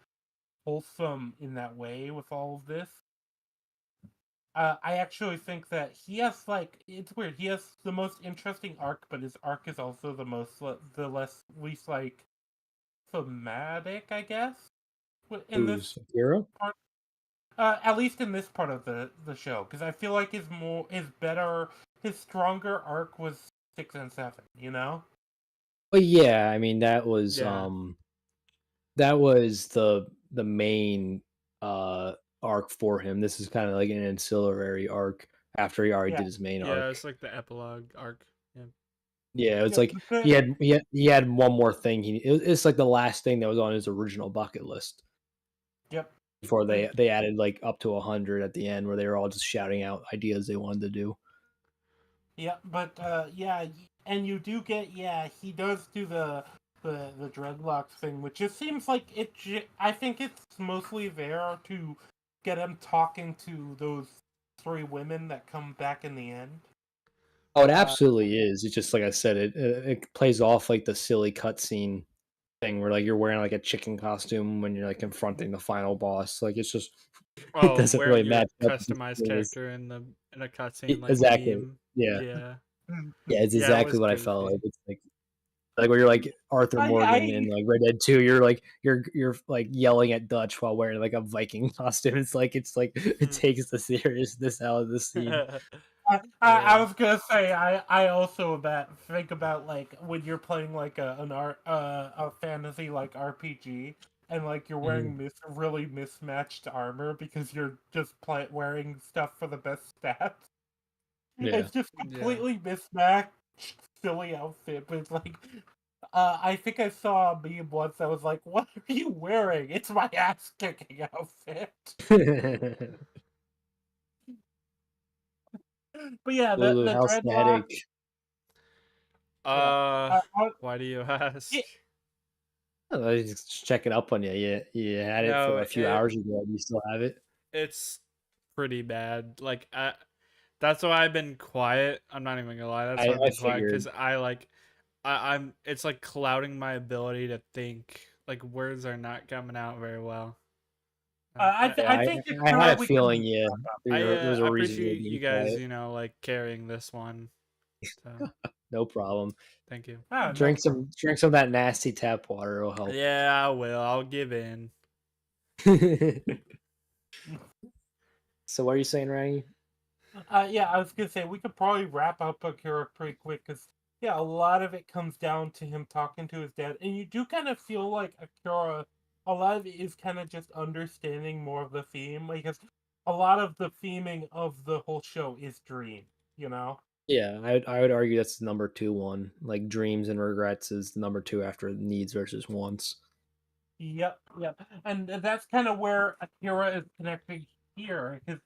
wholesome in that way with all of this. I actually think that he has like it's weird. He has the most interesting arc, but his arc is also the least like thematic, I guess. In this Who's Akira? part, at least in this part of the show, because I feel like his stronger arc was 6 and 7. You know? Well, yeah, I mean, Yeah. that was the main, arc for him. This is kinda like an ancillary arc after he already Yeah, did his main Yeah, it's arc. like the epilogue arc. Yeah. Yeah, it's Yeah, like he had one more thing. It's like the last thing that was on his original bucket list yep. before they added like up to 100 at the end, where they were all just shouting out ideas they wanted to do. Yeah, but and you do get he does do the dreadlocks thing, which just seems like I think it's mostly there to get him talking to those three women that come back in the end. Oh, it Uh, absolutely is. It's just like I said, it plays off like the silly cutscene thing where like you're wearing like a chicken costume when you're like confronting the final boss. Like it's just it Oh, doesn't wearing really your match up with the customized series. character in a cutscene like Exactly. meme. Yeah. Yeah. Yeah, it's Yeah, it exactly was what I felt goofy. like. It's like when you're like Arthur Morgan I in like Red Dead 2, you're like you're like yelling at Dutch while wearing like a Viking costume. It's like it takes the seriousness out of the scene. I Yeah. was gonna say I also think about like when you're playing like a fantasy like RPG and like you're Mhm. wearing really mismatched armor because you're just wearing stuff for the best stats. Yeah. It's just Yeah. completely mismatched, silly outfit. But it's like, I think I saw a meme once that was like, "What are you wearing? It's my ass kicking outfit." But yeah, Lulu, the how's the dreadlock. headache? Yeah, Uh, uh, uh, why do you ask? yeah, I was just checking up on you. You had it for No, a few hours ago. Do you still have it? it's pretty bad. Like that's why I've been quiet. I'm not even gonna lie. That's why I've I been quiet figured. because I'm it's like clouding my ability to think. Like words are not coming out very well. Yeah, I think it's I had a we can feeling. Yeah, there's a I reason you're appreciate you being guys, quiet. like carrying this one. So No problem. thank you. no problem. Drink some of that nasty tap water. It'll help. Yeah, I will. I'll give in. So what are you saying, Rangy? Yeah, I was gonna say we could probably wrap up Akira pretty quick because yeah, a lot of it comes down to him talking to his dad, and you do kind of feel like Akira. A lot of it is kind of just understanding more of the theme because a lot of the theming of the whole show is dream. You know. Yeah, I would argue that's the number two one. Like dreams and regrets is the number two after needs versus wants. Yep, yep, and that's kind of where Akira is connecting here because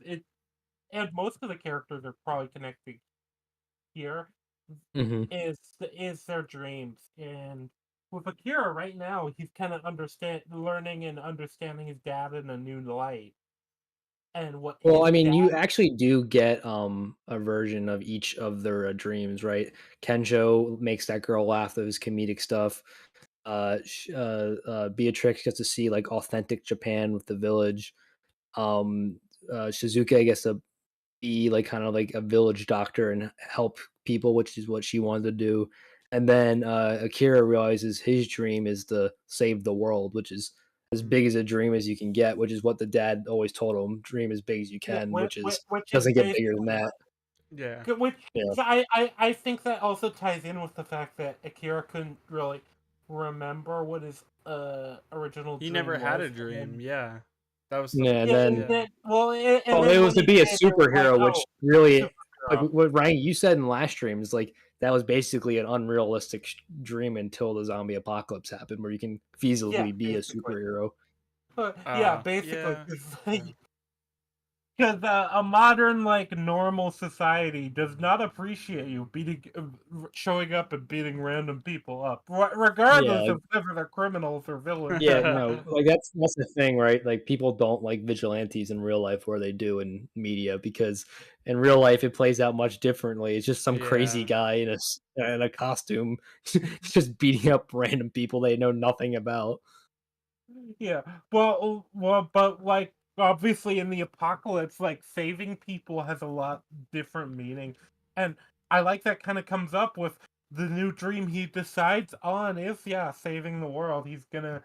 and most of the characters are probably connecting here Hmm. is their dreams. And with Akira right now, he's kind of learning and understanding his dad in a new light, and what Well, his I mean, dad. you actually do get a version of each of their dreams, right? Kenjo makes that girl laugh with his comedic stuff. Beatrix gets to see like authentic Japan with the village. Um, Shizuke gets to be like kind of like a village doctor and help people, which is what she wanted to do. And then Akira realizes his dream is to save the world, which is as big as a dream as you can get, which is what the dad always told him: dream as big as you Yeah, can, which is which is doesn't get bigger than basically that. Yeah. which Yeah. I think that also ties in with the fact that Akira couldn't really remember what his original He never dream had was, a and dream. then Yeah. That was the Yeah, and yeah, and then yeah. then well, and well, it then was when to he be a did, it was like, superhero, which oh, really like superhero. what Ryan you said in last stream is like that was basically an unrealistic dream until the zombie apocalypse happened, where you can Yeah, feasibly be a basically. superhero. Yeah, basically, Yeah. because Yeah. a modern like normal society does not appreciate you showing up and beating random people up, Yeah, regardless like of whether they're criminals or villains yeah, or no, not. like that's the thing, right? Like people don't like vigilantes in real life where they do in media because in real life it plays out much differently. It's just some crazy Yeah. guy in a costume just beating up random people they know nothing about. Yeah, but like obviously in the apocalypse, like saving people has a lot different meaning, and I like that kind of comes up with the new dream he decides on is saving the world. He's gonna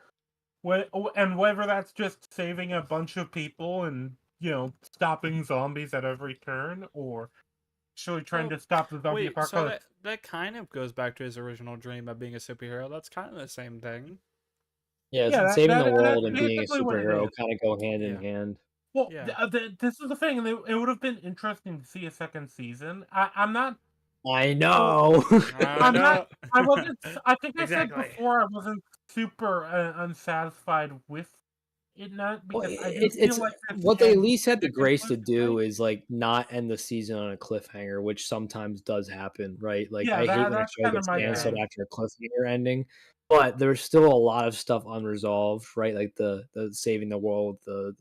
and whether that's just saving a bunch of people and stopping zombies at every turn, or actually trying Well, to stop the zombie wait. So apocalypse. that kind of goes back to his original dream of being a superhero. That's kind of the same thing. Yeah, Yeah, saving the that's world and being a basically what it superhero is. kind of go hand in Yeah. hand. Well, Yeah. this is the thing. It would have been interesting to see a second season. I'm not I know. I I'm not. know. I wasn't. I think I said Exactly. before I wasn't super unsatisfied with it, not Well, because I do it's feel like this what they at ends least had the the grace to conclusive way. do is like not end the season on a cliffhanger, which sometimes does happen, right? Like Yeah, I hate when a that's show kind of gets my canceled Yeah. thing. after a cliffhanger ending, but there's still a lot of stuff unresolved, right? Like the saving the world, the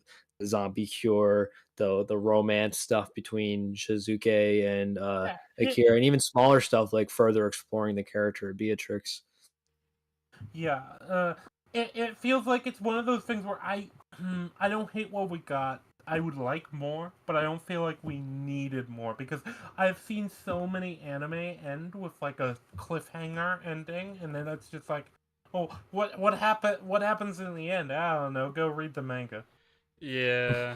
zombie cure, the romance stuff between Shizuke and Yeah, Akira, and even smaller stuff like further exploring the character of Beatrix. yeah. It feels like it's one of those things where I don't hate what we got. I would like more, but I don't feel like we needed more because I've seen so many anime end with like a cliffhanger ending, and then it's just like, oh, what happens in the end? I don't know. Go read the manga. Yeah.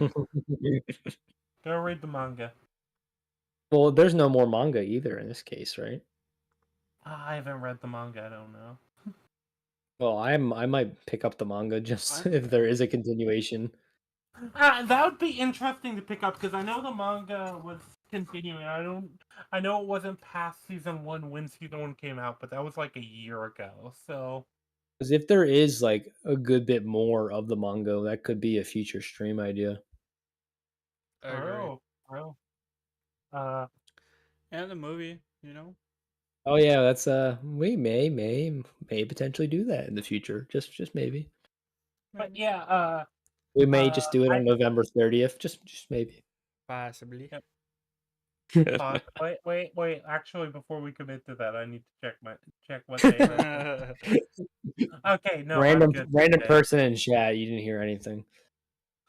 Go read the manga. Well, there's no more manga either in this case, right? I haven't read the manga. I don't know. Well, I might pick up the manga just I'm if there is a continuation. That would be interesting to pick up because I know the manga was continuing. I know it wasn't past season one when season one came out, but that was like a year ago. So, Because if there is like a good bit more of the manga, that could be a future stream idea. I agree. oh, oh, uh, And the movie, you know. Oh yeah, that's we may potentially do that in the future. Just maybe. but Maybe. yeah, We may uh, just do it I on November 30th. Just maybe. Possibly. yep, wait. Actually, before we commit to that, I need to check what day that is. Okay, no, I'm Random good that random day. person in chat, you didn't hear anything.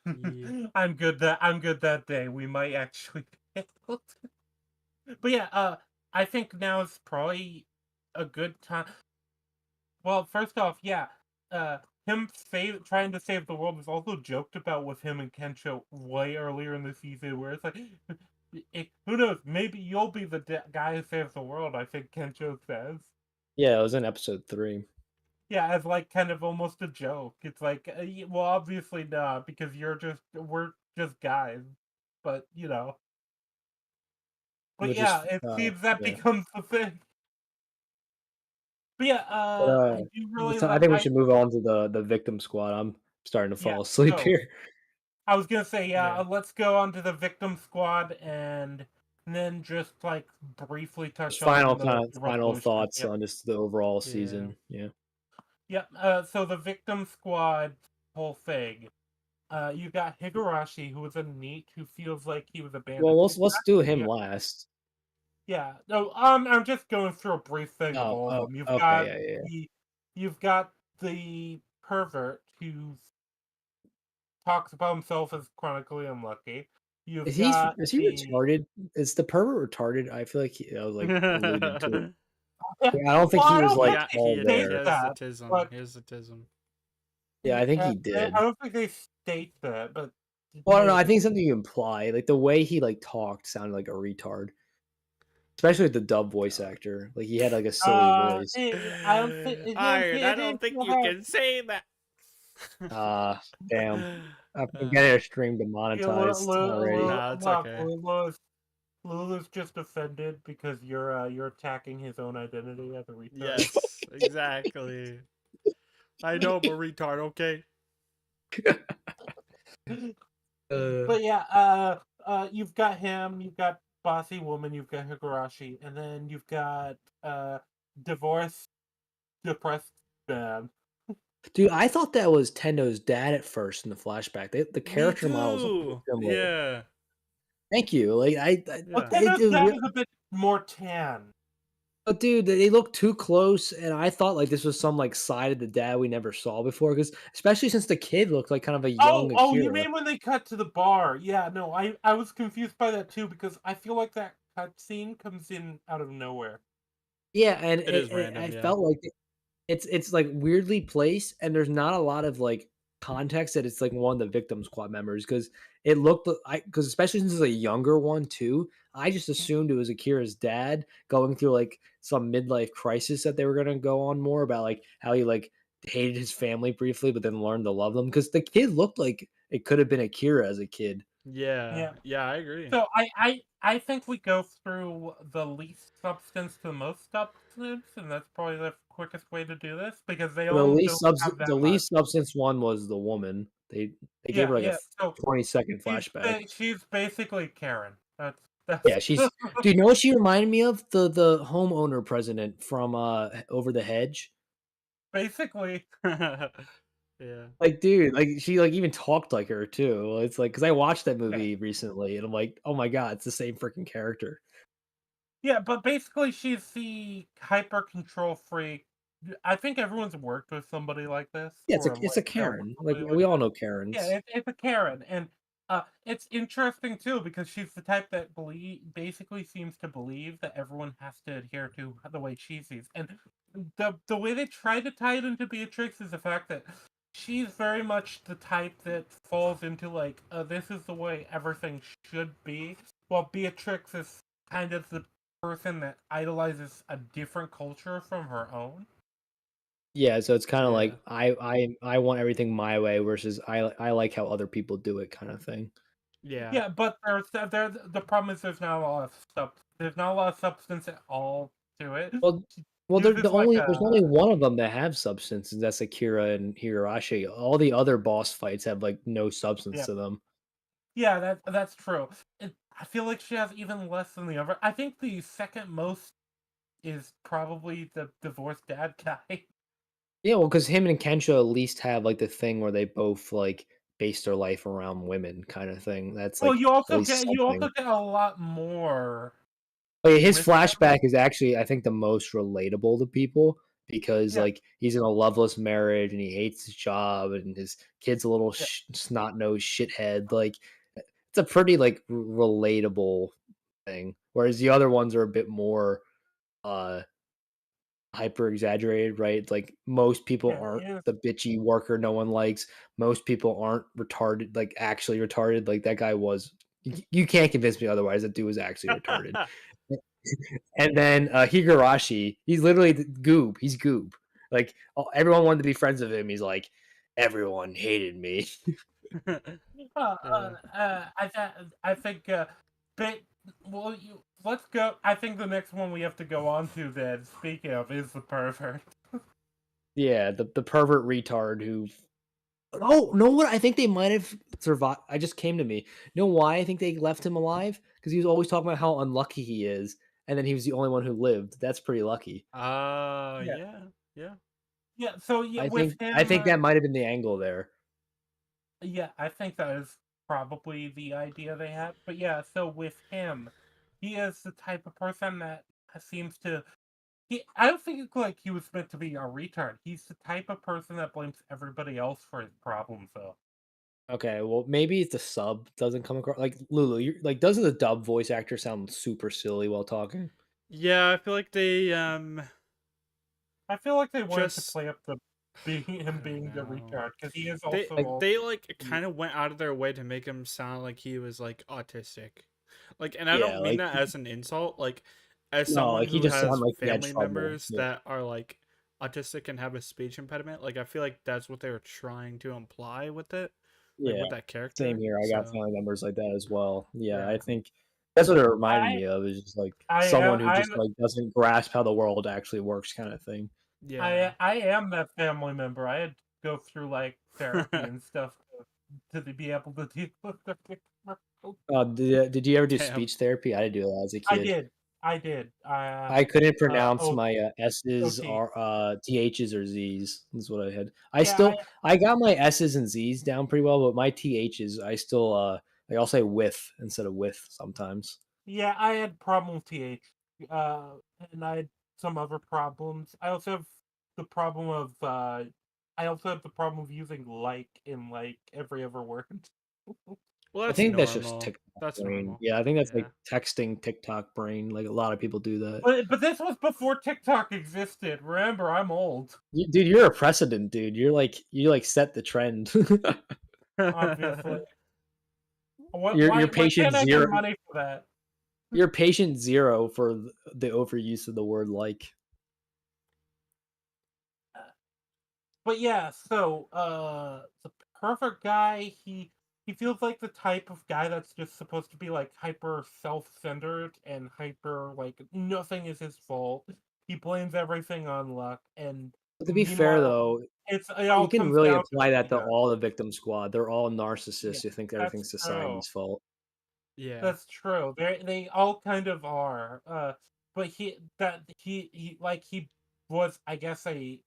Yeah. I'm good that day. We might actually be able to. But yeah, I think now is probably a good time. Well, first off, yeah, uh, trying to save the world is also joked about with him and Kensho way earlier in the season, where it's like, who knows? Maybe you'll be the guy who saves the world. I think Kensho says. Yeah, it was in episode 3. Yeah, as like kind of almost a joke. It's like, well, obviously not because we're just guys, but you know. But Which is yeah, it seems that yeah. becomes the thing. But yeah, But I do really I like. think we should move on to the victim squad. I'm starting to Yeah. fall asleep So here. I was gonna say, yeah, Yeah. let's go on to the victim squad and then just like briefly Just touch on the final resolution. thoughts Yep. on just the overall Yeah. season. Yeah. Yep. So the victim squad whole thing. You got Higurashi, who was a NEET who feels like he was Well, abandoned. let's do him last. Yeah. No, I'm just going through a brief thing of all of them. Okay, yeah. You've got the pervert who talks about himself as chronically unlucky. You've got Is he the retarded? Is the pervert retarded? I feel like I was like alluded to it. well, Yeah, I don't think he I was don't like think Yeah, they all he state there. has that, autism. but He has autism. Yeah, I think he I did. don't think they state that, but Well, I don't know. I maybe. think something you imply, like the way he like talked, sounded like a retard, especially with the dub voice God. actor. Like he had like a silly voice. I don't think I it don't didn't think feel you can say that. Damn. I'm getting uh, our stream demonetized already. nah, it's look, okay. Lulu's just offended because you're attacking his own identity as a retard. Yes, exactly. I know I'm a retard, okay? Uh, But yeah, you've got him, you've got bossy woman, you've got Higurashi, and then you've got divorced, depressed man. Dude, I thought that was Tendo's dad at first in the flashback. The Me character models look pretty too. similar. Yeah. Thank you. Like Well, Yeah. it, Tenno's it, dad re- is a bit more tan. but dude, they look too close, and I thought like this was some like side of the dad we never saw before. Because especially since the kid looked like kind of a young Oh, you Akira. mean when they cut to the bar? Yeah, no, I was confused by that too because I feel like that cut scene comes in out of nowhere. Yeah, and It is I random, yeah. felt like it's like weirdly placed, and there's not a lot of like context that it's like one of the victim squad members because it looked because especially since it's a younger one too, I just assumed it was Akira's dad going through like some midlife crisis that they were gonna go on more about like how he like hated his family briefly but then learned to love them because the kid looked like it could have been Akira as a kid. Yeah. Yeah. Yeah, I agree. So I think we go through the least substance to the most substance, and that's probably the quickest way to do this because they The all least don't have that the much. least substance one was the woman. They gave her Yeah, like a yeah. So 20-second flashback. she's basically Karen. That's Yeah, she's. Do you know what she reminded me of? The homeowner president from Over the Hedge. Yeah. Like, dude, like she like even talked like her too. It's like because I watched that yeah. movie recently and I'm like, oh my god, it's the same freaking character. Yeah, but basically she's the hyper control freak. I think everyone's worked with somebody like this Yeah, or it's a like dealt with Karen. Like somebody like we all this. know Yeah, Karens. it's a Karen, and it's interesting too because she's the type that basically seems to believe that everyone has to adhere to the way she sees. And the way they try to tie it into Beatrix is the fact that she's very much the type that falls into like this is the way everything should be, while Beatrix is kind of the person that idolizes a different culture from her own. Yeah, so it's kind of Yeah. like I want everything my way versus I like how other people do it kind of thing. Yeah. Yeah, but the problem is there's not a lot of there's not a lot of substance at all to it. Well, She the uses like only a there's only one of them that have substance, and that's Akira and Higurashi. All the other boss fights have like no substance yeah to them. yeah that's true. I feel like she has even less than the other. I think the second most is probably the divorced dad guy. Yeah, well, because him and Kensho at least have like the thing where they both like base their life around women, kind of thing. That's Well, like at least you something. also get a lot more But his with him. flashback is actually, I think, the most relatable to people because Yeah, like he's in a loveless marriage and he hates his job and his kid's a little yeah, snot nosed shithead. Like it's a pretty like relatable thing. Whereas the other ones are a bit more uh hyper exaggerated, right? Like most people aren't yeah. the bitchy worker no one likes. Most people aren't retarded, like actually retarded. Like that guy was. You can't convince me otherwise. That dude was actually retarded. And then Higurashi, he's literally the goob. He's goob. Like everyone wanted to be friends with him. He's like, everyone hated me. Yeah. I think, but well, let's go. I think the next one we have to go on to then. Speaking of, is the pervert. Yeah, the pervert retard who. Oh, know what? I think they might have survived. I just came to me. You know why I think they left him alive? Because he was always talking about how unlucky he is, and then he was the only one who lived. That's pretty lucky. Yeah, Yeah. Yeah. yeah. So yeah, with I him, think that might have been the angle there. yeah, I think that is probably the idea they had. But yeah, so with him, he is the type of person that seems to. I don't think like he was meant to be a retard. He's the type of person that blames everybody else for his problems, though. Okay, well, maybe the sub doesn't come across like Lulu. You're, like, doesn't the dub voice actor sound super silly while talking? Yeah, I feel like they I feel like they wanted to just play up the being I him don't being the know. retard because he is They Like, also they like kind of went out of their way to make him sound like he was like autistic. Like, and I yeah, don't mean like that as an insult, like as no, someone like he who just sounded has like he had family trouble. members Yeah, that are like autistic and have a speech impediment. Like I feel like that's what they were trying to imply with it, like yeah. with that Same character. here. I got So, family members like that as well. Yeah, I yeah. think that's what it reminded I me of. Is just like I am someone who just like doesn't grasp how the world actually works, kind of thing. Yeah. I am that family member. I had to go through like therapy and stuff to be able to deal with the. Did you ever do Damn. speech therapy? I did do that as a I kid. did. I did. I couldn't pronounce Oh, my S's OT. or THs or Z's. Is what I had. Yeah, I got my S's and Z's down pretty well, but my THs I still like I'll say with instead of with sometimes. yeah, I had problem with TH. Uh, and I had some other problems. I also have the problem of I also have the problem of using like in like every other word. Well, I that's think that's just normal. TikTok That's brain. normal. Yeah, I think that's like Yeah. texting TikTok brain. Like a lot of people do that. But this was before TikTok existed. Remember, I'm old, Dude, you're a precedent, dude. You like set the trend. obviously. You're Why patient can't I get zero. money for that? You're patient zero for the overuse of the word like. But yeah, so the perfect guy, he feels like the type of guy that's just supposed to be like hyper self-centered and hyper like nothing is his fault. He blames everything on luck, and But to be fair meanwhile, though, it you all can comes really down to apply what that he to does. all the victim squad. They're all Yeah, narcissists who think that's everything's true. society's fault. Yeah. That's true. They all kind of are. But he was, I guess, a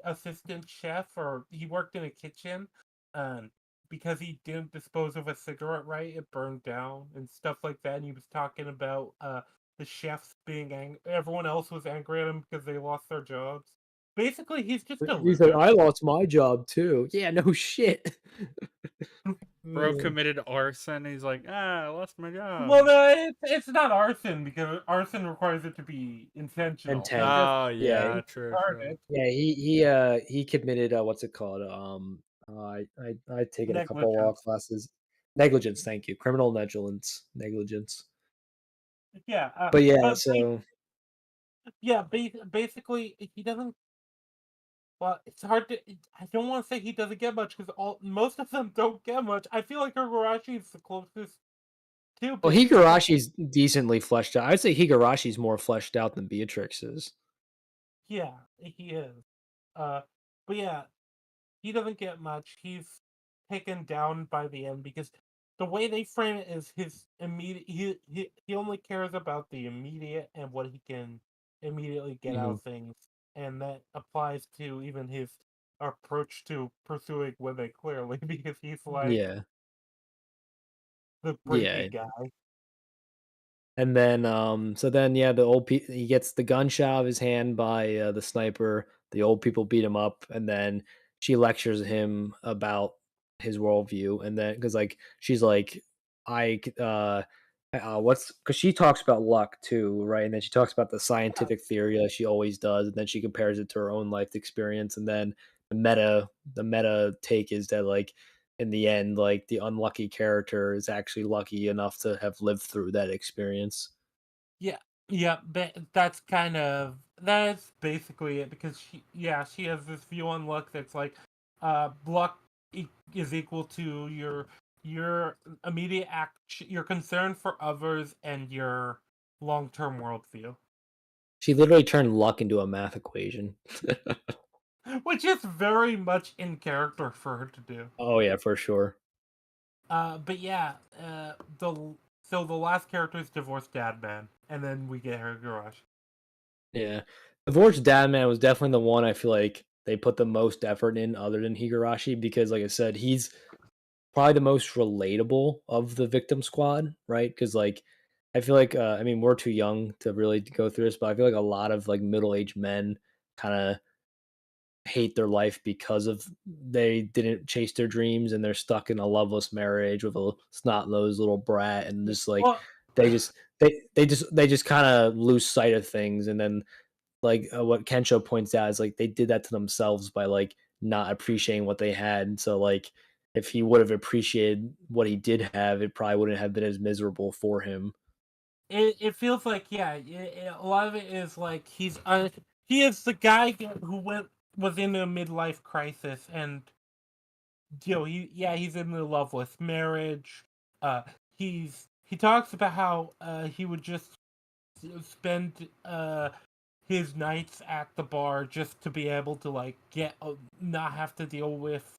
assistant chef, or he worked in a kitchen. Um, because he didn't dispose of a cigarette right, it burned down and stuff like that. And he was talking about the chefs being angry. Everyone else was angry at him because they lost their jobs. Basically, he's just a He said, loser. "I lost my job too." Yeah, no shit. Bro Mm. committed arson. He's like, I lost my job. Well, no, it's not arson because arson requires it to be intentional. He Intent. just Oh Yeah, yeah, true, true. started yeah. He committed what's it called? I taken a couple law negligence. classes. Negligence. Thank you. Criminal negligence. Negligence. Yeah, But yeah, but so basically he doesn't. Well, it's hard to. I don't want to say he doesn't get much because most of them don't get much. I feel like Higurashi is the closest to well, because Higurashi's decently fleshed out. I'd say Higurashi's more fleshed out than Beatrix is. yeah, he is. Uh, but yeah, he doesn't get much. He's taken down by the end because the way they frame it is his immediate. He only cares about the immediate and what he can immediately get out Mhm. of things, and that applies to even his approach to pursuing women. Clearly, because he's like Yeah, the yeah. breaking guy. And then, so then, yeah, he gets the gunshot out of his hand by the sniper. The old people beat him up, and then she lectures him about his worldview. And then, because like she's like, what's because she talks about luck too, right? And then she talks about the scientific theory that she always does, and then she compares it to her own life experience. And then the meta take is that like in the end, like the unlucky character is actually lucky enough to have lived through that experience. Yeah, yeah, that's basically it because she has this view on luck that's like, luck is equal to your immediate act, your concern for others, and your long term worldview, She literally turned luck into a math equation. which is very much in character for her to do. Oh yeah, for sure. But yeah, the last character is divorced dad man, and then we get her garage. Yeah. Divorced Dad Man was definitely the one I feel like they put the most effort in other than Higurashi because like I said, he's probably the most relatable of the victim squad, right? Because like I feel like I mean we're too young to really go through this, but I feel like a lot of like middle-aged men kind of hate their life because of they didn't chase their dreams and they're stuck in a loveless marriage with a snot-nosed little brat and Yeah. just like Well, they just kind of lose sight of things and then like what Kensho points out is like they did that to themselves by like not appreciating what they had. So like if he would have appreciated what he did have, it probably wouldn't have been as miserable for him. it feels like a lot of it is like he is the guy who was in a midlife crisis, and he's in the loveless marriage. Uh, he talks about how he would just spend his nights at the bar just to be able to like get not have to deal with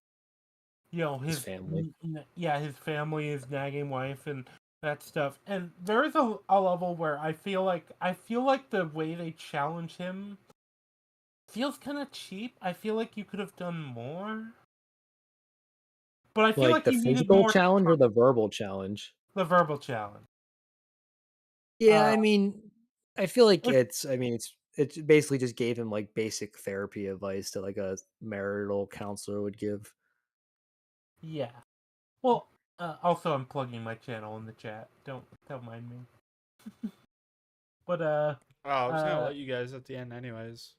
His family. his family, his nagging wife, and that stuff. And there is a level where I feel like the way they challenge him feels kind of cheap. I feel like you could have done more, but I feel Like like the you needed physical more to challenge or cover the verbal challenge? the verbal challenge. Yeah, Uh, I mean, I feel like which it's basically just gave him like basic therapy advice that like a marital counselor would give. yeah. Well, also I'm plugging my channel in the chat. Don't mind me. But Oh, I was gonna uh, let you guys at the end, anyways.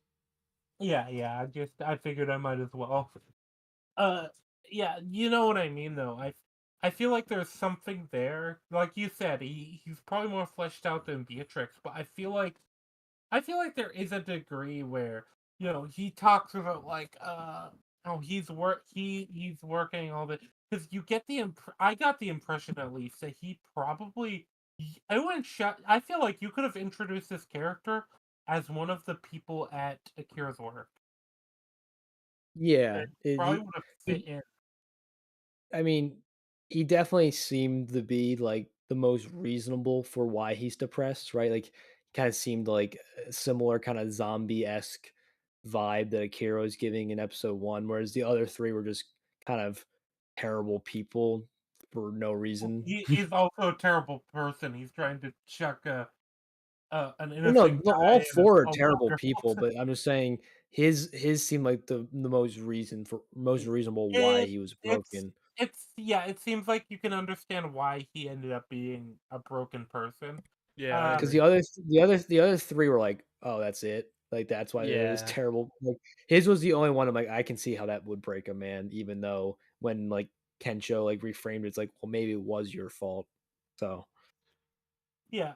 yeah. I figured I might as well. Uh, yeah, you know what I mean, though. I feel like there's something there. Like you said, he's probably more fleshed out than Beatrix, but I feel like there is a degree where he talks about like Oh, he's working all the because you get the I got the impression at least that he probably I wouldn't I feel like you could have introduced this character as one of the people at Akira's work. Yeah, It probably would have fit he in. I mean, he definitely seemed to be, like, the most reasonable for why he's depressed, right? Like, kinda seemed like a similar kinda zombie-esque vibe that Akira was giving in episode 1, whereas the other 3 were just kind of terrible people for no reason. He's also a terrible person. He's trying to chuck an Well, no, innocent no, all guy in a 4 are coma terrible girl. people, but I'm just saying his seemed like the most reasonable why It he was it's broken. yeah, it seems like you can understand why he ended up being a broken person. Yeah, I Uh, Because agree. the other 3 were like, "Oh, that's it?" Like, that's why it was Yeah. terrible. Like, his was the only one I'm like, I can see how that would break a man, even though when, like, Kensho, like, reframed it, it's like, "Well, maybe it was your fault." So yeah,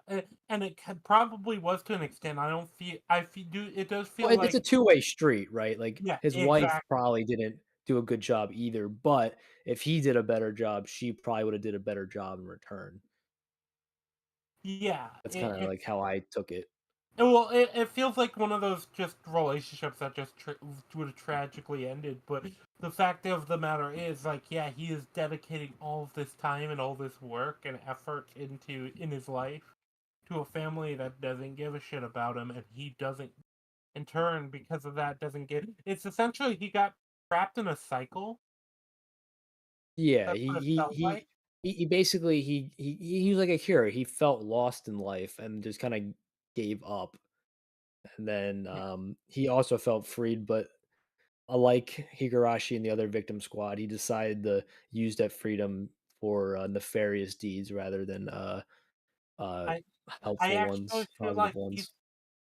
and it probably was to an extent. I don't feel I feel do it does feel well, it's a like two-way street, right? Like, yeah, his wife exactly. probably didn't do a good job either, but if he did a better job, she probably would've did a better job in return. Yeah, That's kinda, like, how I took it. well, it feels like one of those just relationships that just would have tragically ended. But the fact of the matter is, like, yeah, he is dedicating all of this time and all this work and effort in his life to a family that doesn't give a shit about him, and he doesn't, in turn, because of that, doesn't get. It's essentially he got trapped in a cycle. Yeah, That's what it felt like. he basically he was like a hero. He felt lost in life and just kinda gave up. And then, Yeah, he also felt freed, but unlike Higurashi and the other victim squad, he decided to use that freedom for, nefarious deeds rather than, uh, I I helpful actually ones, feel positive like he's ones.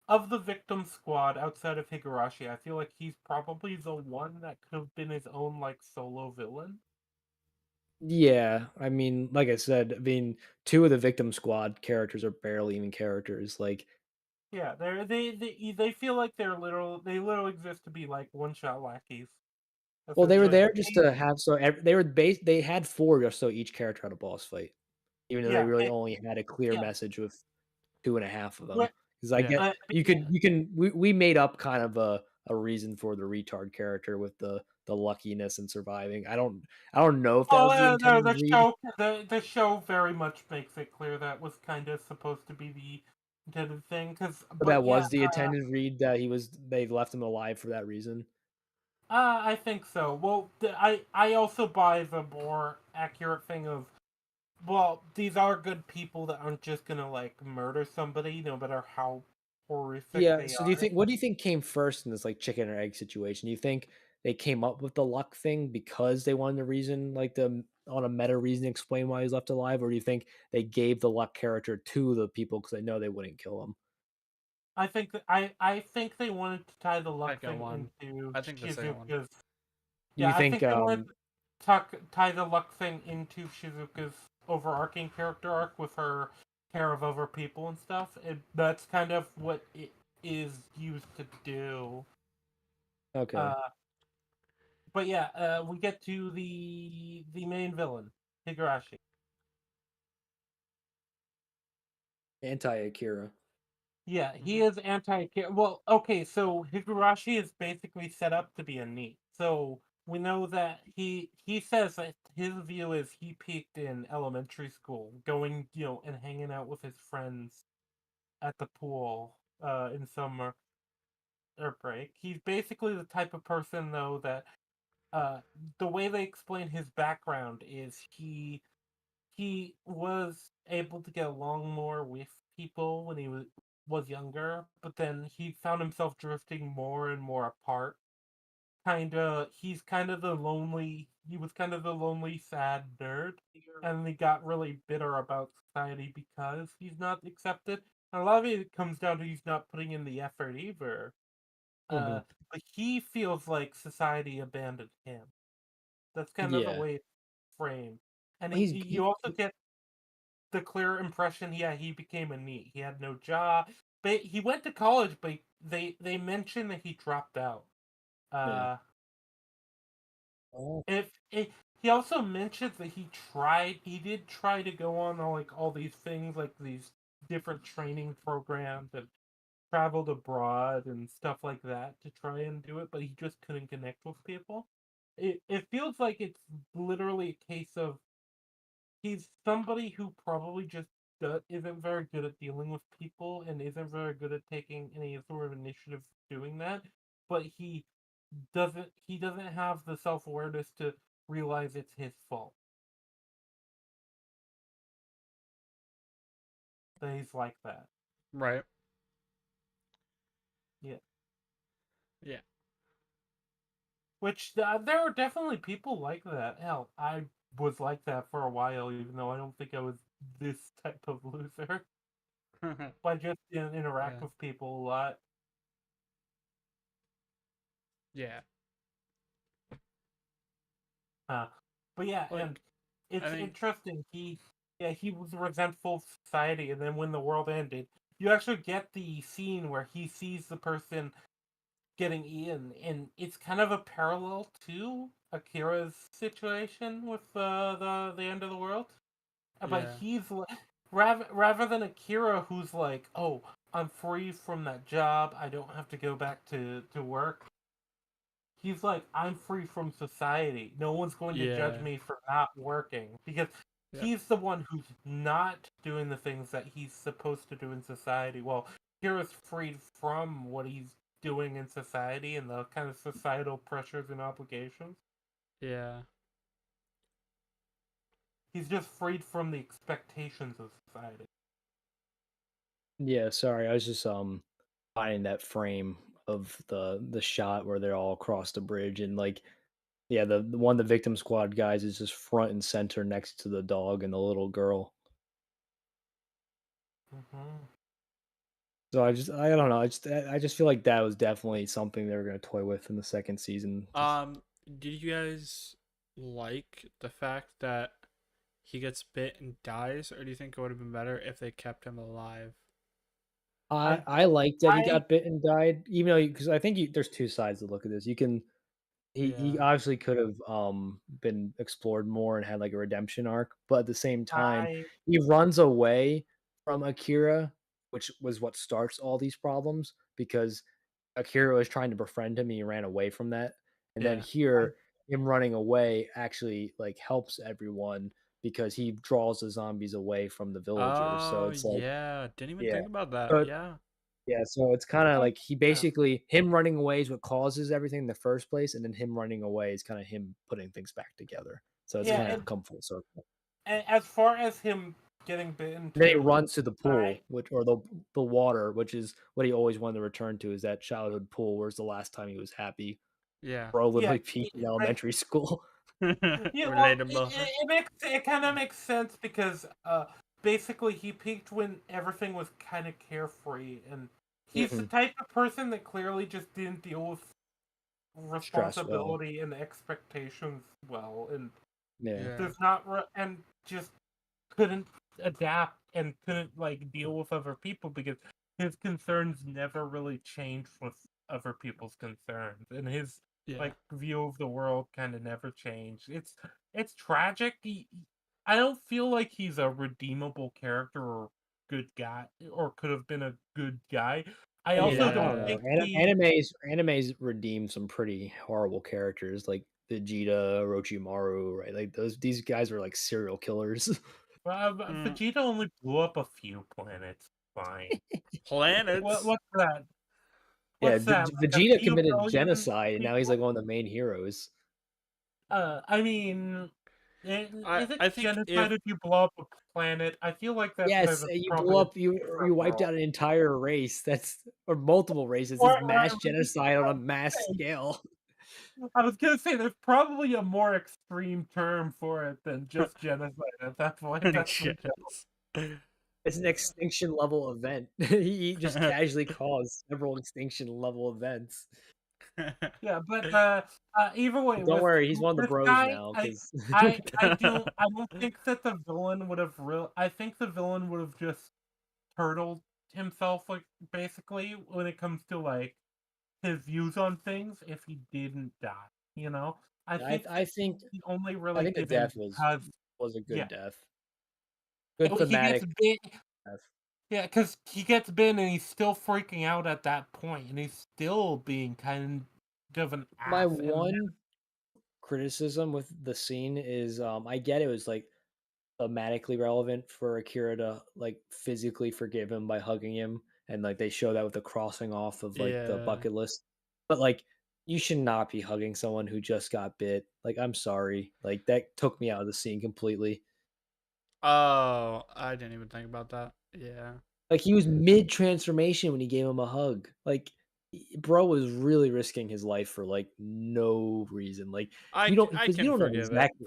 of the victim squad outside of Higurashi. I feel like he's probably the one that could have been his own like solo villain. Yeah, I mean, like I said, I mean, 2 of the victim squad characters are barely even characters, like Yeah, they feel like they literally exist to be like one shot lackeys well, they were essentially. there just to have so they had 4 just so each character had a boss fight, even though they Yeah, really only had a clear yeah. message with 2 and a half of them. What, Because I Yeah. get yeah. you can we made up kind of a reason for the retard character with the luckiness and surviving. I don't know if that Oh was the no, intended read, the show very much makes it clear that was kind of supposed to be the intended thing. but But that yeah, was the intended read that they left him alive for that reason. I think so. Well, I also buy the more accurate thing of well, these are good people that aren't just gonna like murder somebody, no matter how horrific Yeah, they so do you are. think what do you think came first in this, like, chicken or egg situation? Do you think they came up with the luck thing because they wanted to reason, like, the on a meta reason to explain why he's left alive, or do you think they gave the luck character to the people because they know they wouldn't kill him? I think they wanted to tie the luck Second thing one. into I think the second one. Shizuka's. Do you Yeah, I think, think they wanted to tie the luck thing into Shizuka's overarching character arc with her care of other people and stuff. That's kind of what it is used to do. okay, Uh, but yeah, we get to the main villain, Higurashi. anti-Akira. Yeah, he Mhm. is anti. Well, okay, so Higurashi is basically set up to be a NEET. So we know that he says that his view is he peaked in elementary school, going and hanging out with his friends at the pool in summer or break. He's basically the type of person though that uh the way they explain his background is he was able to get along more with people when he was younger, but then he found himself drifting more and more apart. He was kind of the lonely, sad nerd, and he got really bitter about society because he's not accepted. And a lot of it comes down to he's not putting in the effort either. Mhm. Uh, but he feels like society abandoned him. That's kind of the Yeah. way it's framed. And Well, you also get the clear impression, yeah, he became a NEET. He had no job, but he went to college. But they mentioned that he dropped out. yeah. Uh, Oh. If he also mentions that he did try to go on like all these things, like these different training programs and traveled abroad and stuff like that to try and do it, but he just couldn't connect with people. It feels like it's literally a case of he's somebody who probably just isn't very good at dealing with people and isn't very good at taking any sort of initiative doing that, but he doesn't have the self-awareness to realize it's his fault that he's like that. Right. Yeah. Yeah. Which there are definitely people like that. Hell, I was like that for a while, even though I don't think I was this type of loser. But I just didn't interact Yeah. with people a lot. Yeah. Uh, but yeah, Like, and I it's think, interesting. He was resentful of society, and then when the world ended, you actually get the scene where he sees the person getting eaten, and it's kind of a parallel to Akira's situation with the end of the world. But yeah. rather than Akira, who's like, "Oh, I'm free from that job. I don't have to go back to work." He's like, "I'm free from society. No one's going to judge Yeah. me for not working because Yep. he's the one who's not doing the things that he's supposed to do in society." Well, Akira's freed from what he's doing in society and the kind of societal pressures and obligations. Yeah. He's just freed from the expectations of society. Yeah, sorry. I was just finding that frame of the shot where they're all across the bridge and like yeah, the one of the victim squad guys is just front and center next to the dog and the little girl. Hmm. So I don't know. I just feel like that was definitely something they were gonna toy with in the second season. Just Did you guys like the fact that he gets bit and dies, or do you think it would have been better if they kept him alive? I I I liked that he I got bit and died, even though because I think there's two sides to look at this. You can he Yeah. obviously could have been explored more and had like a redemption arc, but at the same time, I he runs away from Akira, which was what starts all these problems because Akira was trying to befriend him and he ran away from that. And then Yeah. I here, him running away actually like helps everyone because he draws the zombies away from the villagers. So Oh, it's like, yeah. Didn't even yeah. think about that. So Yeah. yeah, so it's kinda like like he yeah. basically him running away is what causes everything in the first place, and then him running away is kinda him putting things back together. So it's Yeah, kind of and come full circle. as far as him getting bitten And then he too, runs to the I pool, which or the water, which is what he always wanted to return to, is that childhood pool, where's the last time he was happy. Yeah. Bro yeah, literally peaked in elementary school. yeah. Well, Relatable. it kind of makes sense because basically he peaked when everything was kind of carefree, and he's the Mhm. type of person that clearly just didn't deal with Stress well. responsibility and expectations well, and Yeah. Yeah. does not and just couldn't adapt and couldn't like deal with other people because his concerns never really changed with other people's concerns, and his Yeah. like view of the world kind of never changed. It's tragic. I don't feel like he's a redeemable character or good guy or could have been a good guy. I I mean, also I don't don't Yeah. know. think he Animes redeem some pretty horrible characters like Vegeta, Orochimaru, right? Like these guys are like serial killers. Mm, Vegeta only blew up a few planets. Fine. planets. What's that? Yeah, What's that? Like a Vegeta few committed billion genocide, and now he's like people? one of the main heroes. I mean, I is it I think genocide if if you blow up a planet? I feel like Yes, there's you blew probably a up, you different wiped world. out an entire race. That's or multiple races. It's Or mass at least genocide on a mass scale. I was gonna say there's probably a more extreme term for it than just genocide at that point. That's the joke. Genesis. It's an extinction level event. He just casually caused several extinction level events. Yeah, but either way, But don't with worry, he's one of the this bros guy, now I because I I don't think that the villain would have real. I think the villain would have just turtled himself, like basically when it comes to like his views on things if he didn't die. You know, I I think I think he only I really think the given death was because was a yeah, good death. Good he gets thematic bit. death. Yeah, because he gets bit and he's still freaking out at that point, and he's still being kind of an My ass. And one criticism with the scene is I get it was like thematically relevant for Akira to like physically forgive him by hugging him, and like they show that with the crossing off of like the Yeah. bucket list. But like you should not be hugging someone who just got bit. Like I'm sorry. Like that took me out of the scene completely. Oh, I didn't even think about that. Yeah. Like he was mid transformation when he gave him a hug. Like bro was really risking his life for like no reason. Like I, you don't I because you can don't know forgive it exactly.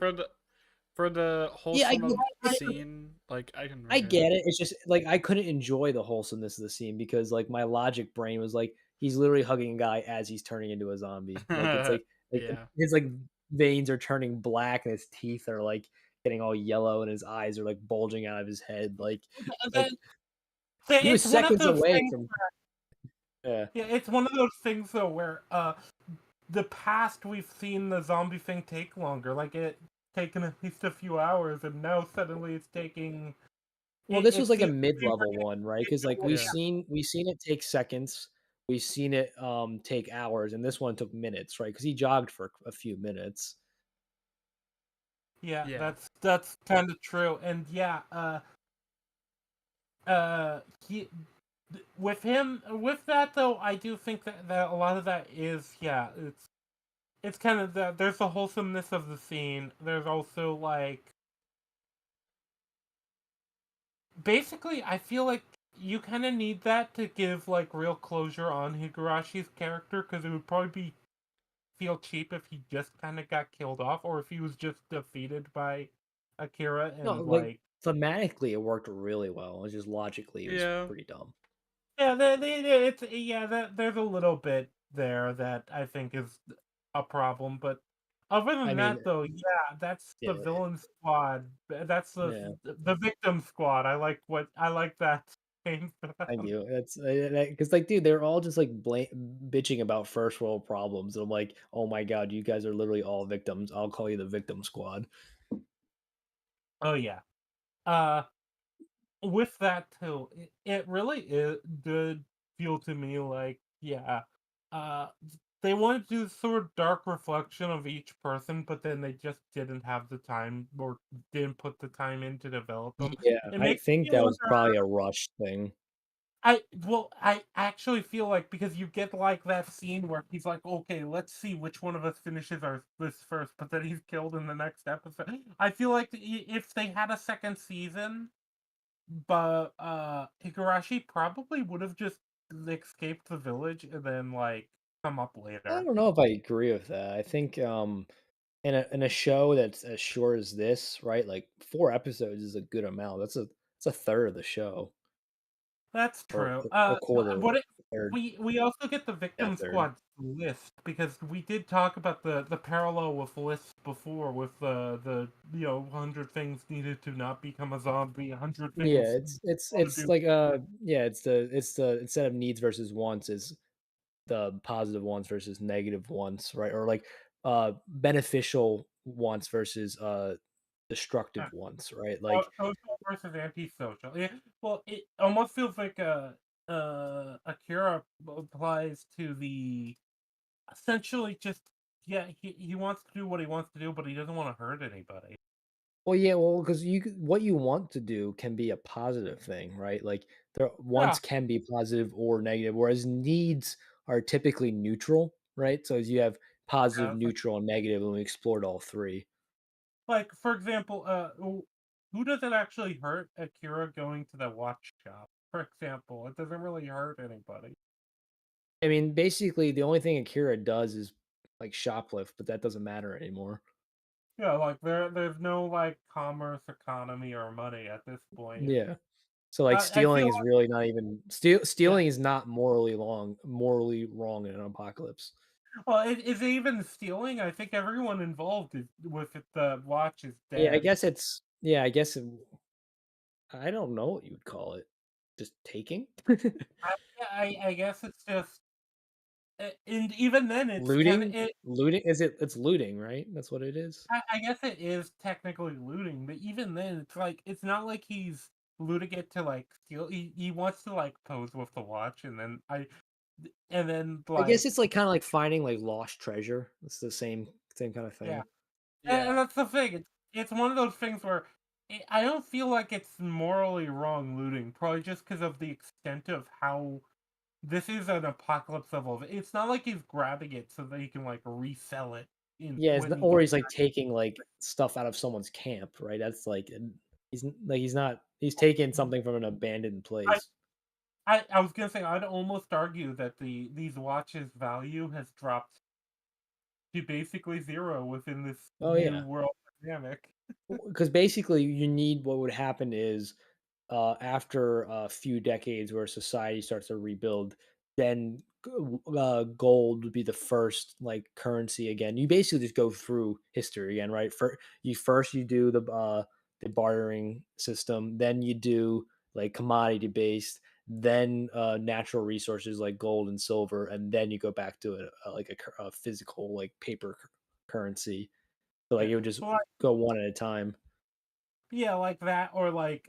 for the Yeah, wholesome of I scene. Like I can I forgive get it. It's just like I couldn't enjoy the wholesomeness of the scene because like my logic brain was like he's literally hugging a guy as he's turning into a zombie. Like it's it. like Yeah. his like veins are turning black and his teeth are like getting all yellow and his eyes are like bulging out of his head. Like then he was it's one of seconds those away things. from yeah. Yeah, it's one of those things though where the past we've seen the zombie thing take longer. Like it taken at least a few hours, and now suddenly it's taking. Well, this It was like a seems to be mid-level one, right? Because like really. Yeah. we seen it take seconds, we've seen it take hours, and this one took minutes, right? Because he jogged for a few minutes. Yeah, Yeah. that's kind of true, and yeah, he with that though, I do think that a lot of that is it's kind of there's the wholesomeness of the scene. There's also like basically I feel like you kind of need that to give like real closure on Higurashi's character because it would probably be feel cheap if he just kind of got killed off or if he was just defeated by Akira No, and like like thematically, it worked really well. It's just logically, it was Yeah. pretty dumb. yeah, it's there's a little bit there that I think is a problem, but other I than mean, that, though, yeah, that's the yeah, villain squad. That's yeah, the victim squad. I like that name for I them. do. That's because like, dude, they're all just like bitching about first world problems. And I'm like, oh my god, you guys are literally all victims. I'll call you the victim squad. Oh yeah. Uh, with that too, it really did feel to me like uh, they wanted to do sort of dark reflection of each person, but then they just didn't have the time or didn't put the time in to develop them. Yeah, It I makes think me that was wonder. probably a rush thing. I actually feel like because you get like that scene where he's like, okay, let's see which one of us finishes our this first, but then he's killed in the next episode. I feel like if they had a second season, but Higurashi probably would have just escaped the village and then like come up I later. don't know if I agree with that. I think in a show that's as short as this, right? Like 4 episodes is a good amount. That's a third of the show, That's or true. a quarter, What it, a third, we also get the yeah, a victim third. squad list because we did talk about the parallel with lists before with the 100 things needed to not become a zombie, 100 things Yeah, how to it's do. like yeah, it's the instead of needs versus wants is the positive wants versus negative wants, right? Or like beneficial wants versus destructive wants, right? Like Social versus antisocial. Yeah. Well, it almost feels like Akira applies to the essentially just he wants to do what he wants to do, but he doesn't want to hurt anybody. well, yeah, well, because what you want to do can be a positive thing, right? Like there Yeah. wants can be positive or negative, whereas needs are typically neutral, right? So as you have positive, Yeah. neutral, and negative, and we explored all three. Like for example, who does it actually hurt Akira going to the watch shop? For example, it doesn't really hurt anybody. I mean, basically, the only thing Akira does is like shoplift, but that doesn't matter anymore. Yeah, like there's no like commerce economy or money at this point. Yeah. So like I stealing feel is like really not even yeah. stealing is not morally wrong in an apocalypse. Well, is it even stealing? I think everyone involved with the watch is Yeah, I dead. guess it's yeah, I guess I don't know what you would call it. Just taking? I guess it's just and even then, it's kind of Looting? Looting? It's looting, right? That's what it is? I guess it is technically looting, but even then, it's like it's not like he's looting it to like steal. He wants to like pose with the watch, and then I guess like it's like kinda like finding like lost treasure. It's the same kind of yeah, thing. and Yeah. that's the thing. It's one of those things where I don't feel like it's morally wrong looting, probably just because of the extent of how this is an apocalypse level. It's not like he's grabbing it so that he can like resell it in Yeah, when he or gets. he's like taking like stuff out of someone's camp, right? That's like he's not he's taking something from an abandoned I, place. I was gonna say I'd almost argue that these watches' value has dropped to basically zero within this Oh new yeah. world dynamic. Because basically you need what would happen is after a few decades where society starts to rebuild, then gold would be the first like currency again. You basically just go through history again, right? First you do the bartering system, then you do like commodity based, then natural resources like gold and silver, and then you go back to a physical like paper currency. So like Yeah, it would just well, go one at a time. yeah, like that, or like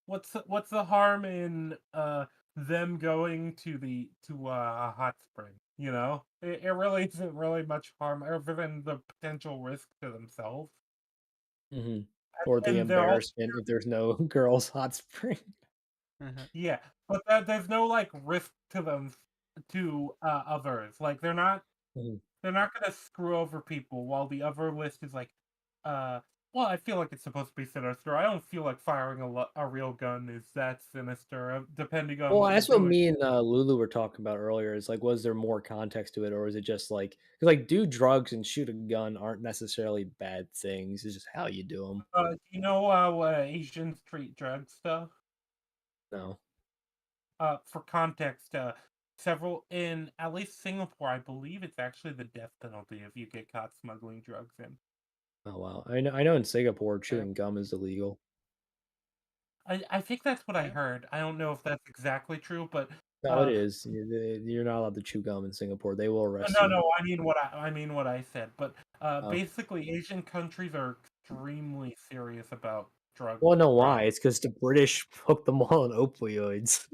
what's the harm in them going to a hot spring? You know, it really isn't really much harm other than the potential risk to themselves, Mhm. Or the and they're all embarrassment if there's no girls' hot spring. Uh-huh. yeah, but there's no like risk to them to others. Like Mhm. they're not gonna screw over people while the other list is like, uh, well, I feel like it's supposed to be sinister. I don't feel like firing a real gun is that sinister, depending on Well, what you're that's what doing. me and, Lulu were talking about earlier, is, like, was there more context to it, or is it just, like 'cause, like, do drugs and shoot a gun aren't necessarily bad things, it's just how you do them. You know what Asians treat drug stuff? No. For context, several in at least Singapore, I believe it's actually the death penalty if you get caught smuggling drugs in. Oh, wow. I know in Singapore, Yeah. chewing gum is illegal. I think that's what I Yeah. heard. I don't know if that's exactly true, but No, it uh, is. You're not allowed to chew gum in Singapore, they will arrest no, you. no, I mean what I said. But Oh. basically, Asian countries are extremely serious about drug Well, no, why? crime. It's because the British hooked them all on opioids.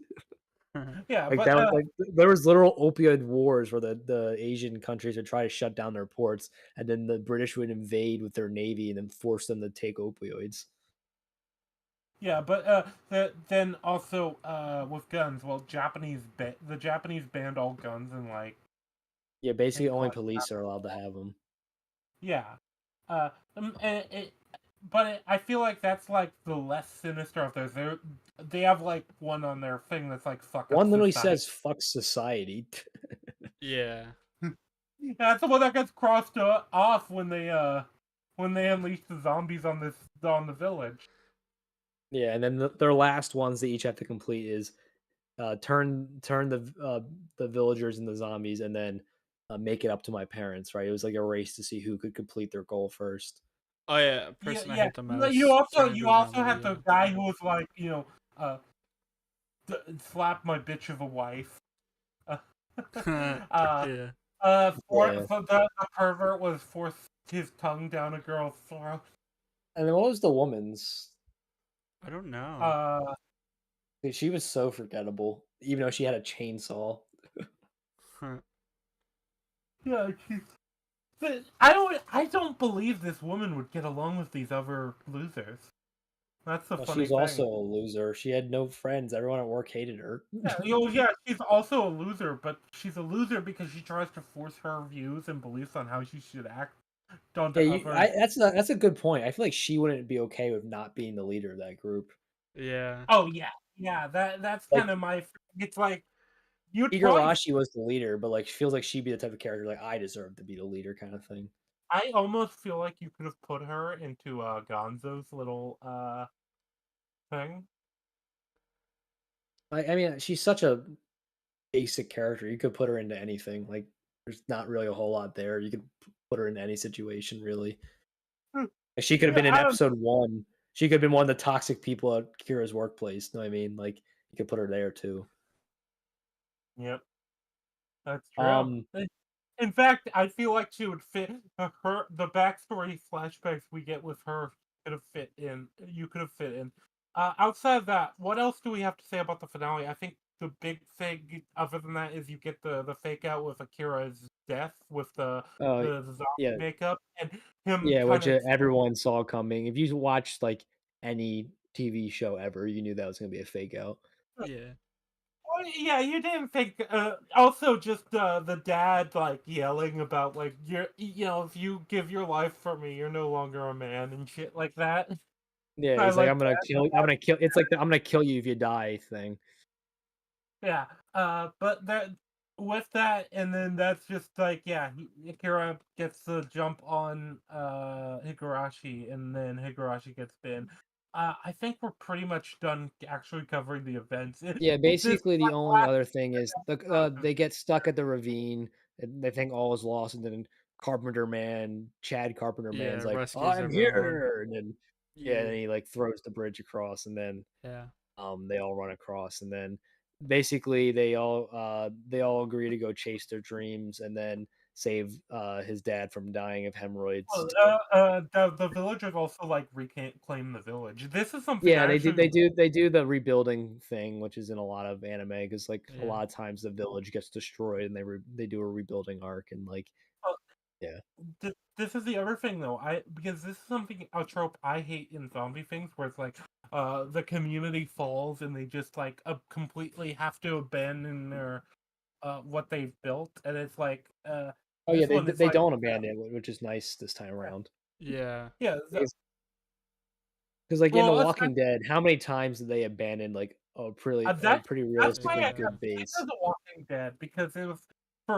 Yeah, Like, but that was, like there was literal opioid wars where the Asian countries would try to shut down their ports, and then the British would invade with their navy and then force them to take opioids. yeah, but then also with guns, well, the Japanese banned all guns in like Yeah, basically only like police are allowed to have them. yeah, uh, but I feel like that's like the less sinister of those. They have like one on their thing that's like fuck up One literally society. says, "Fuck society." Yeah. Yeah, that's the one that gets crossed off when they unleash the zombies on the village. Yeah, and then their last ones they each have to complete is, turn the villagers into zombies and then, make it up to my parents, right? It was like a race to see who could complete their goal first. Oh yeah, Yeah, person I yeah. hate the You most also turn you into a also zombie. have the Yeah. guy who was like uh slap my bitch of a wife. Uh, uh, Yeah. Yeah, for the pervert was forced his tongue down a girl's throat. and then what was the woman's? I don't know. Uh, Dude, she was so forgettable, even though she had a chainsaw. yeah, but I don't believe this woman would get along with these other losers. That's the Well, she funny was also thing. a loser. She had no friends. Everyone at work hated her. Yeah, yeah, she's also a loser, but she's a loser because she tries to force her views and beliefs on how she should act onto Yeah, others. that's a good point. I feel like she wouldn't be okay with not being the leader of that group. Yeah. Oh yeah, yeah. That's kind Like of my. It's like you'd probably. Igarashi was the leader, but like she feels like she'd be the type of character like I deserve to be the leader kind of thing. I almost feel like you could have put her into Gonzo's little thing. I mean, she's such a basic character. You could put her into anything. Like there's not really a whole lot there. You could put her in any situation really. Hmm, Like, she could have Yeah, been in I don't. episode 1. She could have been one of the toxic people at Kira's workplace. Know what I mean? Like you could put her there too. Yep. That's true. Um, In fact, I feel like she would fit the backstory flashbacks we get with her could have fit in. You could have fit in. Outside of that, what else do we have to say about the finale? I think the big thing, other than that, is you get the fake out with Akira's death with uh, the zombie yeah, makeup and him yeah, kind which of. everyone saw coming. If you watched like any TV show ever, you knew that was gonna be a fake out. Yeah. Well, yeah, you didn't think. Also, just the dad like yelling about like if you give your life for me, you're no longer a man and shit like that. Yeah, I he's like, like "I'm gonna that. kill. I'm gonna kill." It's like the "I'm gonna kill you if you die" thing. Yeah. But that with that, and then that's just like yeah, Akira gets the jump on Higurashi, and then Higurashi gets banned. I think we're pretty much done actually covering the events. Yeah, This basically the only last other thing is episode. they get stuck at the ravine and they think all is lost, and then Chad Carpenter Man's Yeah, like, rescues "I'm everyone. here," and then yeah, and Yeah. he like throws the bridge across, and then Yeah. they all run across, and then basically they all agree to go chase their dreams, and then save his dad from dying of hemorrhoids. Well, the villagers also like reclaim the village. This is something Yeah, I they do actually. they do the rebuilding thing, which is in a lot of anime, because like, a Yeah. lot of times the village gets destroyed and they do a rebuilding arc and, like Uh, yeah. this is the other thing though. Because this is something a trope I hate in zombie things, where it's like the community falls and they just like completely have to abandon their what they've built, and it's like Oh, yeah, this one is they like don't abandon it, which is nice this time yeah, around. Yeah. yeah. Because like, in The Well, Walking Dead, how many times did they abandon, like, a That's pretty that's why realistically I got Yeah. good sick base? of The Walking Dead, because it was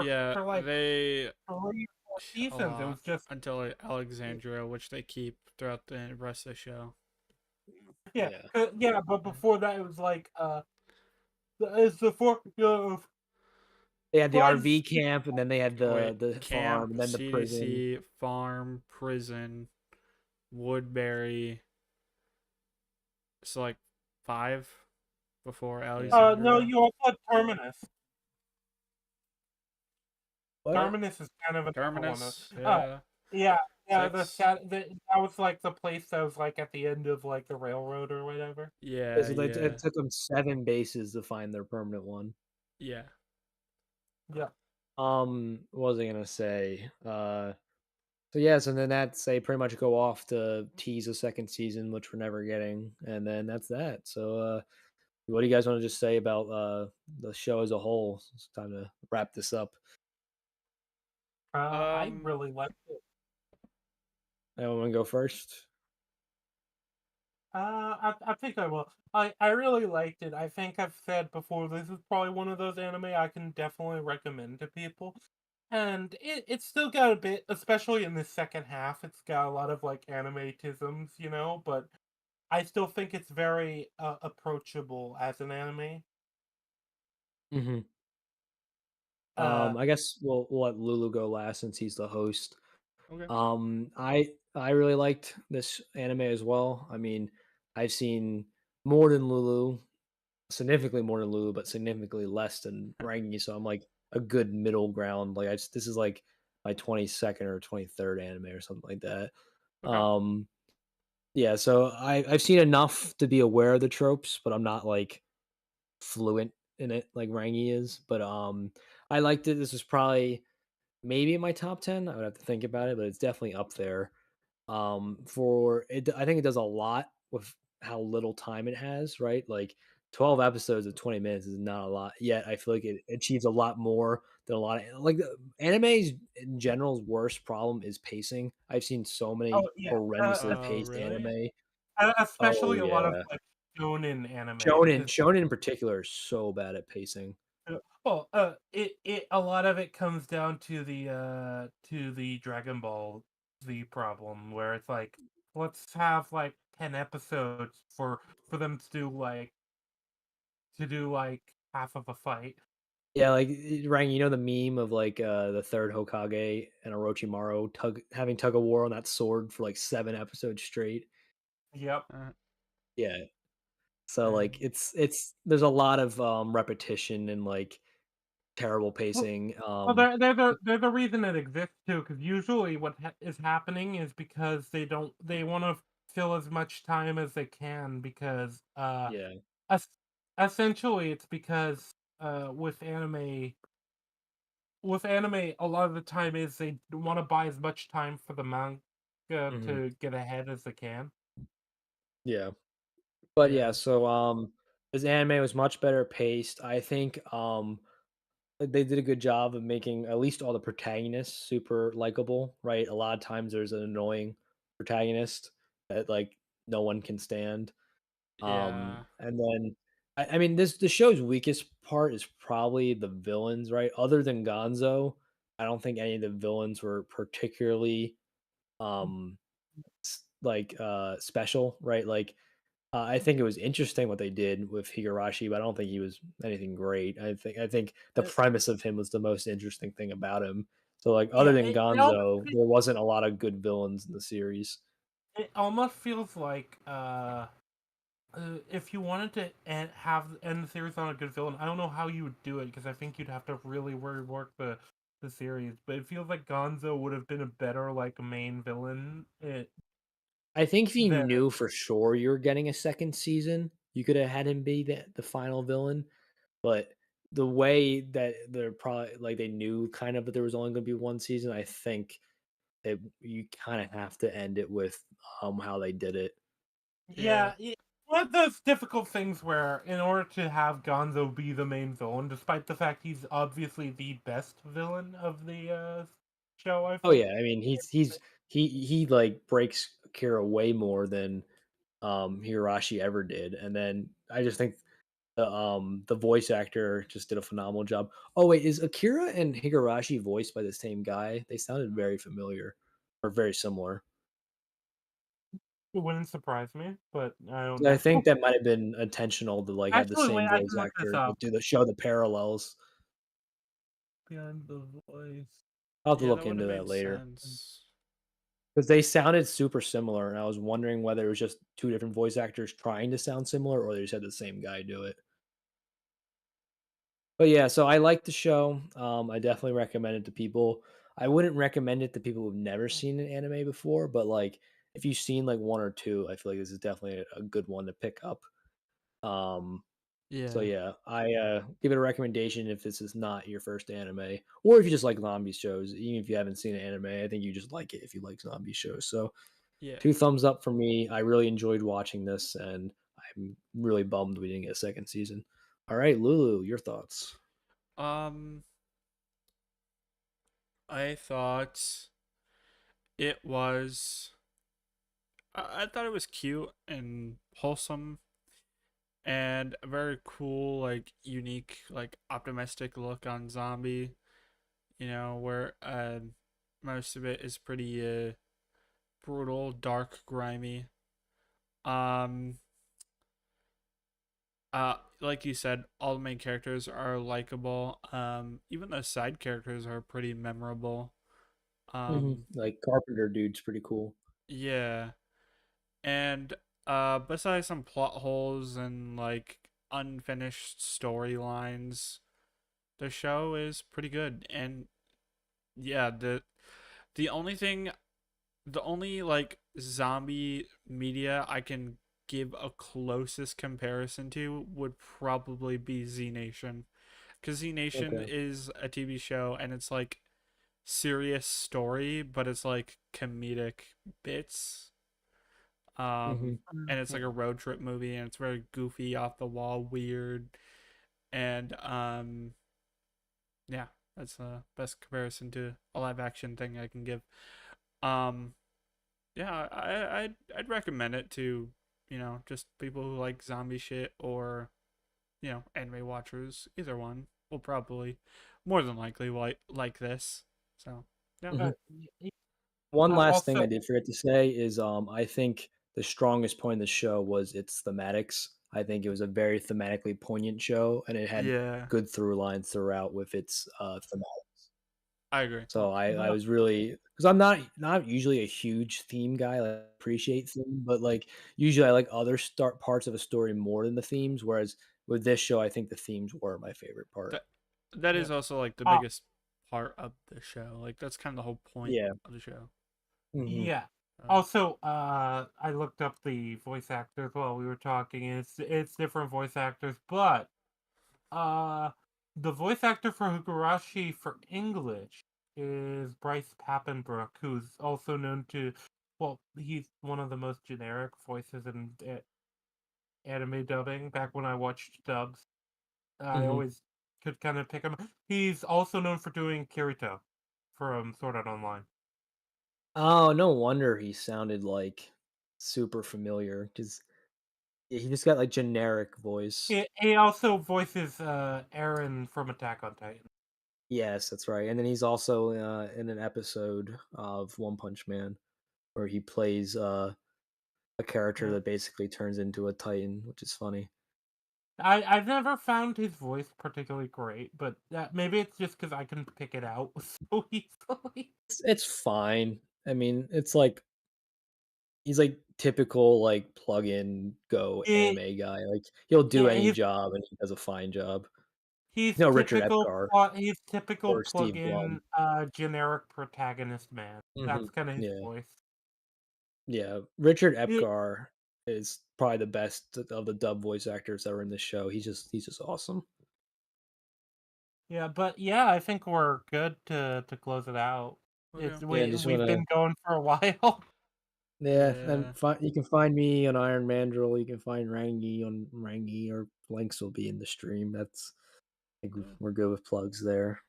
Yeah, for like they 3 or 4 seasons. It a was just until Alexandria, which they keep throughout the rest of the show. yeah, Yeah. yeah. But Yeah. before that, it was like it's the four They had the twice. RV camp, and then they had Wait, the farm, camp, and then the prison. CDC, farm, prison, Woodbury. So like 5 before Yeah. No, Alexandria. you also had Terminus. What? What? Terminus is kind of another one. Terminus. Uh, Yeah. yeah, yeah. 6. That was like the place that was like at the end of like the railroad or whatever. Yeah, Yeah, so it yeah, took them 7 bases to find their permanent one. yeah. Yeah. What was I gonna say? So yeah, so then that's they pretty much go off to tease a second season, which we're never getting, and then that's that. So, what do you guys want to just say about the show as a whole? It's time to wrap this up. I Um, really liked it. Anyone want to go first? I think I will. I really liked it. I think I've said before, this is probably one of those anime I can definitely recommend to people. And it's still got a bit, especially in the second half, it's got a lot of like animatisms, but I still think it's very approachable as an anime. Hmm. Uh, I guess we'll let Lulu go last since he's the host. okay. I really liked this anime as well. I mean, I've seen more than Lulu, significantly more than Lulu, but significantly less than Rangi. So I'm like a good middle ground. Like, this is like my 22nd or 23rd anime or something like that. Okay. Yeah, so I've seen enough to be aware of the tropes, but I'm not like fluent in it like Rangi is. But I liked it. This was probably maybe in my top 10. I would have to think about it, but it's definitely up there. For it, I think it does a lot with how little time it has, right? Like, 12 episodes of 20 minutes is not a lot. Yet I feel like it achieves a lot more than a lot of like the animes in general's worst problem is pacing. I've seen so many oh yeah, horrendously Oh, paced really? anime. Oh especially a lot of yeah. like shonen anime Shonen because Shonen in particular is so bad at pacing. it a lot of it comes down to the Dragon Ball Z problem where it's like let's have like 10 episodes for them to do like half of a fight. Yeah, like, Rang, you know the meme of like the third Hokage and Orochimaru having tug of war on that sword for like 7 episodes straight. Yep. Uh, Yeah. So like dang. it's there's a lot of repetition and like terrible Well, pacing. well, they're the reason it exists too. Because usually is happening is because they want to fill as much time as they can because Yeah. es- essentially it's because with anime a lot of the time is they want to buy as much time for the manga Mhm. to get ahead as they can. Yeah. But yeah, Yeah. so this anime was much better paced. I think they did a good job of making at least all the protagonists super likable, right? A lot of times there's an annoying protagonist that like no one can stand. Yeah. And then I mean this the show's weakest part is probably the villains, right? Other than Gonzo, I don't think any of the villains were particularly um special, right? Like I think it was interesting what they did with Higurashi, but I don't think he was anything great. I think the Uh, premise of him was the most interesting thing about him. So like other yeah, than it almost Gonzo, there wasn't a lot of good villains in the series. it almost feels like if you wanted to end the series on a good villain, I don't know how you would do it because I think you'd have to really rework the series. But it feels like Gonzo would have been a better like main villain. I think if you Than knew for sure you were getting a second season, you could have had him be the final villain. But the way that they're probably like they knew kind of that there was only going to be one season, I think that you kind of have to end it with how they did it. Yeah. one of those difficult things where in order to have Gonzo be the main villain, despite the fact he's obviously the best villain of the show, I Oh think. yeah, I mean he like breaks Kira way more than Hirashi ever did, and then I just think the voice actor just did a phenomenal job. Oh wait, is Akira and Higurashi voiced by the same guy? They sounded very familiar or very similar. It wouldn't surprise me, but I don't 'Cause I know. think that might have been intentional to like have the Actually, same wait, I voice can look this actor to up. do the show the parallels. Behind the voice. I'll have to Yeah, look that would into have that made later sense. because they sounded super similar, and I was wondering whether it was just two different voice actors trying to sound similar, or they just had the same guy do it. But yeah, so I like the show. I definitely recommend it to people. I wouldn't recommend it to people who've never seen an anime before, but like if you've seen like one or two, I feel like this is definitely a good one to pick up. Um, so Yeah. yeah, I give it a recommendation if this is not your first anime, or if you just like zombie shows. Even if you haven't seen an anime, I think you just like it if you like zombie shows. So Yeah. two thumbs up for me. I really enjoyed watching this, and I'm really bummed we didn't get a second season. All right, Lulu, your thoughts? Um, I thought it was. I thought it was cute and wholesome and a very cool, like unique, like optimistic look on zombie. You know, where most of it is pretty brutal, dark, grimy. Um, like you said, all the main characters are likable. Even the side characters are pretty memorable. Um, Like Carpenter dude's pretty cool. yeah, and besides some plot holes and like unfinished storylines, the show is pretty good. And yeah, the only thing, the only like zombie media I can give a closest comparison to would probably be Z Nation. Because Z Nation Okay. is a TV show and it's like serious story, but it's like comedic bits. hmm And it's like a road trip movie and it's very goofy, off the wall, weird. And yeah, that's the best comparison to a live action thing I can give. Um, yeah, I'd recommend it to, just people who like zombie shit or, anime watchers. Either one will probably more than likely like this. So, yeah. hmm Uh, One last thing Also, I did forget to say is I think the strongest point of the show was its thematics. I think it was a very thematically poignant show, and it had Yeah, good through lines throughout with its thematic. I agree. So I well, was really because I'm not usually a huge theme guy. Like, I appreciate theme, but like usually I like other start parts of a story more than the themes. Whereas with this show, I think the themes were my favorite part. That Yeah. is also like the Uh, biggest part of the show. Like that's kind of the whole point Yeah. of the show. Mhm. Yeah. Uh, Also, I looked up the voice actors while we were talking, and it's different voice actors, but uh, the voice actor for Higurashi for English is Bryce Papenbrook, who's also known to, well, he's one of the most generic voices in anime dubbing. Back when I watched dubs, I Mhm. always could kind of pick him. He's also known for doing Kirito from Sword Art Online. Oh, no wonder he sounded like super familiar because he just got like generic voice. He also voices Eren from Attack on Titan. Yes, that's right. And then he's also in an episode of One Punch Man where he plays a character Yeah. that basically turns into a Titan, which is funny. I've never found his voice particularly great, but maybe it's just because I can pick it out so easily. It's fine. I mean, it's like he's like typical like plug in go He, anime guy. Like he'll do yeah, any job and he does a fine job. he's No Richard typical Epcar he's typical or Steve plug-in Blum. generic protagonist man. That's kind of his Yeah. voice. Yeah. Richard He- Epcar is probably the best of the dub voice actors that were in this show. He's just awesome. yeah, but yeah, I think we're good to close it out. okay. Yeah, and just We've wanna been going for a while. yeah, Yeah. and you can find me on Iron Mandrill. You can find Rangi on Rangi, or links will be in the stream. That's I think Yeah. we're good with plugs there.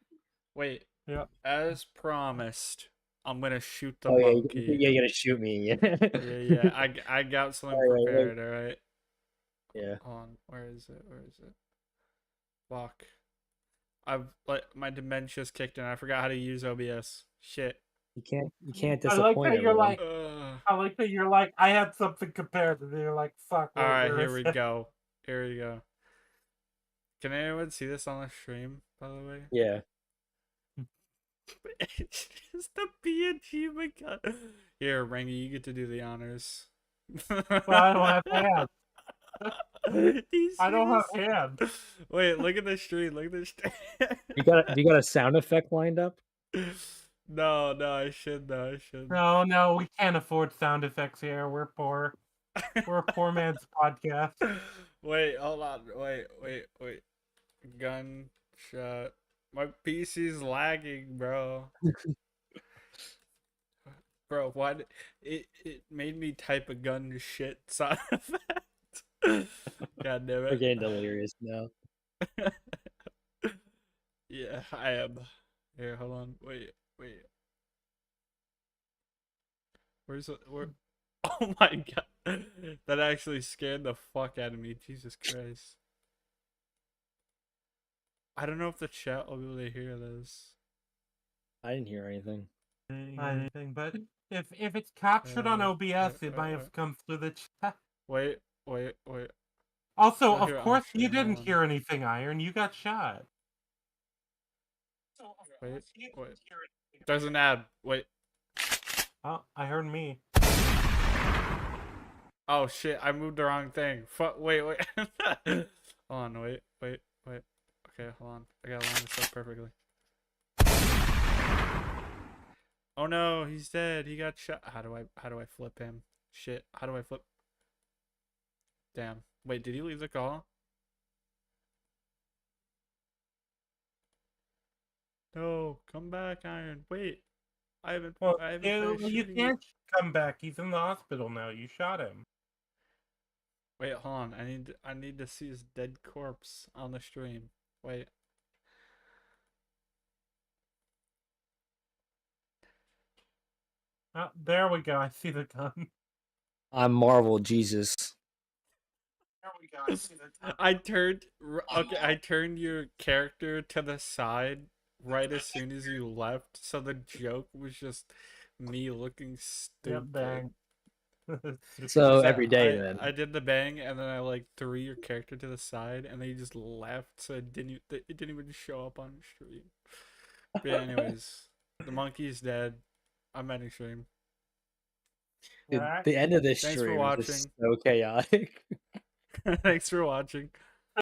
Wait. Yeah. As promised, I'm gonna shoot the Oh yeah, monkey. you gotta shoot me. Yeah. I got something All right, wait. prepared. All right. Yeah, Hold on. Where is it? Where is it? Fuck. I've like my dementia's kicked in. I forgot how to use OBS. Shit. you can't I like disappoint that you're everyone. like I had something compared, and you're like, fuck, All right, where here is we it? go. Here we go. Can anyone see this on the stream, by the way? Yeah, It's just a PNG, my god. Here, Rangi, you get to do the honors. Well, I don't have hands. Do you I see don't have this? hands. Wait, look at the stream. Look at the stream. you got a sound effect lined up? No, I should. No, I should. No, we can't afford sound effects here. We're poor. We're a poor man's podcast. Wait, hold on. Wait. Gunshot. My PC's lagging, bro. Bro, why it made me type a gun shit sound effect. God damn We're it. getting delirious now. Yeah, I am. Here, hold on. Wait. Where's it? Where? Oh my god. That actually scared the fuck out of me. Jesus Christ. I don't know if the chat will be able to hear this. I didn't hear anything. Anything, but if it's captured on OBS, it might have come through the chat. Wait. Also, Oh, of here, I'll course, show you you. Hold didn't on. hear anything, Iron. You got shot. Wait. There's an ad. Wait. Oh, I heard me. Oh shit, I moved the wrong thing. Fuck, wait. Hold on, wait. Okay, hold on. I gotta line this up perfectly. Oh no, he's dead. He got shot. How do I flip him? Shit, how do I flip? Damn. Wait, did he leave the call? No, come back, Iron. Wait. I haven't Well, finished you shooting you. can't come back. He's in the hospital now. You shot him. Wait, hold on. I need to see his dead corpse on the stream. Wait. Oh, there we go. I see the gun. I'm Marvel Jesus. There we go. I see the gun. I turned your character to the side right as soon as you left, so the joke was just me looking stupid. Yep, bang. So Because every day then. I did the bang and then I like threw your character to the side and then you just left, so it didn't even show up on stream. But yeah, anyways, the monkey's dead. I'm ending stream. Dude, Alright. the end of this Thanks for stream is just watching. so chaotic. Thanks for watching.